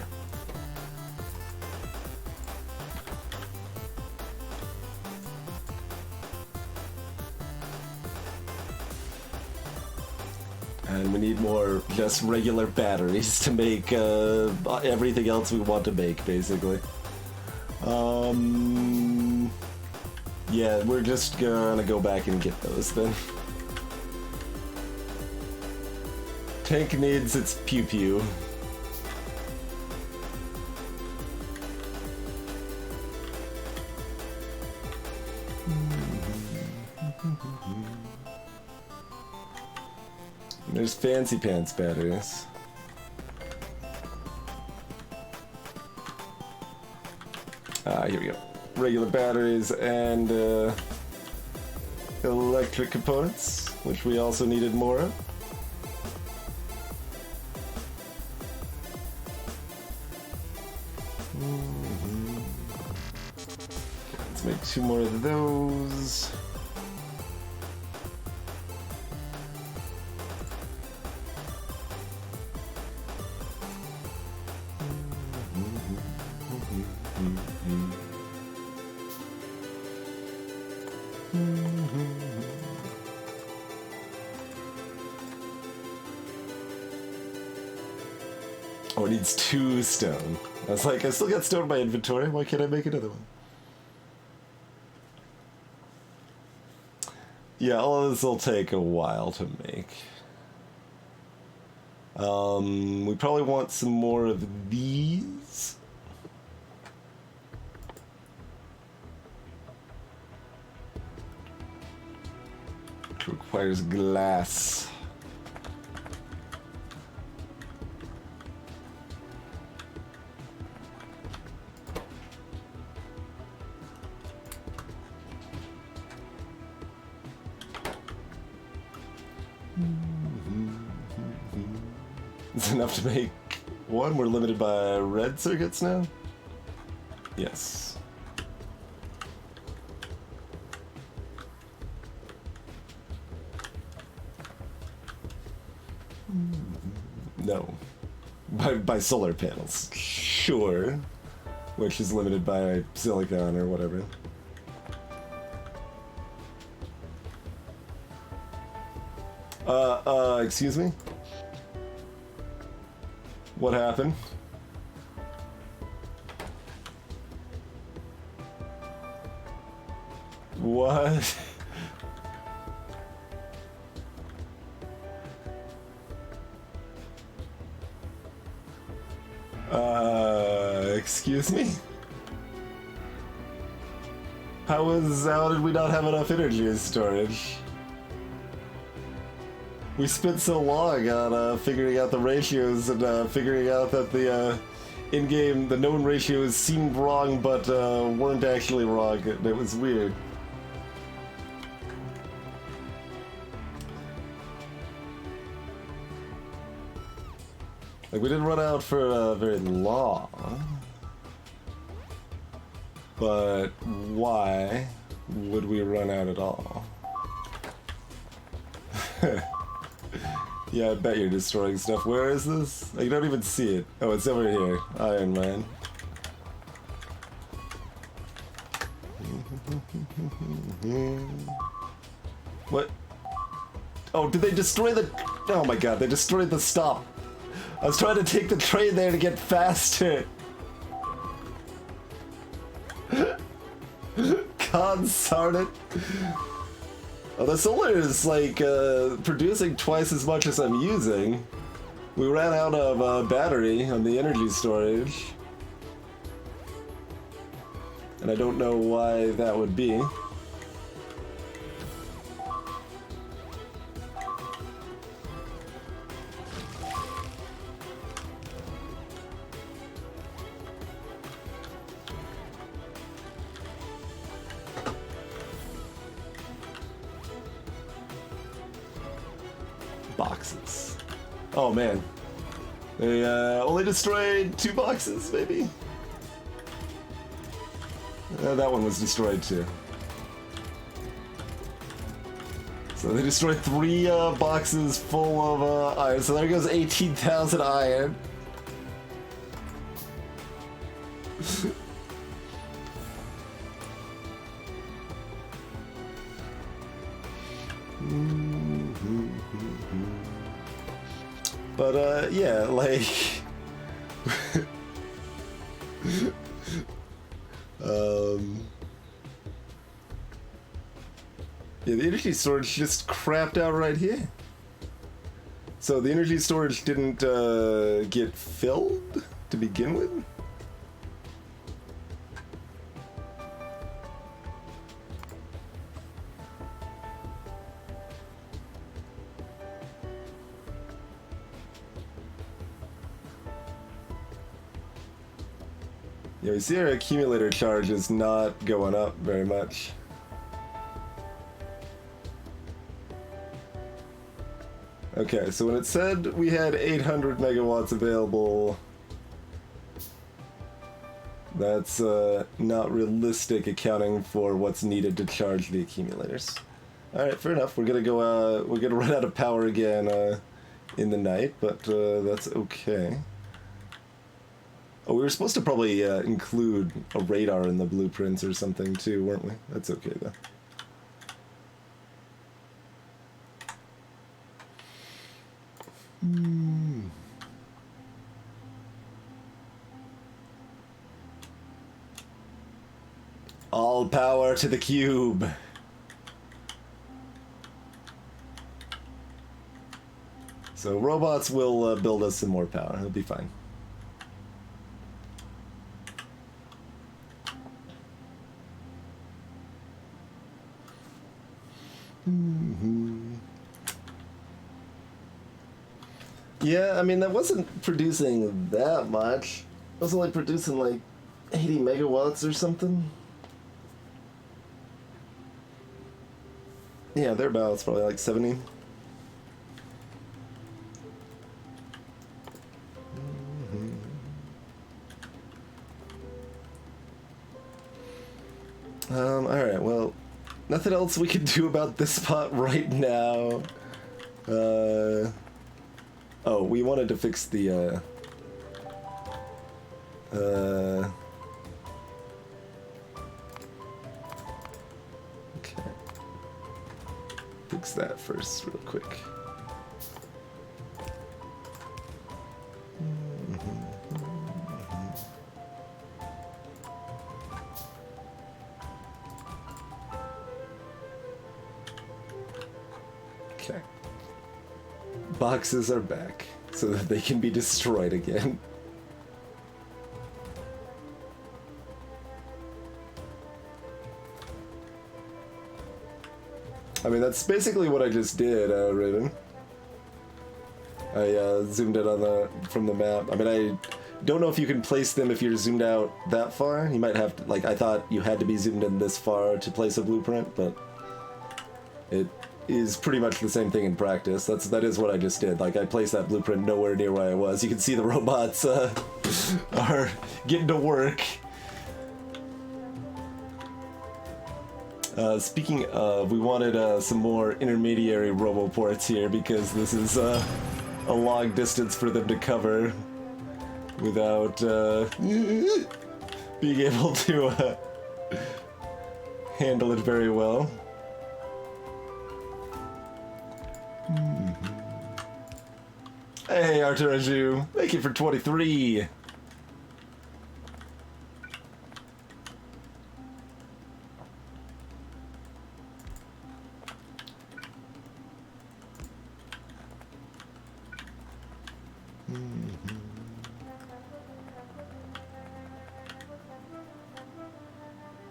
And we need more just regular batteries to make everything else we want to make, basically. Yeah, we're just gonna go back and get those then. Tank needs its pew-pew. There's fancy pants batteries. Here we go. Regular batteries and electric components, which we also needed more of. Let's make 2 more of those. Oh, it needs 2 stone. I was like, I still got stone in my inventory. Why can't I make another one? Yeah, all of this will take a while to make. We probably want some more of these. Requires glass. It's enough to make one. We're limited by red circuits now? Yes. No. By solar panels. Sure. Which is limited by silicon or whatever. Excuse me? What happened? What? Excuse me? How did we not have enough energy storage? We spent so long on figuring out the ratios and figuring out that the in-game, the known ratios seemed wrong but weren't actually wrong. It was weird. Like, we didn't run out for very long. But why would we run out at all? Yeah, I bet you're destroying stuff. Where is this? I don't even see it. Oh, it's over here. Iron Man. What? Oh, did they destroy the... Oh my god, they destroyed the stop. I was trying to take the train there to get faster. God darn it. Oh, the solar is like producing twice as much as I'm using. We ran out of battery on the energy storage. And I don't know why that would be. Boxes. Oh man. They only destroyed 2 boxes, maybe? That one was destroyed too. So they destroyed 3 boxes full of iron. So there goes 18,000 iron. But yeah, like yeah, the energy storage just crapped out right here. So the energy storage didn't get filled to begin with? Yeah, we see our accumulator charge is not going up very much. Okay, so when it said we had 800 megawatts available, that's not realistic accounting for what's needed to charge the accumulators. Alright, fair enough. We're gonna run out of power again in the night, but that's okay. Oh, we were supposed to probably include a radar in the blueprints or something too, weren't we? That's okay though. All power to the cube. So robots will build us some more power. It'll be fine. Yeah, I mean, that wasn't producing that much. It was only producing like 80 megawatts or something. Yeah, thereabouts, probably like 70. Alright, well, nothing else we can do about this spot right now. Oh, we wanted to fix the, okay. Fix that first, real quick. Okay. Boxes are back, so that they can be destroyed again. I mean, that's basically what I just did, Raven. I zoomed in on from the map. I mean, I don't know if you can place them if you're zoomed out that far. You might have to, like, I thought you had to be zoomed in this far to place a blueprint, but it is pretty much the same thing in practice. That is what I just did. Like, I placed that blueprint nowhere near where I was. You can see the robots are getting to work. Speaking of, we wanted some more intermediary roboports here because this is a long distance for them to cover without being able to handle it very well. Hey, Arturaju, thank you for 23.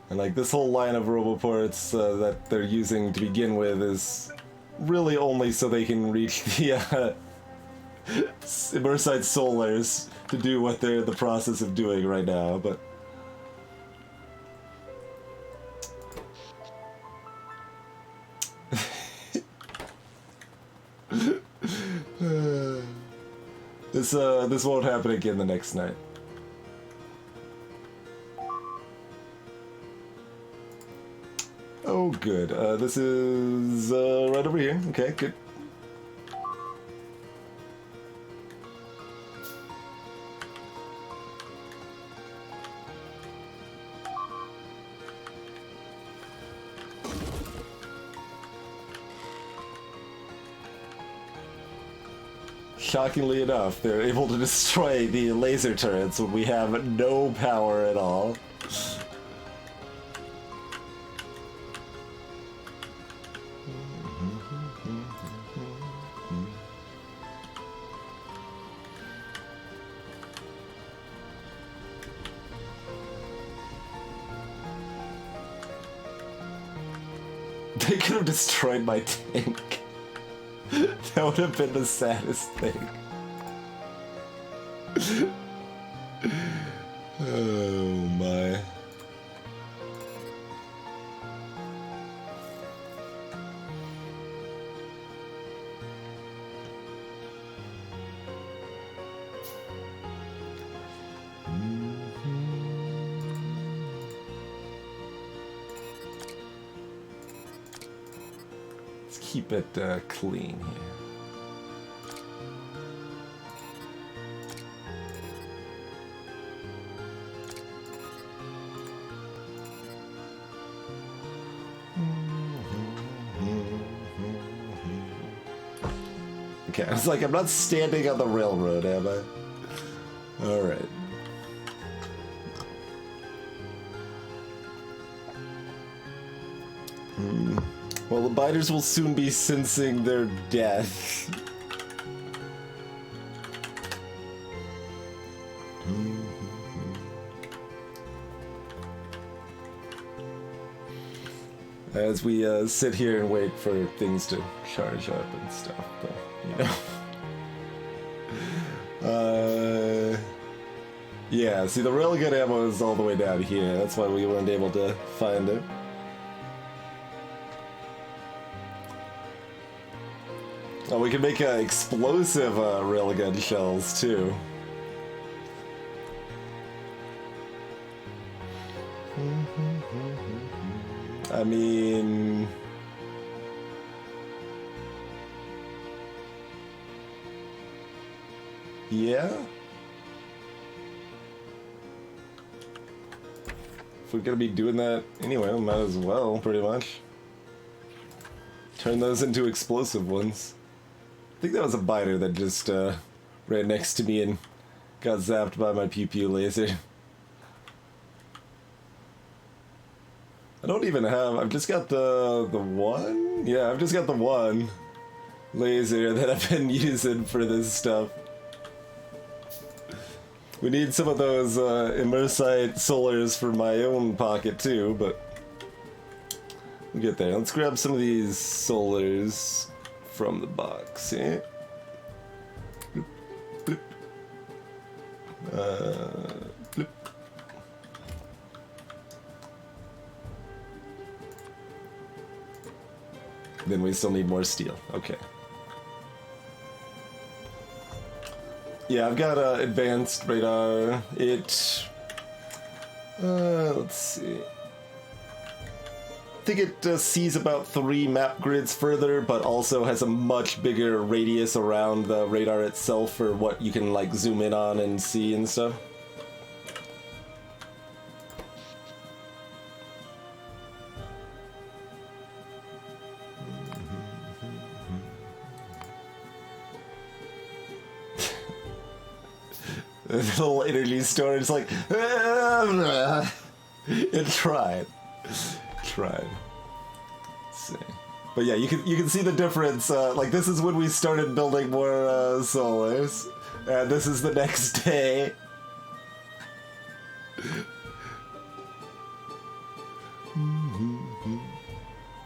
And like this whole line of roboports that they're using to begin with is really only so they can reach the Immersite Solars to do what they're in the process of doing right now, but this won't happen again the next night. Oh, good. This is right over here. Okay, good. Shockingly enough, they're able to destroy the laser turrets when we have no power at all. They could have destroyed my tank. That would have been the saddest thing. Oh my. Let's keep it clean here. Okay, I was like, I'm not standing on the railroad, am I? Alright. Well, the biters will soon be sensing their death. As we sit here and wait for things to charge up and stuff, but, you know. Yeah, see, the railgun ammo is all the way down here. That's why we weren't able to find it. Oh, we can make explosive railgun shells, too. I mean... yeah? If we're gonna be doing that anyway, we might as well, pretty much. Turn those into explosive ones. I think that was a biter that just ran next to me and got zapped by my pew-pew laser. I don't even have... I've just got the one? Yeah, I've just got the one laser that I've been using for this stuff. We need some of those immersite solars for my own pocket too, but we'll get there. Let's grab some of these solars from the box here. Bloop, bloop. Bloop. Then we still need more steel. Okay. Yeah, I've got advanced radar. It... let's see. I think it sees about 3 map grids further, but also has a much bigger radius around the radar itself for what you can, like, zoom in on and see and stuff. The little energy storage, like, it tried. Let's see. But yeah, you can see the difference. Like, this is when we started building more solars, and this is the next day.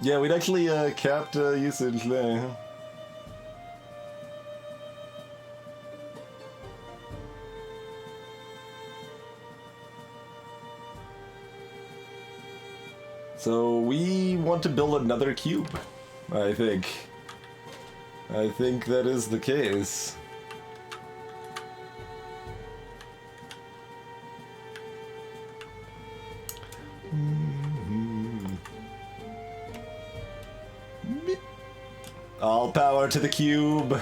Yeah, we'd actually capped usage there. So we want to build another cube, I think. I think that is the case. All power to the cube.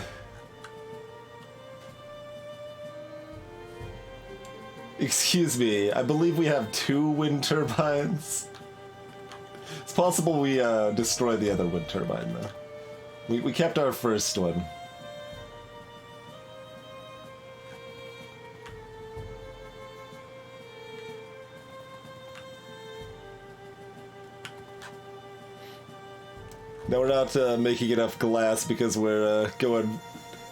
Excuse me, I believe we have 2 wind turbines. It's possible we destroyed the other wind turbine, though. We kept our first one. Now we're not making enough glass because we're going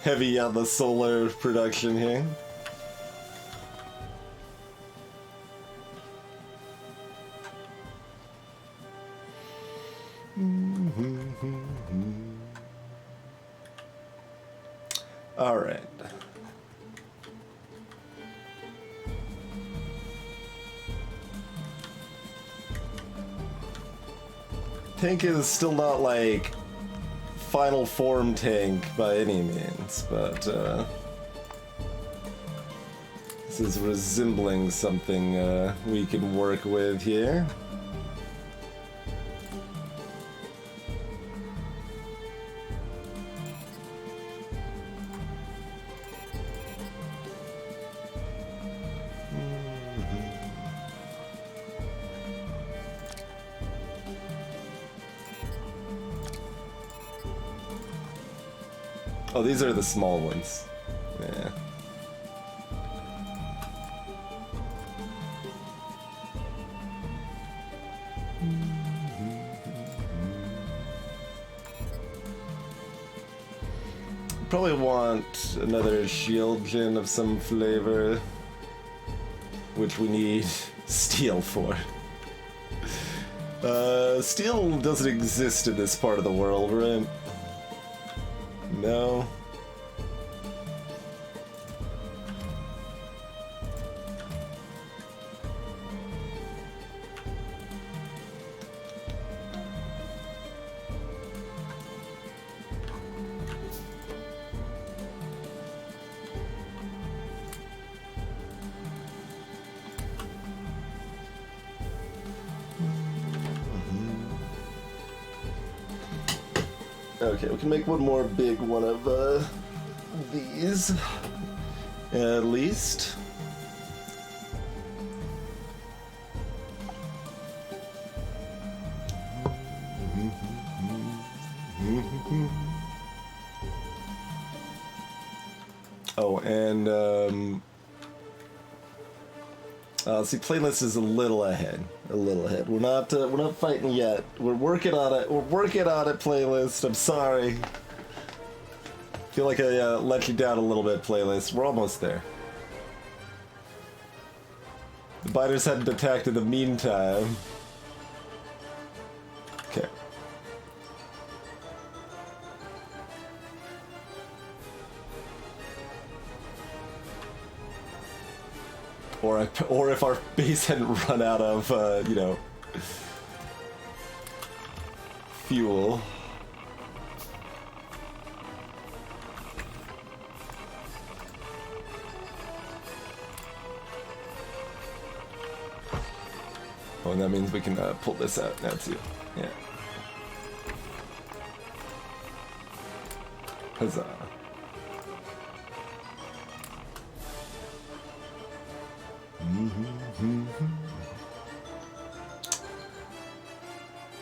heavy on the solar production here. All right. Tank is still not like final form tank by any means, but this is resembling something we can work with here. Oh, these are the small ones. Yeah. Probably want another shield gen of some flavor, which we need steel for. Steel doesn't exist in this part of the world, right? No. Okay, we can make one more big one of these, at least. Oh, and see, playlist is a little ahead. A little ahead. We're not fighting yet. We're working on it. We're working on it, playlist. I'm sorry. Feel like I let you down a little bit, playlist. We're almost there. The biters hadn't attacked in the meantime. Okay. Or if our base hadn't run out of, you know, fuel. Oh, and that means we can pull this out now too. Yeah. Huzzah.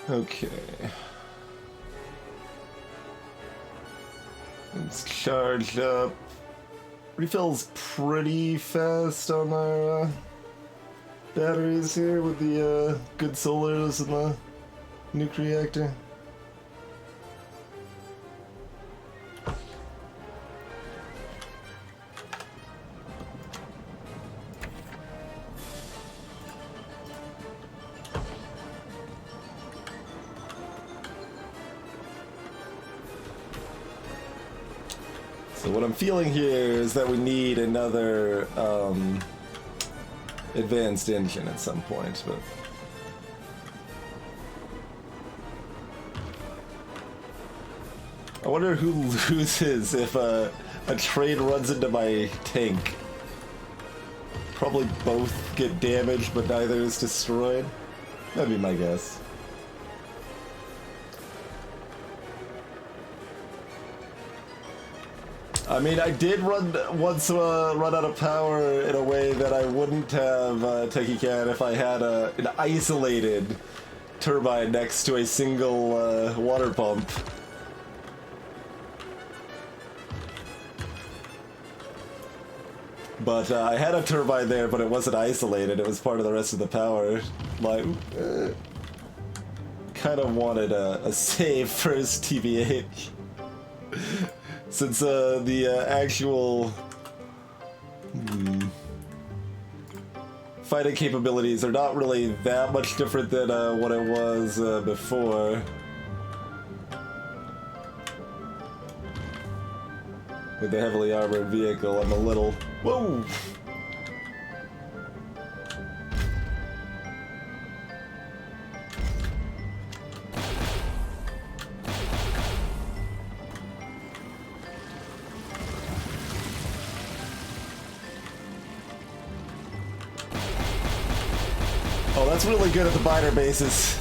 Okay. Let's charge up. Refills pretty fast on our batteries here with the good solars and the nuke reactor. So what I'm feeling here is that we need another advanced engine at some point, but I wonder who loses if a train runs into my tank. Probably both get damaged, but neither is destroyed. That'd be my guess. I mean, I did once run out of power in a way that I wouldn't have taken can if I had an isolated turbine next to a single water pump. But I had a turbine there, but it wasn't isolated. It was part of the rest of the power. Like, kind of wanted a save first, TBH. Since the actual fighting capabilities are not really that much different than what it was before. With the heavily armored vehicle, I'm a little... Whoa! Oh, that's really good at the biter bases.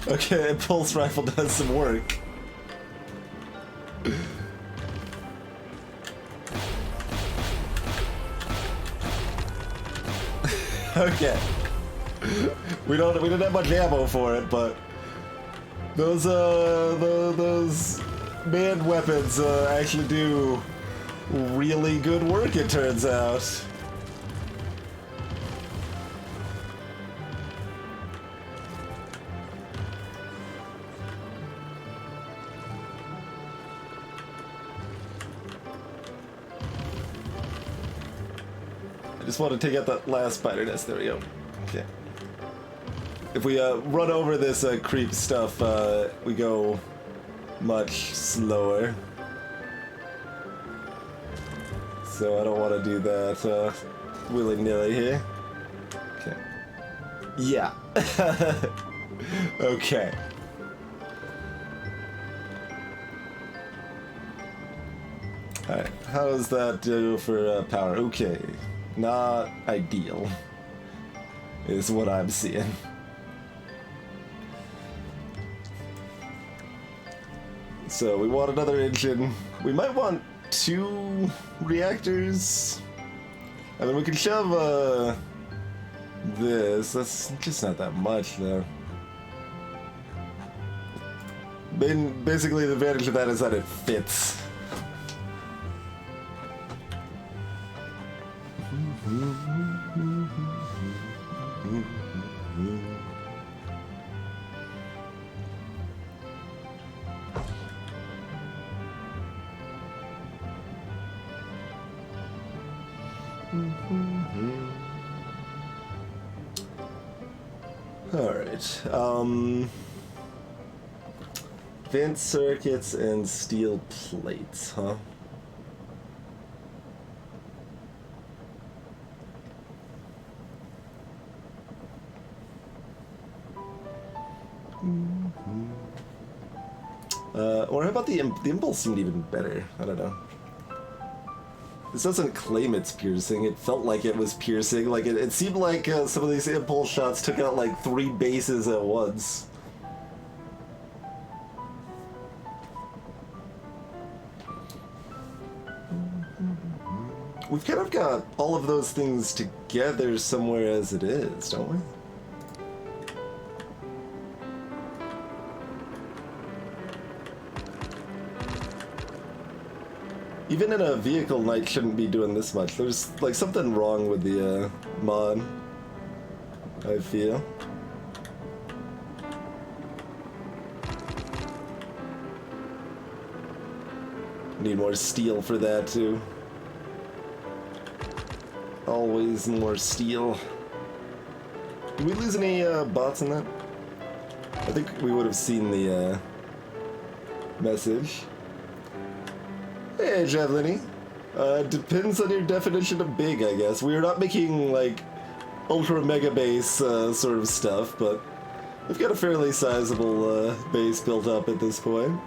Okay, pulse rifle does some work. Okay. We didn't have much ammo for it, but those manned weapons actually do really good work, it turns out. I just want to take out that last spider nest. There we go. Okay. If we run over this creep stuff, we go much slower. So I don't want to do that willy-nilly here. Okay. Yeah. Okay. Alright, how does that do for power? Okay. Not ideal, is what I'm seeing. So we want another engine. We might want 2 reactors. I mean, we could shove this. That's just not that much, though. Basically, the advantage of that is that it fits. Alright, vent circuits and steel plates, huh? Or how about the impulse seemed even better? I don't know. This doesn't claim it's piercing. It felt like it was piercing. Like it seemed like some of these impulse shots took out like 3 bases at once. We've kind of got all of those things together somewhere as it is, don't we? Even in a vehicle, Knight shouldn't be doing this much. There's like something wrong with the mod, I feel. Need more steel for that too. Always more steel. Did we lose any bots in that? I think we would have seen the message. Hey, Javelini. Depends on your definition of big, I guess. We're not making, like, ultra mega base sort of stuff, but we've got a fairly sizable base built up at this point.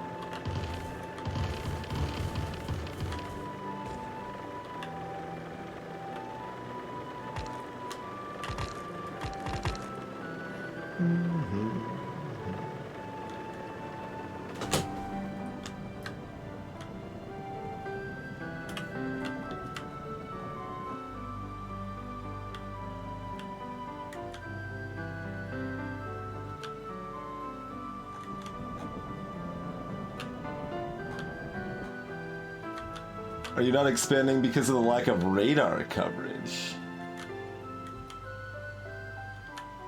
Are you not expanding because of the lack of radar coverage?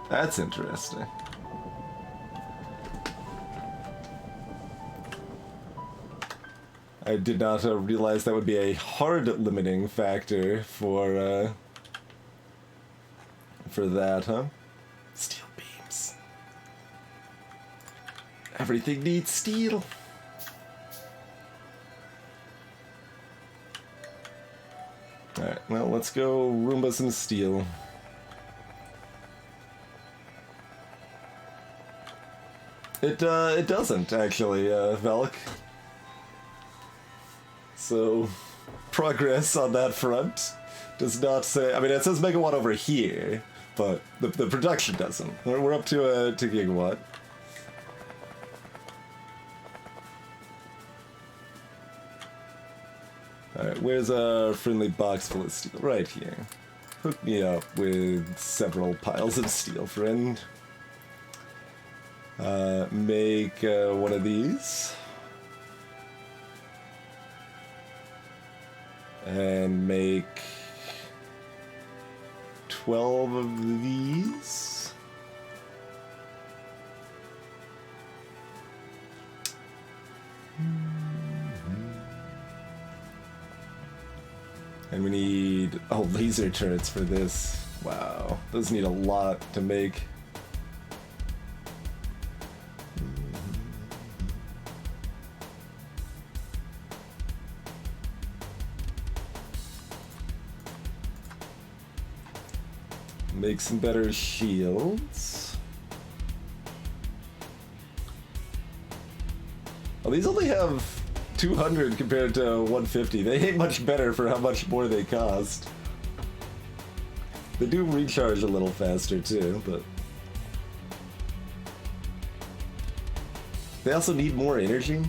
That's interesting. I did not realize that would be a hard limiting factor for that, huh? Steel beams. Everything needs steel. Alright, well, let's go Roomba some steel. It doesn't, actually, Velk. So, progress on that front does not say... I mean, it says megawatt over here, but the production doesn't. We're up to 2 gigawatt. Alright, where's a friendly box full of steel? Right here. Hook me up with several piles of steel, friend. Make one of these. And make 12 of these. And we need, oh, laser turrets for this. Wow, those need a lot to make. Make some better shields. Oh, these only have 200 compared to 150. They ain't much better for how much more they cost. They do recharge a little faster too, but... They also need more energy?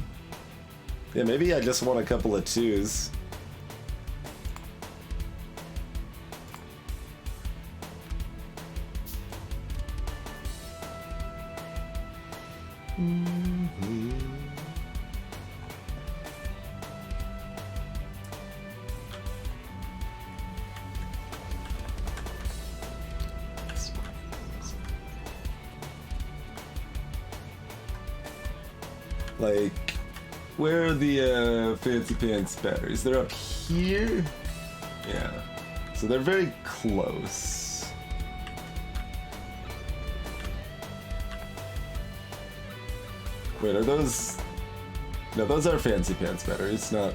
Yeah, maybe I just want a couple of twos. Like, where are the fancy pants batteries? They're up here? Yeah. So they're very close. Wait, are those... No, those are fancy pants batteries, not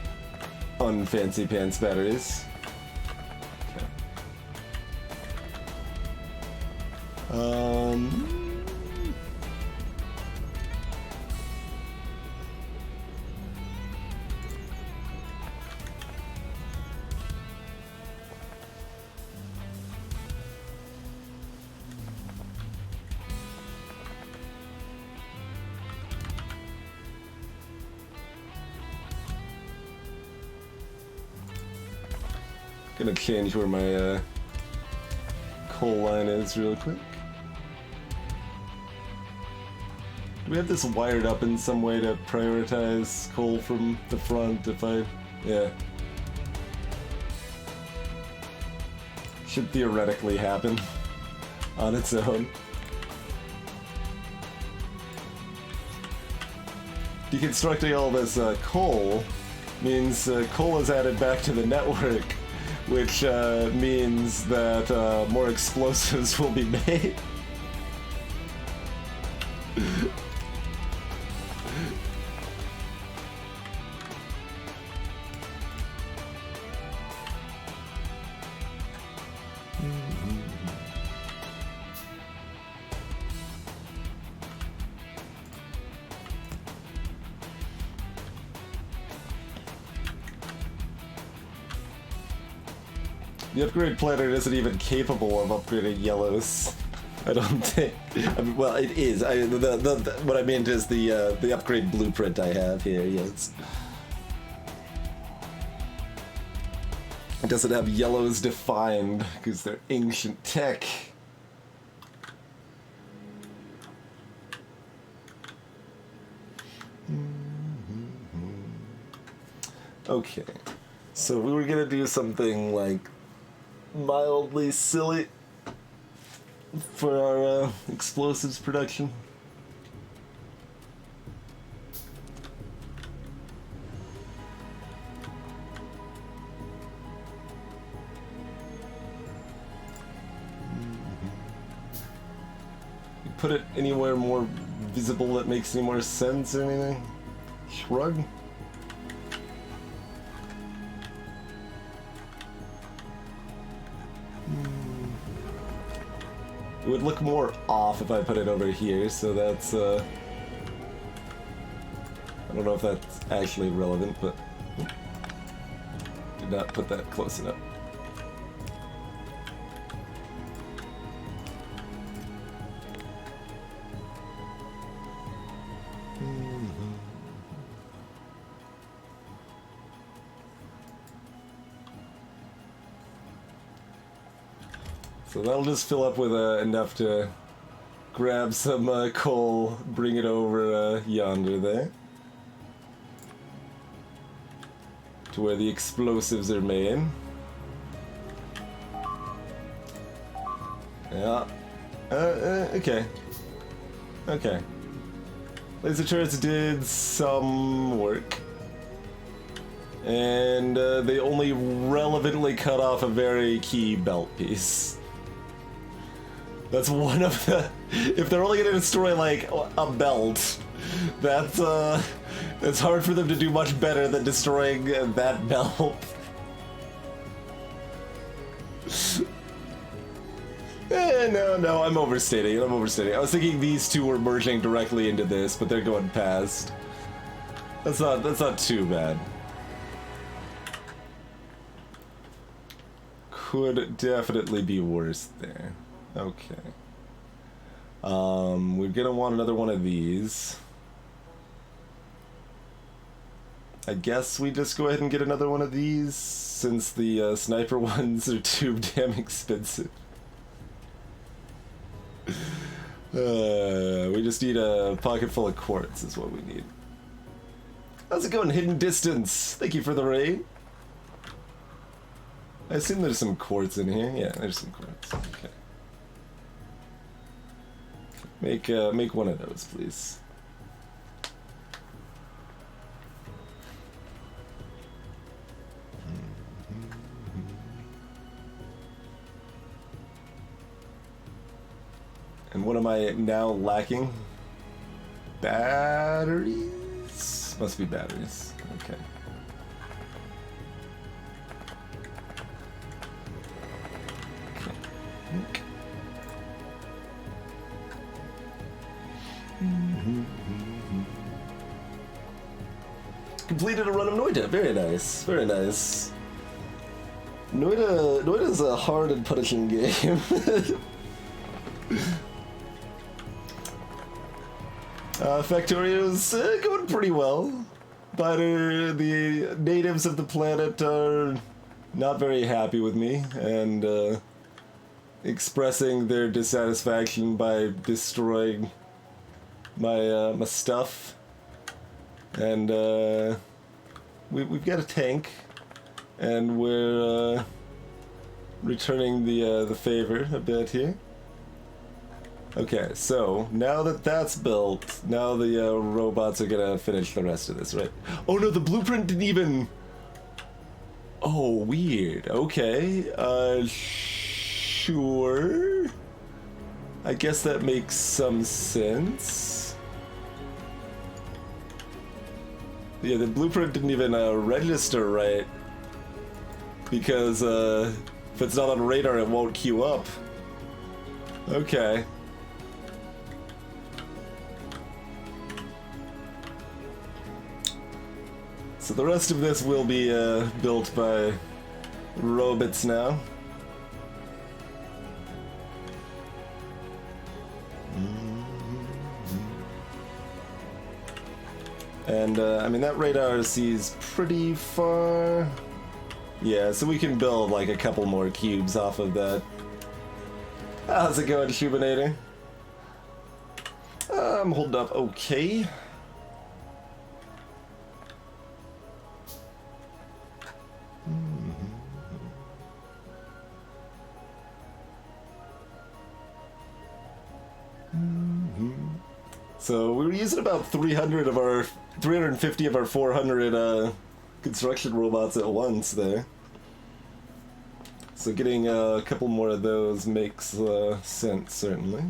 unfancy pants batteries. Okay. Gonna change where my coal line is real quick. Do we have this wired up in some way to prioritize coal from the front if I... Yeah. Should theoretically happen on its own. Deconstructing all this coal means coal is added back to the network, which means that more explosives will be made. The upgrade planner isn't even capable of upgrading yellows. I don't think. I mean, well, it is. What I meant is the upgrade blueprint I have here. Yes. It doesn't have yellows defined because they're ancient tech. Okay, so we were gonna do something like mildly silly for our explosives production. You put it anywhere more visible that makes any more sense or anything? Shrug? It would look more off if I put it over here, so that's, I don't know if that's actually relevant, but did not put that close enough. So that'll just fill up with enough to grab some coal, bring it over yonder there. To where the explosives are made. Yeah. Okay. Okay. Laser turrets did some work. And they only relevantly cut off a very key belt piece. That's one of the... If they're only gonna destroy, like, a belt, that's, it's hard for them to do much better than destroying that belt. No, I'm overstating it, I was thinking these two were merging directly into this, but they're going past. That's not too bad. Could definitely be worse there. Okay. We're gonna want another one of these. I guess we just go ahead and get another one of these, since the sniper ones are too damn expensive. We just need a pocket full of quartz is what we need. How's it going, Hidden Distance? Thank you for the raid. I assume there's some quartz in here. Yeah, there's some quartz. Okay. Make one of those, please. And what am I now lacking? Batteries? Must be batteries. Okay. Okay. Completed a run of Noida. Very nice. Very nice. Noida's a hard and punishing game. Factorio's going pretty well, but the natives of the planet are not very happy with me and expressing their dissatisfaction by destroying my my stuff. And we've got a tank, and we're returning the favor a bit here. Okay, so now that that's built, now the robots are gonna finish the rest of this, right? Oh no, the blueprint didn't even... Oh, weird. Okay, sure. I guess that makes some sense. Yeah, the blueprint didn't even register right. Because if it's not on radar, it won't queue up. Okay. So the rest of this will be built by robots now. And I mean, that radar sees pretty far. Yeah, so we can build like a couple more cubes off of that. How's it going, Shubinator? I'm holding up okay. So we were using about 350 of our 400 construction robots at once there. So getting a couple more of those makes sense, certainly.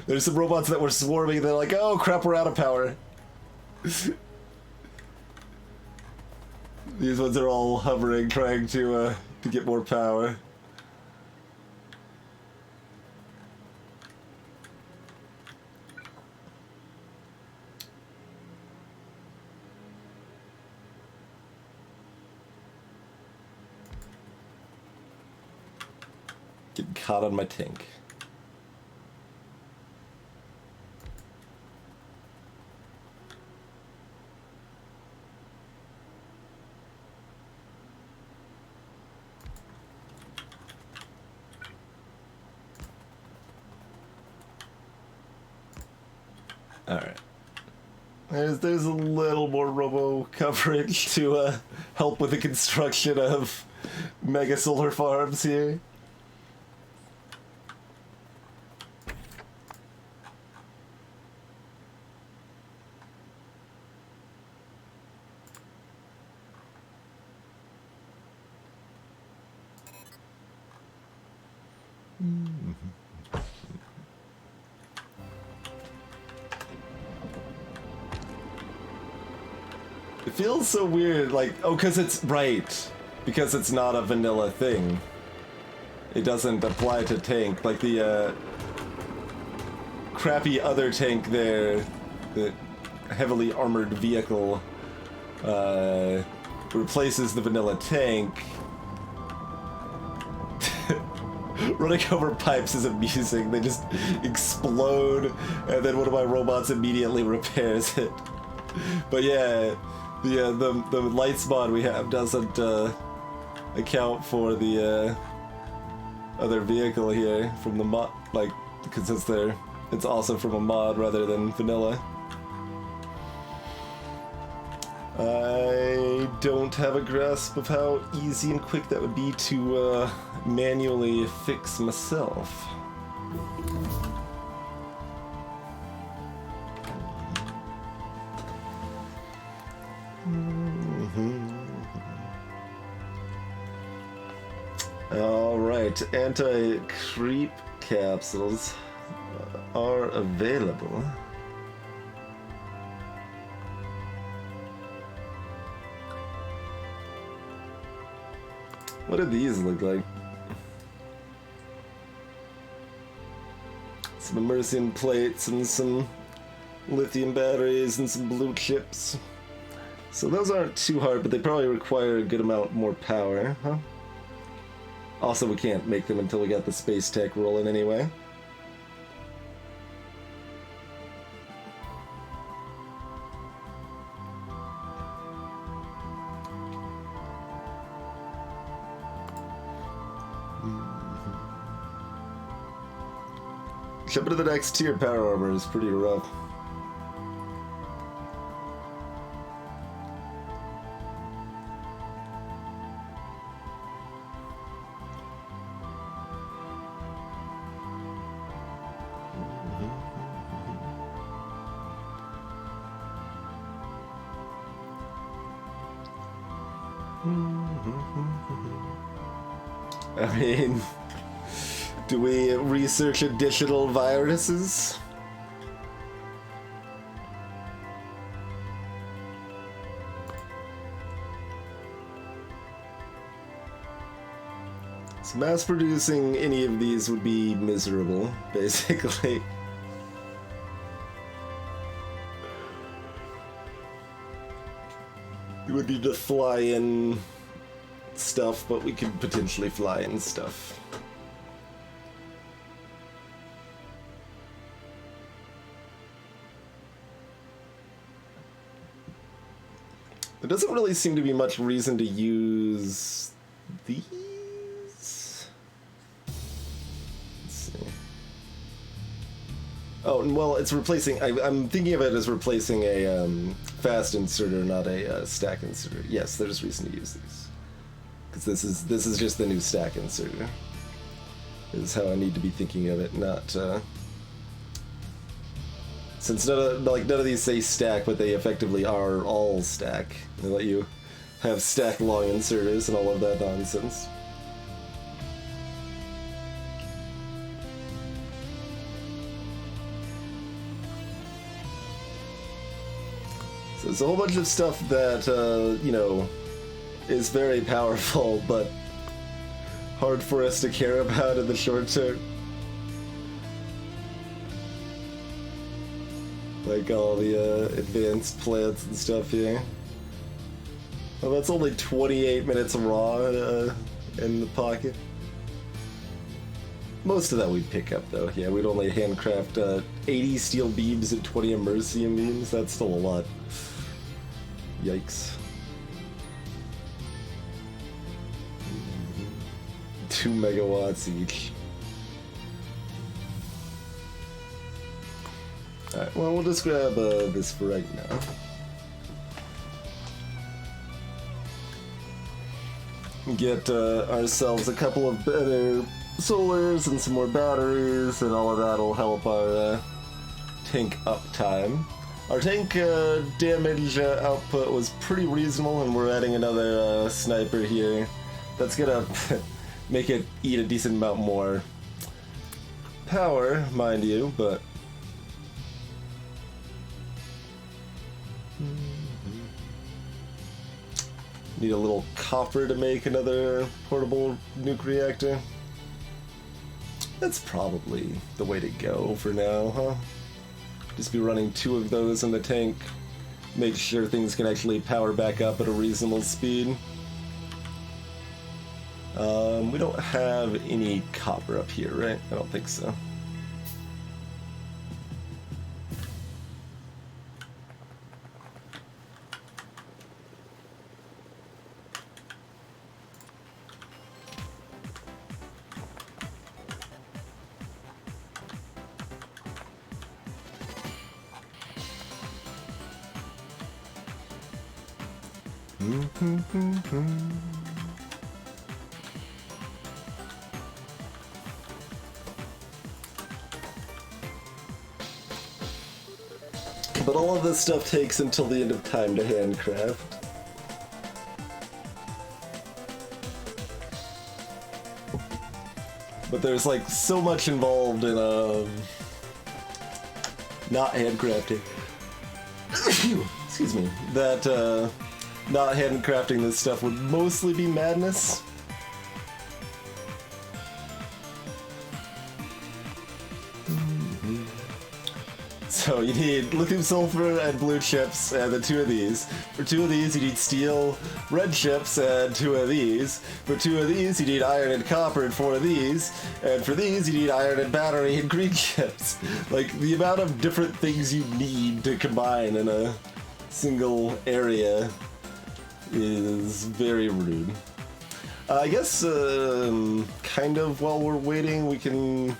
There's some robots that were swarming, they're like, oh crap, we're out of power. These ones are all hovering, trying to get more power. Getting caught on my tank. Alright. There's a little more robo coverage to help with the construction of mega solar farms here. It feels so weird, like, oh, because it's right, because it's not a vanilla thing. It doesn't apply to tank, like the crappy other tank there, the heavily armored vehicle, replaces the vanilla tank. Running over pipes is amusing. They just explode, and then one of my robots immediately repairs it. But yeah, the lights mod we have doesn't account for the other vehicle here from the mod, like, because it's also from a mod rather than vanilla. I don't have a grasp of how easy and quick that would be to manually fix myself. Alright, anti-creep capsules are available. What do these look like? Some immersion plates and some lithium batteries and some blue chips. So those aren't too hard, but they probably require a good amount more power, huh? Also, we can't make them until we got the space tech rolling anyway. Jumping to the next tier, power armor is pretty rough. I mean, do we research additional viruses? So mass producing any of these would be miserable, basically. You would need to fly in stuff, but we could potentially fly in stuff. There doesn't really seem to be much reason to use these. Let's see. Oh, well, it's replacing. I'm thinking of it as replacing a fast inserter, not a stack inserter. Yes, there's reason to use these, because this is just the new stack inserter. Is how I need to be thinking of it, not. Since none of these say stack, but they effectively are all stack. They let you have stack long inserters and all of that nonsense. So it's a whole bunch of stuff that, you know, is very powerful, but hard for us to care about in the short term. Like all the advanced plants and stuff here. Well, that's only 28 minutes raw in the pocket. Most of that we'd pick up though. Yeah, we'd only handcraft 80 steel beams and 20 immersium beams. That's still a lot. Yikes. 2 megawatts each. Alright, well, we'll just grab this for right now. Get ourselves a couple of better solars and some more batteries, and all of that will help our tank uptime. Our tank damage output was pretty reasonable, and we're adding another sniper here. That's gonna make it eat a decent amount more power, mind you, but... Need a little copper to make another portable nuke reactor. That's probably the way to go for now, huh? Just be running 2 of those in the tank. Make sure things can actually power back up at a reasonable speed. We don't have any copper up here, right? I don't think so. But all of this stuff takes until the end of time to handcraft. But there's like so much involved in not handcrafting. Excuse me. That not handcrafting this stuff would mostly be madness. So you need lithium sulfur and blue chips and then 2 of these. For 2 of these you need steel, red chips and 2 of these. For 2 of these you need iron and copper and 4 of these. And for these you need iron and battery and green chips. Like the amount of different things you need to combine in a single area is very rude. I guess kind of while we're waiting we can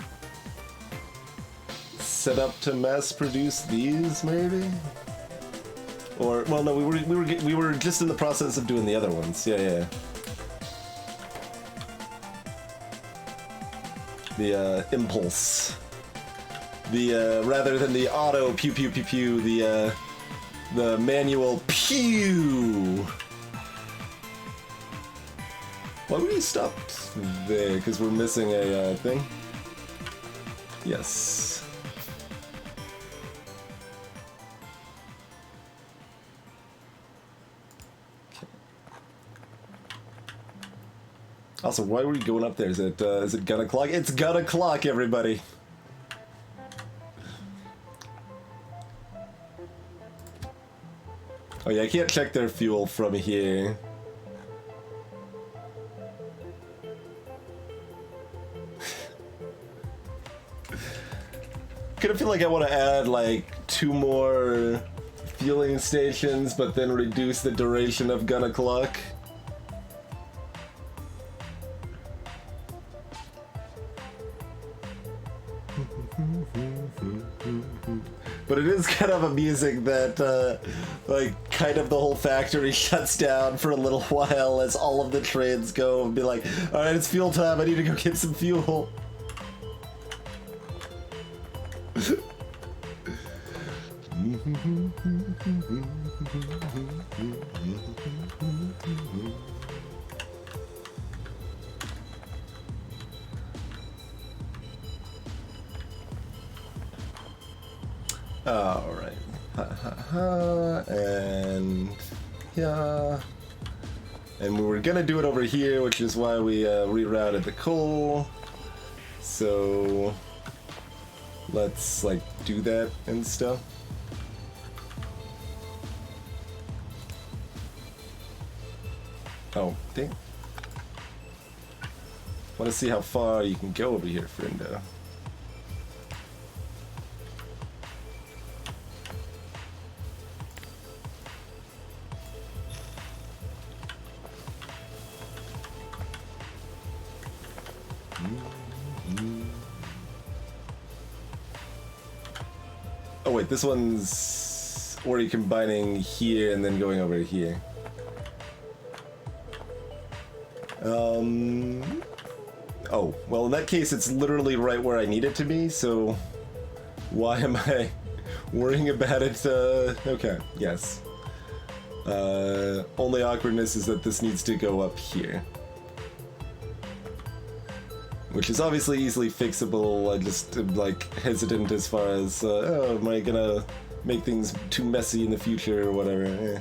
set up to mass produce these, maybe? Or well, no, we were just in the process of doing the other ones. Yeah. The impulse. The rather than the auto pew pew pew pew, the manual pew. Why would you stop there? Because we're missing a thing. Yes. Also, why were you going up there? Is it gun o'clock? It's gun o'clock, everybody! Oh yeah, I can't check their fuel from here. Kinda feel like I want to add like 2 more fueling stations, but then reduce the duration of gun o'clock. But it is kind of amusing that, like, kind of the whole factory shuts down for a little while as all of the trains go and be like, alright, it's fuel time, I need to go get some fuel. Alright. And yeah. And we were gonna do it over here, which is why we rerouted the coal. So let's like do that and stuff. Oh, dang. Want to see how far you can go over here, friendo. Oh wait, this one's already combining here and then going over here. Oh, well in that case it's literally right where I need it to be, so why am I worrying about it? Okay, yes. Only awkwardness is that this needs to go up here. Which is obviously easily fixable. I just am like hesitant as far as, oh, am I gonna make things too messy in the future or whatever? Eh.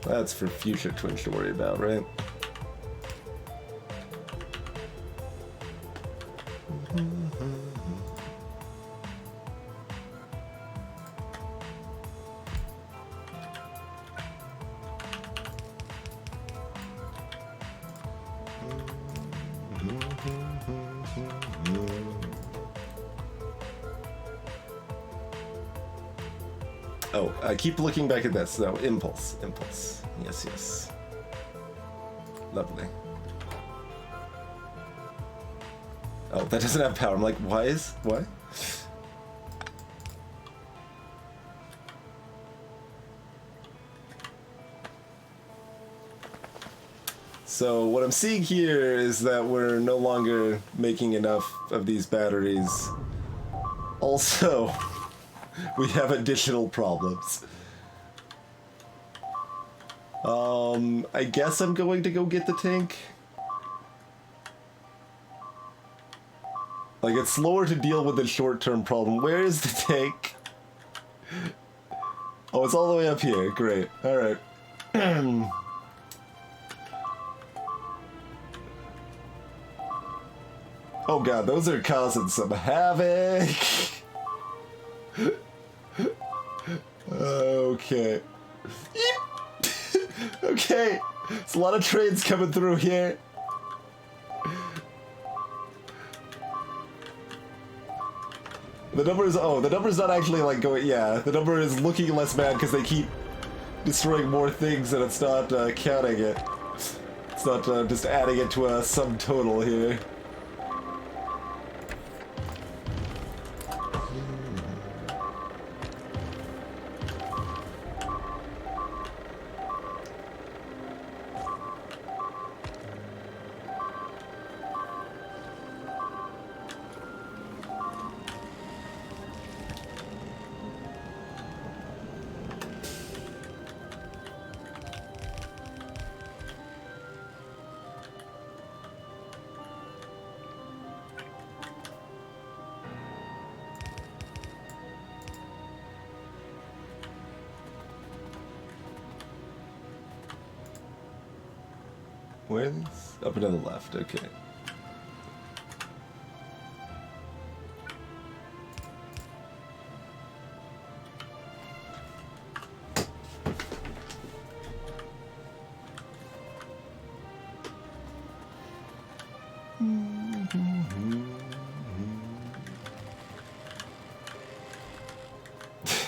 That's for future Twitch to worry about, right? Oh, I keep looking back at this. No, impulse. Impulse. Yes, yes. Lovely. Oh, that doesn't have power. I'm like, why? So what I'm seeing here is that we're no longer making enough of these batteries. Also, we have additional problems. I guess I'm going to go get the tank. Like, it's slower to deal with the short-term problem. Where is the tank? Oh, it's all the way up here. Great. Alright. Oh god, those are causing some havoc. Okay. Okay. There's a lot of trains coming through here. The number is, oh, the number's not actually like going, yeah, the number is looking less bad because they keep destroying more things and it's not counting it. It's not just adding it to a subtotal here. Where are these? Up and to the left, okay.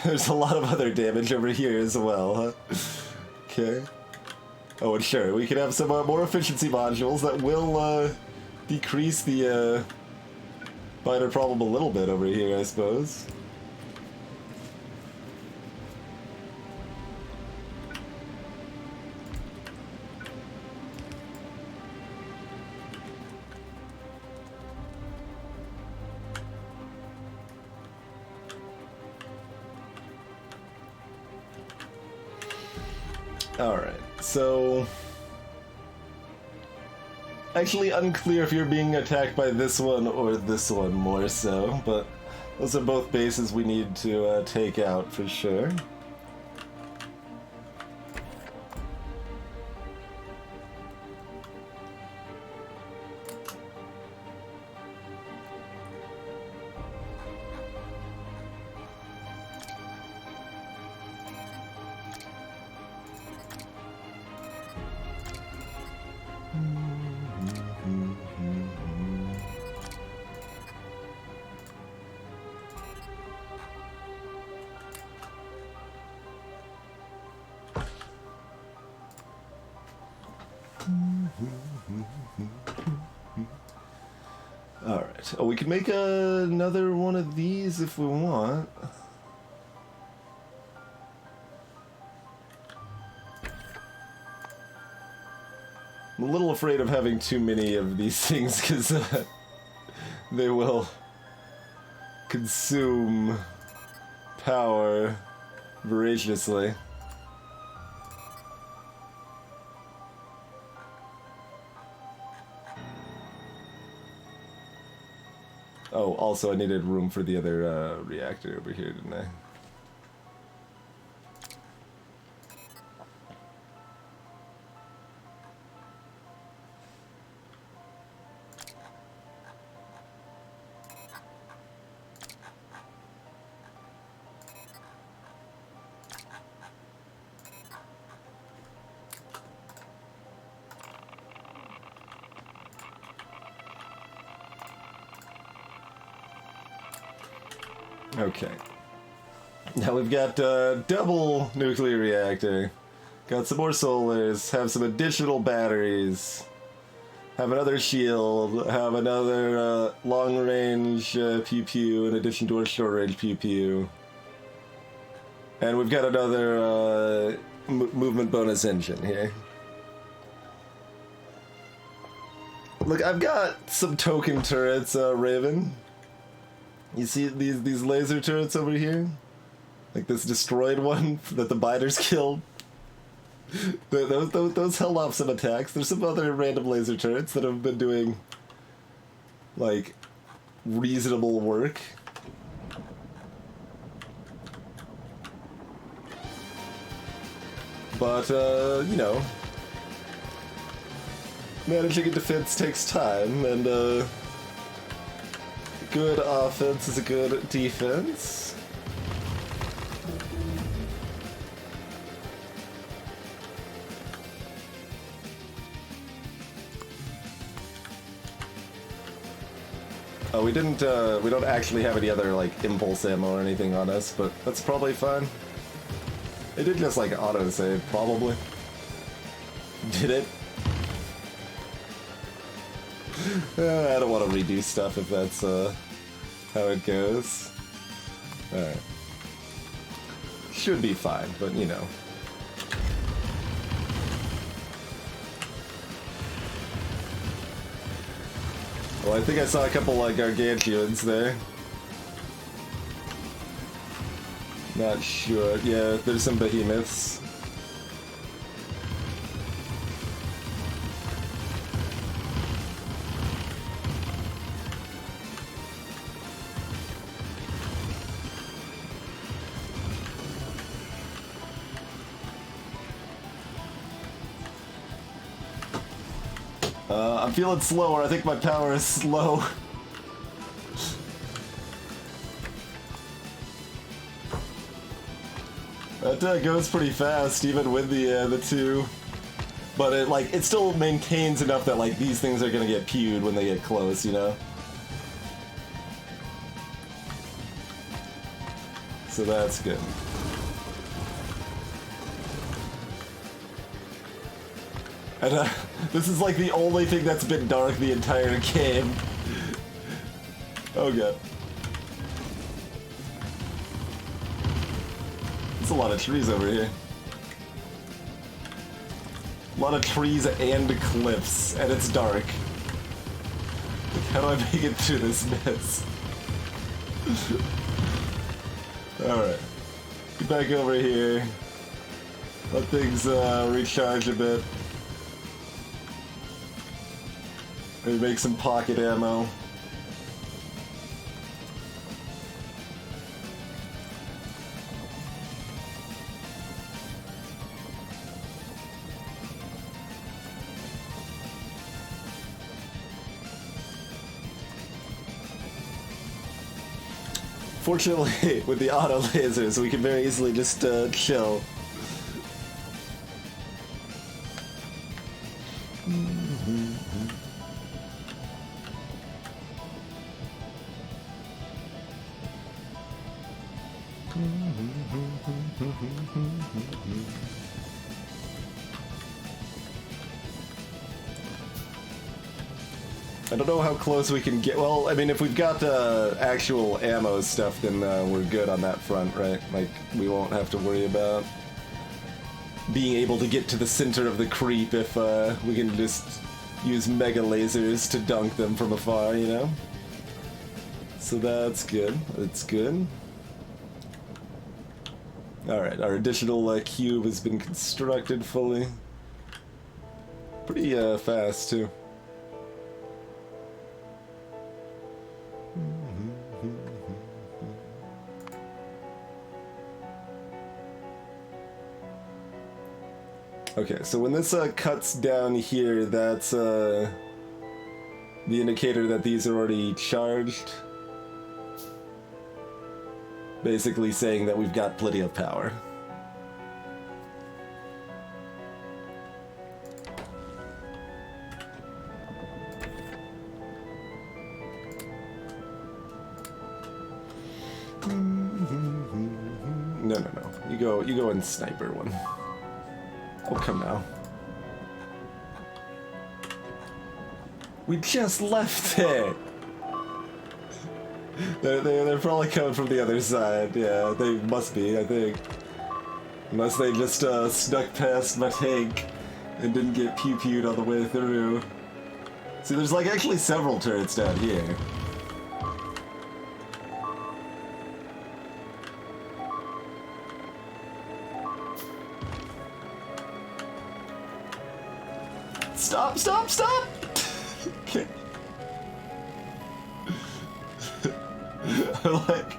There's a lot of other damage over here as well, huh? Okay. Oh, and sure, we can have some more efficiency modules that will decrease the minor problem a little bit over here, I suppose. Alright, so... Actually unclear if you're being attacked by this one or this one more so, but those are both bases we need to take out for sure. Alright. Oh, we could make another one of these if we want. I'm a little afraid of having too many of these things because they will consume power voraciously. Oh, also I needed room for the other reactor over here, didn't I? Okay. Now we've got double nuclear reactor. Got some more solars, have some additional batteries, have another shield, have another long-range pew-pew in addition to our short-range pew-pew. And we've got another movement bonus engine here. Look, I've got some token turrets, Raven. You see these laser turrets over here? Like this destroyed one that the biters killed? Those held off some attacks. There's some other random laser turrets that have been doing, like, reasonable work. But, you know, managing a defense takes time, and, good offense is a good defense. Oh, we don't actually have any other, like, impulse ammo or anything on us, but that's probably fine. It did just, like, autosave, probably. Did it? I don't want to redo stuff if that's, how it goes. Alright. Should be fine, but, you know. Well, I think I saw a couple, like, gargantuans there. Not sure. Yeah, there's some behemoths. I'm feeling slower. I think my power is slow. That goes pretty fast, even with the two. But it still maintains enough that like these things are gonna get pewed when they get close, you know. So that's good. And this is like the only thing that's been dark the entire game. Oh god. There's a lot of trees over here. A lot of trees and cliffs, and it's dark. Like, how do I make it through this mess? Alright. Get back over here. Let things recharge a bit. Maybe make some pocket ammo. Fortunately, with the auto lasers, we can very easily just chill. I don't know how close we can get. Well, I mean, if we've got actual ammo stuff, then we're good on that front, right? Like, we won't have to worry about being able to get to the center of the creep if we can just use mega lasers to dunk them from afar, you know? So that's good. That's good. Alright, our additional cube has been constructed fully. Pretty fast, too. Okay, so when this cuts down here, that's the indicator that these are already charged. Basically saying that we've got plenty of power. no. You go in sniper one. Oh, come now. We just left it! They're probably coming from the other side. Yeah, they must be, I think. Unless they just snuck past my tank and didn't get pew-pewed on the way through. See, there's like actually several turrets down here. Stop, stop, stop! Okay. Like,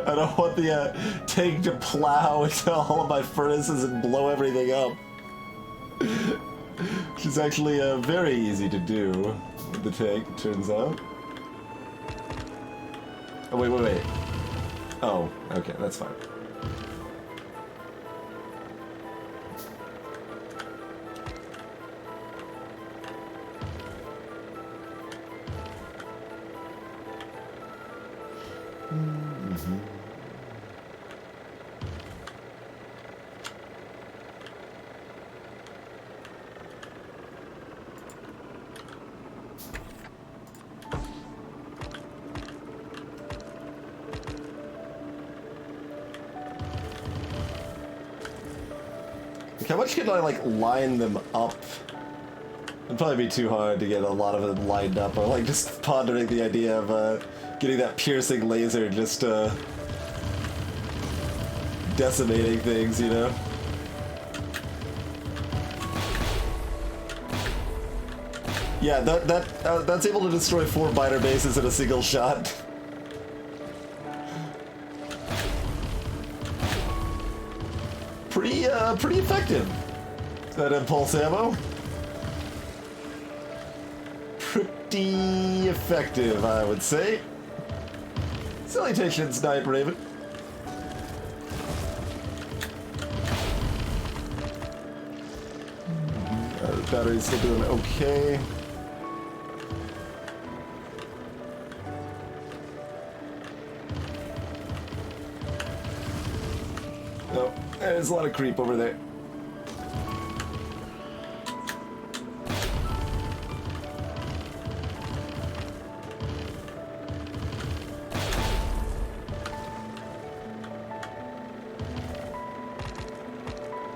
I don't want the tank to plow into all of my furnaces and blow everything up. Which is actually very easy to do with the tank, it turns out. Oh, wait. Oh, okay, that's fine. Like, how much could I, like, line them up? It'd probably be too hard to get a lot of them lined up, or, like, just pondering the idea of, getting that piercing laser just, decimating things, you know? Yeah, that's able to destroy 4 biter bases in a single shot. Pretty effective. That impulse ammo. Pretty effective, I would say. Salutations, Night Raven. The battery's still doing okay. Oh, there's a lot of creep over there.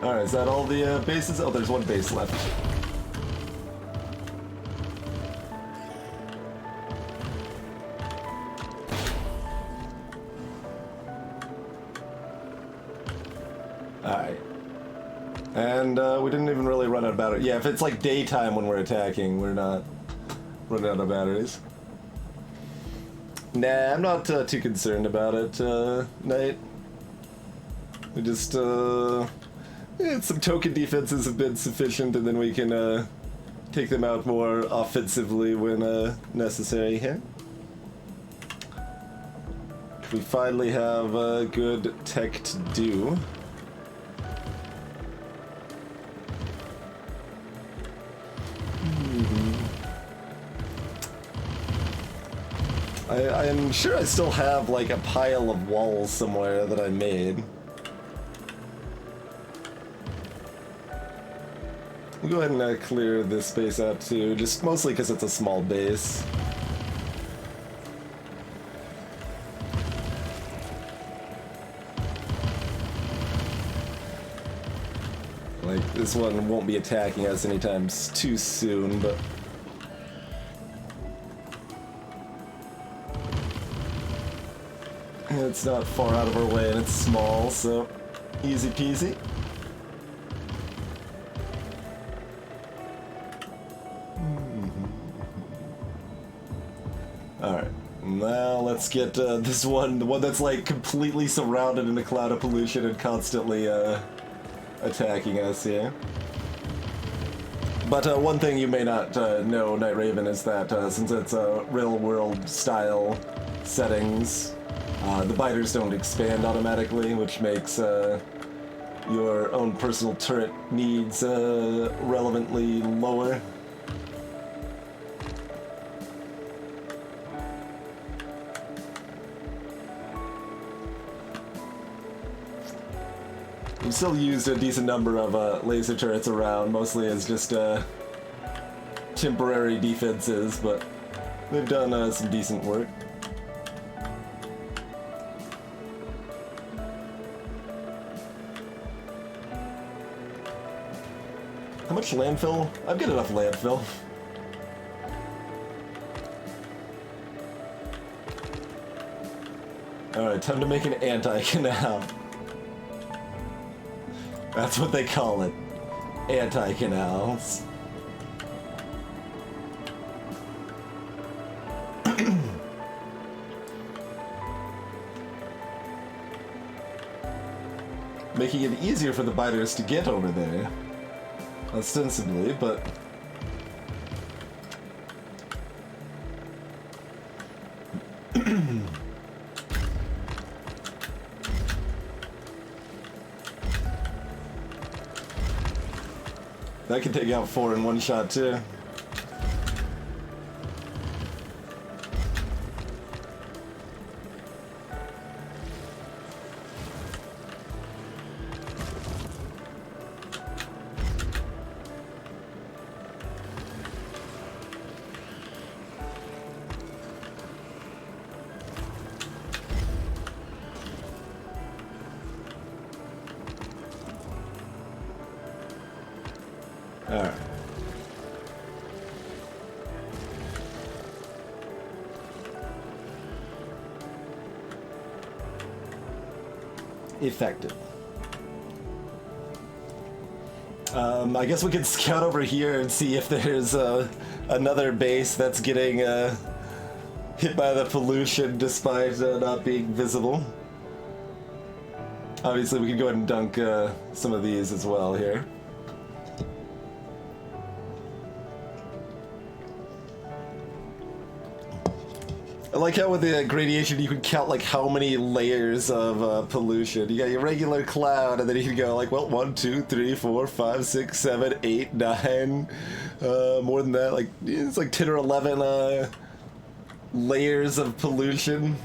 Alright, is that all the bases? Oh, there's one base left. Alright. And we didn't even really run out of batteries. Yeah, if it's like daytime when we're attacking, we're not running out of batteries. Nah, I'm not too concerned about it, Knight. We just, some token defenses have been sufficient, and then we can take them out more offensively when necessary here. We finally have good tech to do. I am sure I still have like a pile of walls somewhere that I made. We'll go ahead and clear this space out too, just mostly because it's a small base. Like, this one won't be attacking us anytime too soon, but... it's not far out of our way and it's small, so easy peasy. Alright, now let's get this one, the one that's like completely surrounded in a cloud of pollution and constantly attacking us here. But one thing you may not know, Night Raven, is that since it's real world style settings, the biters don't expand automatically, which makes your own personal turret needs relevantly lower. We've still used a decent number of laser turrets around, mostly as just temporary defenses, but they've done some decent work. How much landfill? I've got enough landfill. Alright, time to make an anti-canal. That's what they call it. Anti-canals. Making it easier for the biters to get over there. Ostensibly, but... that can take out 4 in one shot, too. Alright. Effective. I guess we could scout over here and see if there's another base that's getting hit by the pollution despite not being visible. Obviously, we can go ahead and dunk some of these as well here. I like how with the gradation you can count like how many layers of pollution. You got your regular cloud, and then you can go like, well, 1, 2, 3, 4, 5, 6, 7, 8, 9. More than that, like it's like 10 or 11 layers of pollution.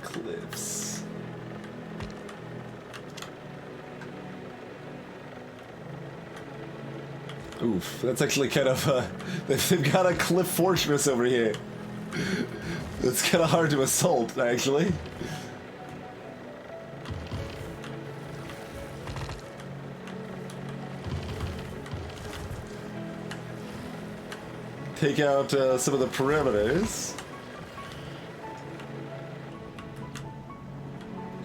Cliffs. Oof, that's actually kind of, they've got a cliff fortress over here. It's kind of hard to assault, actually. Take out some of the perimeters.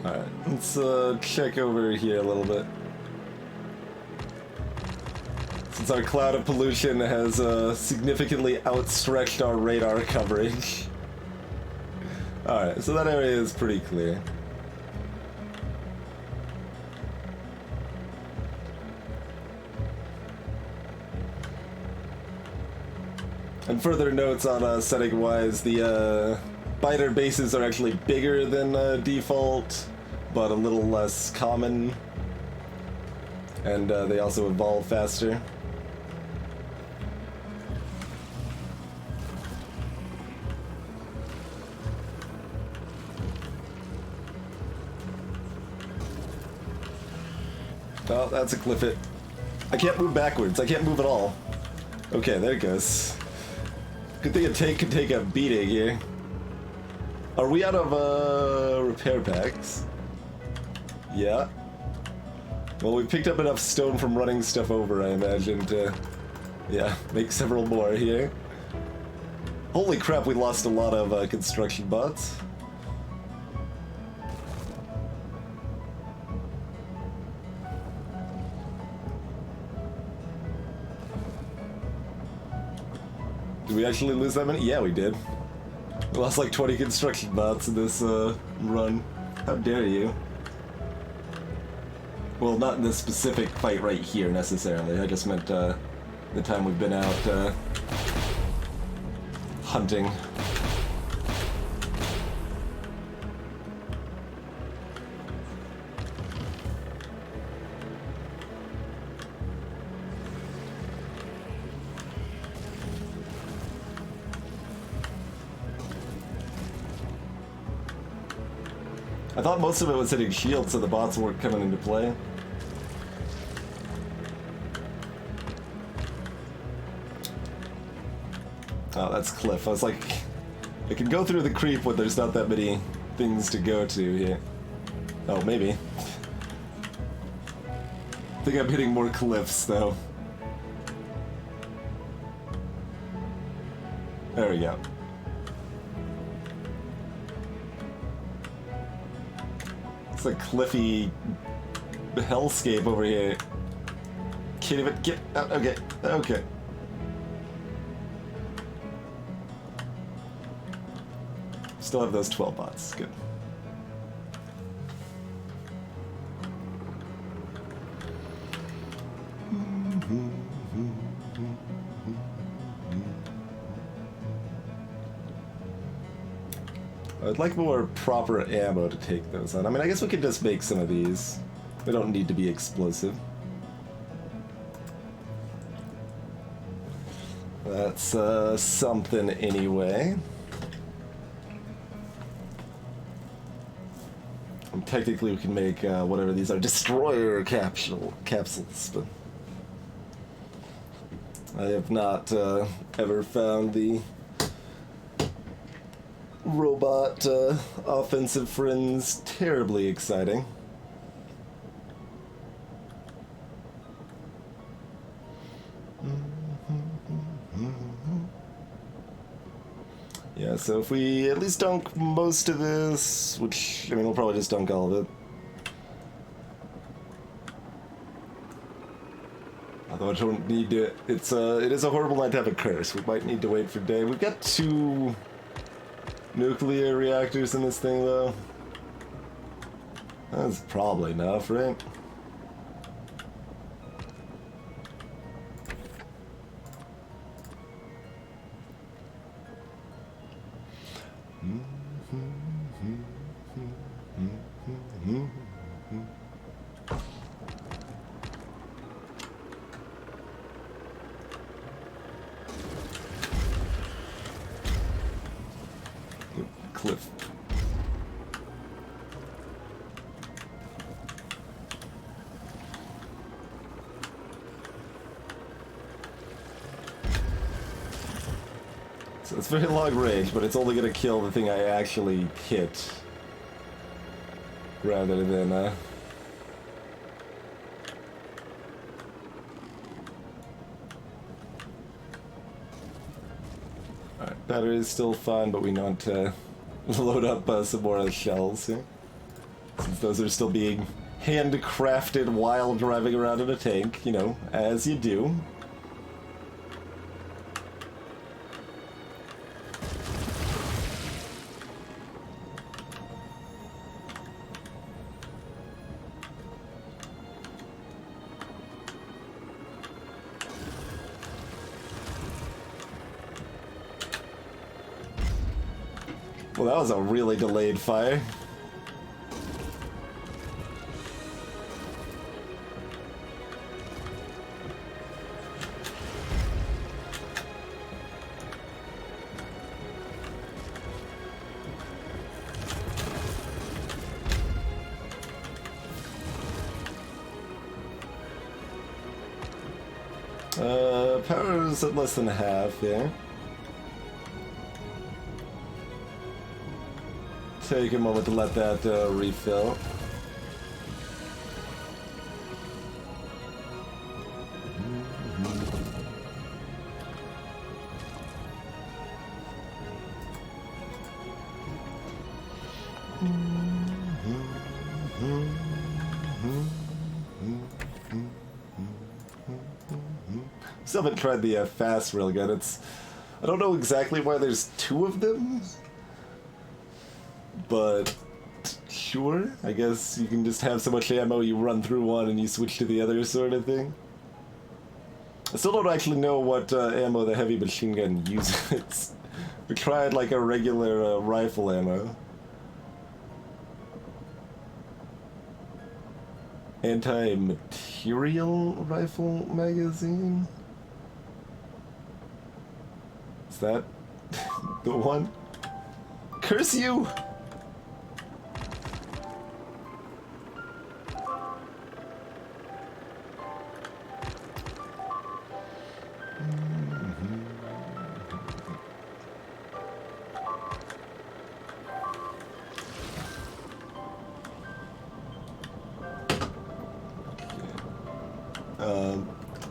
Alright, let's check over here a little bit. Since our cloud of pollution has significantly outstretched our radar coverage. Alright, so that area is pretty clear. And further notes on setting-wise, the biter bases are actually bigger than default, but a little less common. And they also evolve faster. Oh, that's a cliff hit. I can't move backwards. I can't move at all. Okay, there it goes. Good thing a tank can take a beating here. Are we out of repair packs? Yeah. Well, we picked up enough stone from running stuff over, I imagine, to, yeah, make several more here. Holy crap, we lost a lot of construction bots. Did we actually lose that many? Yeah, we did. We lost like 20 construction bots in this run. How dare you? Well, not in this specific fight right here, necessarily. I just meant the time we've been out hunting. I thought most of it was hitting shields, so the bots weren't coming into play. Oh, that's Cliff. I was like, I can go through the creep when there's not that many things to go to here. Oh, maybe. I think I'm hitting more cliffs, though. There we go. It's a cliffy hellscape over here. Can't even get out. Okay, okay. Still have those 12 bots. Good. I'd like more proper ammo to take those on. I mean, I guess we could just make some of these. They don't need to be explosive. That's something anyway. And technically we can make whatever these are, destroyer capsules, but I have not ever found the robot offensive friends terribly exciting. Yeah, so if we at least dunk most of this, which, I mean, we'll probably just dunk all of it. Although I don't need to, it is a horrible night to have a curse. We might need to wait for day. We've got 2 nuclear reactors in this thing, though. That's probably enough, right? Cliff. So it's very long range, but it's only gonna kill the thing I actually hit, rather than Alright, battery is still fine, but we want to load up some more of the shells here, since those are still being handcrafted while driving around in a tank, you know, as you do. Well, that was a really delayed fire. Power's at less than half, yeah. Take a moment to let that refill. Still haven't tried the fast railgun. I don't know exactly why there's 2 of them. But sure, I guess you can just have so much ammo you run through one and you switch to the other sort of thing. I still don't actually know what ammo the heavy machine gun uses. We tried like a regular rifle ammo. Anti-material rifle magazine? Is that the one? Curse you!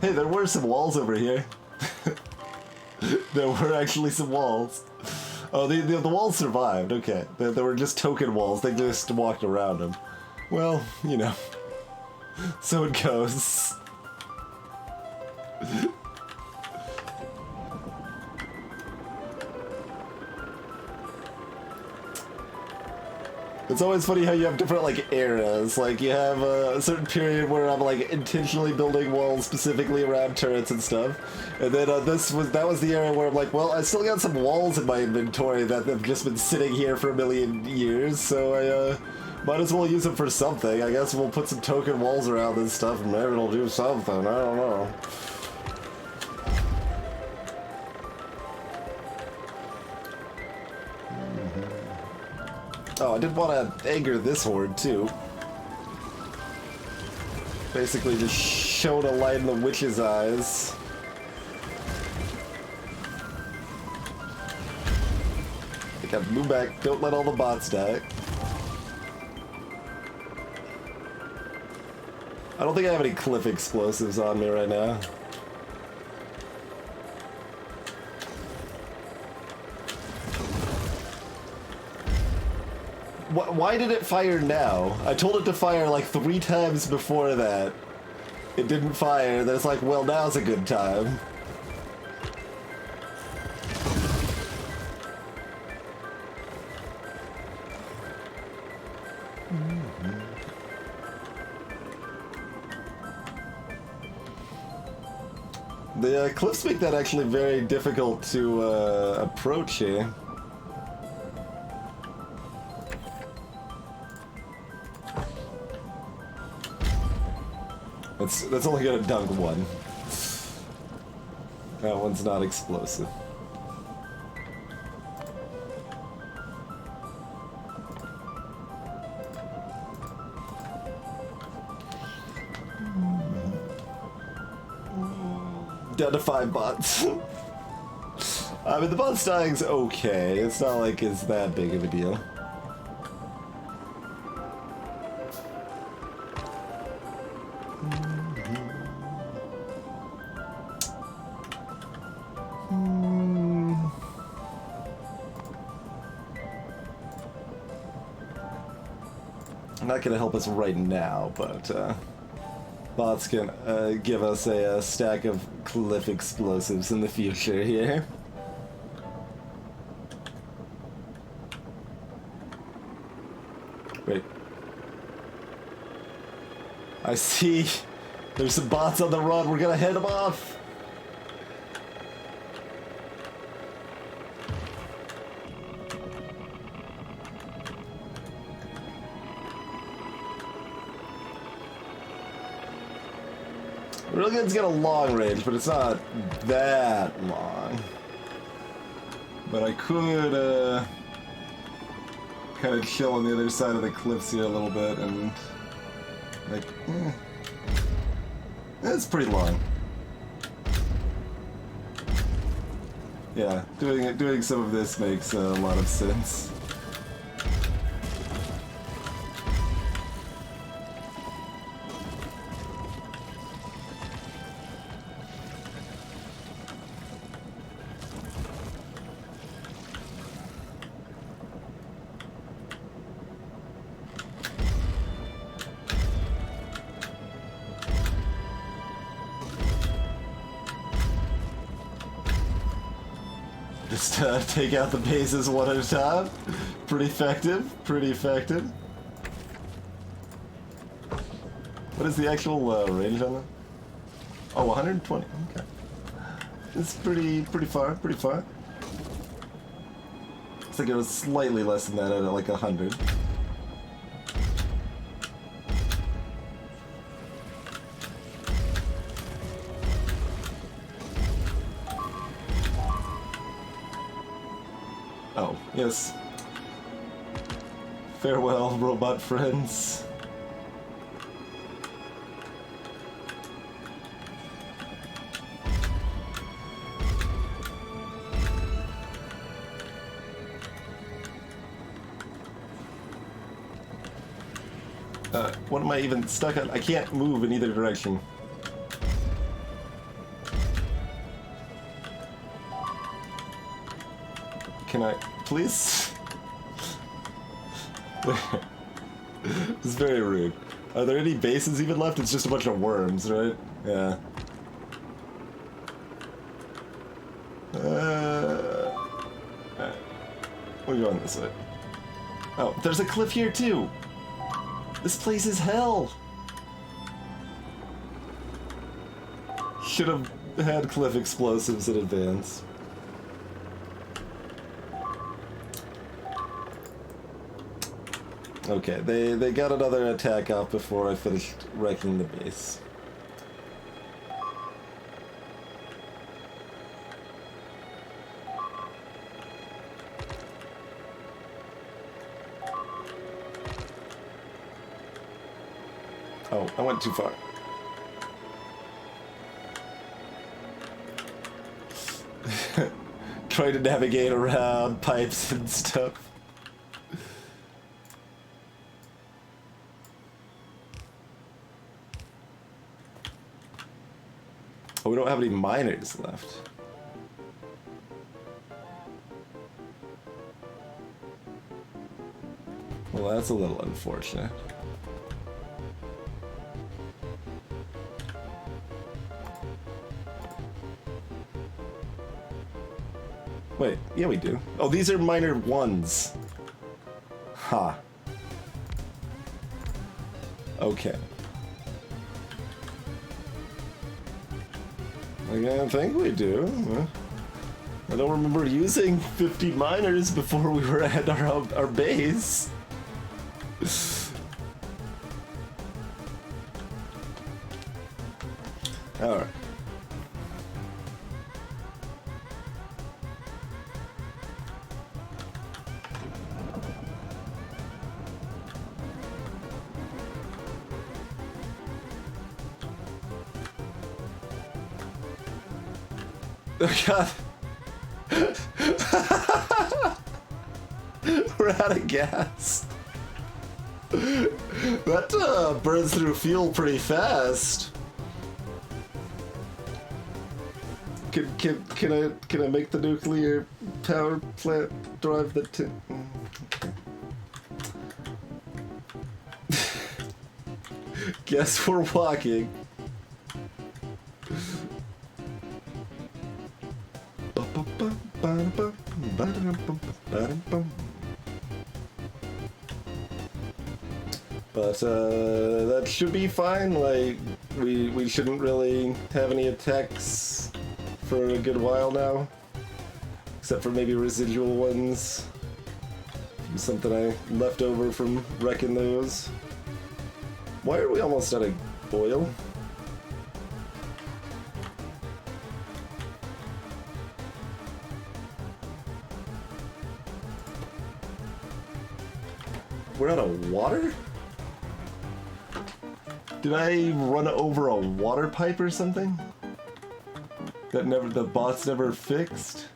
Hey, there were some walls over here. There were actually some walls. Oh, the walls survived, okay. They were just token walls, they just walked around them. Well, you know. So it goes. It's always funny how you have different, like, eras. Like, you have a certain period where I'm, like, intentionally building walls specifically around turrets and stuff. And then that was the era where I'm like, well, I still got some walls in my inventory that have just been sitting here for a million years, so I, might as well use them for something. I guess we'll put some token walls around this stuff and maybe it'll do something. I don't know. Oh, I did want to anger this horde, too. Basically just showed a light in the witch's eyes. I gotta move back, don't let all the bots die. I don't think I have any cliff explosives on me right now. Why did it fire now? I told it to fire like 3 times before that. It didn't fire, then it's like, well, now's a good time. The cliffs make that actually very difficult to approach here. That's only gonna dunk one. That one's not explosive. Down to 5 bots. I mean, the bots dying's okay. It's not like it's that big of a deal. Not gonna help us right now, but bots can give us a stack of cliff explosives in the future here. Wait. I see. There's some bots on the run. We're gonna head them off. Railgun's got a long range, but it's not that long. But I could, kind of chill on the other side of the cliffs here a little bit and, like, it's pretty long. Yeah, doing some of this makes a lot of sense. Just take out the bases one at a time. Pretty effective, pretty effective. What is the actual range on that? Oh, 120, okay. It's pretty far, pretty far. Looks like it was slightly less than that at like 100. Oh, yes. Farewell, robot friends. What am I even stuck on? I can't move in either direction. Can I... Please? It's very rude. Are there any bases even left? It's just a bunch of worms, right? Yeah. Alright. We're going this way. Oh, there's a cliff here too! This place is hell! Should have had cliff explosives in advance. Okay, they got another attack off before I finished wrecking the base. Oh, I went too far. Trying to navigate around pipes and stuff. Oh, we don't have any miners left. Well, that's a little unfortunate. Wait, yeah we do. Oh, these are miner ones. Ha. Okay. I think we do. I don't remember using 50 miners before we were at our base. Alright. Oh god. We're out of gas. That burns through fuel pretty fast. Can I make the nuclear power plant drive the Guess we're walking. But that should be fine. Like we shouldn't really have any attacks for a good while now, except for maybe residual ones. Something I left over from wrecking those. Why are we almost out of oil? We're out of water? Did I run over a water pipe or something? That the bots never fixed?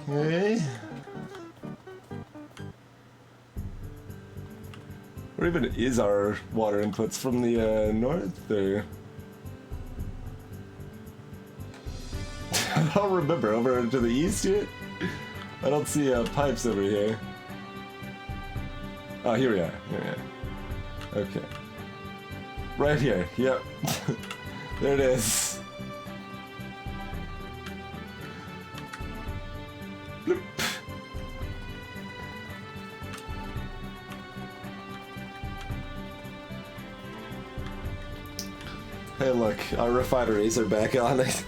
Okay. Where even is our water inputs? From the north, or? I don't remember. Over to the east here? I don't see pipes over here. Oh, here we are. Here we are. Okay. Right here. Yep. There it is. Bloop. Hey, look. Our refineries are back on it.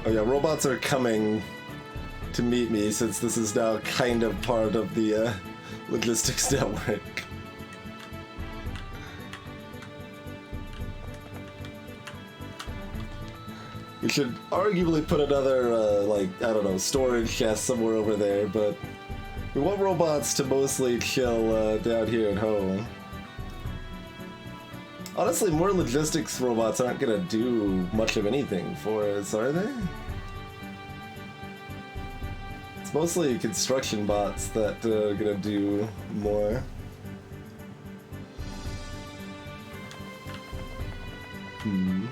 Oh yeah, robots are coming to meet me since this is now kind of part of the logistics network. We should arguably put another, like, I don't know, storage chest somewhere over there, but we want robots to mostly chill down here at home. Honestly, more logistics robots aren't gonna do much of anything for us, are they? It's mostly construction bots that are gonna do more. Hmm.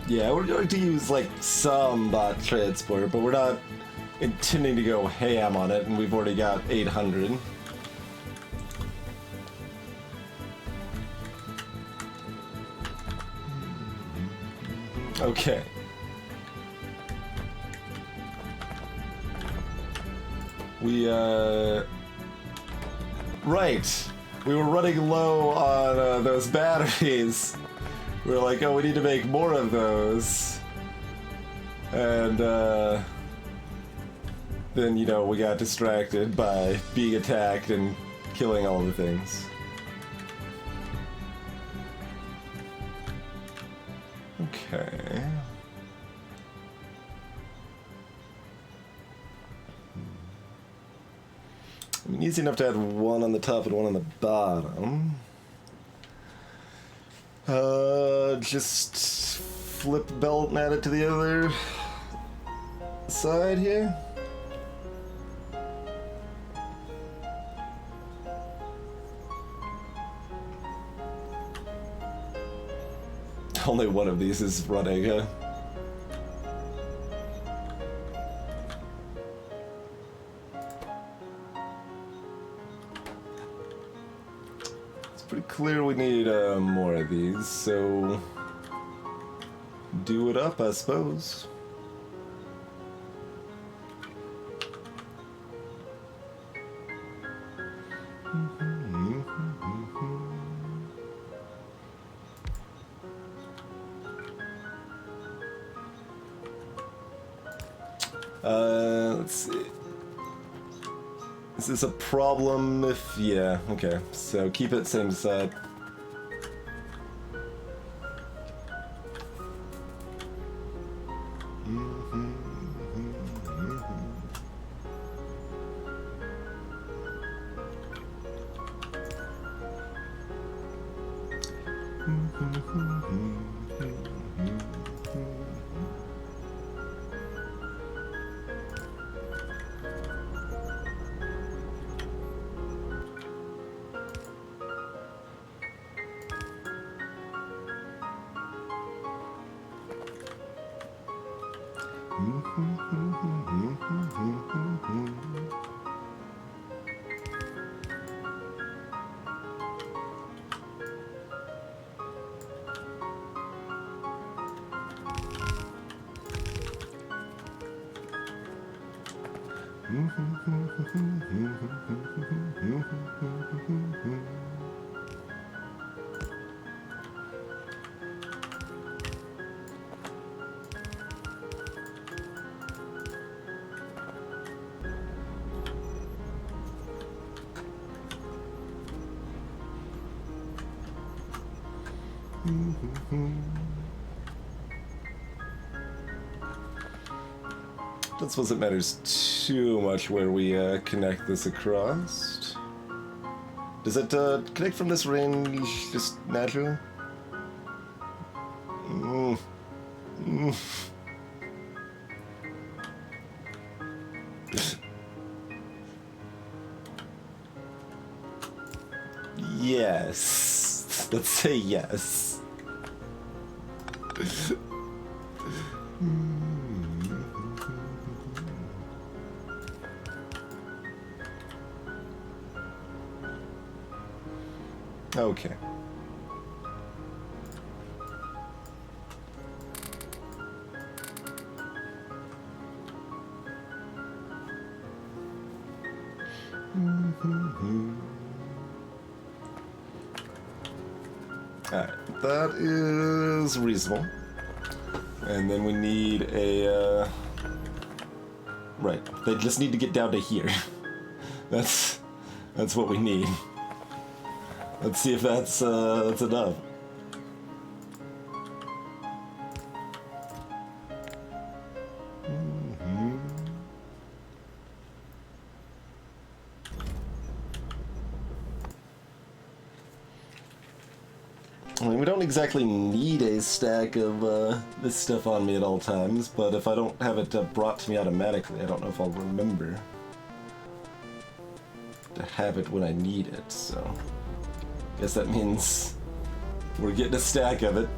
Yeah, we're going to use like some bot transport, but we're not intending to go ham on it, and we've already got 800. Okay. Right. We were running low on those batteries. We were like, oh, we need to make more of those. And, then, you know, we got distracted by being attacked and killing all the things. Okay. I mean, easy enough to add one on the top and one on the bottom. Just flip belt and add it to the other side here. Only one of these is running, huh? It's pretty clear we need more of these, so do it up, I suppose. Let's see. Is this a problem if... yeah, okay. So keep it same side. Don't suppose it matters too much where we connect this across. Does it connect from this range just naturally? Yes. Let's say yes. Okay. Alright, that is reasonable. And then we need a, right, they just need to get down to here. That's what we need. Let's see if that's enough. I mean, we don't exactly need a stack of this stuff on me at all times, but if I don't have it brought to me automatically, I don't know if I'll remember to have it when I need it, so guess that means we're getting a stack of it.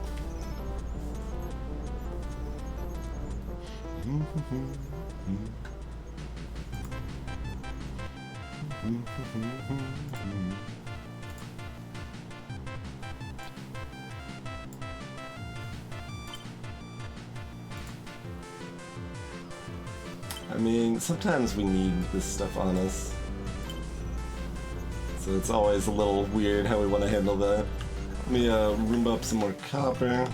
I mean, sometimes we need this stuff on us. So it's always a little weird how we want to handle that. Let me room up some more copper.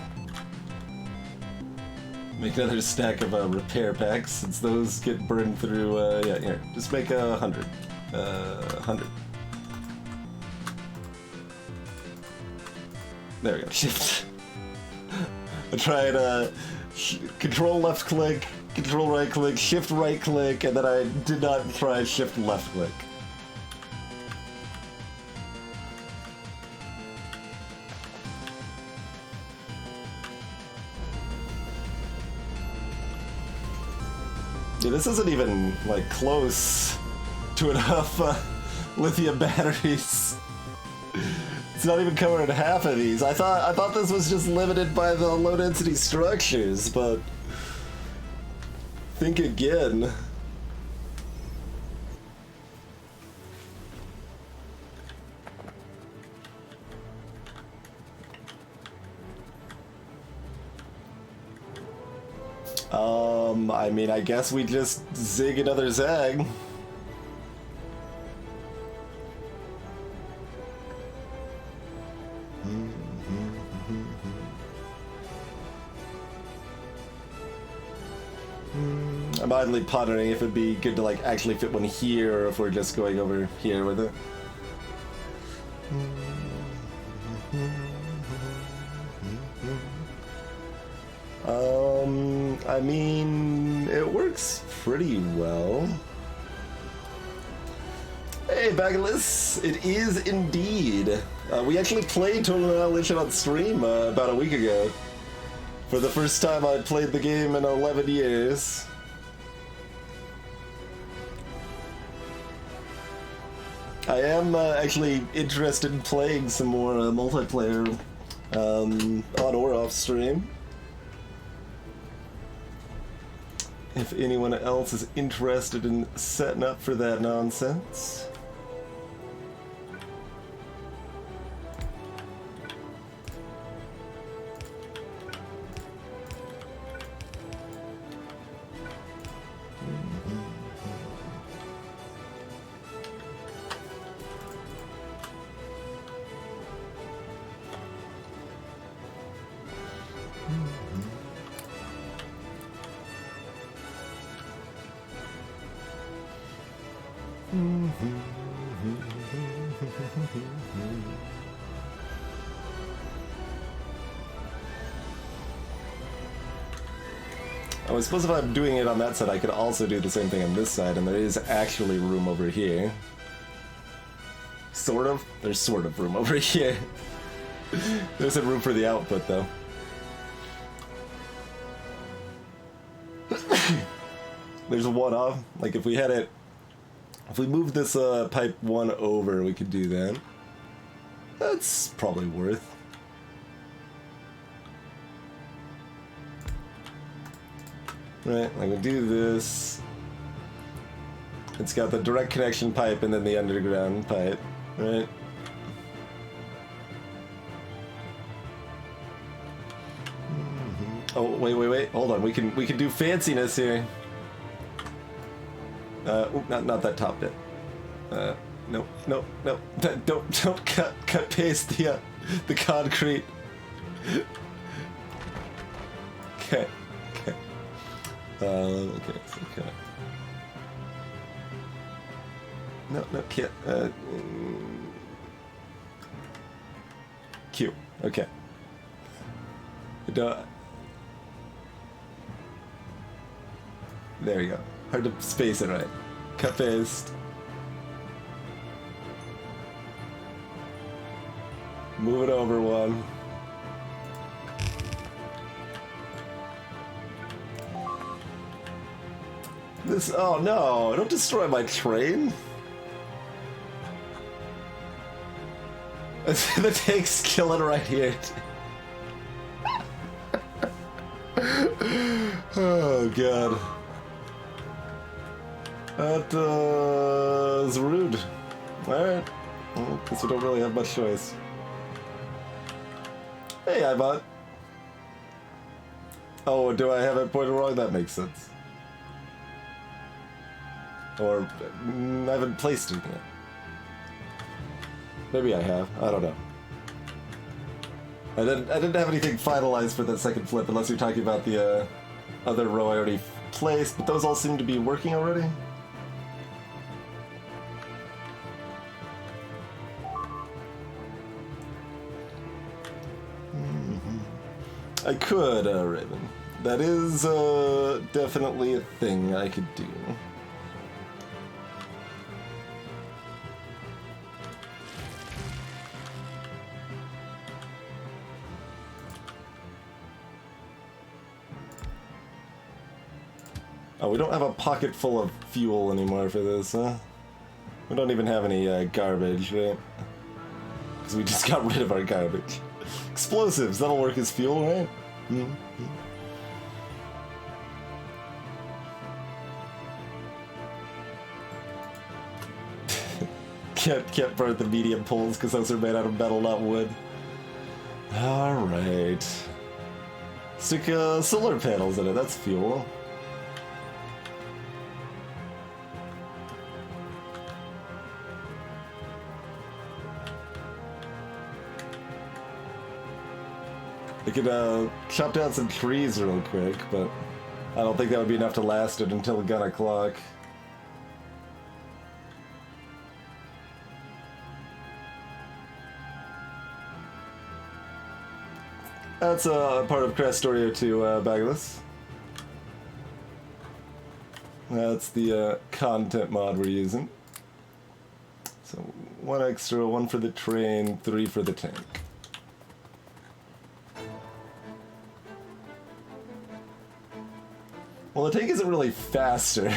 Make another stack of repair packs, since those get burned through, yeah, here. Just make 100. 100. There we go, shift. I tried control left click, control right click, shift right click, and then I did not try shift left click. Yeah, this isn't even, like, close to enough lithium batteries. It's not even covering half of these. I thought this was just limited by the low-density structures, but think again. I mean, I guess we just zig another zag. I'm idly pondering if it'd be good to like actually fit one here, or if we're just going over here with it. I mean, it works pretty well. Hey, Bagulus, it is indeed. We actually played Total Annihilation on stream about a week ago. For the first time I played the game in 11 years. I am actually interested in playing some more multiplayer on or off stream. If anyone else is interested in setting up for that nonsense. I suppose if I'm doing it on that side, I could also do the same thing on this side, and there is actually room over here. Sort of. There's sort of room over here. There isn't room for the output, though. There's a one-off. Like, if we had it... If we moved this pipe one over, we could do that. That's probably worth. Right, like we do this. It's got the direct connection pipe and then the underground pipe, right? Oh, wait, hold on. We can do fanciness here. Not that top bit. Nope, nope, nope. Don't cut paste the concrete. Okay, okay. Okay, okay. No, can't. Q. Okay. There you go. Hard to space it right. Cut paste. Move it over one. This. Oh no! Don't destroy my train. The tank's killing right here. Oh god. That is rude. Alright. Well, guess we don't really have much choice. Hey, iBot. Oh, do I have it pointed wrong? That makes sense. Or I haven't placed it yet. Maybe I have. I don't know. I didn't have anything finalized for that second flip, unless you're talking about the other row I already placed, but those all seem to be working already. I could, Raven. That is definitely a thing I could do. Oh, we don't have a pocket full of fuel anymore for this, huh? We don't even have any garbage, right? Because we just got rid of our garbage. Explosives, that'll work as fuel, right? Mm-hmm. Can't burn the medium poles because those are made out of metal, not wood. Alright. Stick solar panels in it, that's fuel. I could chop down some trees real quick, but I don't think that would be enough to last it until 1 o'clock. That's a part of Krastorio too, Bagless. That's the content mod we're using. So 1 extra, 1 for the train, 3 for the tank. Well, the tank isn't really faster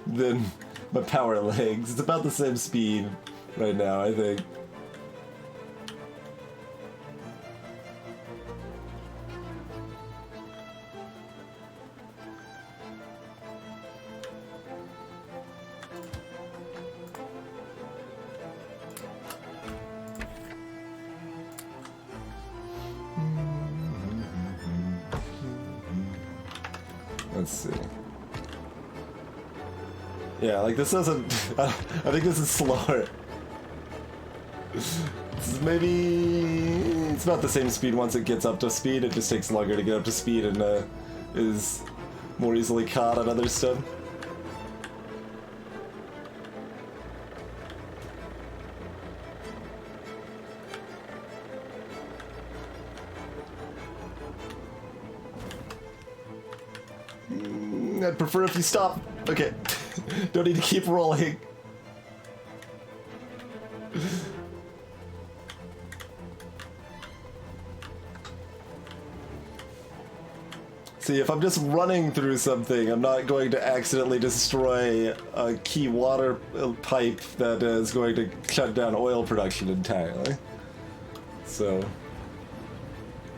than my power legs. It's about the same speed right now, I think. Let's see. Yeah, like this doesn't... I think this is slower. This is maybe... It's about the same speed once it gets up to speed. It just takes longer to get up to speed and is more easily caught on other stuff. I'd prefer if you stop. Okay. Don't need to keep rolling. See, if I'm just running through something, I'm not going to accidentally destroy a key water pipe that is going to shut down oil production entirely. So,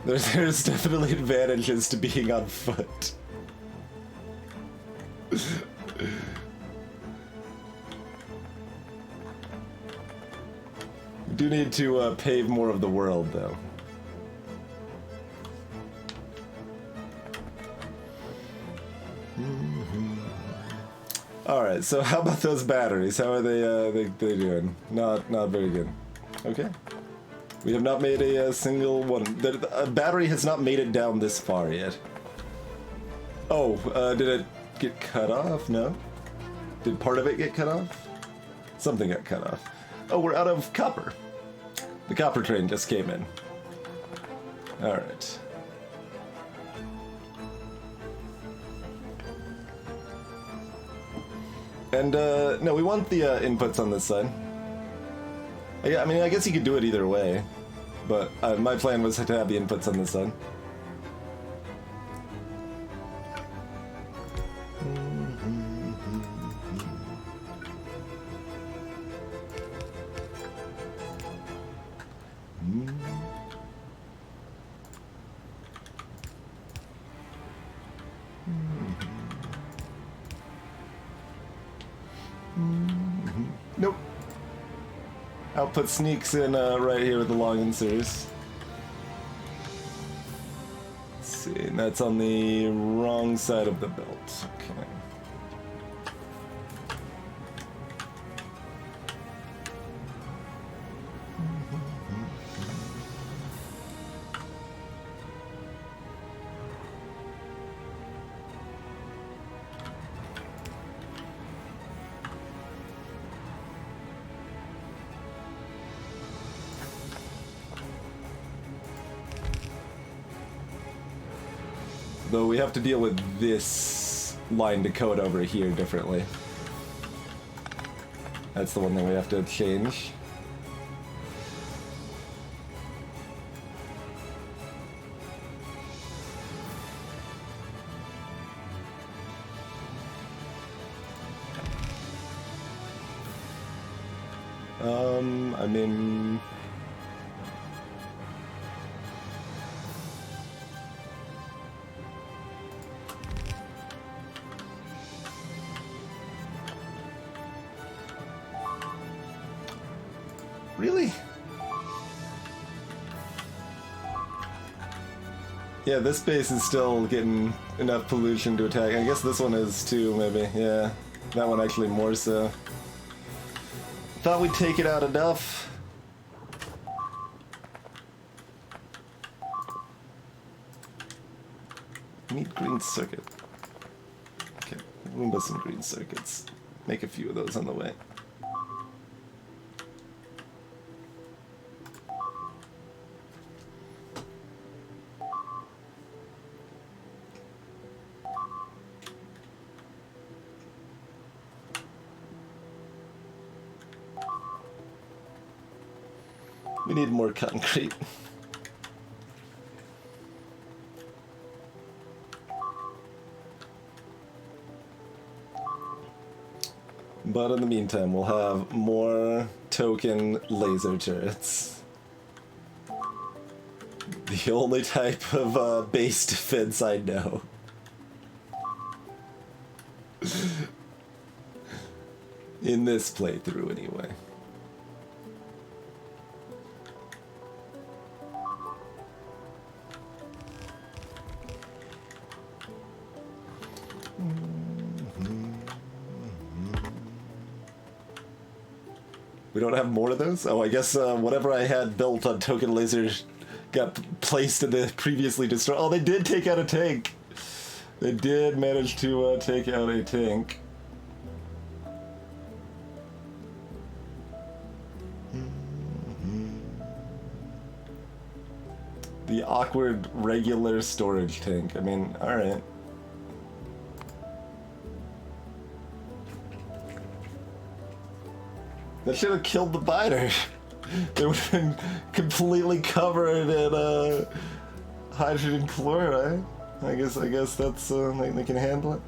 there's definitely advantages to being on foot. We do need to pave more of the world, though. Alright, so how about those batteries? How are they doing? Not very good. Okay. We have not made a single one. A battery has not made it down this far yet. Oh, did it get cut off? No? Did part of it get cut off? Something got cut off. Oh, we're out of copper. The copper train just came in. Alright. And, no, we want the inputs on this side. Yeah, I mean, I guess you could do it either way. But my plan was to have the inputs on this side. Nope. Output sneaks in right here with the long inserts. Let's see, and that's on the wrong side of the belt. Okay. Though we have to deal with this line to code over here differently. That's the one thing we have to change. I mean... Really? Yeah, this base is still getting enough pollution to attack. I guess this one is too, maybe. Yeah, that one actually more so. Thought we'd take it out enough. Need green circuit. Okay, Roomba some green circuits. Make a few of those on the way. We need more concrete. But in the meantime, we'll have more token laser turrets. The only type of base defense I know. In this playthrough, anyway. We don't have more of those? Oh, I guess whatever I had built on token lasers got placed in the previously destroyed... Oh, they did take out a tank! They did manage to take out a tank. The awkward regular storage tank. I mean, alright. That should have killed the biter. They would have been completely covered in hydrogen chloride. I guess that's they can handle it.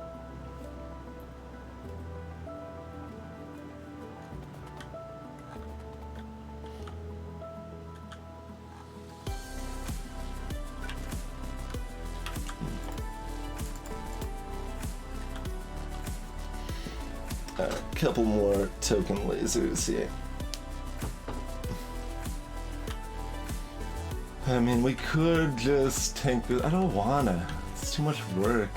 A couple more token lasers here. I mean, we could just tank this. I don't wanna. It's too much work.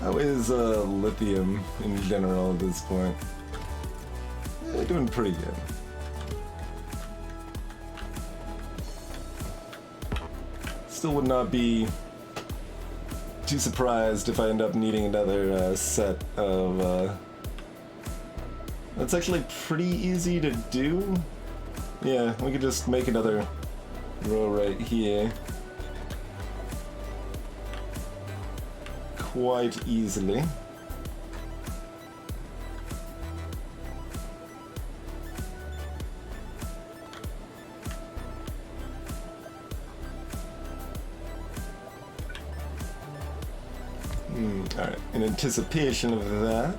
How is lithium in general at this point? Yeah, doing pretty good. Still would not be too surprised if I end up needing another set of... That's actually pretty easy to do. Yeah, we could just make another row right here. Quite easily. Alright, in anticipation of that...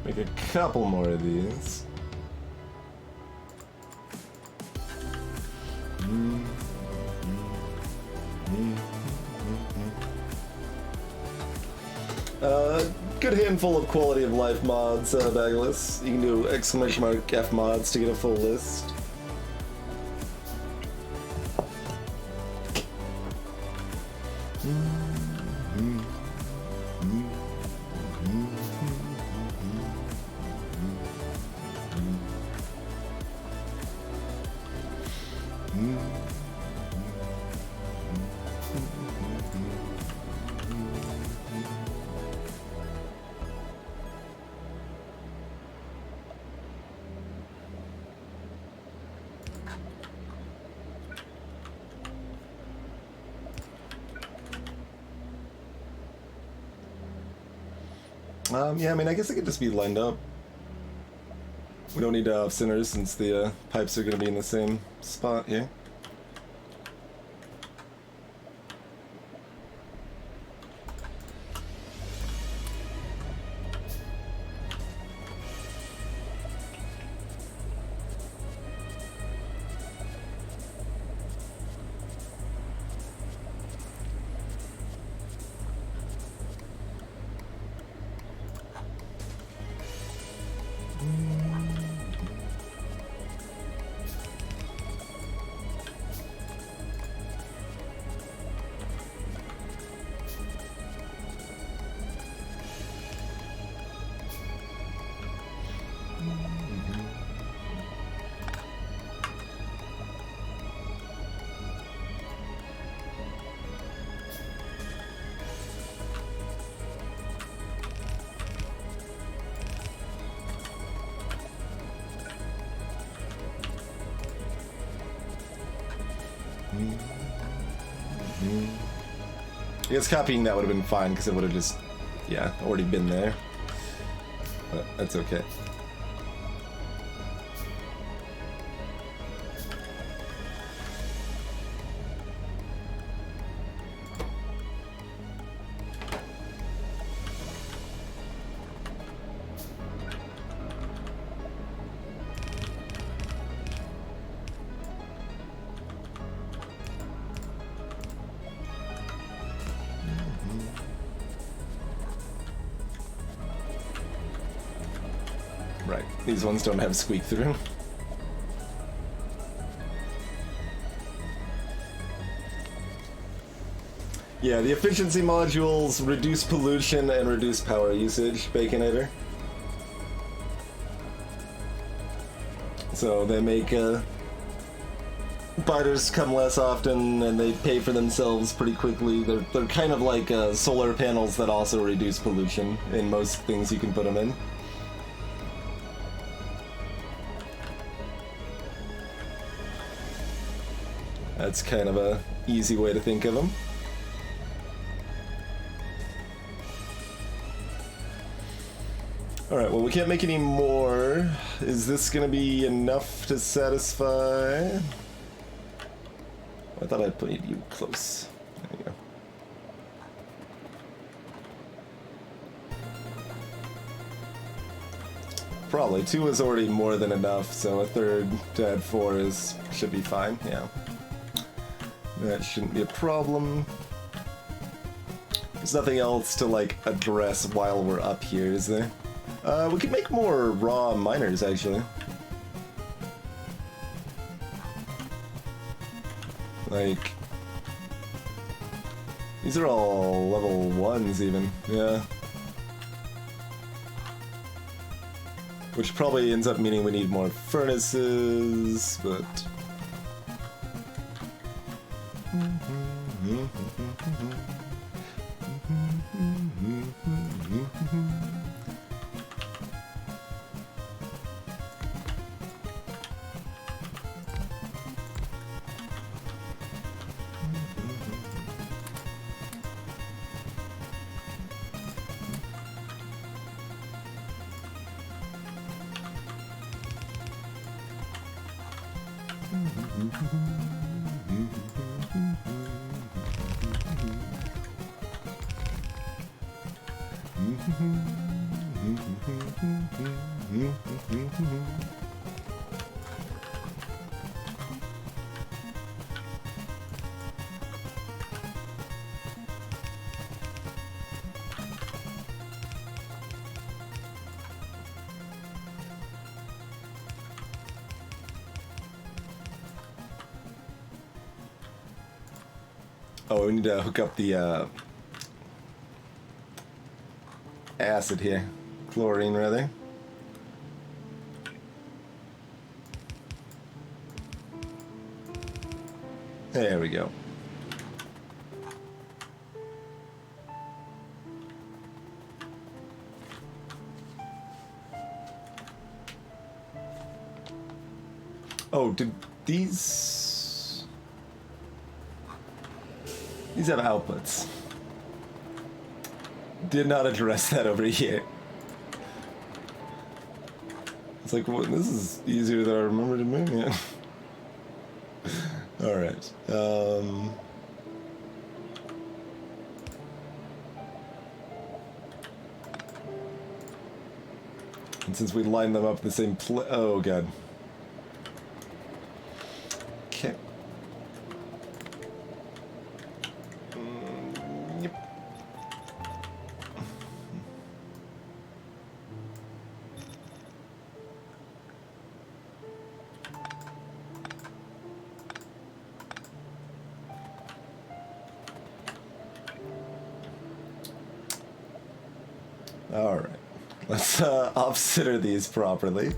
Make a couple more of these. Good handful of quality of life mods, Bagless. You can do !F mods to get a full list. Yeah, I mean, I guess it could just be lined up. We don't need to have centers since the pipes are going to be in the same spot here. I guess copying that would have been fine because it would have just, yeah, already been there. But that's okay. Right, these ones don't have squeak through. Yeah, the efficiency modules reduce pollution and reduce power usage, Baconator. So they make biters come less often and they pay for themselves pretty quickly. They're kind of like solar panels that also reduce pollution in most things you can put them in. That's kind of a easy way to think of them. Alright, well we can't make any more. Is this gonna be enough to satisfy? I thought I'd put you close. There you go. Probably. 2 is already more than enough, so a third to add 4 should be fine, yeah. That shouldn't be a problem. There's nothing else to, like, address while we're up here, is there? We could make more raw miners, actually. Like... These are all level 1s, even. Yeah. Which probably ends up meaning we need more furnaces, but... Oh, we need to hook up the acid here. Chlorine, rather. There we go. Oh, did these... These have outputs. Did not address that over here. It's like, well, this is easier than I remember to move, yeah. Alright. And since we line them up the same oh god. Okay. Yep. Alright. Let's off-center these properly.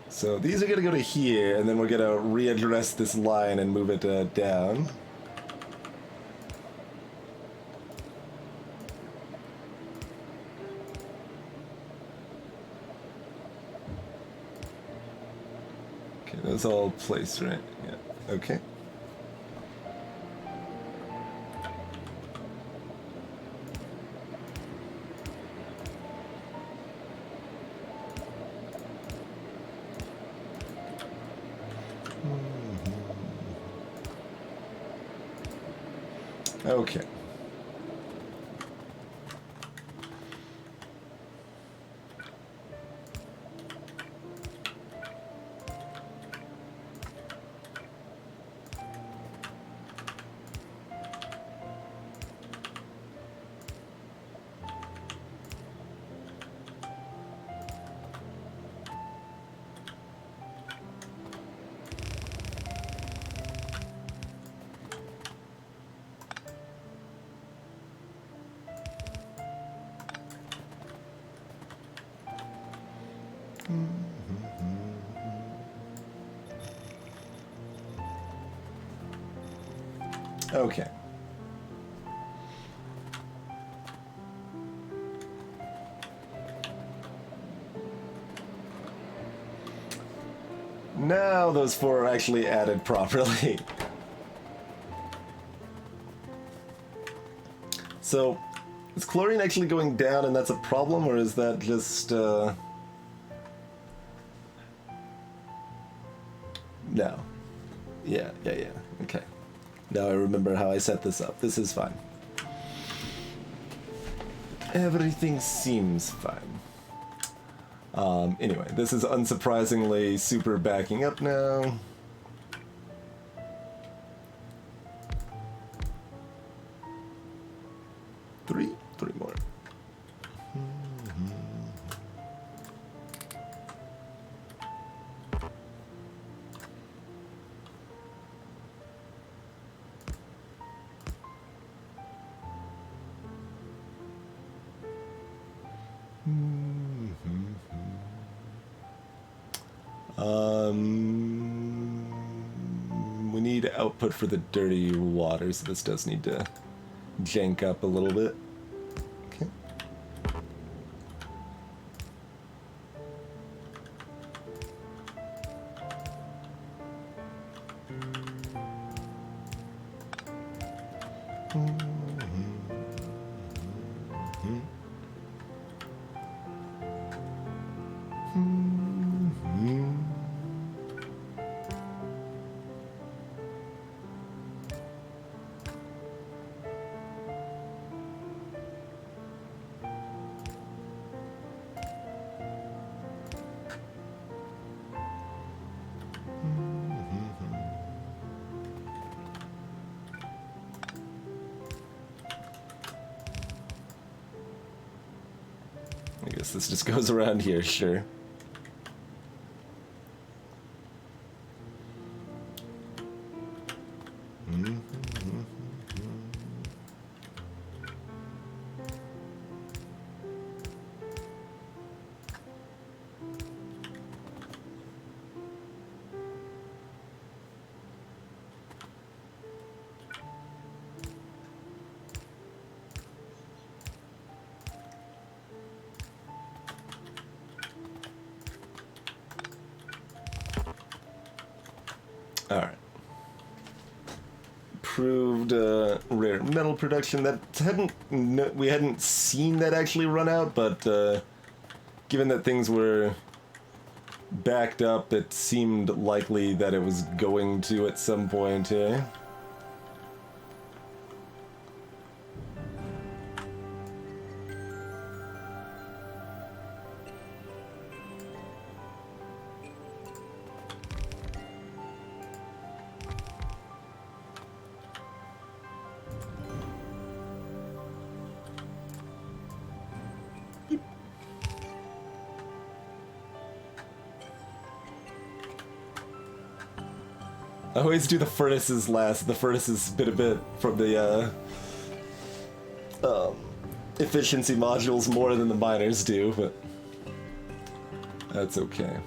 So these are gonna go to here, and then we're gonna readdress this line and move it down. Okay, that's all placed, right? Yeah, okay. Okay. Okay. Now those four are actually added properly. So, is chlorine actually going down and that's a problem, or is that just, No. Yeah. Okay. Now I remember how I set this up. This is fine. Everything seems fine. Anyway, this is unsurprisingly super backing up now. Three more. We need output for the dirty water, so this does need to jank up a little bit. Okay. I guess this just goes around here, sure. Alright. Proved rare metal production. That we hadn't seen that actually run out, but given that things were backed up, it seemed likely that it was going to at some point, eh? I always do the furnaces last. The furnaces bit a bit from the efficiency modules more than the miners do, but that's okay.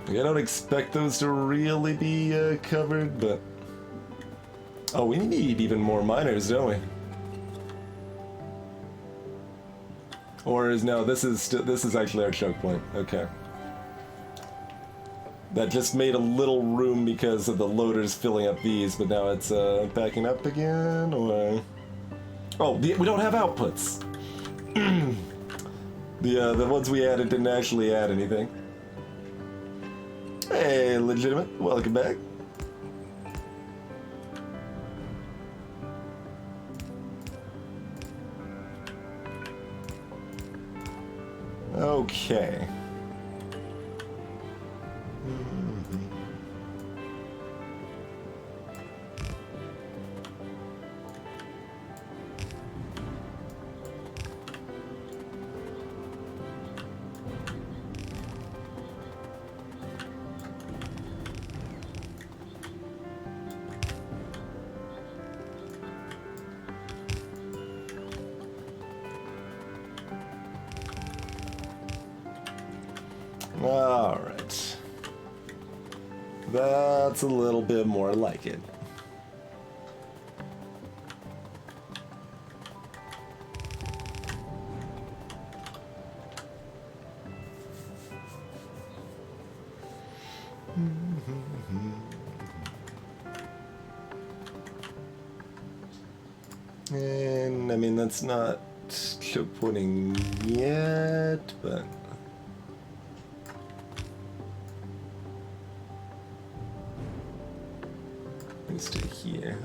Like, I don't expect those to really be covered, but oh, we need even more miners, don't we? Or is no? This is actually our choke point. Okay. That just made a little room because of the loaders filling up these, but now it's backing up again, or... Oh, we don't have outputs! The ones we added didn't actually add anything. Hey, legitimate, welcome back. Okay. Alright. That's a little bit more like it. And I mean, that's not choke pointing yet, but let me stay here.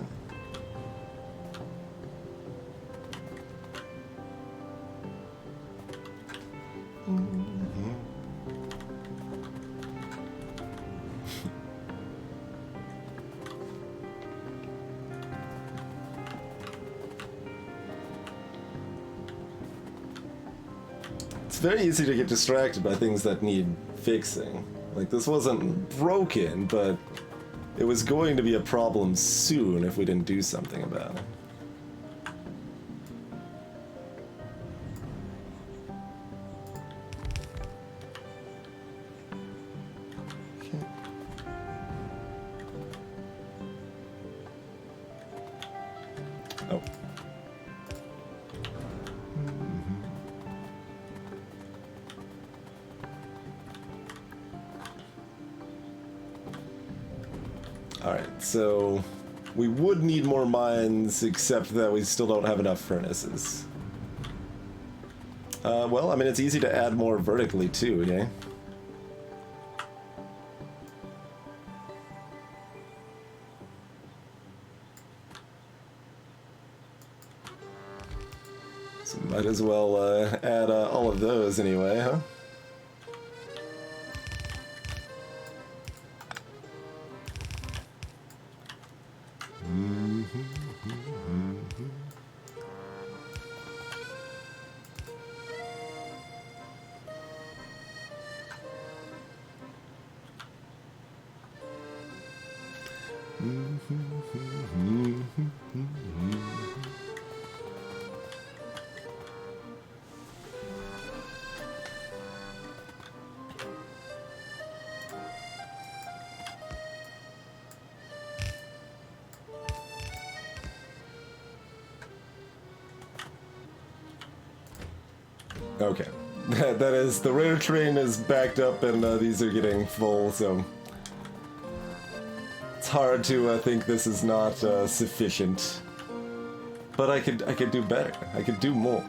It's very easy to get distracted by things that need fixing. Like, this wasn't broken, but it was going to be a problem soon if we didn't do something about it. Okay. Oh. Alright, so we would need more mines, except that we still don't have enough furnaces. Well, I mean, it's easy to add more vertically, too, yeah? So might as well add all of those anyway, huh? Okay. That is, the rare train is backed up and these are getting full, so it's hard to think this is not sufficient. But I could do better. I could do more.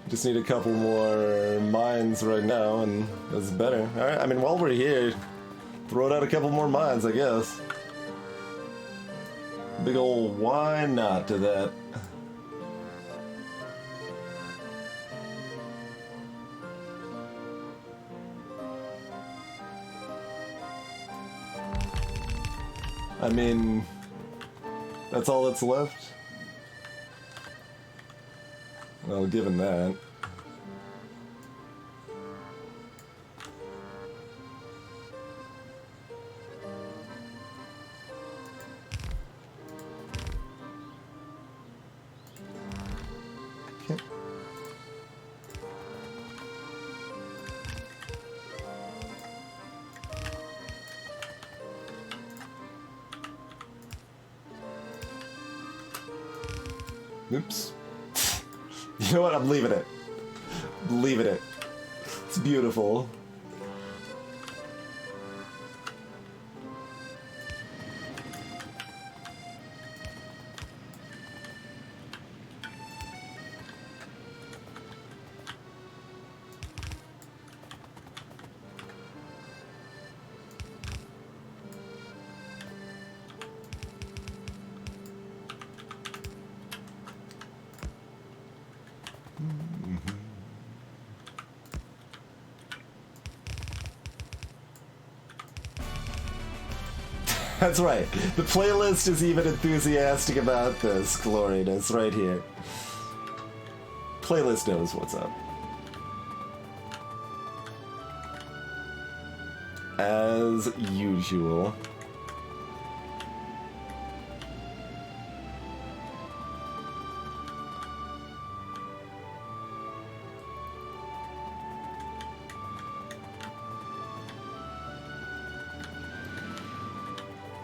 Just need a couple more mines right now and that's better. Alright, I mean, while we're here, throw out a couple more mines, I guess. Big ol' why not to that. I mean, that's all that's left? Well, given that. Okay. Oops. You know what? I'm leaving it. I'm leaving it. It's beautiful. That's right. The playlist is even enthusiastic about this, Gloriness, right here. Playlist knows what's up. As usual.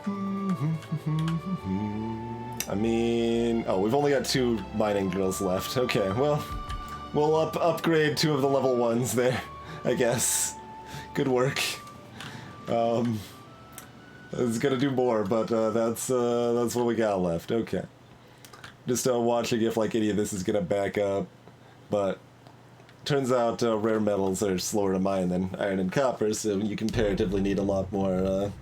I mean, oh, we've only got 2 mining girls left. Okay, well, we'll upgrade 2 of the level 1s there, I guess. Good work. I was gonna do more, but that's what we got left. Okay. Just watching if like any of this is gonna back up, but turns out rare metals are slower to mine than iron and copper, so you comparatively need a lot more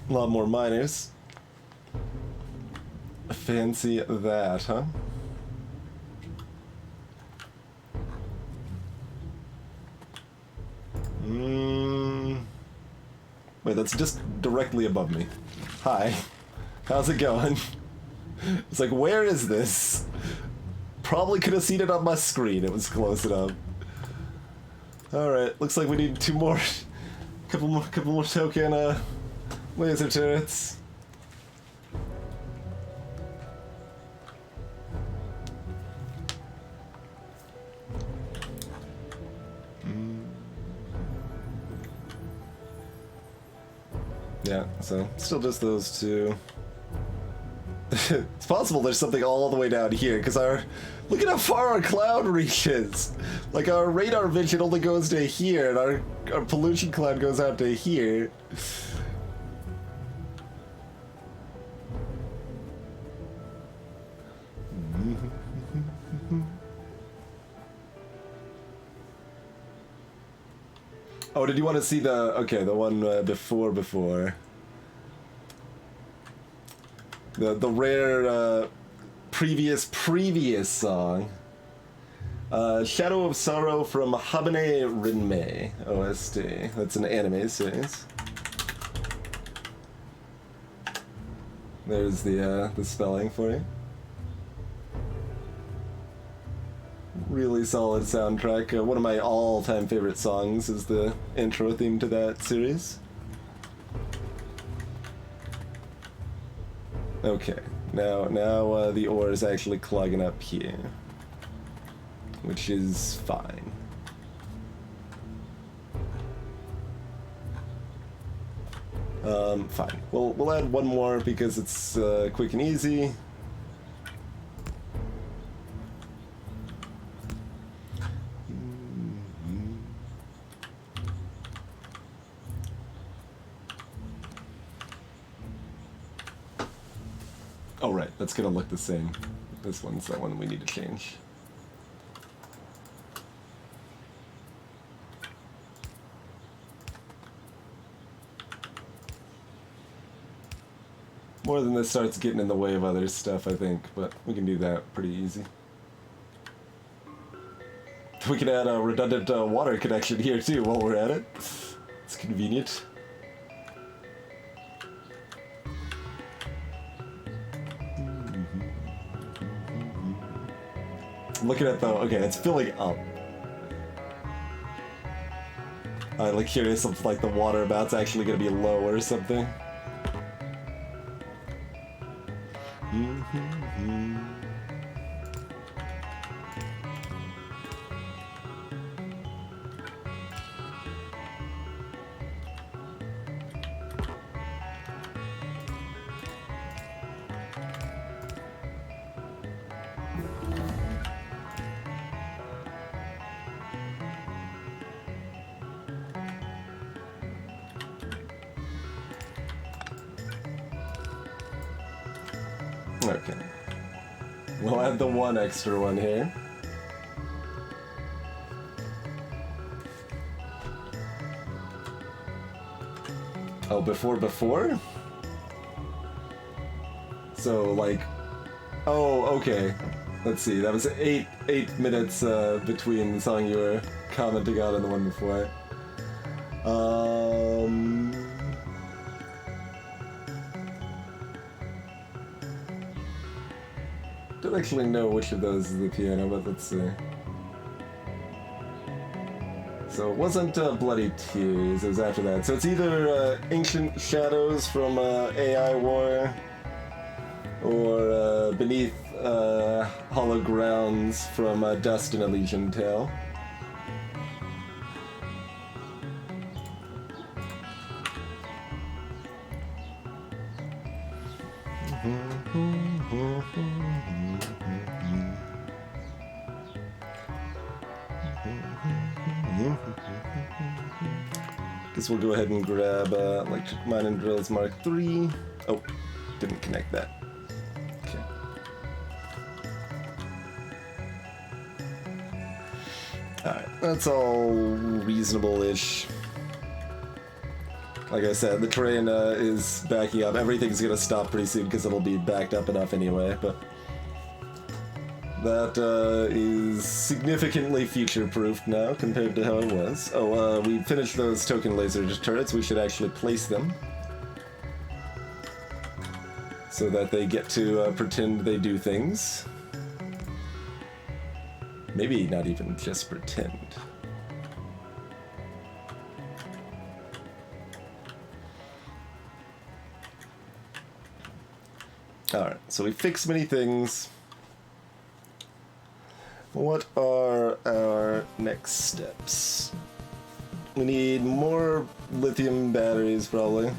miners. Fancy that, huh? Wait, that's just directly above me. Hi. How's it going? It's like, where is this? Probably could have seen it on my screen. It was close enough. Alright, looks like we need 2 more. Couple more token laser turrets. Yeah, so still just those 2. It's possible there's something all the way down here, because look at how far our cloud reaches. Like, our radar vision only goes to here, and our pollution cloud goes out to here. Oh, did you want to see the one before? The rare previous song. Shadow of Sorrow from Habane Rinmei OST. That's an anime series. There's the spelling for you. Really solid soundtrack. One of my all-time favorite songs is the intro theme to that series. Okay, now the ore is actually clogging up here, which is fine. Fine. We'll add 1 more because it's quick and easy. Oh right, that's gonna look the same. This one's that one we need to change. More than this starts getting in the way of other stuff, I think, but we can do that pretty easy. We can add a redundant water connection here too while we're at it. It's convenient. Look at it though. Okay, it's filling up. I'm like curious if like the water amount's actually gonna be low or something. Okay. We'll add the 1 extra one here. Oh, before? So, like... Oh, okay. Let's see, that was 8 minutes between the song you were commenting on and the one before. Don't actually know which of those is the piano, but let's see. So it wasn't Bloody Tears, it was after that. So it's either Ancient Shadows from AI War, or Beneath Hollow Grounds from Dust and Elysian Tale. Guess we'll go ahead and grab Electric Mining Drills Mark III. Oh, didn't connect that. Okay. Alright, that's all reasonable-ish. Like I said, the train is backing up. Everything's gonna stop pretty soon because it'll be backed up enough anyway, but that is significantly future-proofed now compared to how it was. Oh, we finished those token laser turrets. We should actually place them so that they get to pretend they do things. Maybe not even just pretend. Alright, so we fixed many things. What are our next steps? We need more lithium batteries, probably.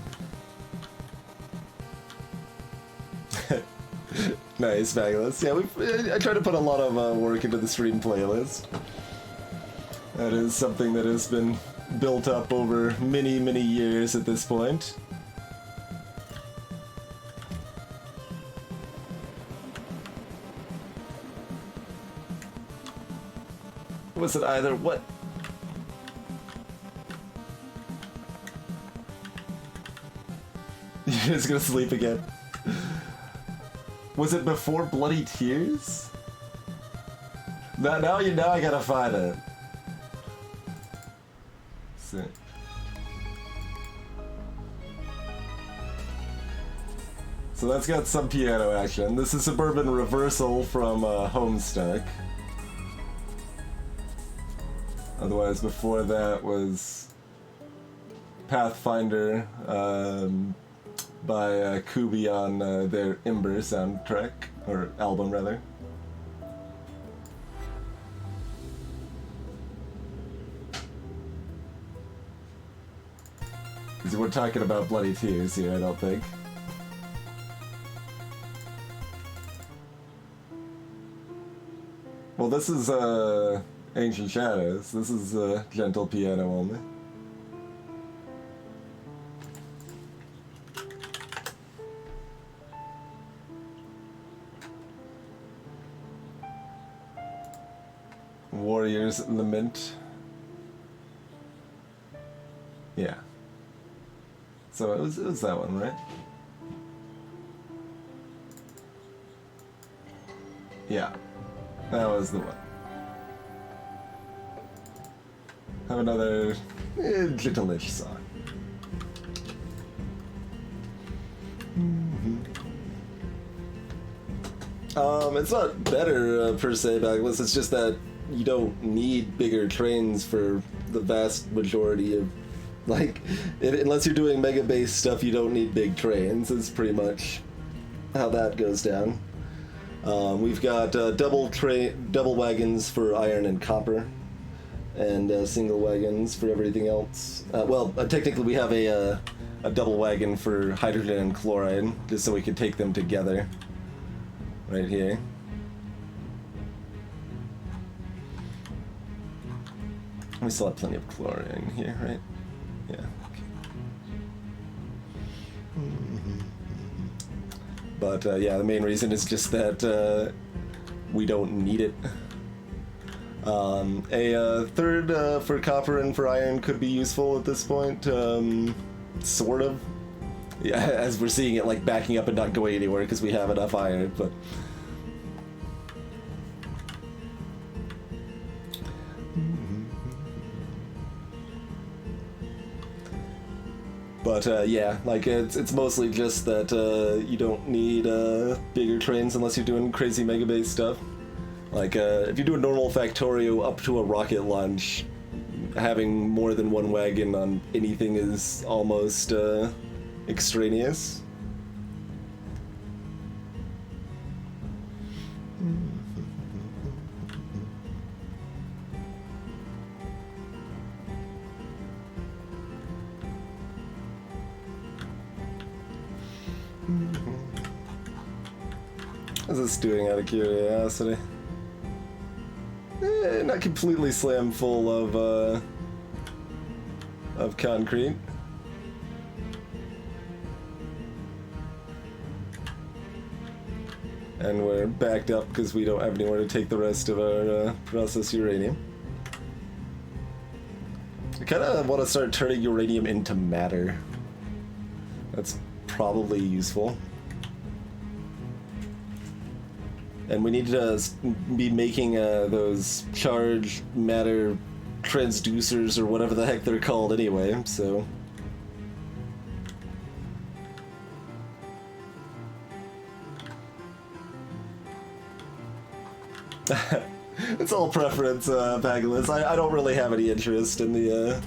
Nice, fabulous. Yeah, I try to put a lot of work into the stream playlist. That is something that has been built up over many, many years at this point. Was it either what? You're just gonna sleep again. Was it before Bloody Tears? Now I gotta find it. Sick. So that's got some piano action. This is Suburban Reversal from Homestuck. Otherwise, before that was Pathfinder by Kubi on their Ember soundtrack, or album rather. Because we're talking about Bloody Tears here, I don't think. Well, this is Ancient Shadows. This is gentle piano only. Warrior's Lament. Yeah. So it was that one, right? Yeah. That was the one. Have another littleish song. It's not better per se, Backless. It's just that you don't need bigger trains for the vast majority of, like, unless you're doing mega base stuff, you don't need big trains. Is pretty much how that goes down. We've got double wagons for iron and copper, and single wagons for everything else. Technically we have a double wagon for hydrogen and chloride, just so we could take them together. Right here. We still have plenty of chlorine here, right? Yeah. Okay. But yeah, the main reason is just that we don't need it. A third for copper and for iron could be useful at this point, sort of. Yeah, as we're seeing it like backing up and not going anywhere because we have enough iron, but... But yeah, like it's mostly just that you don't need bigger trains unless you're doing crazy mega base stuff. Like if you do a normal Factorio up to a rocket launch, having more than one wagon on anything is almost extraneous. How's this doing out of curiosity? Not completely slam full of concrete. And we're backed up because we don't have anywhere to take the rest of our processed uranium. I kind of want to start turning uranium into matter. That's probably useful. And we need to be making those charged matter transducers or whatever the heck they're called anyway, so... It's all preference, Pagulus. I don't really have any interest in the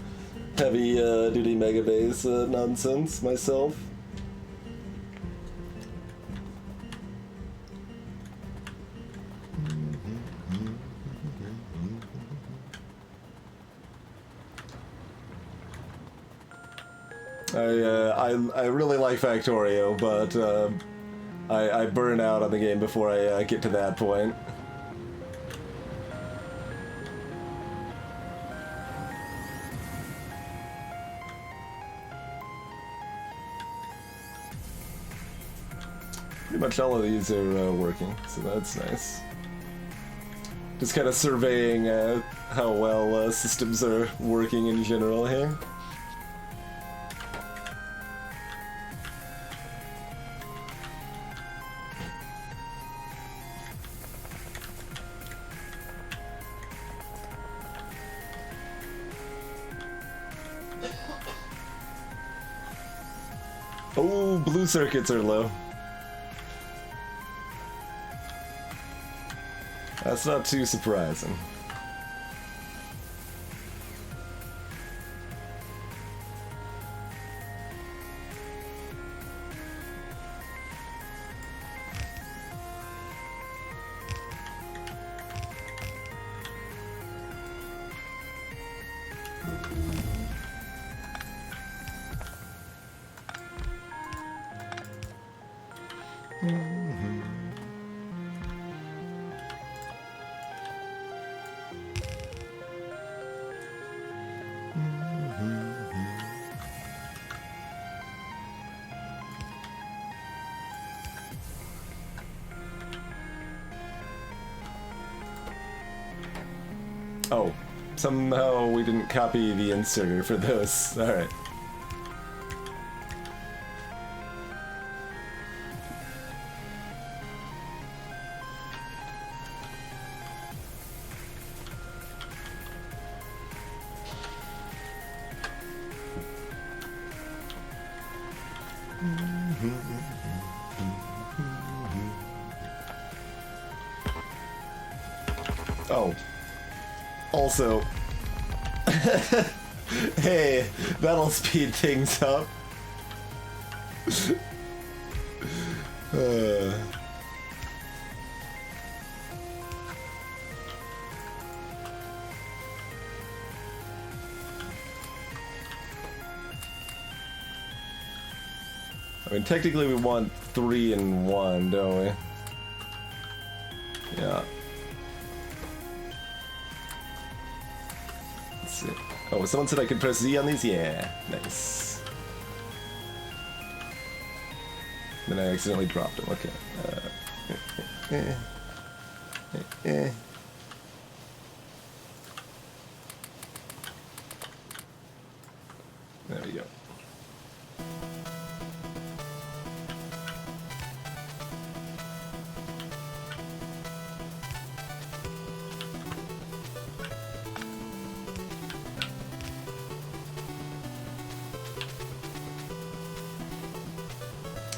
heavy duty mega base nonsense myself. I really like Factorio, but I burn out on the game before I get to that point. Pretty much all of these are working, so that's nice. Just kind of surveying how well systems are working in general here. Oh, blue circuits are low. That's not too surprising. Oh, somehow we didn't copy the inserter for this. Alright. Oh. Also, hey, that'll speed things up. I mean, technically we want 3 in 1, don't we? Yeah. Oh, someone said I could press Z on these? Yeah, nice. Then I accidentally dropped them, okay. There we go.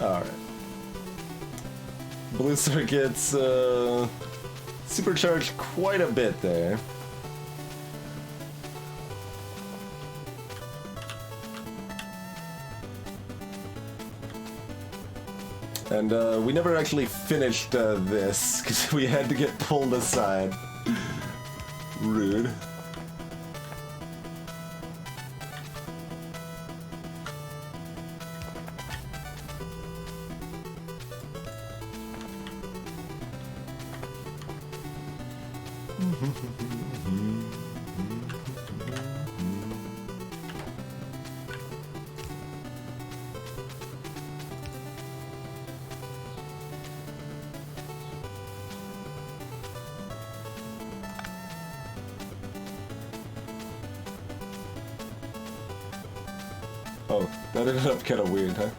Alright. Blue circuits, supercharged quite a bit there. And we never actually finished this, because we had to get pulled aside. Rude. Oh, that ended up kind of weird, huh?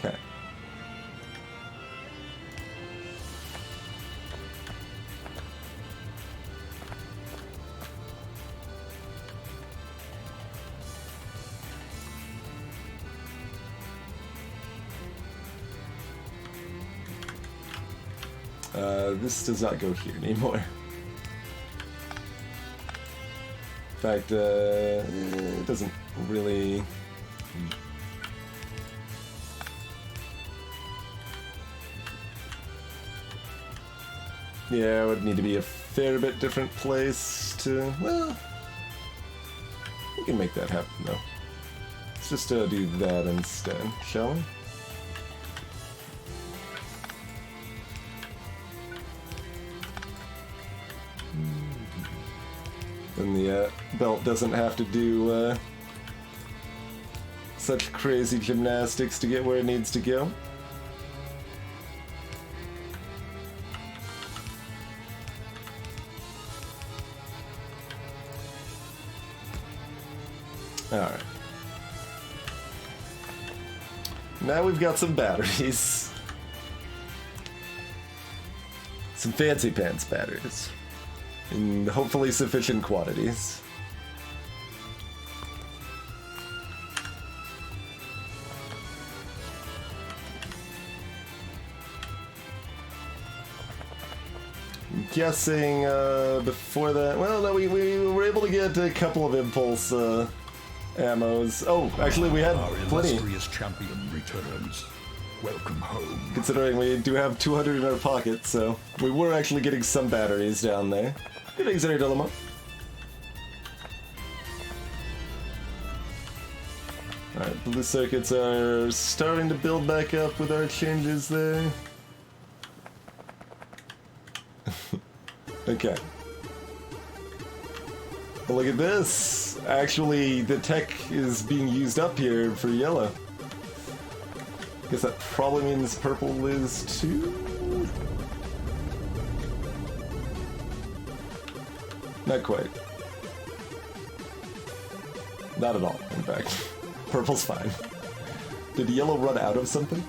Okay. This does not go here anymore. In fact, it doesn't really... Yeah, it would need to be a fair bit different place to... Well... We can make that happen, though. Let's just do that instead, shall we? Then the belt doesn't have to do such crazy gymnastics to get where it needs to go. Alright. Now we've got some batteries. Some fancy pants batteries. In hopefully sufficient quantities. I'm guessing before that... Well, no, we were able to get a couple of impulse ammos. Oh, actually we had plenty. Our illustrious champion returns. Welcome home. Considering we do have 200 in our pocket, so we were actually getting some batteries down there. Good things there, Dilemma. Alright, blue circuits are starting to build back up with our changes there. Okay. But look at this! Actually, the tech is being used up here for yellow. Guess that probably means purple is too? Not quite. Not at all, in fact. Purple's fine. Did yellow run out of something?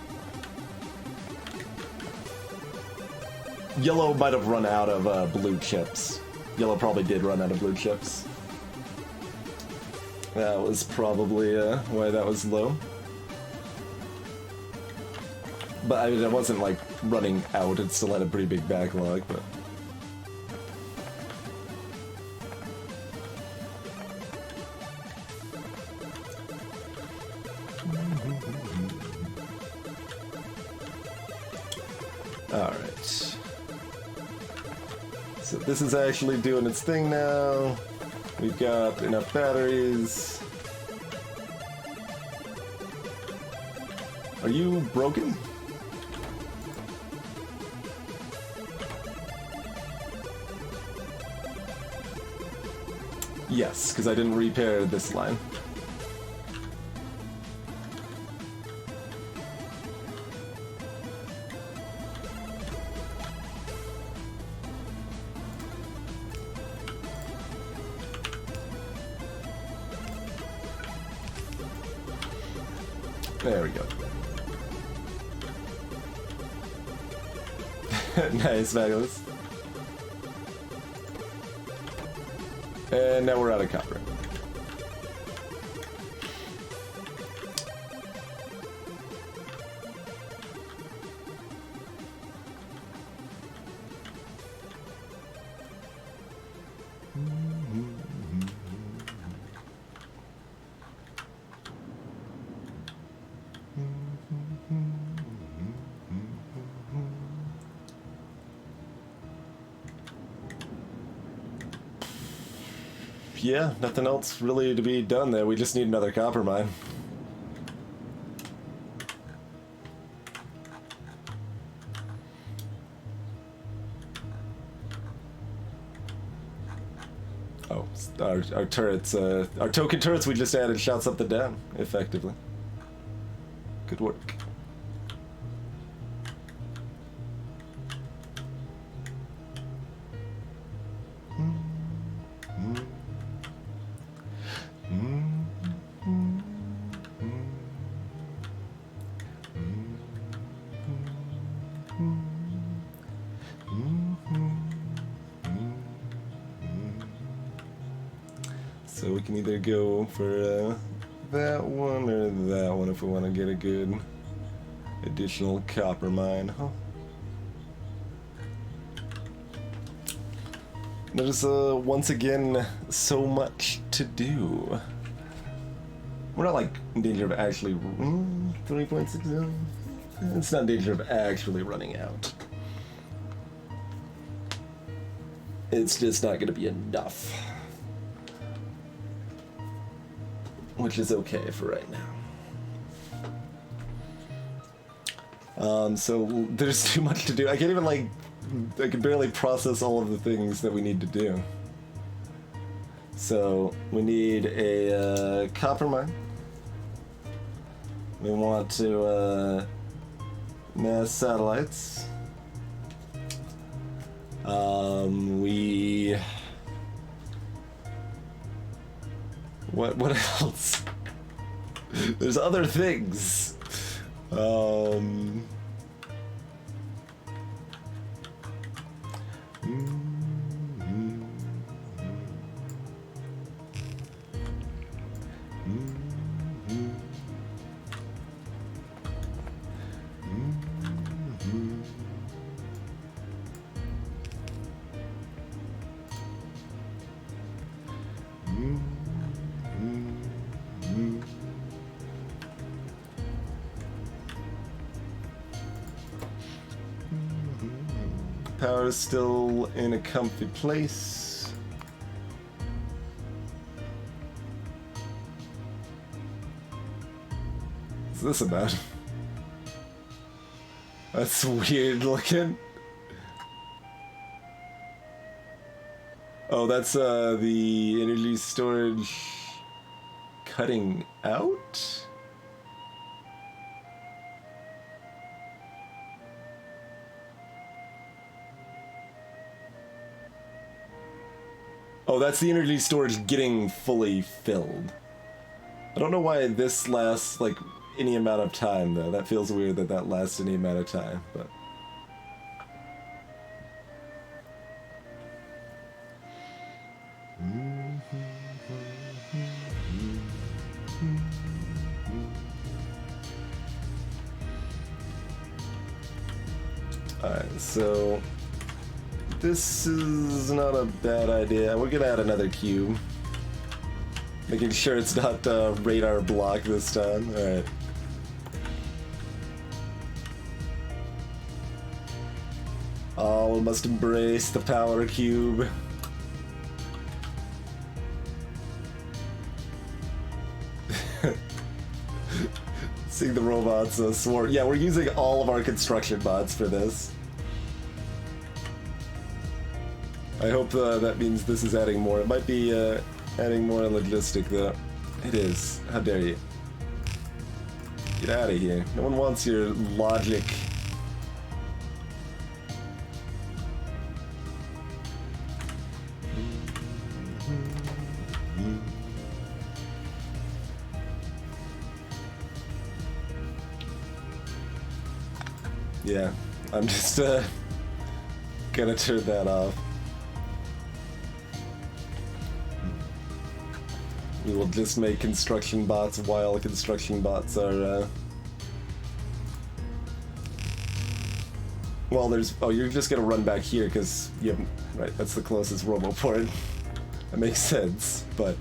Yellow might have run out of blue chips. Yellow probably did run out of blue chips. That was probably why that was low. But I mean, it wasn't like running out, it still had a pretty big backlog, but... Alright. So this is actually doing its thing now. We've got enough batteries. Are you broken? Yes, because I didn't repair this line. There we go. Nice, Magnus. And now we're out of copper. yeah, nothing else really to be done there. We just need another copper mine. Oh, our turrets, our token turrets we just added shot something down, effectively. Good work. So we can either go for that one or that one if we want to get a good additional copper mine. Huh? There's once again so much to do. We're not like in danger of actually 3.6 million. It's not in danger of actually running out. It's just not going to be enough. Which is okay for right now. So there's too much to do. I can't even I can barely process all of the things that we need to do. So we need a copper mine. We want to mass satellites. What else? There's other things. Power is still in a comfy place. What's this about? That's weird looking. Oh, that's the energy storage cutting out? Oh, that's the energy storage getting fully filled. I don't know why this lasts, like, any amount of time, though. That feels weird that that lasts any amount of time, but... Alright, so... This is not a bad idea. We're gonna add another cube. Making sure it's not radar block this time. Alright. Oh, we must embrace the power cube. Seeing the robots swarm. Yeah, we're using all of our construction bots for this. I hope that means this is adding more. It might be adding more logistic, though. It is. How dare you? Get out of here. No one wants your logic. Yeah, I'm just gonna turn that off. We will just make construction bots while construction bots are, well, there's... Oh, you're just gonna run back here, because you haven't... Right, that's the closest roboport. That makes sense, but...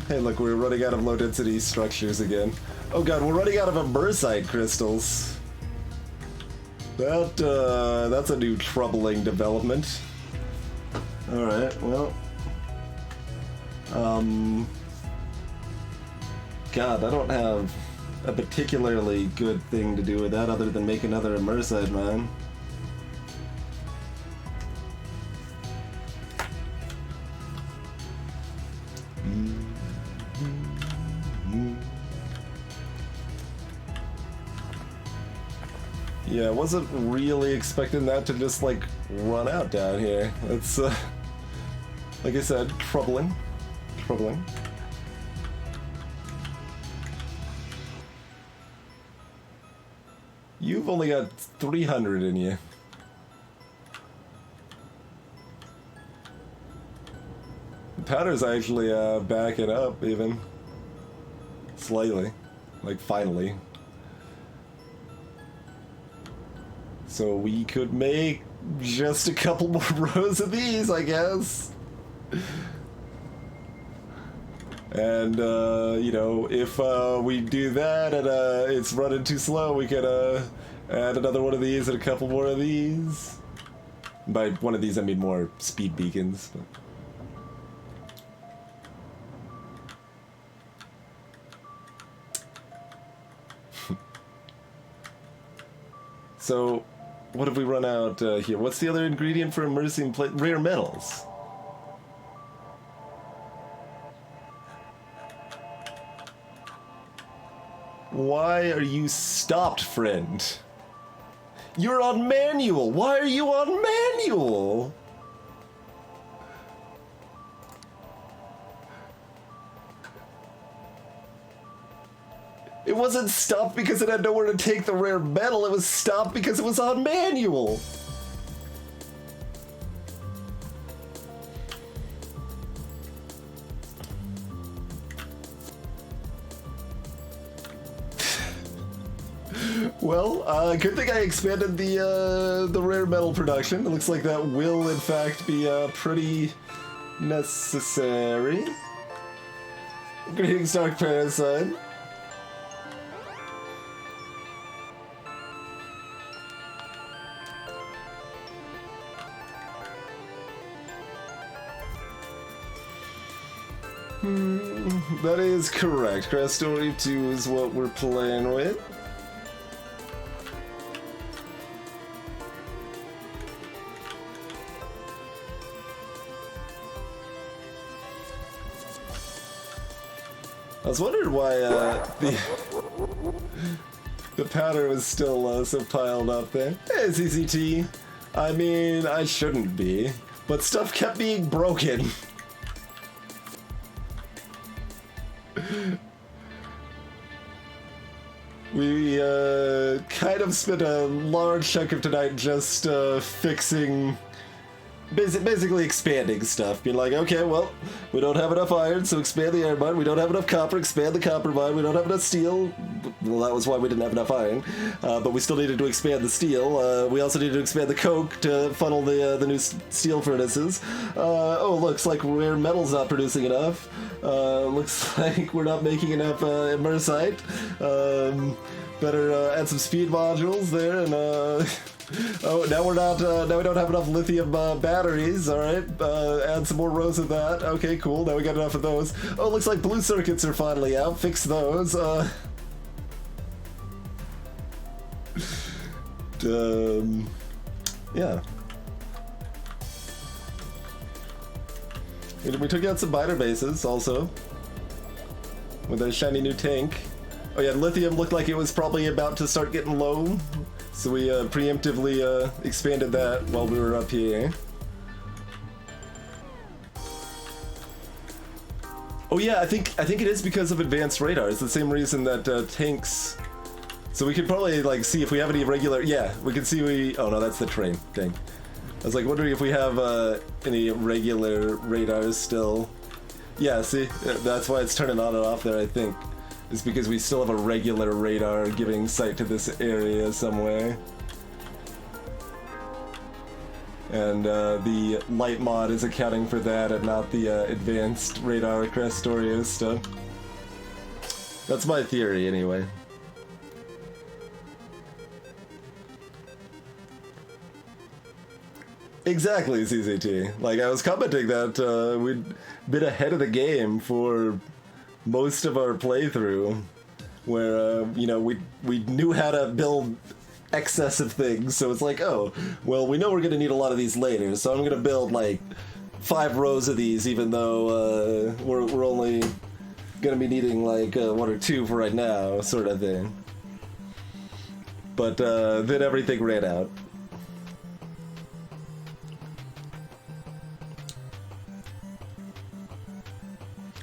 Hey, look, we're running out of low-density structures again. Oh god, we're running out of immersite crystals. That's a new troubling development. Alright, well... God, I don't have a particularly good thing to do with that other than make another immersite mine. Yeah, I wasn't really expecting that to just, like, run out down here. It's, like I said, troubling. Troubling. You've only got 300 in you. The powder's actually, backing up, even. Slightly. Like, finally. So we could make just a couple more rows of these, I guess. And, you know, if we do that and it's running too slow, we could add another one of these and a couple more of these. By one of these, I mean more speed beacons. But. So, what have we run out here? What's the other ingredient for immersing rare metals? Why are you stopped, friend? You're on manual! Why are you on manual? It wasn't stopped because it had nowhere to take the rare metal, it was stopped because it was on manual! Well, good thing I expanded the rare metal production. It looks like that will, in fact, be pretty necessary. Greetings, Dark Parasite. That is correct. Krastorio 2 is what we're playing with. I was wondering why the powder was still so piled up there. Hey, CCT. I mean, I shouldn't be, but stuff kept being broken. We kind of spent a large chunk of tonight just fixing, basically expanding stuff. Being like, okay, well, we don't have enough iron, so expand the iron mine. We don't have enough copper, expand the copper mine. We don't have enough steel. Well, that was why we didn't have enough iron. But we still needed to expand the steel. We also needed to expand the coke to funnel the new steel furnaces. Oh, looks like rare metal's not producing enough. Looks like we're not making enough immersite. Better add some speed modules there, and oh, now we're not. Now we don't have enough lithium batteries. All right, add some more rows of that. Okay, cool. Now we got enough of those. Oh, looks like blue circuits are finally out. Fix those. Yeah. We took out some miner bases also with a shiny new tank. Oh yeah, lithium looked like it was probably about to start getting low, so we preemptively expanded that while we were up here. Oh yeah, I think it is because of advanced radar. It's the same reason that tanks. So we could probably like see if we have any regular. Yeah, we can see we. Oh no, that's the train. Dang. I was like wondering if we have any regular radars still. Yeah, see, that's why it's turning on and off there. I think is because we still have a regular radar giving sight to this area somewhere. And the light mod is accounting for that and not the advanced radar Krastorio stuff. That's my theory, anyway. Exactly, CCT. Like, I was commenting that we'd been ahead of the game for most of our playthrough, where, you know, we knew how to build excessive things, so it's like, oh, well, we know we're gonna need a lot of these later, so I'm gonna build, like, 5 rows of these, even though we're only gonna be needing, like, 1 or 2 for right now, sort of thing. But then everything ran out.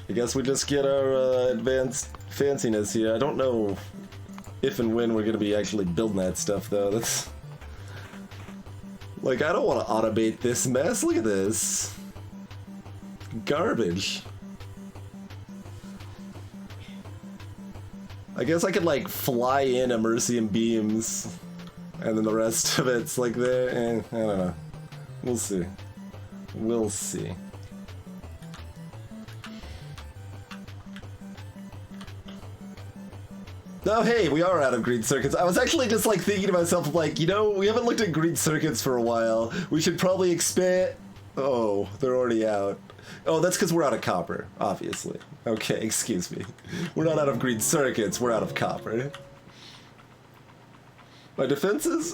I guess we just get our advanced fanciness here. I don't know if and when we're gonna be actually building that stuff, though. That's... Like, I don't want to automate this mess. Look at this. Garbage. I guess I could, like, fly in Immersium beams, and then the rest of it's like there. I don't know. We'll see. We'll see. Oh, hey, we are out of green circuits. I was actually just, like, thinking to myself, like, you know, we haven't looked at green circuits for a while. We should probably expand... Oh, they're already out. Oh, that's because we're out of copper, obviously. Okay, excuse me. We're not out of green circuits, we're out of copper. My defenses?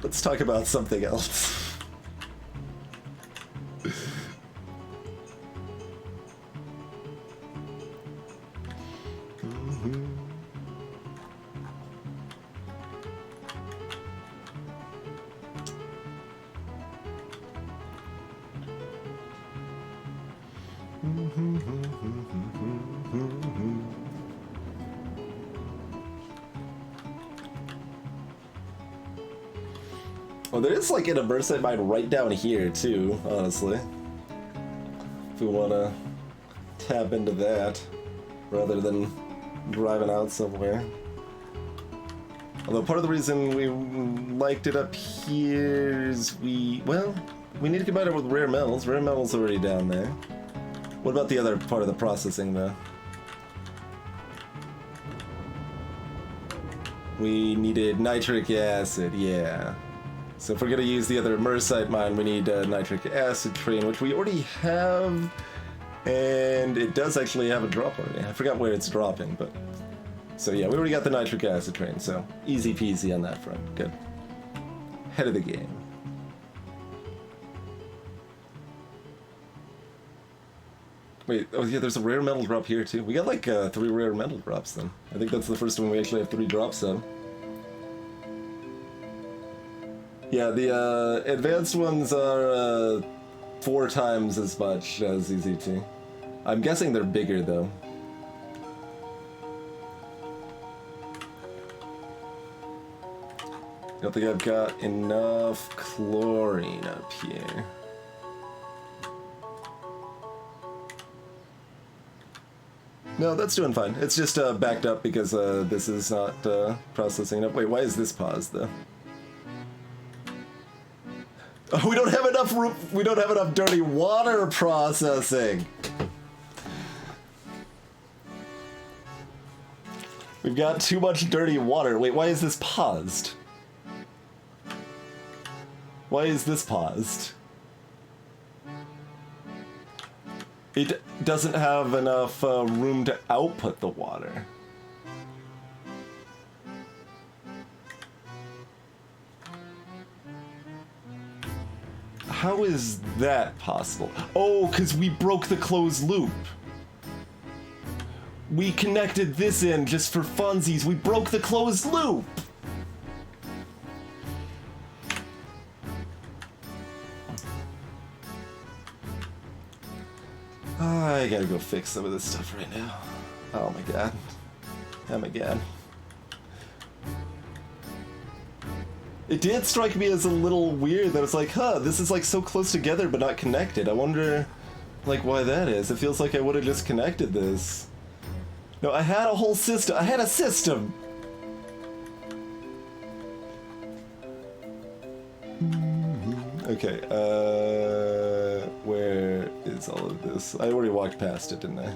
Let's talk about something else. Well, there is like an immersive mine right down here too, honestly. If we want to tap into that rather than driving out somewhere. Although part of the reason we liked it up here is we need to combine it with rare metals. Rare metals already down there. What about the other part of the processing though? We needed nitric acid, yeah. So if we're gonna use the other immersite mine, we need a nitric acid train, which we already have, and it does actually have a drop already. I forgot where it's dropping, but... So yeah, we already got the nitric acid train, so easy peasy on that front. Good. Head of the game. Wait, oh yeah, there's a rare metal drop here too. We got like 3 rare metal drops then. I think that's the first one we actually have 3 drops of. Yeah, the advanced ones are 4 times as much as EZT. I'm guessing they're bigger though. I don't think I've got enough chlorine up here. No, that's doing fine. It's just backed up because this is not processing enough. Wait, why is this paused though? Oh, we don't have enough we don't have enough dirty water processing. We've got too much dirty water. Wait, why is this paused? Why is this paused? It doesn't have enough room to output the water. How is that possible? Oh, because we broke the closed loop. We connected this in just for funsies. We broke the closed loop. I gotta go fix some of this stuff right now. Oh my god. Oh my god. It did strike me as a little weird that it's like, huh, this is like so close together but not connected. I wonder, like, why that is. It feels like I would have just connected this. No, I had a whole system. I had a system. Okay, where is all of this? I already walked past it, didn't I?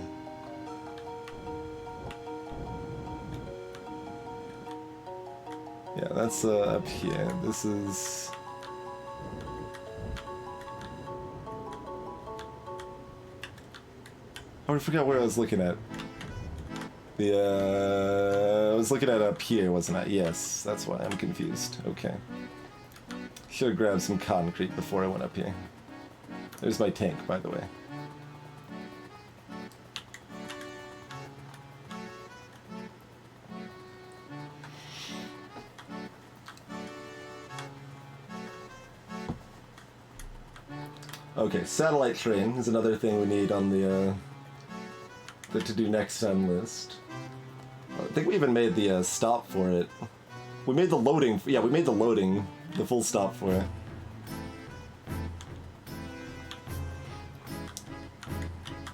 Yeah, that's up here. This is... Oh, I forgot where I was looking at. I was looking at up here, wasn't I? Yes, that's why I'm confused. Okay. Should have grabbed some concrete before I went up here. There's my tank, by the way. Okay, satellite train is another thing we need on the to-do next time list. I think we even made the stop for it. We made the loading. Yeah, we made the loading, the full stop for it.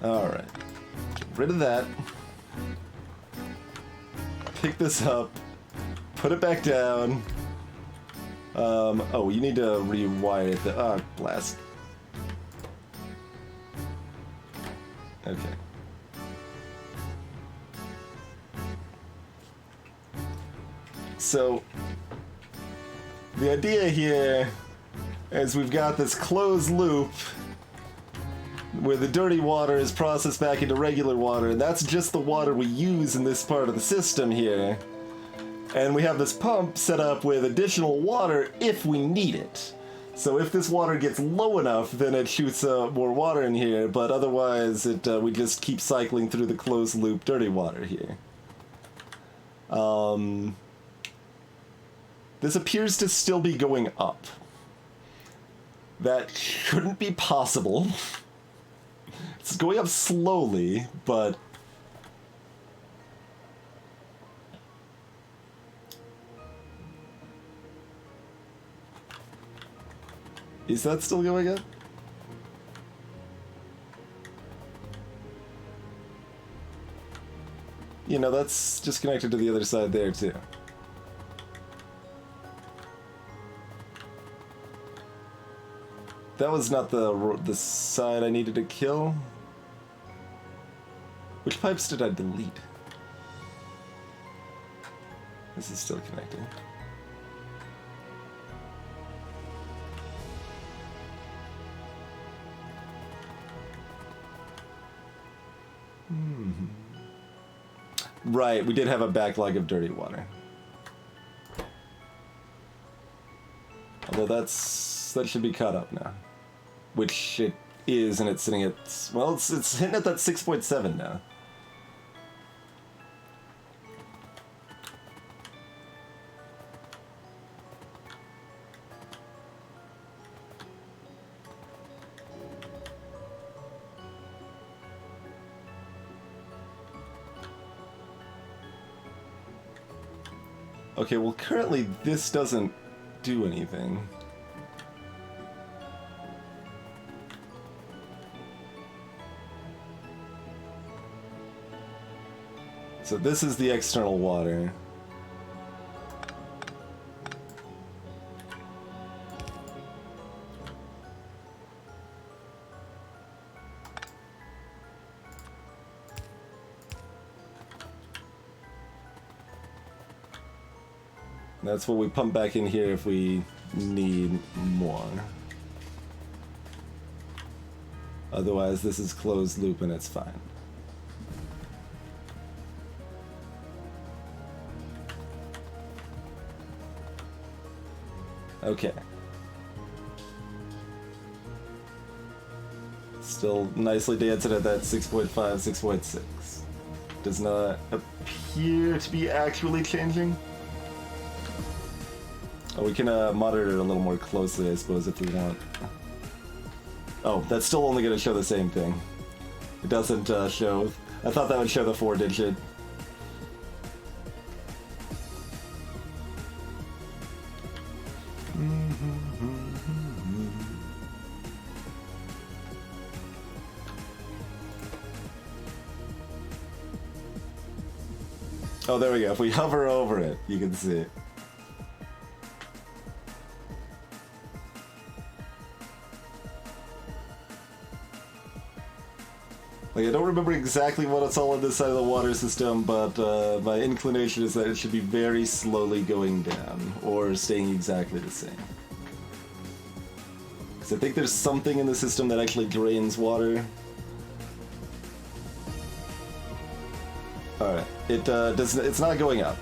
Alright. Get rid of that. Pick this up. Put it back down. Oh, you need to rewire the... Ah, blast. Okay. So, the idea here is we've got this closed loop where the dirty water is processed back into regular water, and that's just the water we use in this part of the system here. And we have this pump set up with additional water if we need it. So if this water gets low enough, then it shoots more water in here, but otherwise we just keep cycling through the closed loop dirty water here. This appears to still be going up. That shouldn't be possible. It's going up slowly, but... Is that still going up? You know, that's just connected to the other side there, too. That was not the side I needed to kill. Which pipes did I delete? This is still connecting. Right, we did have a backlog of dirty water. Although that should be caught up now. Which it is, and it's sitting at... Well, it's hitting at that 6.7 now. Okay, well currently this doesn't do anything. So this is the external water. That's what we pump back in here if we need more. Otherwise, this is closed loop and it's fine. Okay. Still nicely dancing at that 6.5, 6.6. Does not appear to be actually changing. Oh, we can monitor it a little more closely, I suppose, if we want. Oh, that's still only going to show the same thing. It doesn't show... I thought that would show the 4-digit. Oh, there we go. If we hover over it, you can see it. Like, I don't remember exactly what it's all on this side of the water system, but my inclination is that it should be very slowly going down, or staying exactly the same. Because I think there's something in the system that actually drains water. Alright, it's not going up.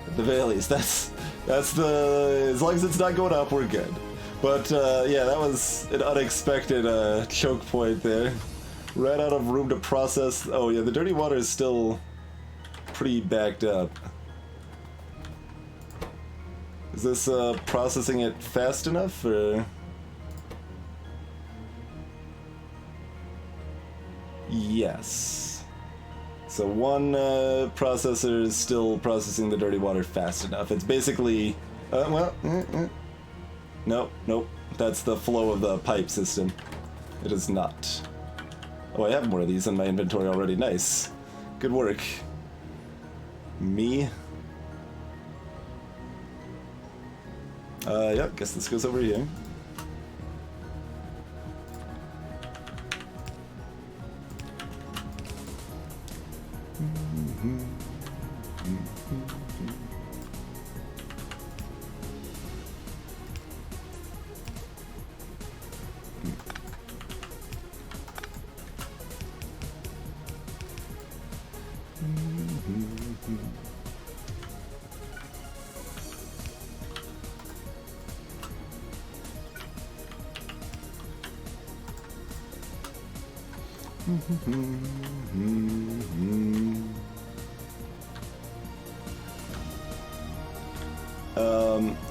At the very least, that's the, as long as it's not going up, we're good. But yeah, that was an unexpected choke point there. Ran out of room to process. Oh yeah, the dirty water is still pretty backed up. Is this processing it fast enough, or? Yes. So one processor is still processing the dirty water fast enough. It's basically, nope. That's the flow of the pipe system. It is not. Oh, I have more of these in my inventory already. Nice. Good work. Me. Yep, guess this goes over here.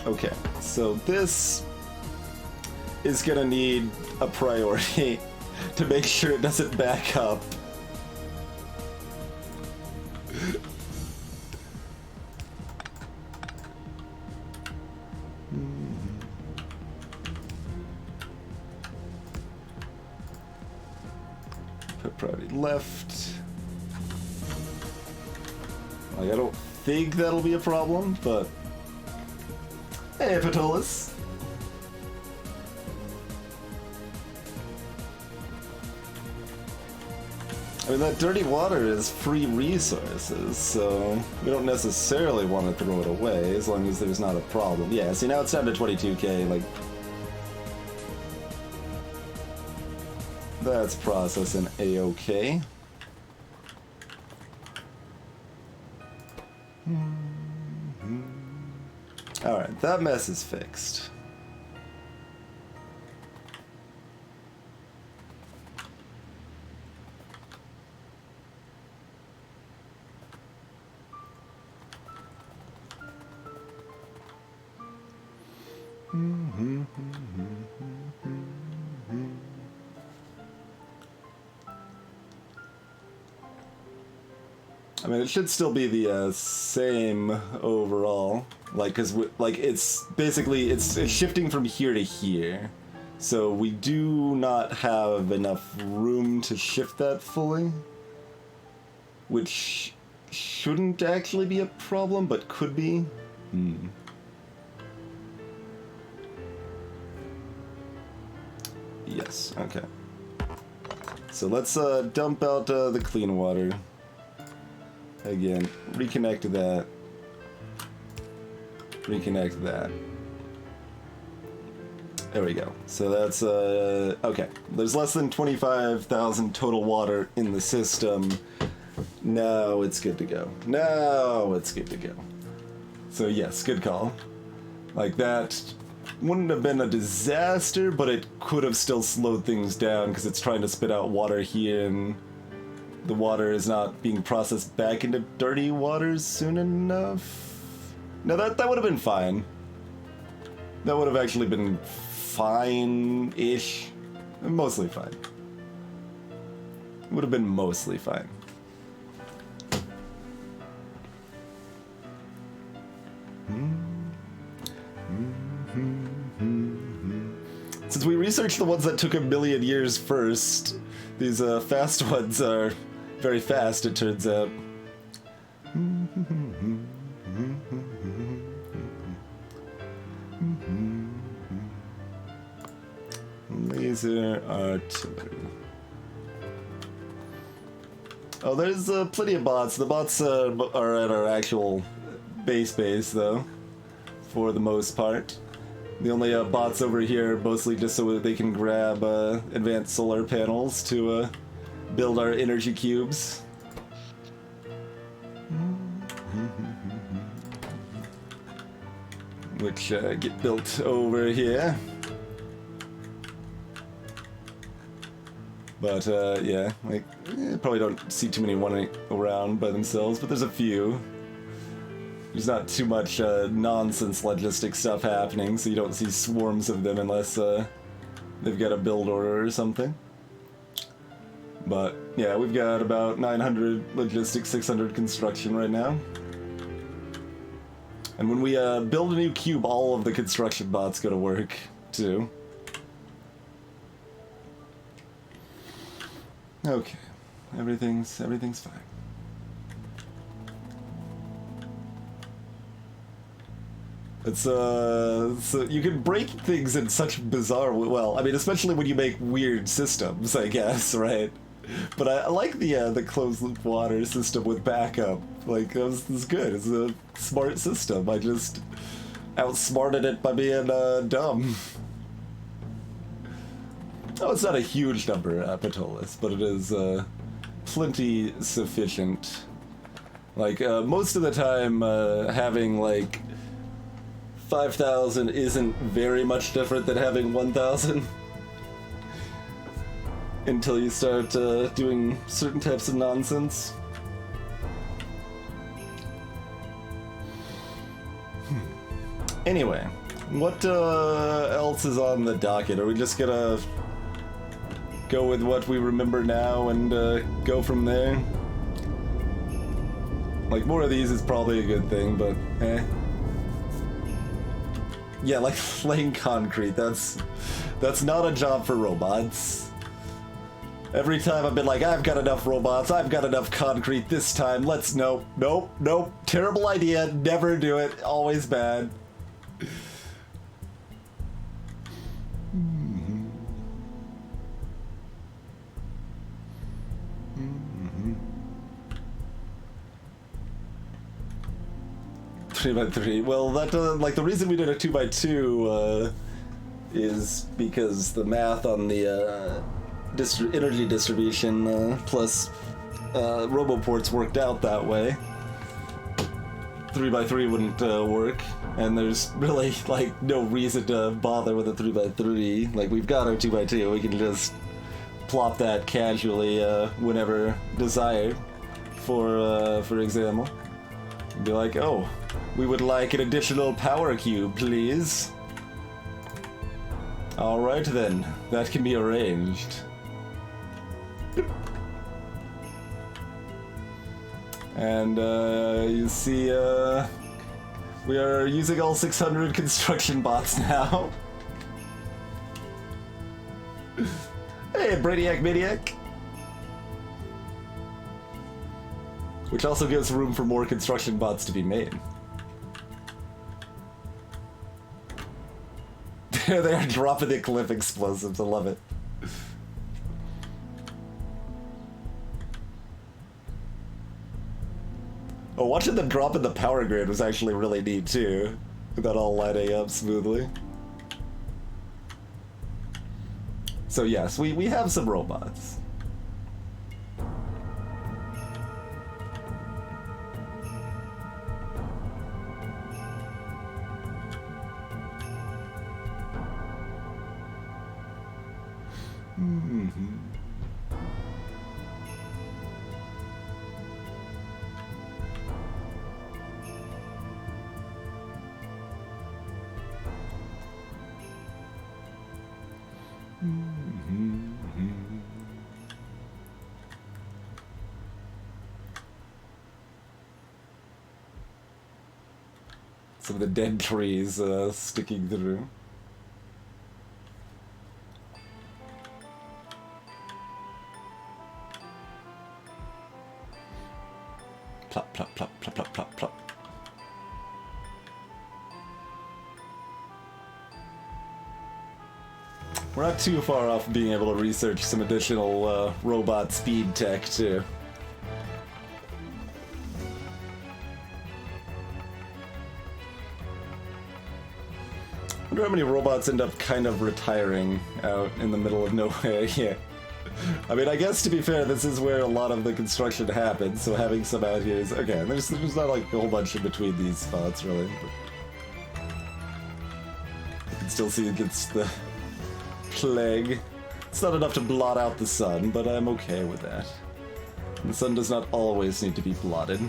Okay, so this is gonna need a priority to make sure it doesn't back up. Put priority left. Like, I don't think that'll be a problem, but hey, Patolus. I mean, that dirty water is free resources, so we don't necessarily want to throw it away as long as there's not a problem. Yeah, see, now it's down to 22k, like, that's processing a-okay. Alright, that mess is fixed. I mean, it should still be the same overall, like, cause like it's basically it's shifting from here to here, so we do not have enough room to shift that fully, which shouldn't actually be a problem, but could be. Yes. Okay. So let's dump out the clean water. Again, reconnect that. Reconnect that. There we go. So that's, okay. There's less than 25,000 total water in the system. Now it's good to go. Now it's good to go. So yes, good call. Like, that wouldn't have been a disaster, but it could have still slowed things down because it's trying to spit out water here and the water is not being processed back into dirty waters soon enough. No, that would have been fine. That would have actually been fine-ish. Mostly fine. Would have been mostly fine. Since we researched the ones that took a million years first, these fast ones are very fast, it turns out. Laser artillery. Oh, there's plenty of bots. The bots are at our actual base, though, for the most part. The only bots over here, mostly just so that they can grab advanced solar panels to build our energy cubes. Which get built over here. But yeah, like, probably don't see too many running around by themselves, but there's a few. There's not too much nonsense logistic stuff happening, so you don't see swarms of them unless they've got a build order or something. But yeah, we've got about 900 logistics, 600 construction right now. And when we build a new cube, all of the construction bots go to work, too. Okay, everything's fine. It's so you can break things in such bizarre, well, I mean, especially when you make weird systems, I guess, right? But I like the closed loop water system with backup. Like, it's good. It's a smart system. I just outsmarted it by being dumb. Oh, it's not a huge number, Patolis, but it is plenty sufficient. Like, most of the time, having, like, 5,000 isn't very much different than having 1,000. Until you start doing certain types of nonsense. Anyway, what else is on the docket? Are we just gonna go with what we remember now and go from there? Like, more of these is probably a good thing, but eh. Yeah, like laying concrete, that's not a job for robots. Every time I've been like, I've got enough robots, I've got enough concrete this time, let's, nope, terrible idea, never do it, always bad. Mm-hmm. Mm-hmm. 3x3, well, that like, the reason we did a 2x2 is because the math on the energy distribution plus roboports worked out that way. 3x3 wouldn't work, and there's really like no reason to bother with a 3x3. Like, we've got our 2x2, we can just plop that casually whenever desired. For example, be like, oh, we would like an additional power cube, please. All right then, that can be arranged. And you see, we are using all 600 construction bots now. Hey, Brainiac Maniac! Which also gives room for more construction bots to be made. There they are, dropping the cliff explosives, I love it. Oh, watching them drop in the power grid was actually really neat too. That all lighting up smoothly. So yes, we have some robots. Mm-hmm. Some of the dead trees sticking through. Plop, plop, plop, plop, plop, plop, plop. We're not too far off being able to research some additional robot speed tech, too. wonder how many robots end up kind of retiring out in the middle of nowhere. Yeah. I mean, I guess to be fair, this is where a lot of the construction happens, so having some out here is... Okay, there's not like a whole bunch in between these spots, really. But you can still see it gets the plague. It's not enough to blot out the sun, but I'm okay with that. The sun does not always need to be blotted.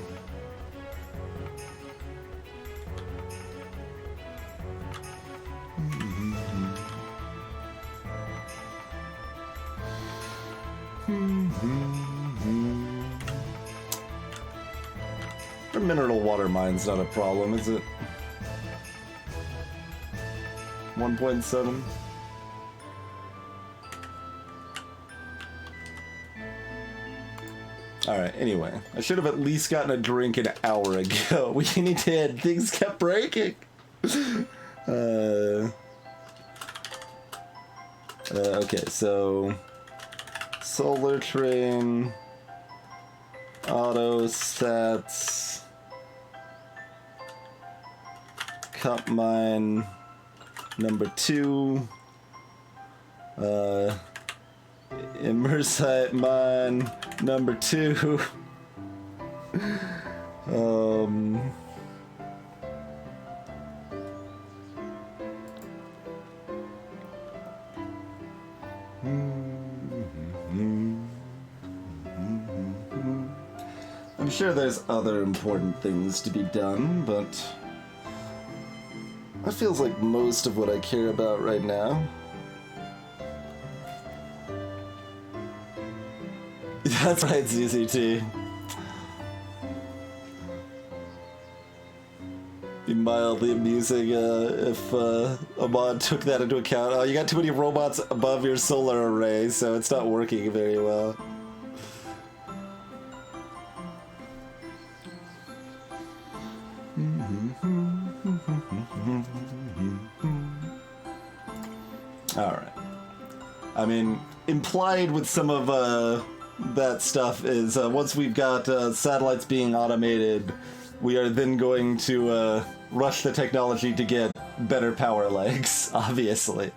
The mineral water mine's not a problem, is it? 1.7? Alright, anyway. I should have at least gotten a drink an hour ago. We need to end. Things kept breaking. Okay, so... Solar train... Auto stats... Cup mine... Number 2... Immersite mine... Number 2... I'm sure there's other important things to be done, but that feels like most of what I care about right now. That's right, ZZT. Be mildly amusing if Ahmad took that into account. Oh, you got too many robots above your solar array, so it's not working very well. Alright. I mean, implied with some of that stuff is once we've got satellites being automated, we are then going to rush the technology to get better power legs, obviously.